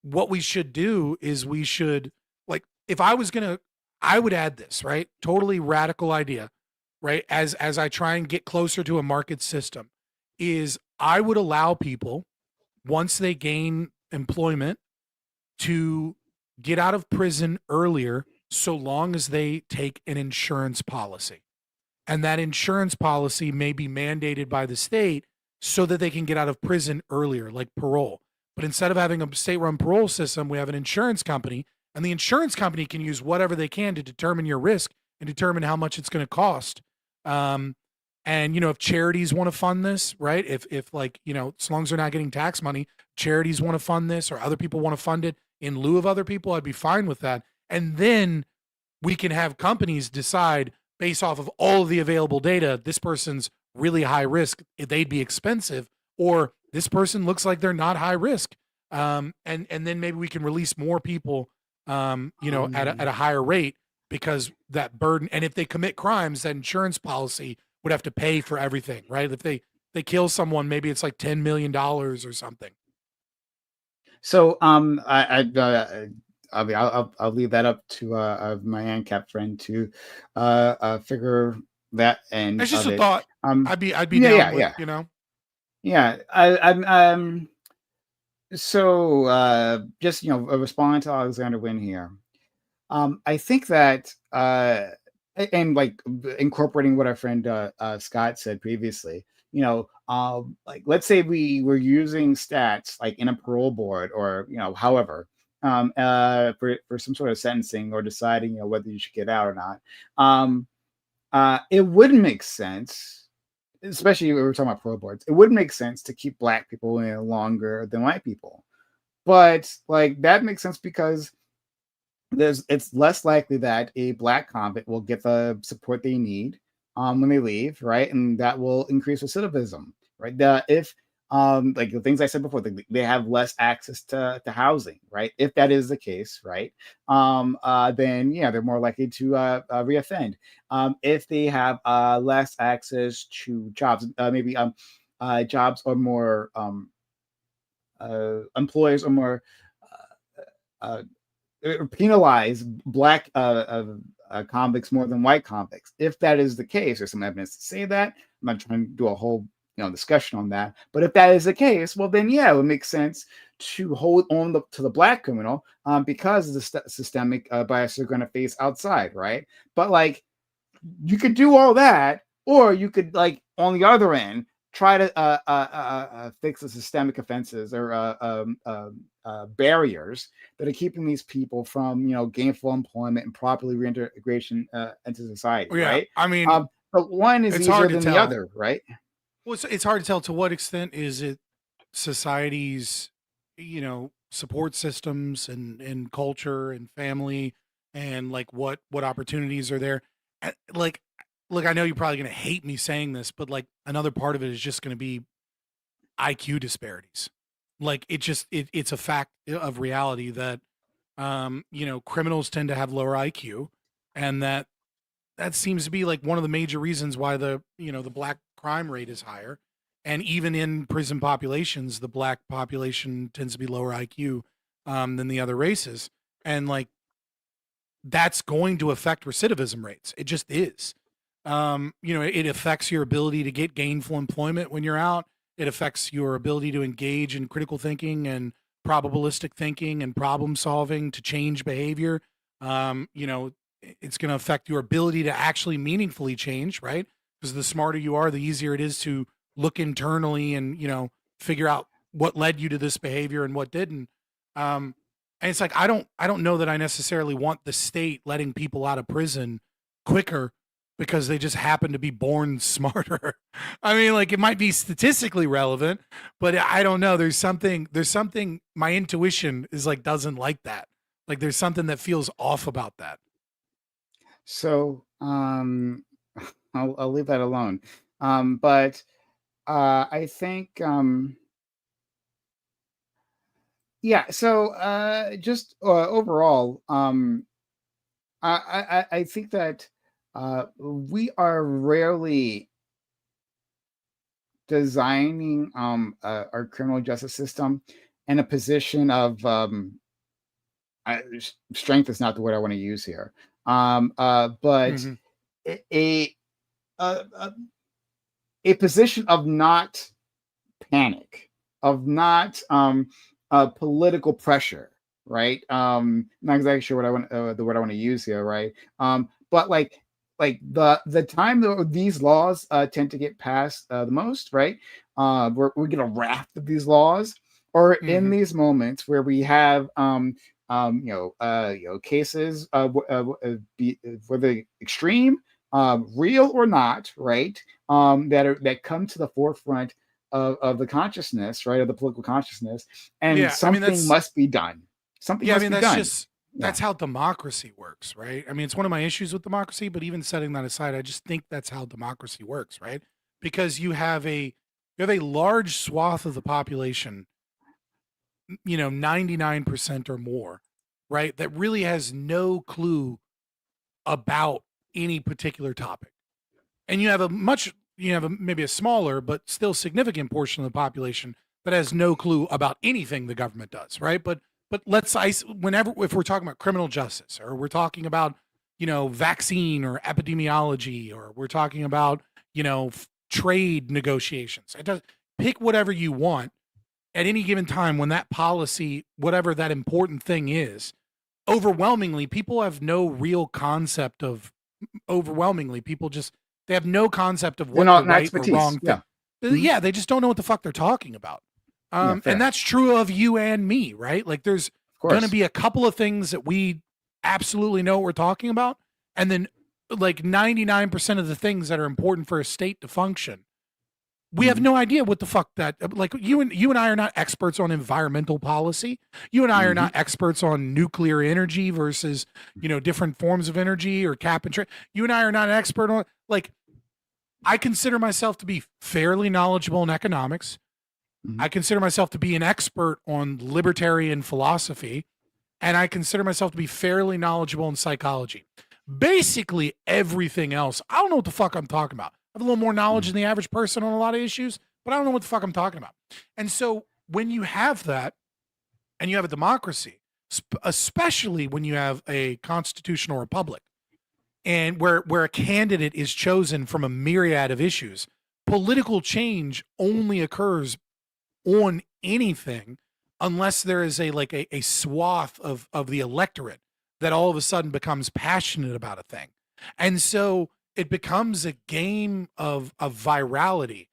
what we should do is we should, like, if I was gonna, I would add this, right? Totally radical idea, right? As I try and get closer to a market system, is I would allow people, once they gain employment, to get out of prison earlier, so long as they take an insurance policy. And that insurance policy may be mandated by the state so that they can get out of prison earlier, like parole. But instead of having a state-run parole system, we have an insurance company, and the insurance company can use whatever they can to determine your risk and determine how much it's going to cost. And if charities want to fund this, right? If like, as long as they're not getting tax money, charities want to fund this, or other people want to fund it in lieu of other people, I'd be fine with that. And then we can have companies decide, based off of all of the available data, this person's really high risk, they'd be expensive, or this person looks like they're not high risk. And then maybe we can release more people, at a higher rate, because that burden, and if they commit crimes, that insurance policy would have to pay for everything, right? If they kill someone, maybe it's like $10 million or something. So I'll leave that up to my ANCAP friend to figure that end. It's just of a it. thought. I'd be down with, Yeah, I'm so just responding to Alexander Wynn here. I think that and like incorporating what our friend Scott said previously, like let's say we were using stats like in a parole board, or however, for some sort of sentencing or deciding whether you should get out or not. It wouldn't make sense, especially if we were talking about parole boards. It wouldn't make sense to keep Black people in longer than white people, but like that makes sense because it's less likely that a Black convict will get the support they need when they leave, right? And that will increase recidivism, right? If like the things I said before, they have less access to housing, right? If that is the case, right? Then they're more likely to reoffend. If they have less access to jobs, maybe jobs are more employers are more penalize Black convicts more than white convicts. If that is the case, there's some evidence to say that. I'm not trying to do a whole discussion on that, but if that is the case, well then it would make sense to hold on to the Black criminal because of the systemic bias they're going to face outside, right? But like you could do all that, or you could like on the other end try to fix the systemic offenses or barriers that are keeping these people from gainful employment and properly reintegration into society, right? I mean, but one is easier than the other, right? Well, it's hard to tell to what extent is it society's support systems and culture and family, and like what opportunities are there. Like, look, I know you're probably going to hate me saying this, but like another part of it is just going to be IQ disparities. Like it's a fact of reality that criminals tend to have lower IQ, and that seems to be like one of the major reasons why the Black crime rate is higher. And even in prison populations, the Black population tends to be lower IQ than the other races. And like, that's going to affect recidivism rates. It just is. It affects your ability to get gainful employment when you're out. It affects your ability to engage in critical thinking and probabilistic thinking and problem solving to change behavior. It's going to affect your ability to actually meaningfully change, right? Because the smarter you are, the easier it is to look internally and, figure out what led you to this behavior and what didn't. And it's like, I don't know that I necessarily want the state letting people out of prison quicker because they just happen to be born smarter. I mean, like, it might be statistically relevant, but I don't know. There's something my intuition is like, doesn't like that. Like there's something that feels off about that. So I'll leave that alone. But I think so just overall, I think that we are rarely designing our criminal justice system in a position of strength is not the word I want to use here. But a position of not panic, of not political pressure, right? Not exactly sure what I want the word I want to use here, right? But like the time that these laws tend to get passed the most, right? We get a raft of these laws, or in Mhm. these moments where we have cases whether extreme, real or not, right? That come to the forefront of the consciousness, right, of the political consciousness, and Yeah, I mean something must be done. Something yeah, I must mean be done. Yeah. that's how democracy works, right? I mean, it's one of my issues with democracy, but even setting that aside, I just think that's how democracy works, right? Because you have a large swath of the population, 99% or more, right, that really has no clue about any particular topic. And you have maybe a smaller but still significant portion of the population that has no clue about anything the government does, right? But whenever, if we're talking about criminal justice, or we're talking about vaccine or epidemiology, or we're talking about trade negotiations, it does, pick whatever you want at any given time when that policy, whatever that important thing is, overwhelmingly people have no real concept of, overwhelmingly people just, they have no concept of They're what the not an right or expertise. wrong thing. Yeah. Mhm. Yeah, they just don't know what the fuck they're talking about. Yeah, And fair. that's true of you and me, right? Like there's Of going to course. be a couple of things that we absolutely know what we're talking about, and then like 99% of the things that are important for a state to function, we have Mhm. no idea what the fuck that, like you and I are not experts on environmental policy. You and I are not Mhm. experts on nuclear energy versus different forms of energy or cap and trade. You and I are not an expert on, like, I consider myself to be fairly knowledgeable in economics. Mhm. I consider myself to be an expert on libertarian philosophy, and I consider myself to be fairly knowledgeable in psychology. Basically, everything else, I don't know what the fuck I'm talking about. I have a little more knowledge Mhm. than the average person on a lot of issues, but I don't know what the fuck I'm talking about. And so when you have that, and you have a democracy, especially when you have a constitutional republic, and where a candidate is chosen from a myriad of issues, political change only occurs on anything unless there is a swath of the electorate that all of a sudden becomes passionate about a thing. And so it becomes a game of virality.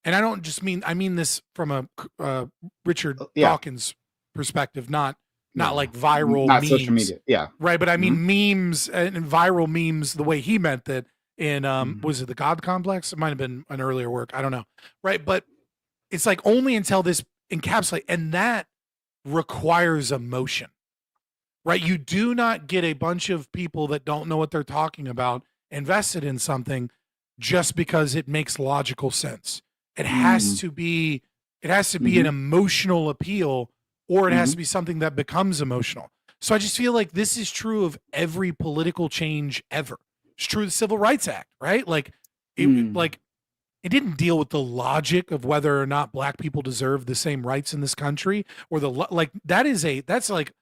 And I mean this from a Richard Yeah. Dawkins perspective, not Yeah. like viral Not social memes, media. Yeah. right? But I Mhm. mean memes and viral memes the way he meant that in Mhm. was it the God Complex? It might have been an earlier work, I don't know, right? But it's like only until this encapsulate, and that requires emotion, right? You do not get a bunch of people that don't know what they're talking about invested in something just because it makes logical sense. It has Mm. to be, it has to be an Mhm. emotional appeal, or it has to Mhm. be something that becomes emotional. So I just feel like this is true of every political change ever. It's true of the Civil Rights Act, right? Like Mm. it didn't deal with the logic of whether or not black people deserve the same rights in this country, or like that's like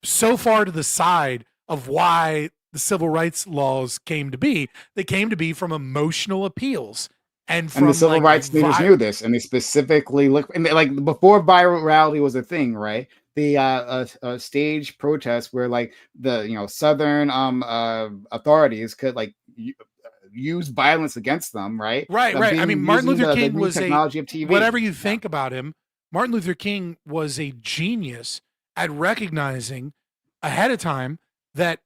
so far to the side of why the civil rights laws came to be. They came to be from emotional appeals and And the from civil like rights leaders knew this, and they specifically look, and like before virality was a thing, right? The stage protests where like the southern authorities could like use violence against them, right? right. I mean, Being Martin using Luther the King new was a, technology of TV. whatever you Yeah. think about him, Martin Luther King was a genius at recognizing ahead of time that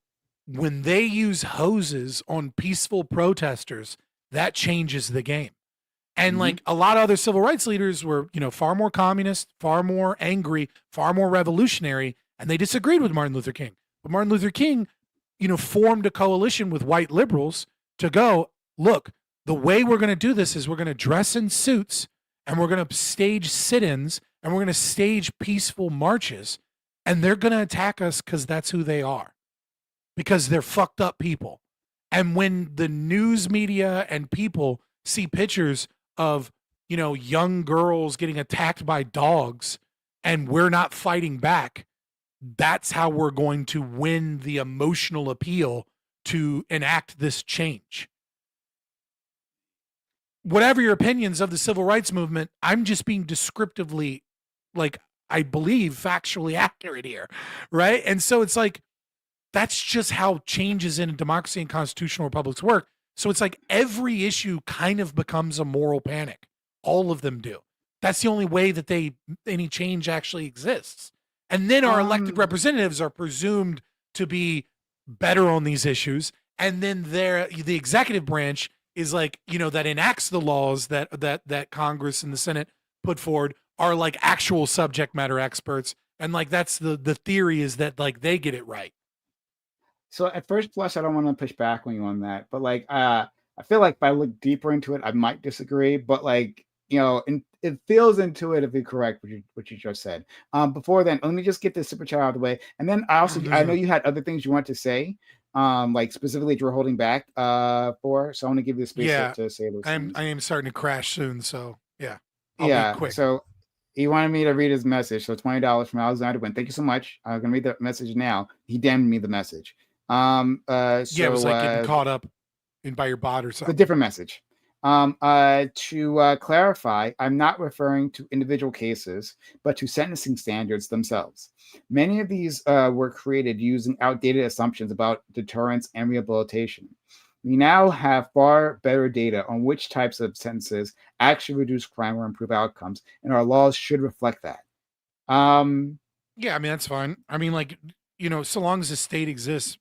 when they use hoses on peaceful protesters, that changes the game. And Hmm. like a lot of other civil rights leaders were, far more communist, far more angry, far more revolutionary, and they disagreed with Martin Luther King. But Martin Luther King, formed a coalition with white liberals to go, look, the way we're going to do this is we're going to dress in suits, and we're going to stage sit-ins, and we're going to stage peaceful marches, and they're going to attack us because that's who they are, because they're fucked up people. And when the news media and people see pictures of, young girls getting attacked by dogs, and we're not fighting back, that's how we're going to win the emotional appeal to enact this change. whatever your opinions of the civil rights movement, I'm just being descriptively, like, I believe factually accurate here, right? And so it's like, that's just how changes in a democracy and constitutional republics work. So it's like every issue kind of becomes a moral panic. All of them do. That's the only way that any change actually exists. And then our elected representatives are presumed to be better on these issues. And then the executive branch is like, that enacts the laws that Congress and the Senate put forward are like actual subject matter experts. And like, that's the theory is that like they get it right. So at first blush, I don't want to push back on you on that, but like, I feel like if I look deeper into it, I might disagree. But like, it feels intuitively correct what you just said. Before then, let me just get this super chat out of the way, and then I know you had other things you want to say, like specifically that you were holding back for. So I want to give you the space to say those. I am starting to crash soon, so yeah, I'll be quick. So he wanted me to read his message. So $20 from Alexander Wynn. Thank you so much. I'm gonna read the message now. He DM'd me the message. It was like getting caught up by your bot or something. It's a different message. To clarify, I'm not referring to individual cases, but to sentencing standards themselves. Many of these were created using outdated assumptions about deterrence and rehabilitation. We now have far better data on which types of sentences actually reduce crime or improve outcomes, and our laws should reflect that. Yeah, I mean, that's fine. I mean, like, so long as the state exists,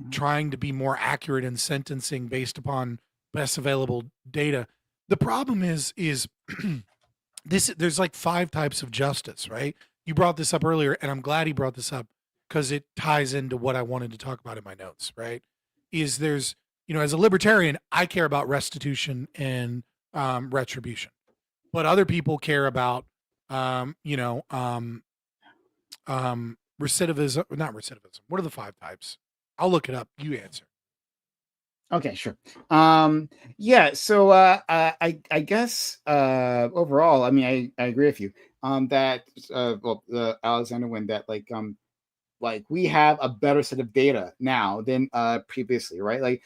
trying to be more accurate in sentencing based upon best available data. The problem is there's like 5 types of justice, right? You brought this up earlier, and I'm glad he brought this up because it ties into what I wanted to talk about in my notes, right? Is there's, as a libertarian, I care about restitution and retribution, but other people care about, recidivism, not recidivism. What are the 5 types? I'll look it up. You answer. Okay, sure. So I guess overall, I mean, I agree with you that Alexander Wynn, that like we have a better set of data now than previously, right? Like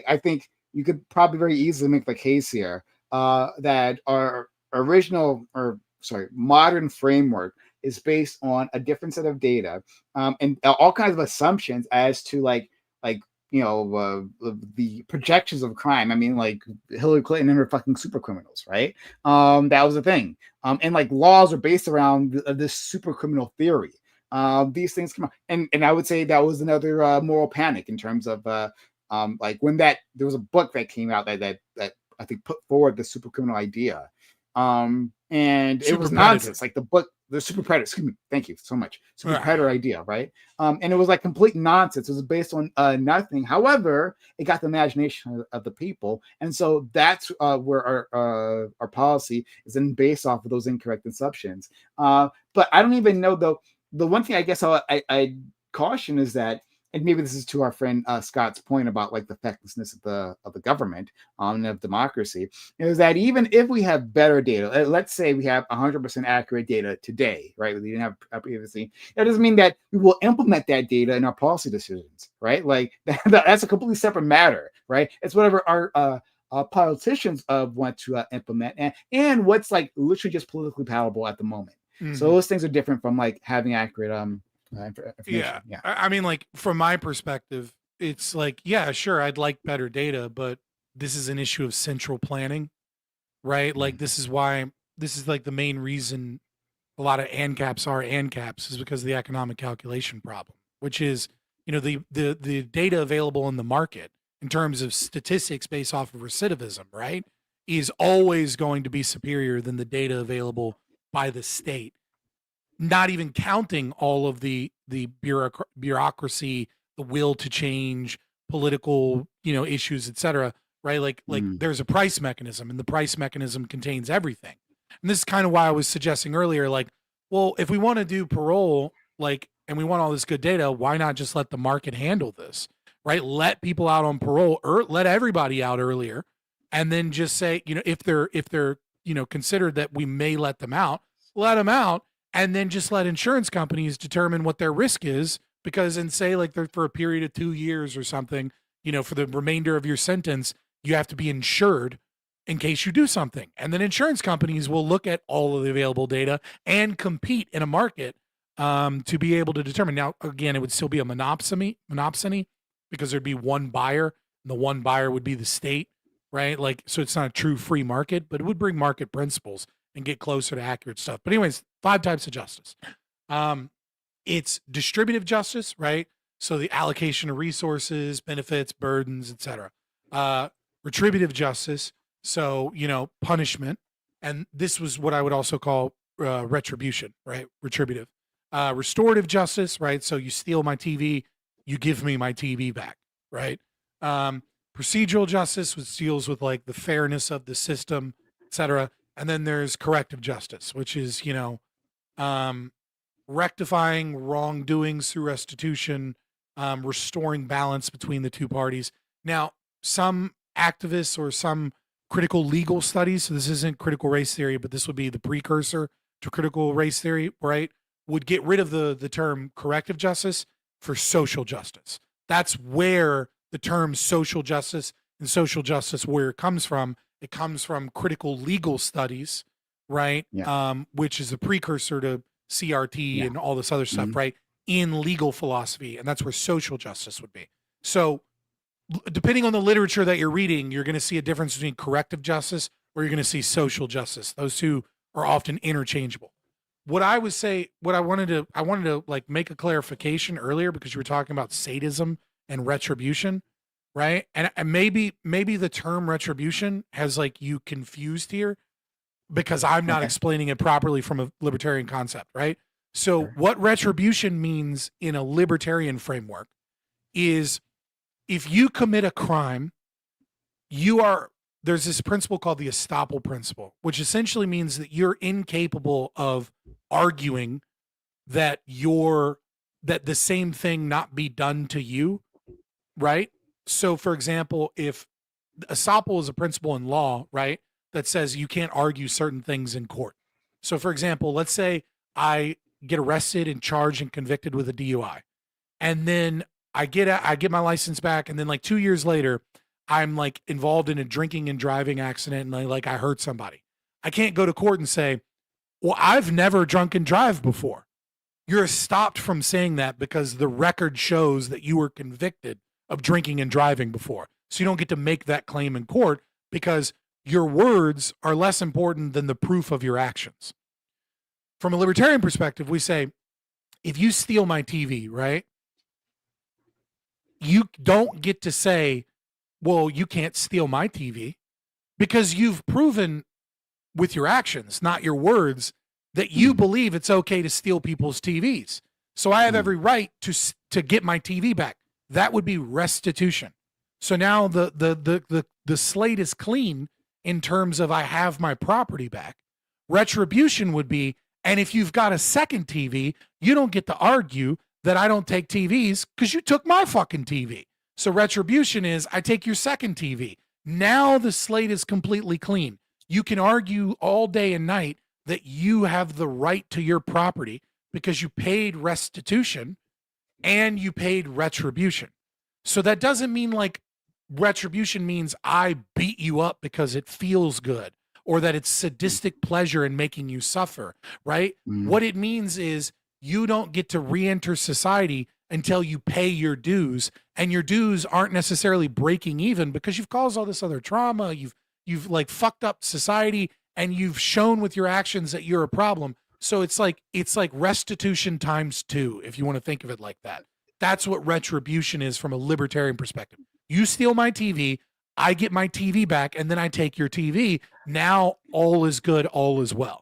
I think you could probably very easily make the case here that our modern framework is based on a different set of data and all kinds of assumptions as to the projections of crime. I mean, like Hillary Clinton and her fucking super criminals, right? That was the thing. And like laws are based around this super criminal theory. These things come out, and I would say that was another moral panic in terms of like when there was a book that came out that I think put forward the super criminal idea. And it was nonsense. Like the book, the super predator, excuse me, thank you so much. Super predator idea, right? And it was like complete nonsense. It was based on nothing. However, it got the imagination of the people. And so that's where our policy is then based off of those incorrect assumptions. But I don't even know though. The one thing I guess I caution is that, and maybe this is to our friend Scott's point about like the fecklessness of the government and of democracy, is that even if we have better data, let's say we have 100% accurate data today, right? We didn't have previously. That doesn't mean that we will implement that data in our policy decisions, right? Like that's a completely separate matter, right? It's whatever our politicians want to implement and what's like literally just politically palatable at the moment. Mm-hmm. So those things are different from like having accurate information. Yeah. I mean, like from my perspective, it's like, yeah, sure, I'd like better data, but this is an issue of central planning, right? Like this is like the main reason a lot of ANCAPs are ANCAPs is because of the economic calculation problem, which is, the data available in the market in terms of statistics based off of recidivism, right, is always going to be superior than the data available by the state. Not even counting all of the bureaucracy, the will to change, political, issues, etc. Right? Like there's a price mechanism, and the price mechanism contains everything. And this is kind of why I was suggesting earlier, like, well, if we want to do parole, like, and we want all this good data, why not just let the market handle this? Right? Let people out on parole, or let everybody out earlier, and then just say, if they're considered that we may let them out, and then just let insurance companies determine what their risk is, because and say like they're for a period of 2 years or something, for the remainder of your sentence, you have to be insured in case you do something. And then insurance companies will look at all of the available data and compete in a market to be able to determine. Now, again, it would still be a monopsony because there'd be one buyer, and the one buyer would be the state, right? Like, so it's not a true free market, but it would bring market principles and get closer to accurate stuff. But anyways, 5 types of justice. It's distributive justice, right? So the allocation of resources, benefits, burdens, etc. Retributive justice, so punishment, and this was what I would also call retribution, right? Retributive. Restorative justice, right? So you steal my TV, you give me my TV back, right? Procedural justice, which deals with like the fairness of the system, etc. And then there's corrective justice, which is rectifying wrongdoings through restitution, restoring balance between the two parties. Now, some activists or some critical legal studies, so this isn't critical race theory, but this would be the precursor to critical race theory, right, would get rid of the term corrective justice for social justice. That's where the term social justice and social justice, where it comes from critical legal studies, right? Yeah. Which is a precursor to CRT and all this other stuff, right? In legal philosophy. And that's where social justice would be. So depending on the literature that you're reading, you're going to see a difference between corrective justice or you're going to see social justice. Those two are often interchangeable. What I would say, I wanted to like make a clarification earlier because you were talking about sadism and retribution, right? And maybe the term retribution has like you confused here because I'm not explaining it properly from a libertarian concept, right? So what retribution means in a libertarian framework is if you commit a crime, there's this principle called the estoppel principle, which essentially means that you're incapable of arguing that the same thing not be done to you, right? So for example, if estoppel is a principle in law, right, that says you can't argue certain things in court. So for example, let's say I get arrested and charged and convicted with a DUI. And then I get my license back, and then like 2 years later, I'm like involved in a drinking and driving accident, and I hurt somebody. I can't go to court and say, "Well, I've never drunk and drive before." You're stopped from saying that because the record shows that you were convicted of drinking and driving before. So you don't get to make that claim in court because your words are less important than the proof of your actions. From a libertarian perspective, we say, if you steal my TV, right? You don't get to say, well, you can't steal my TV because you've proven with your actions, not your words, that you believe it's okay to steal people's TVs. So I have every right to get my TV back. That would be restitution. So now the slate is clean in terms of I have my property back. Retribution would be, and if you've got a second TV, you don't get to argue that I don't take TVs because you took my fucking TV. So retribution is I take your second TV. Now the slate is completely clean. You can argue all day and night that you have the right to your property because you paid restitution and you paid retribution. So that doesn't mean like retribution means I beat you up because it feels good or that it's sadistic pleasure in making you suffer, right? What it means is you don't get to re-enter society until you pay your dues, and your dues aren't necessarily breaking even because you've caused all this other trauma. You've like fucked up society, and you've shown with your actions that you're a problem. So it's like restitution times 2, if you want to think of it like that. That's what retribution is from a libertarian perspective. You steal my TV, I get my TV back, and then I take your TV. Now all is good, all is well.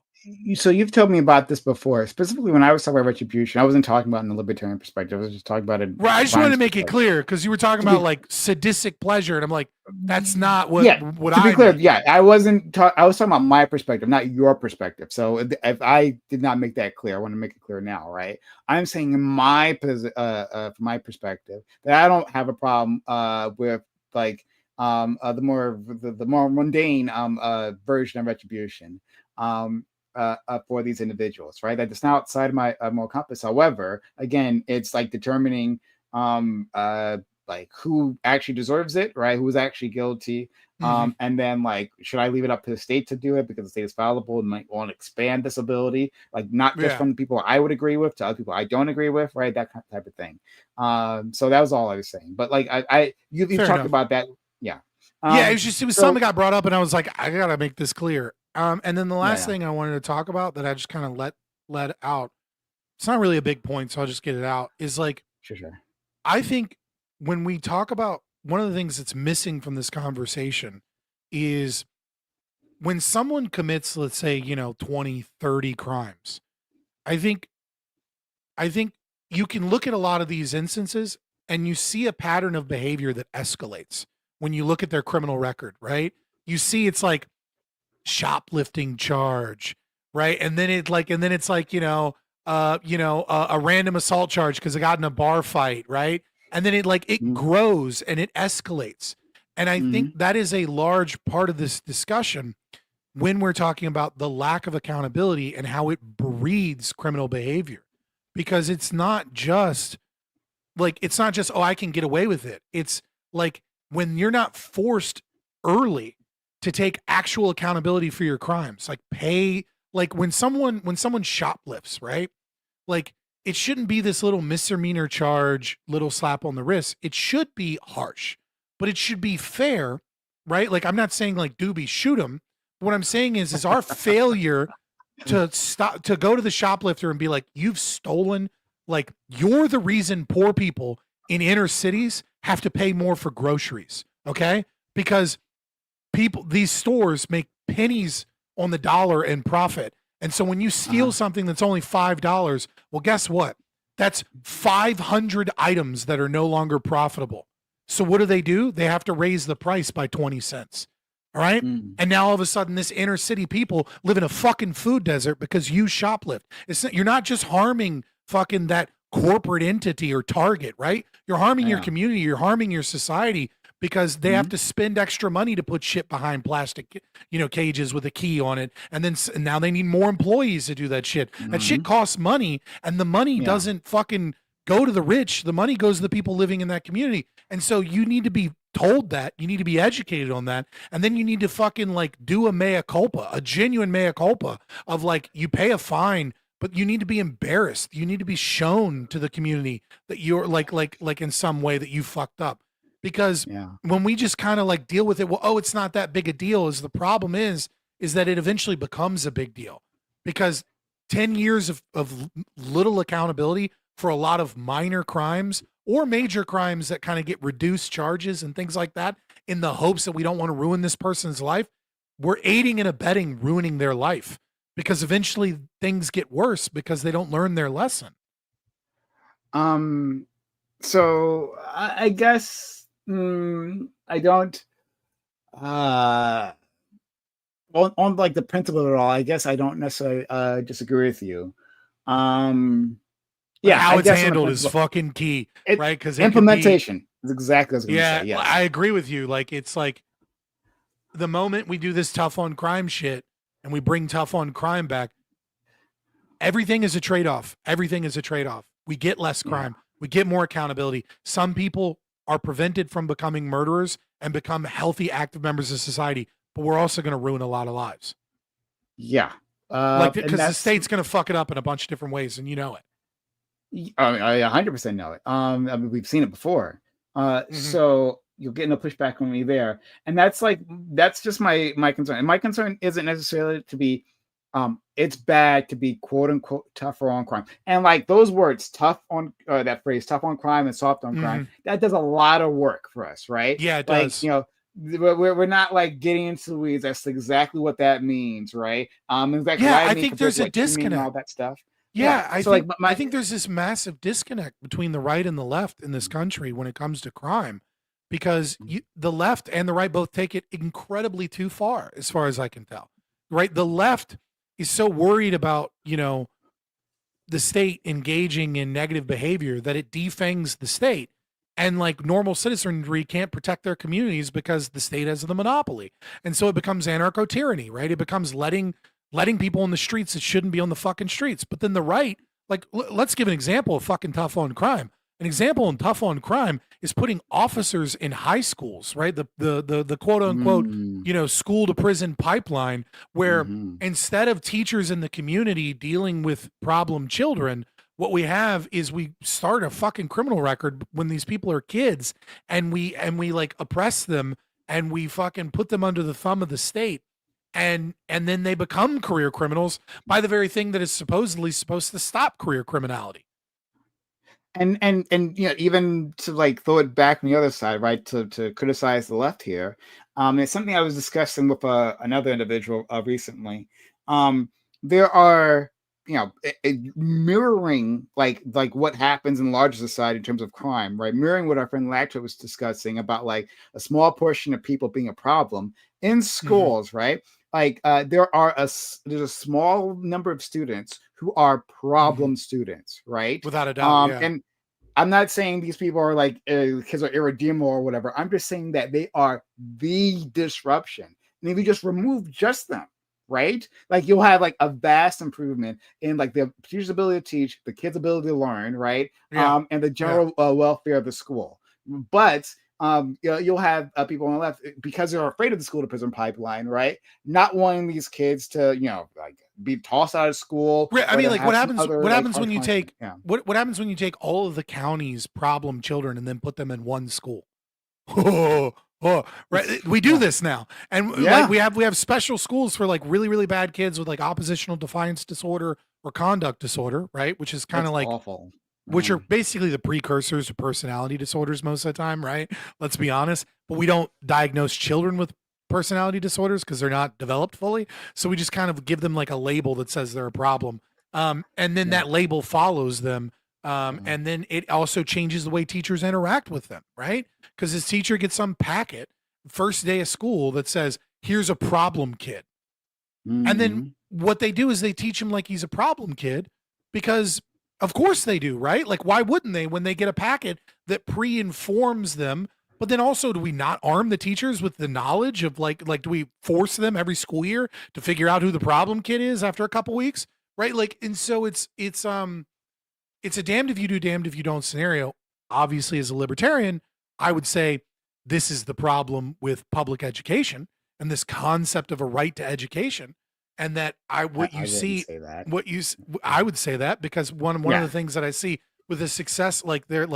So you've told me about this before, specifically when I was talking about retribution. I wasn't talking about in the libertarian perspective. I was just talking about it. Right. I just wanted to make it clear because you were talking about like sadistic pleasure, and I'm like, that's not what. Yeah. What to be clear, meant. yeah, I wasn't. I was talking about my perspective, not your perspective. So if I did not make that clear, I want to make it clear now, right? I'm saying in my from my perspective that I don't have a problem with like the more mundane version of retribution. For these individuals, right? That it's not outside of my moral compass. However, again, it's like determining like who actually deserves it, right? Who's actually guilty. And then like, should I leave it up to the state to do it because the state is fallible and might want to expand this ability, like not just from the people I would agree with to other people I don't agree with, right? That type of thing. So that was all I was saying. But like you talked about that, yeah. It was something that got brought up, and I was like, I gotta make this clear. And then the last thing I wanted to talk about that I just kind of let out. It's not really a big point, so I'll just get it out. Is like, sure. I think when we talk about one of the things that's missing from this conversation is when someone commits, let's say, 20, 30 crimes, I think you can look at a lot of these instances and you see a pattern of behavior that escalates when you look at their criminal record, right? You see it's like shoplifting charge, right? And then it's like, a random assault charge because I got in a bar fight, right? And then it grows and it escalates. And I think that is a large part of this discussion when we're talking about the lack of accountability and how it breeds criminal behavior. Because it's not just, oh, I can get away with it. It's like when you're not forced early to take actual accountability for your crimes, like when someone shoplifts, right? Like, it shouldn't be this little misdemeanor charge, little slap on the wrist. It should be harsh, but it should be fair, right? Like, I'm not saying like Doobie shoot him. What I'm saying is our failure to go to the shoplifter and be like, you've stolen, like you're the reason poor people in inner cities have to pay more for groceries. Okay. Because these stores make pennies on the dollar in profit. And so when you steal something that's only $5, well, guess what? That's 500 items that are no longer profitable. So what do? They have to raise the price by 20 cents. All right. And now all of a sudden this inner city people live in a fucking food desert because you shoplift. You're not just harming fucking that corporate entity or target, right? You're harming your community. You're harming your society because they have to spend extra money to put shit behind plastic, cages with a key on it. And then now they need more employees to do that shit. That shit costs money, and the money doesn't fucking go to the rich. The money goes to the people living in that community. And so you need to be told that. You need to be educated on that. And then you need to fucking like do a mea culpa, a genuine mea culpa of like, you pay a fine, but you need to be embarrassed. You need to be shown to the community that you're like in some way that you fucked up. Because when we just kind of like deal with it, well, oh, it's not that big a deal. The problem is that it eventually becomes a big deal, because 10 years of little accountability for a lot of minor crimes or major crimes that kind of get reduced charges and things like that in the hopes that we don't want to ruin this person's life, we're aiding and abetting ruining their life, because eventually things get worse because they don't learn their lesson. So I guess I don't on like the principle of it all, I guess I don't necessarily disagree with you. How it's handled is fucking key, right? Because implementation is exactly what I was gonna say. Yeah, I agree with you. Like, it's like the moment we do this tough on crime shit and we bring tough on crime back, everything is a trade-off. Everything is a trade-off. We get less crime. We get more accountability. Some people are prevented from becoming murderers and become healthy, active members of society, but we're also going to ruin a lot of lives. Yeah. Because the state's going to fuck it up in a bunch of different ways, and you know it. I 100% know it. I mean, we've seen it before. So you're getting a pushback on me there. And that's just my concern. And my concern isn't necessarily to be, it's bad to be quote unquote tougher on crime. And like those words, tough on, that phrase, tough on crime and soft on crime, that does a lot of work for us, right? Yeah, it does. We're not like getting into the weeds. That's exactly what that means, right? Exactly. Yeah, I think there's a disconnect. All that stuff. Yeah, I think there's this massive disconnect between the right and the left in this country when it comes to crime, because the left and the right both take it incredibly too far as I can tell. Right? The left is so worried about, the state engaging in negative behavior that it defangs the state. And like normal citizenry can't protect their communities because the state has the monopoly. And so it becomes anarcho-tyranny, right? It becomes letting people in the streets that shouldn't be on the fucking streets. But then the right, like, let's give an example of fucking tough on crime. an example in Tough on Crime is putting officers in high schools, right? The quote unquote, school to prison pipeline, where instead of teachers in the community dealing with problem children, what we have is we start a fucking criminal record when these people are kids, and we like oppress them, and we fucking put them under the thumb of the state, and then they become career criminals by the very thing that is supposedly supposed to stop career criminality. And even to like throw it back on the other side, right, to criticize the left here, it's something I was discussing with another individual recently. There are, mirroring like what happens in larger society in terms of crime, right? Mirroring what our friend Latcher was discussing about like a small portion of people being a problem in schools, right? Like there's a small number of students who are problem students, right? Without a doubt. And I'm not saying these people are like kids are irredeemable or whatever. I'm just saying that they are the disruption. And if you just remove just them, right? Like you'll have like a vast improvement in like the teacher's ability to teach, the kids' ability to learn, right? And the general welfare of the school. But you'll have people on the left, because they're afraid of the school to prison pipeline, right? Not wanting these kids to, like be tossed out of school. I mean, like what happens when you take what happens when you take all of the county's problem children and then put them in one school? Right, we do this now, and like we have special schools for like really, really bad kids with like oppositional defiance disorder or conduct disorder, right? Which is kind of like awful. Which are basically the precursors to personality disorders most of the time, right? Let's be honest. But we don't diagnose children with personality disorders because they're not developed fully. So we just kind of give them like a label that says they're a problem. And then that label follows them. And then it also changes the way teachers interact with them, right? Because this teacher gets some packet first day of school that says, here's a problem kid. And then what they do is they teach him like he's a problem kid, because of course they do, right? Like, why wouldn't they when they get a packet that pre-informs them? But then also, do we not arm the teachers with the knowledge of like do we force them every school year to figure out who the problem kid is after a couple weeks, right? Like, and so it's a damned if you do, damned if you don't scenario. Obviously, as a libertarian, I would say this is the problem with public education and this concept of a right to education. And that I would say that because one of the things that I see with the success, like there's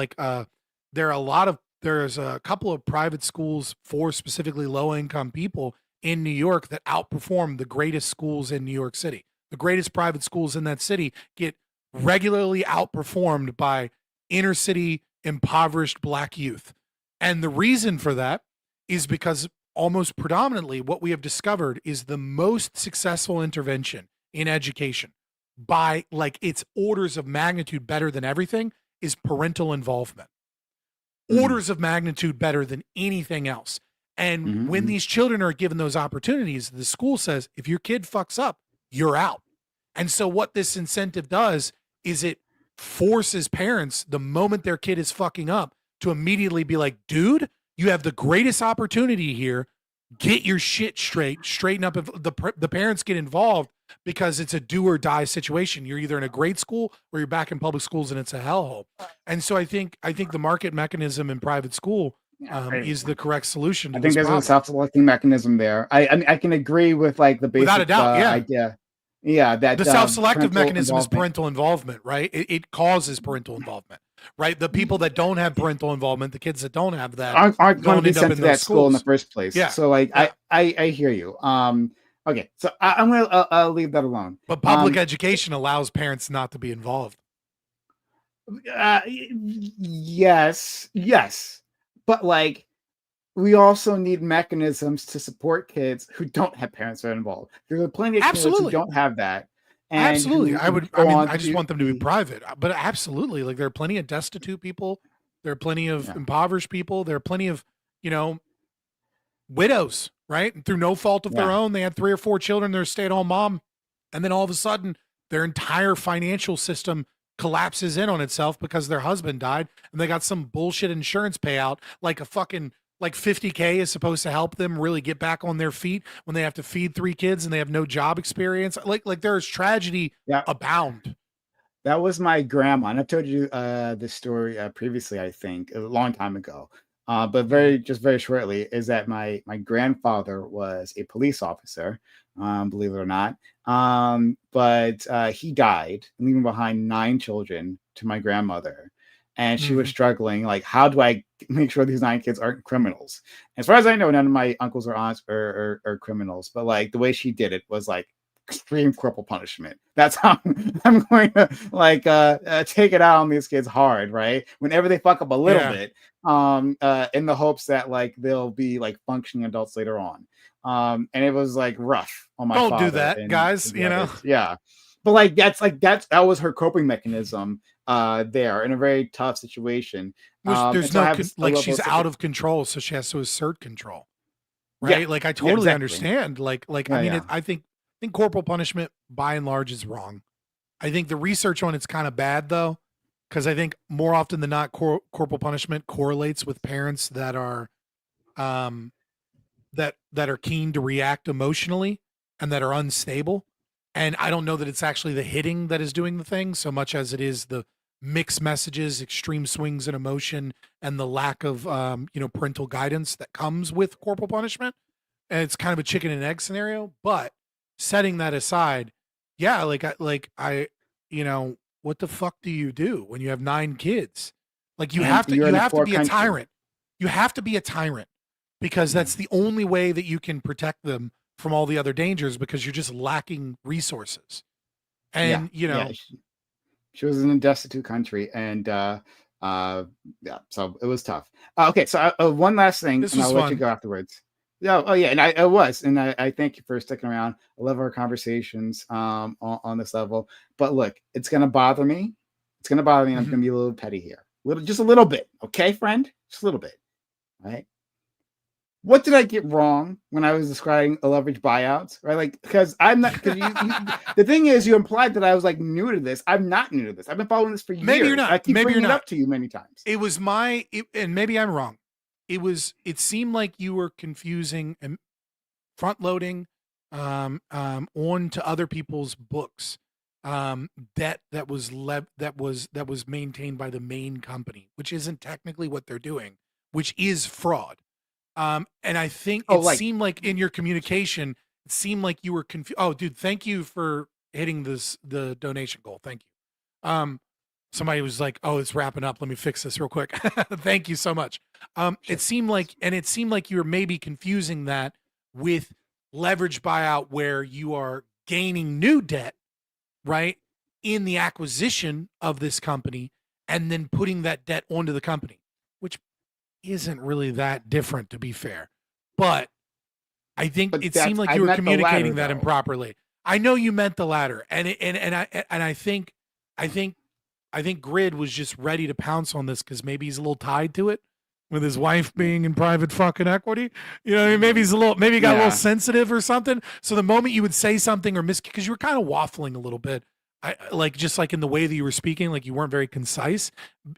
a couple of private schools for specifically low income people in New York that outperform the greatest schools in New York City. The greatest private schools in that city get regularly outperformed by inner city impoverished Black youth. And the reason for that is because almost predominantly what we have discovered is the most successful intervention in education, by like its orders of magnitude better than everything, is parental involvement. Orders of magnitude better than anything else. And when these children are given those opportunities, the school says, if your kid fucks up, you're out. And so what this incentive does is it forces parents, the moment their kid is fucking up, to immediately be like, dude, you have the greatest opportunity here. Get your shit straight, straighten up. If the parents get involved, because it's a do or die situation. You're either in a great school or you're back in public schools and it's a hellhole. And so I think the market mechanism in private school is the correct solution to I think there's a self-selecting mechanism there. I can agree with like the basic without a doubt, idea. Yeah, that the self-selective mechanism is parental involvement, right? It causes parental involvement, right? The people that don't have parental involvement, the kids that don't have that, aren't going to be sent to that school in the first place. Yeah. So like, I hear you. Okay, so I'm gonna leave that alone. But public education allows parents not to be involved. Yes, but like, we also need mechanisms to support kids who don't have parents that are involved. There are plenty of kids who don't have that. And absolutely, I just want them to be private. But absolutely, like there are plenty of destitute people. There are plenty of impoverished people. There are plenty of, widows, right? And through no fault of their own, they had 3 or 4 children. They're a stay-at-home mom, and then all of a sudden, their entire financial system collapses in on itself because their husband died, and they got some bullshit insurance payout, like a fucking like $50K is supposed to help them really get back on their feet when they have to feed 3 kids and they have no job experience. Like there's tragedy abound. That was my grandma, and I've told you this story previously, I think, a long time ago. But very shortly, is that my grandfather was a police officer, believe it or not. But he died, leaving behind 9 children to my grandmother, and she was struggling. Like, how do I make sure these 9 kids aren't criminals? As far as I know, none of my uncles or aunts are criminals. But like the way she did it was like extreme corporal punishment. That's how I'm going to like take it out on these kids hard, right? Whenever they fuck up a little bit, in the hopes that like they'll be like functioning adults later on. And it was like rough on my Don't father do that, and guys. the You know, others. Yeah. But like that was her coping mechanism there in a very tough situation. there's and so I no have a like level she's of out of control, so she has to assert control, Yeah, right? Like I yeah, totally exactly. understand. Like Yeah, I mean, yeah. I think corporal punishment by and large is wrong. I think the research on it's kind of bad though, because I think more often than not, corporal punishment correlates with parents that are, that are keen to react emotionally and that are unstable. And I don't know that it's actually the hitting that is doing the thing so much as it is the mixed messages, extreme swings in emotion, and the lack of parental guidance that comes with corporal punishment. And it's kind of a chicken and egg scenario. But setting that aside, yeah, what the fuck do you do when you have 9 kids? Like you And have to you're in a poor be a country. tyrant. You have to be a tyrant because that's the only way that you can protect them from all the other dangers because you're just lacking resources. And she was in a destitute country, and yeah, so it was tough. Okay, so one last thing, This and was I'll let you fun. go afterwards. Yeah, oh yeah, and I was, and I thank you for sticking around. I love our conversations on this level. But look, it's gonna bother me. It's gonna bother me, and I'm gonna be a little petty here, just a little bit, okay, friend, just a little bit, right? What did I get wrong when I was describing a leverage buyouts? Right, like because I'm not. Because the thing is, you implied that I was like new to this. I'm not new to this. I've been following this for years. Maybe you're not. I keep Maybe bringing you're it not. up to you many times. It was and maybe I'm wrong. It seemed like you were confusing and front loading on to other people's books debt that was maintained by the main company, which isn't technically what they're doing, which is fraud. And I think seemed like in your communication, it seemed like you were confused. Oh, dude, thank you for hitting the donation goal. Thank you. Somebody was like, "Oh, it's wrapping up. Let me fix this real quick." Thank you so much. It seemed like you were maybe confusing that with leverage buyout, where you are gaining new debt, right, in the acquisition of this company, and then putting that debt onto the company, which isn't really that different, to be fair. But I think it seemed like you were communicating that improperly. I know you meant the latter, and I think Grid was just ready to pounce on this because maybe he's a little tied to it with his wife being in private fucking equity. You know what I mean? Maybe he got a little sensitive or something. So the moment you would say something or because you were kind of waffling a little bit, just like in the way that you were speaking, like you weren't very concise.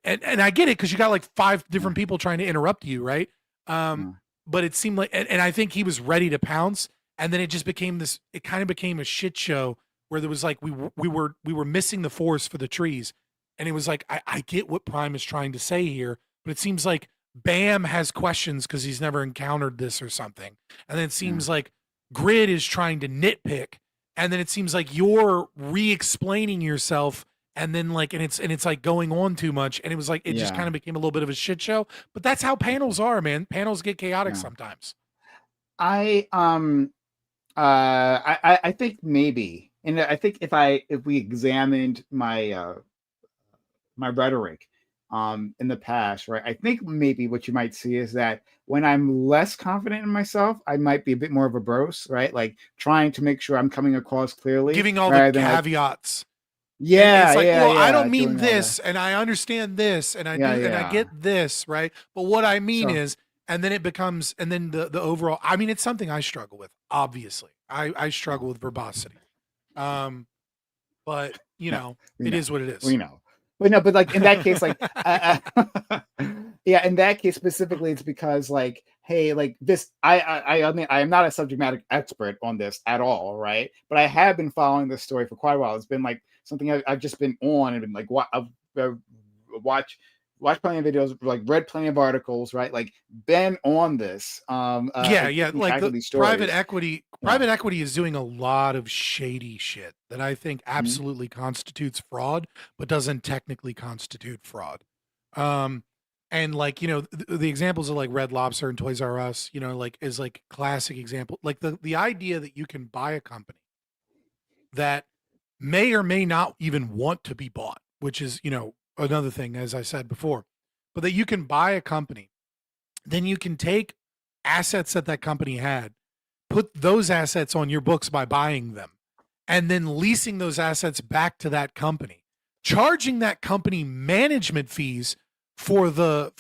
And I get it because you got like 5 different people trying to interrupt you, right? But it seemed like, and I think he was ready to pounce, and then it just became it kind of became a shit show where there was like we were missing the forest for the trees. And it was like, I get what Prime is trying to say here, but it seems like Bam has questions because he's never encountered this or something. And then it seems like Grid is trying to nitpick. And then it seems like you're re-explaining yourself. And then it's like going on too much. And it was like, it just kind of became a little bit of a shit show. But that's how panels are, man. Panels get chaotic sometimes. I think maybe, and I think if we examined my my rhetoric in the past, right, I think maybe what you might see is that when I'm less confident in myself, I might be a bit more of a bros, right? Like trying to make sure I'm coming across clearly, giving all the caveats. Yeah, it's like, well, I don't mean this, and I understand this, and and I get this, right? But what I mean is, and then it becomes, and then the overall, I mean, it's something I struggle with, obviously. I struggle with verbosity. But it is what it is. We know. But no, but like in that case, like in that case specifically, it's because like hey, like this, I mean, I am not a subject matter expert on this at all, right? But I have been following this story for quite a while. It's been like something I've just been on and been like, I've watched plenty of videos, like read plenty of articles, right? Like been on this. Yeah. Like the these private stories. private equity is doing a lot of shady shit that I think Mhm. absolutely constitutes fraud, but doesn't technically constitute fraud. And like, you know, the examples of like Red Lobster and Toys R Us, you know, like is like classic example. Like the idea that you can buy a company that may or may not even want to be bought, which is, you know, another thing, as I said before, but that you can buy a company, then you can take assets that that company had, put those assets on your books by buying them, and then leasing those assets back to that company, charging that company management fees for the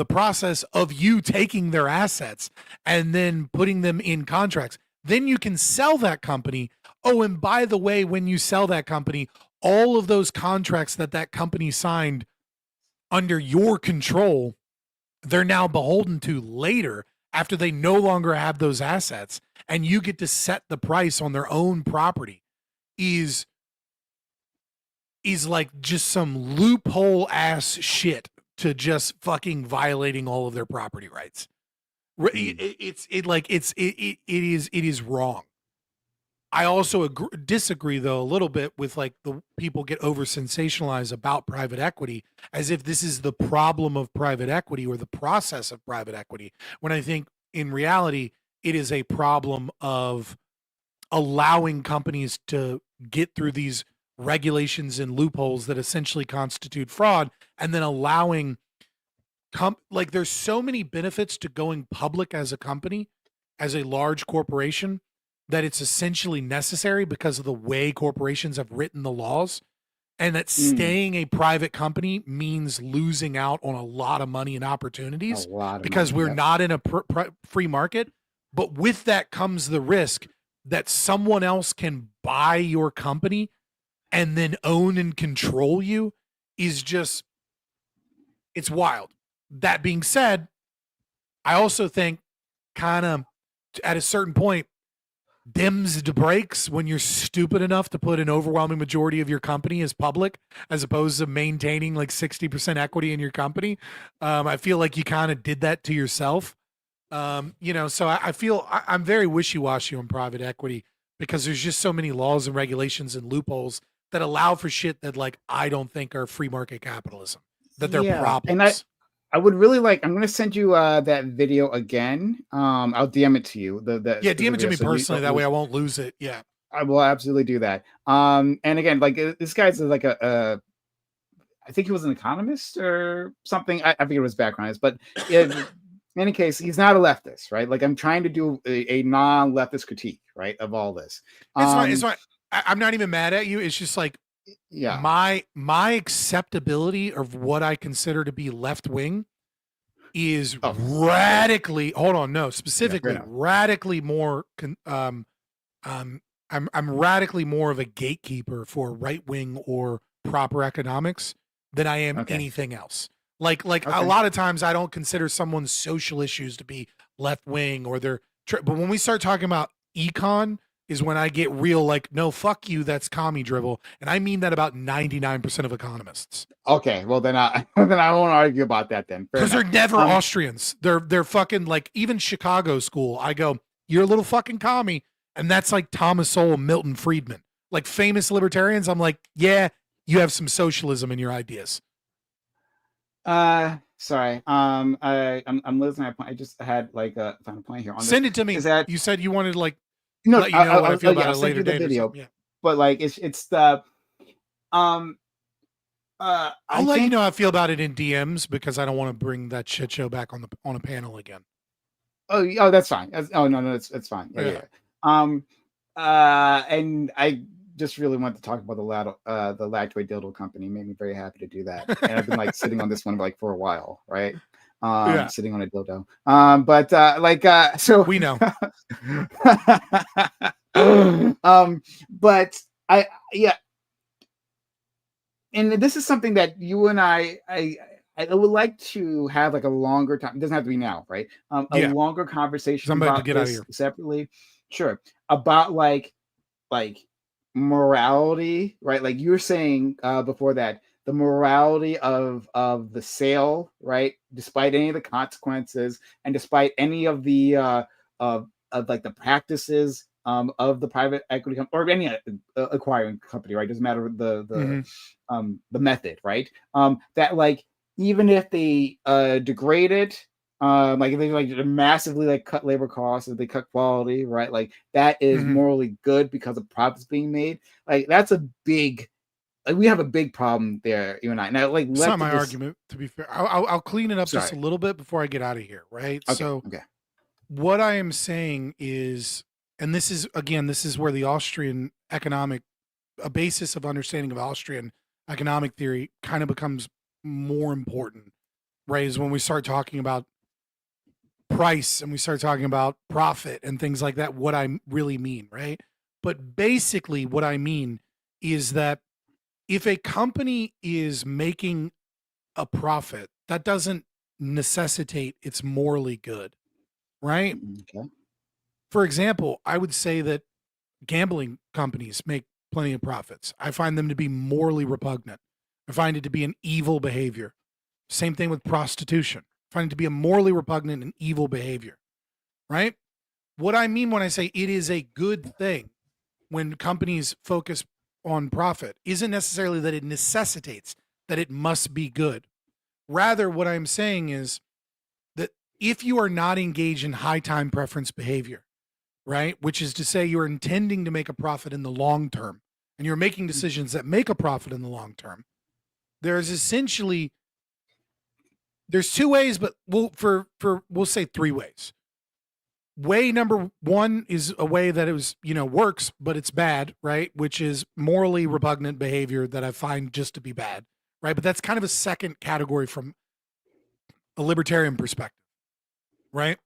process of you taking their assets and then putting them in contracts. Then you can sell that company. Oh, and by the way, when you sell that company, all of those contracts that that company signed under your control, they're now beholden to later after they no longer have those assets, and you get to set the price on their own property is like just some loophole ass shit to just fucking violating all of their property rights. It is wrong. I also disagree though a little bit with like the people get over sensationalized about private equity as if this is the problem of private equity or the process of private equity, when I think in reality it is a problem of allowing companies to get through these regulations and loopholes that essentially constitute fraud, and then allowing like there's so many benefits to going public as a company, as a large corporation, that it's essentially necessary because of the way corporations have written the laws, and that staying a private company means losing out on a lot of money and opportunities A lot of because money, we're yep. not in a free market. But with that comes the risk that someone else can buy your company and then own and control you. Is just, it's wild. That being said, I also think kind of at a certain point dims the brakes when you're stupid enough to put an overwhelming majority of your company as public, as opposed to maintaining like 60% equity in your company. I feel like you kind of did that to yourself. You know, so I feel I'm very wishy-washy on private equity because there's just so many laws and regulations and loopholes that allow for shit that like I don't think are free market capitalism, that they're Yeah, and problems. I would really like. I'm gonna send you that video again. I'll DM it to you. The Yeah, DM it to video, me so you personally. don't That way lose. I won't lose it. Yeah. I will absolutely do that. And again, like this guy's like I think he was an economist or something. I forget what his background is, but in any case, he's not a leftist, right? Like I'm trying to do a non-leftist critique, right, of all this. It's fine. It's fine. I'm not even mad at you. It's just like Yeah. my acceptability of what I consider to be left wing is radically, hold on, no, specifically enough. radically more I'm radically more of a gatekeeper for right wing or proper economics than I am Okay. anything else. Like a Okay. lot of times I don't consider someone's social issues to be left wing or their but when we start talking about econ is when I get real like, no, fuck you, that's commie dribble. And I mean that about 99% of economists. Okay, well then I then I won't argue about that then. Fair Because they're enough. never Austrians. They're fucking like even Chicago school. I go, you're a little fucking commie. And that's like Thomas Sowell, Milton Friedman. Like famous libertarians, I'm like, yeah, you have some socialism in your ideas. Sorry. I'm losing my point. I just had like a final point here on Send this. it to me. Is that You said you wanted to like no? let you know what I feel about I'll it send later you the date or video. something. Yeah. But like it's the I'll I let you think know how I feel about it in DMs because I don't want to bring that shit show back on a panel again. oh that's fine. No, it's fine. Yeah. And I just really want to talk about the Lactoid Dildo Company. It made me very happy to do that. And I've been like sitting on this one like for a while, right? Sitting on a dildo. So we know. But and this is something that you and I I would like to have like a longer time. It doesn't have to be now, right? A Yeah. longer 'Cause conversation I'm about to about get out of this here. separately. Sure. About like morality, right? Like you were saying before that, the morality of the sale, right? Despite any of the consequences and despite any of the of like the practices of the private equity company or any acquiring company, right? Doesn't matter the method, right? That like even if they degrade it, like if they like massively like cut labor costs, if they cut quality, right? Like that is morally good because of profits being made. Like that's a big, like we have a big problem there, you and I. Now, like It's not my argument, to be fair. I'll clean it up just a little bit before I get out of here, right? Okay, So okay. what I am saying is, and this is again, this is where the Austrian economic, a basis of understanding of Austrian economic theory kind of becomes more important, right? Is when we start talking about price and we start talking about profit and things like that, what I really mean, right? But basically, what I mean is that if a company is making a profit, that doesn't necessitate it's morally good, right? Okay. For example, I would say that gambling companies make plenty of profits. I find them to be morally repugnant. I find it to be an evil behavior. Same thing with prostitution. I find it to be a morally repugnant and evil behavior, right? What I mean when I say it is a good thing when companies focus on profit isn't necessarily that it necessitates that it must be good. Rather, what I'm saying is that if you are not engaged in high time preference behavior, right, which is to say you're intending to make a profit in the long term and you're making decisions that make a profit in the long term, there's essentially there's two ways, but we'll say three ways. Way number one is a way that it was, works, but it's bad, right? Which is morally repugnant behavior that I find just to be bad, right? But that's kind of a second category from a libertarian perspective, right?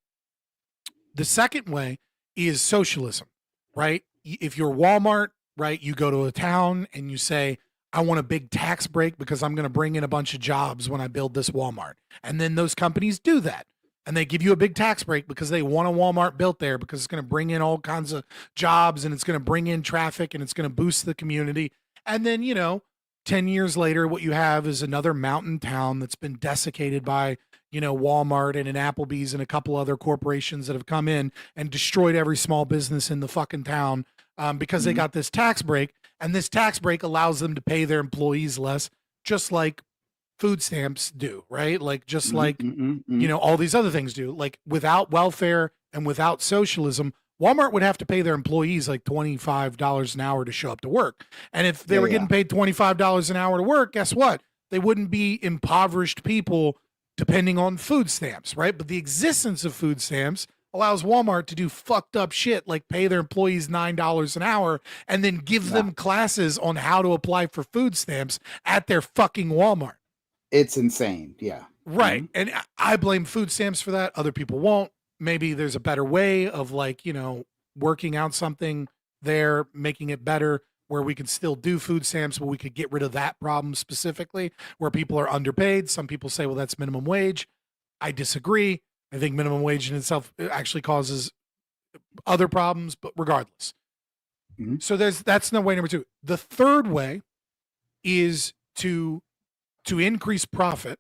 The second way is socialism, right? If you're Walmart, right, you go to a town and you say, I want a big tax break because I'm going to bring in a bunch of jobs when I build this Walmart. And then those companies do that. And they give you a big tax break because they want a Walmart built there because it's going to bring in all kinds of jobs and it's going to bring in traffic and it's going to boost the community. And then, 10 years later, what you have is another mountain town that's been desiccated by, Walmart and an Applebee's and a couple other corporations that have come in and destroyed every small business in the fucking town because they got this tax break. And this tax break allows them to pay their employees less, just like food stamps do, right? Like just like all these other things do. Like without welfare and without socialism, Walmart would have to pay their employees like $25 an hour to show up to work. And if they were getting paid $25 an hour to work, guess what? They wouldn't be impoverished people depending on food stamps, right? But the existence of food stamps allows Walmart to do fucked up shit like pay their employees $9 an hour and then give them classes on how to apply for food stamps at their fucking Walmart. It's insane. Yeah. Right. And I blame food stamps for that. Other people won't. Maybe there's a better way of working out something there, making it better where we can still do food stamps, but we could get rid of that problem specifically where people are underpaid. Some people say, well, that's minimum wage. I disagree. I think minimum wage in itself actually causes other problems, but regardless. So that's no way number two. The third way is to increase profit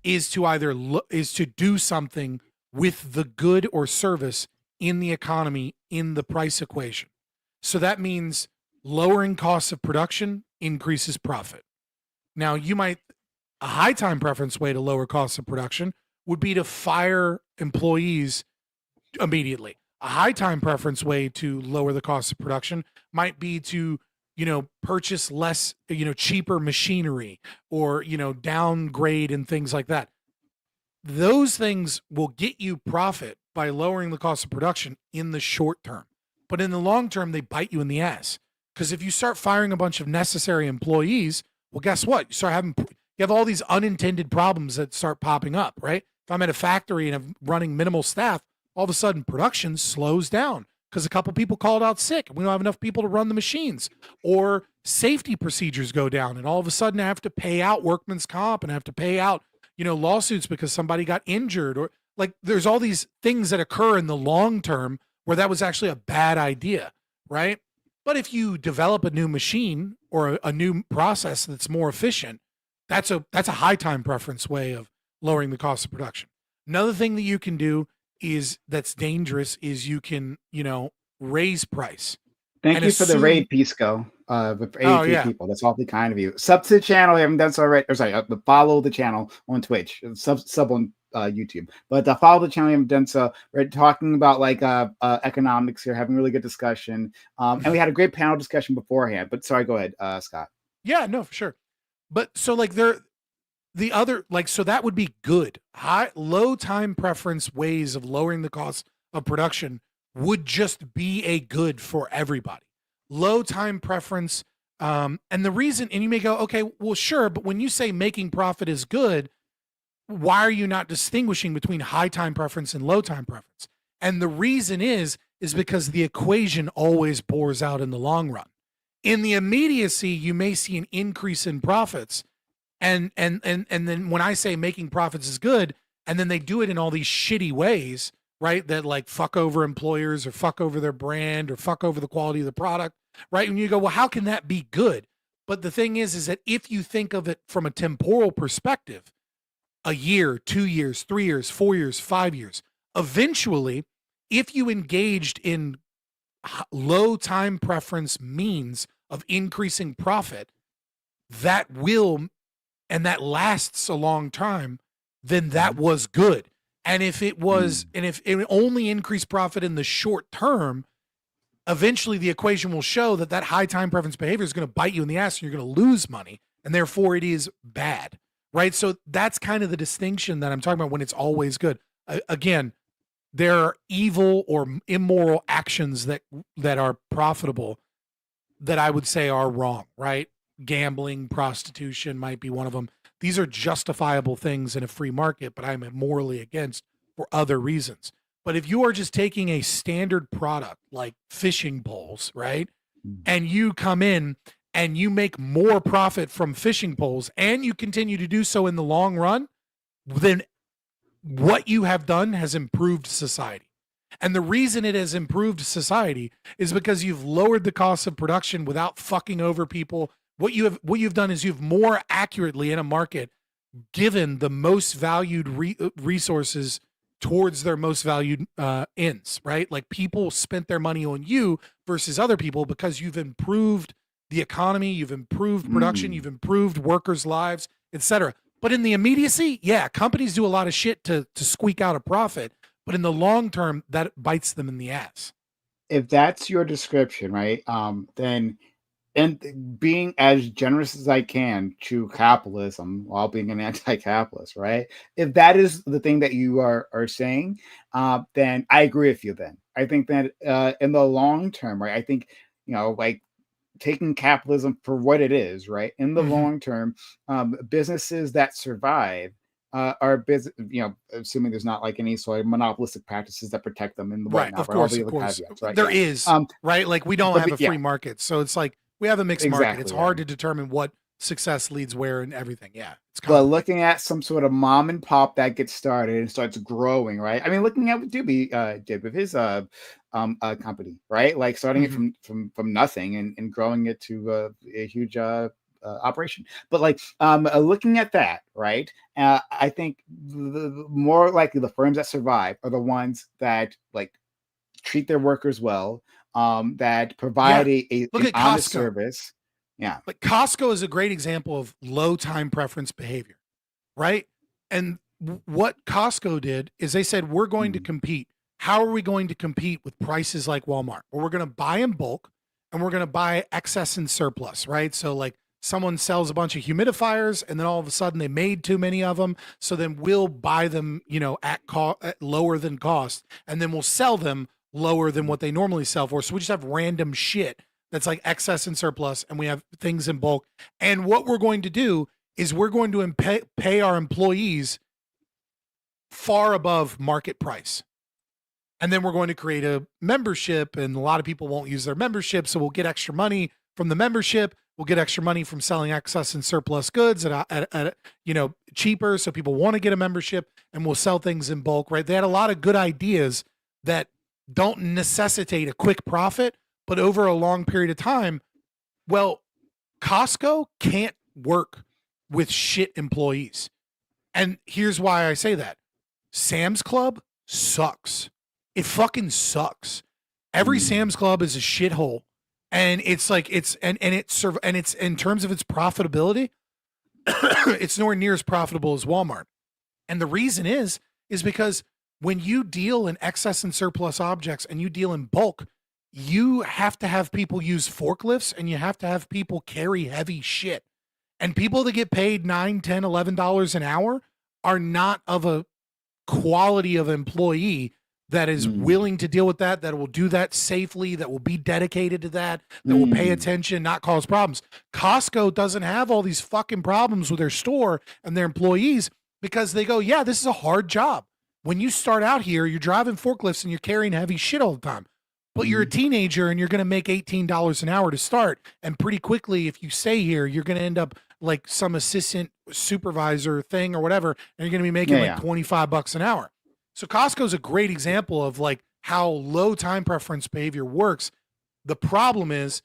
is to either is to do something with the good or service in the economy in the price equation. So that means lowering costs of production increases profit. Now, a high time preference way to lower costs of production would be to fire employees immediately. A high time preference way to lower the cost of production might be to purchase less, cheaper machinery or, downgrade and things like that. Those things will get you profit by lowering the cost of production in the short term. But in the long term, they bite you in the ass. Because if you start firing a bunch of necessary employees, well, guess what? You have all these unintended problems that start popping up, right? If I'm at a factory and I'm running minimal staff, all of a sudden production slows down because a couple people called out sick. We don't have enough people to run the machines, or safety procedures go down. And all of a sudden I have to pay out workman's comp and I have to pay out lawsuits because somebody got injured, or like there's all these things that occur in the long term where that was actually a bad idea, right? But if you develop a new machine or a new process that's more efficient, that's a high time preference way of lowering the cost of production. Another thing that you can do is that's dangerous is you can, raise price. Thank and you for the assume- raid, Pisco. With 83 Oh, yeah. people. That's awfully kind of you. Sub to the channel. I haven't done so already. Or sorry, follow the channel on Twitch. Sub on YouTube. But follow the channel. I haven't done so. We're talking about like economics here, having a really good discussion. And we had a great panel discussion beforehand. But sorry, go ahead, Scott. Yeah, no, for sure. But so like the other so that would be good. Low time preference ways of lowering the cost of production would just be a good for everybody. Low time preference, and the reason, and you may go, okay, well, sure, but when you say making profit is good, why are you not distinguishing between high time preference and low time preference? And the reason is because the equation always bores out in the long run. In the immediacy, you may see an increase in profits, and then when I say making profits is good, and then they do it in all these shitty ways, right? That like fuck over employers or fuck over their brand or fuck over the quality of the product, right? And you go, well, how can that be good? But the thing is that if you think of it from a temporal perspective, a year, 2 years, 3 years, 4 years, 5 years, eventually, if you engaged in low time preference means of increasing profit, that will, and that lasts a long time, then that was good. And if it was, and if it only increased profit in the short term, eventually the equation will show that high time preference behavior is going to bite you in the ass and you're going to lose money. And therefore it is bad, right? So that's kind of the distinction that I'm talking about when it's always good. Again, there are evil or immoral actions that are profitable that I would say are wrong, right? Gambling, prostitution might be one of them. These are justifiable things in a free market, but I'm morally against for other reasons. But if you are just taking a standard product like fishing poles, right? And you come in and you make more profit from fishing poles and you continue to do so in the long run, then what you have done has improved society. And the reason it has improved society is because you've lowered the cost of production without fucking over people. What you've done is you've more accurately in a market given the most valued resources towards their most valued ends, right? Like people spent their money on you versus other people because you've improved the economy, you've improved production, you've improved workers' lives, etc. But in the immediacy, yeah, companies do a lot of shit to squeak out a profit, but in the long term, that bites them in the ass. If that's your description, right? Then and being as generous as I can to capitalism while being an anti-capitalist, right? If that is the thing that you are saying, then I agree with you. Then I think that in the long term, right? I think like taking capitalism for what it is, right? In the long term, businesses that survive are business, assuming there's not like any sort of monopolistic practices that protect them in the right. Of course, caveats, right? There is, right? Like we don't have a free market, so it's like. We have a mixed market. It's hard to determine what success leads where and everything. Yeah. But looking at some sort of mom and pop that gets started and starts growing, right? I mean, looking at what Doobie did with his company, right? Like starting it from nothing and growing it to a huge operation. But like looking at that, right? I think the more likely the firms that survive are the ones that like treat their workers well, that provide a look at honest Costco. Service. Yeah. But Costco is a great example of low time preference behavior, right? And what Costco did is they said, we're going to compete. How are we going to compete with prices like Walmart? Well, we're going to buy in bulk and we're going to buy excess and surplus, right? So like someone sells a bunch of humidifiers and then all of a sudden they made too many of them. So then we'll buy them, at lower than cost, and then we'll sell them lower than what they normally sell for. So we just have random shit that's like excess and surplus, and we have things in bulk. And what we're going to do is we're going to pay our employees far above market price. And then we're going to create a membership, and a lot of people won't use their membership, so we'll get extra money from the membership. will get extra money from selling excess and surplus goods at cheaper, so people want to get a membership, and will sell things in bulk, right? They had a lot of good ideas that don't necessitate a quick profit, but over a long period of time. Well, Costco can't work with shit employees. And here's why I say that. Sam's Club sucks. It fucking sucks. Every Sam's Club is a shithole. And it's like it's in terms of its profitability, it's nowhere near as profitable as Walmart. And the reason is because when you deal in excess and surplus objects and you deal in bulk, you have to have people use forklifts and you have to have people carry heavy shit. And people that get paid $9, $10, $11 an hour are not of a quality of employee that is willing to deal with that will do that safely, that will be dedicated to that will pay attention, not cause problems. Costco doesn't have all these fucking problems with their store and their employees because they go, yeah, this is a hard job. When you start out here, you're driving forklifts and you're carrying heavy shit all the time. But you're a teenager and you're going to make $18 an hour to start. And pretty quickly, if you stay here, you're going to end up like some assistant supervisor thing or whatever, and you're going to be making $25 an hour. So Costco is a great example of like how low time preference behavior works. The problem is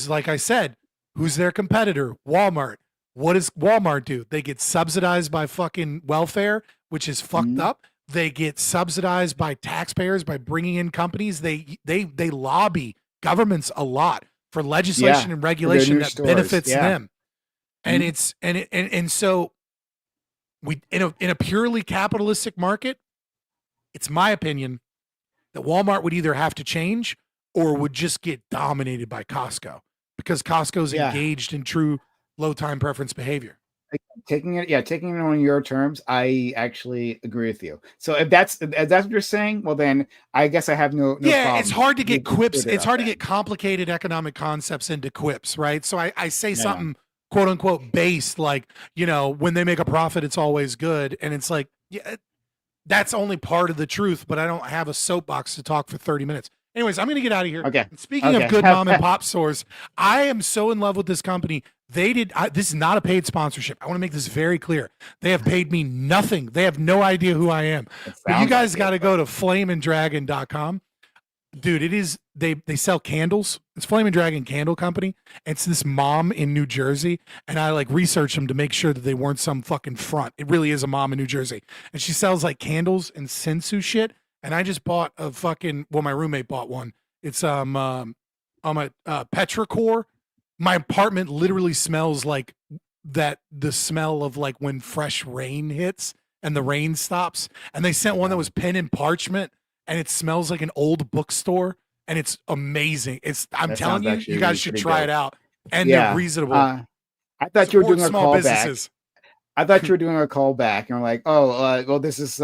like I said, who's their competitor? Walmart. What does Walmart do? They get subsidized by fucking welfare, which is fucked up. They get subsidized by taxpayers by bringing in companies. They lobby governments a lot for legislation and regulation that benefits them. And it's and so we in a purely capitalistic market, it's my opinion that Walmart would either have to change or would just get dominated by Costco because Costco's engaged in true low time preference behavior. Taking it on your terms, I actually agree with you. So if that's what you're saying, well then I guess I have no problem. It's hard to get quips. It's hard to get complicated economic concepts into quips, right? So I say something quote unquote based, like, when they make a profit, it's always good. And it's like, that's only part of the truth, but I don't have a soapbox to talk for 30 minutes. Anyways, I'm going to get out of here. Okay. And speaking of good mom and pop stores, I am so in love with this company. This is not a paid sponsorship. I want to make this very clear. They have paid me nothing. They have no idea who I am. But you guys got to go to flameanddragon.com. Dude, it is, they sell candles. It's Flame and Dragon Candle Company. It's this mom in New Jersey, and I like researched them to make sure that they weren't some fucking front. It really is a mom in New Jersey, and she sells like candles and sensu shit. And I just bought a fucking, my roommate bought one. It's I'm a petrichor. My apartment literally smells like that, the smell of like when fresh rain hits and the rain stops. And they sent one that was pen and parchment, and it smells like an old bookstore, and it's amazing. I'm telling you, you guys should try it out. And they're reasonable. I thought you were doing a callback. I thought you were doing a callback, and I'm like, well, this is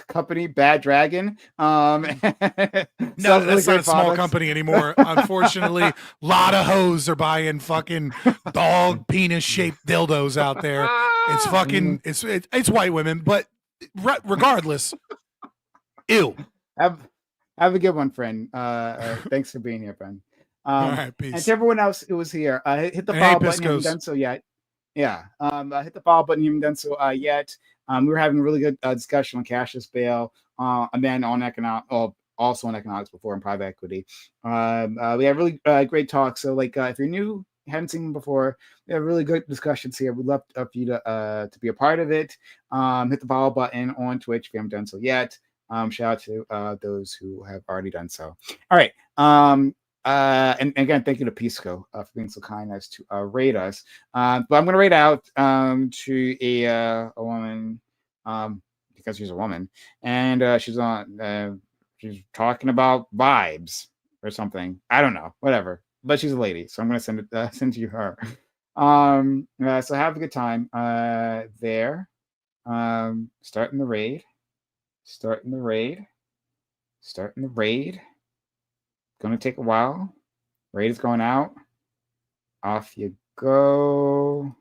company Bad Dragon. No, that's not a small company anymore. Unfortunately, a lot of hoes are buying fucking dog penis shaped dildos out there. It's fucking it's white women, but regardless, ew. Have a good one, friend. Thanks for being here, friend. All right, peace. And to everyone else who was here, hit the follow button if you haven't done so yet. Yeah, hit the follow button if you haven't done so yet. We were having a really good discussion on cashless bail, and then on also on economics before and private equity. We had really great talk. So, like, if you're new, haven't seen them before, we have really good discussions here. We'd love for you to be a part of it. Hit the follow button on Twitch if you haven't done so yet. Shout out to those who have already done so. All right. And again, thank you to Pisco for being so kind as to rate us. But I'm going to rate out to a woman because she's a woman, and she's talking about vibes or something. I don't know, whatever. But she's a lady, so I'm going to send to her. So have a good time there. Starting the raid. Gonna take a while. Raid is going out. Off you go.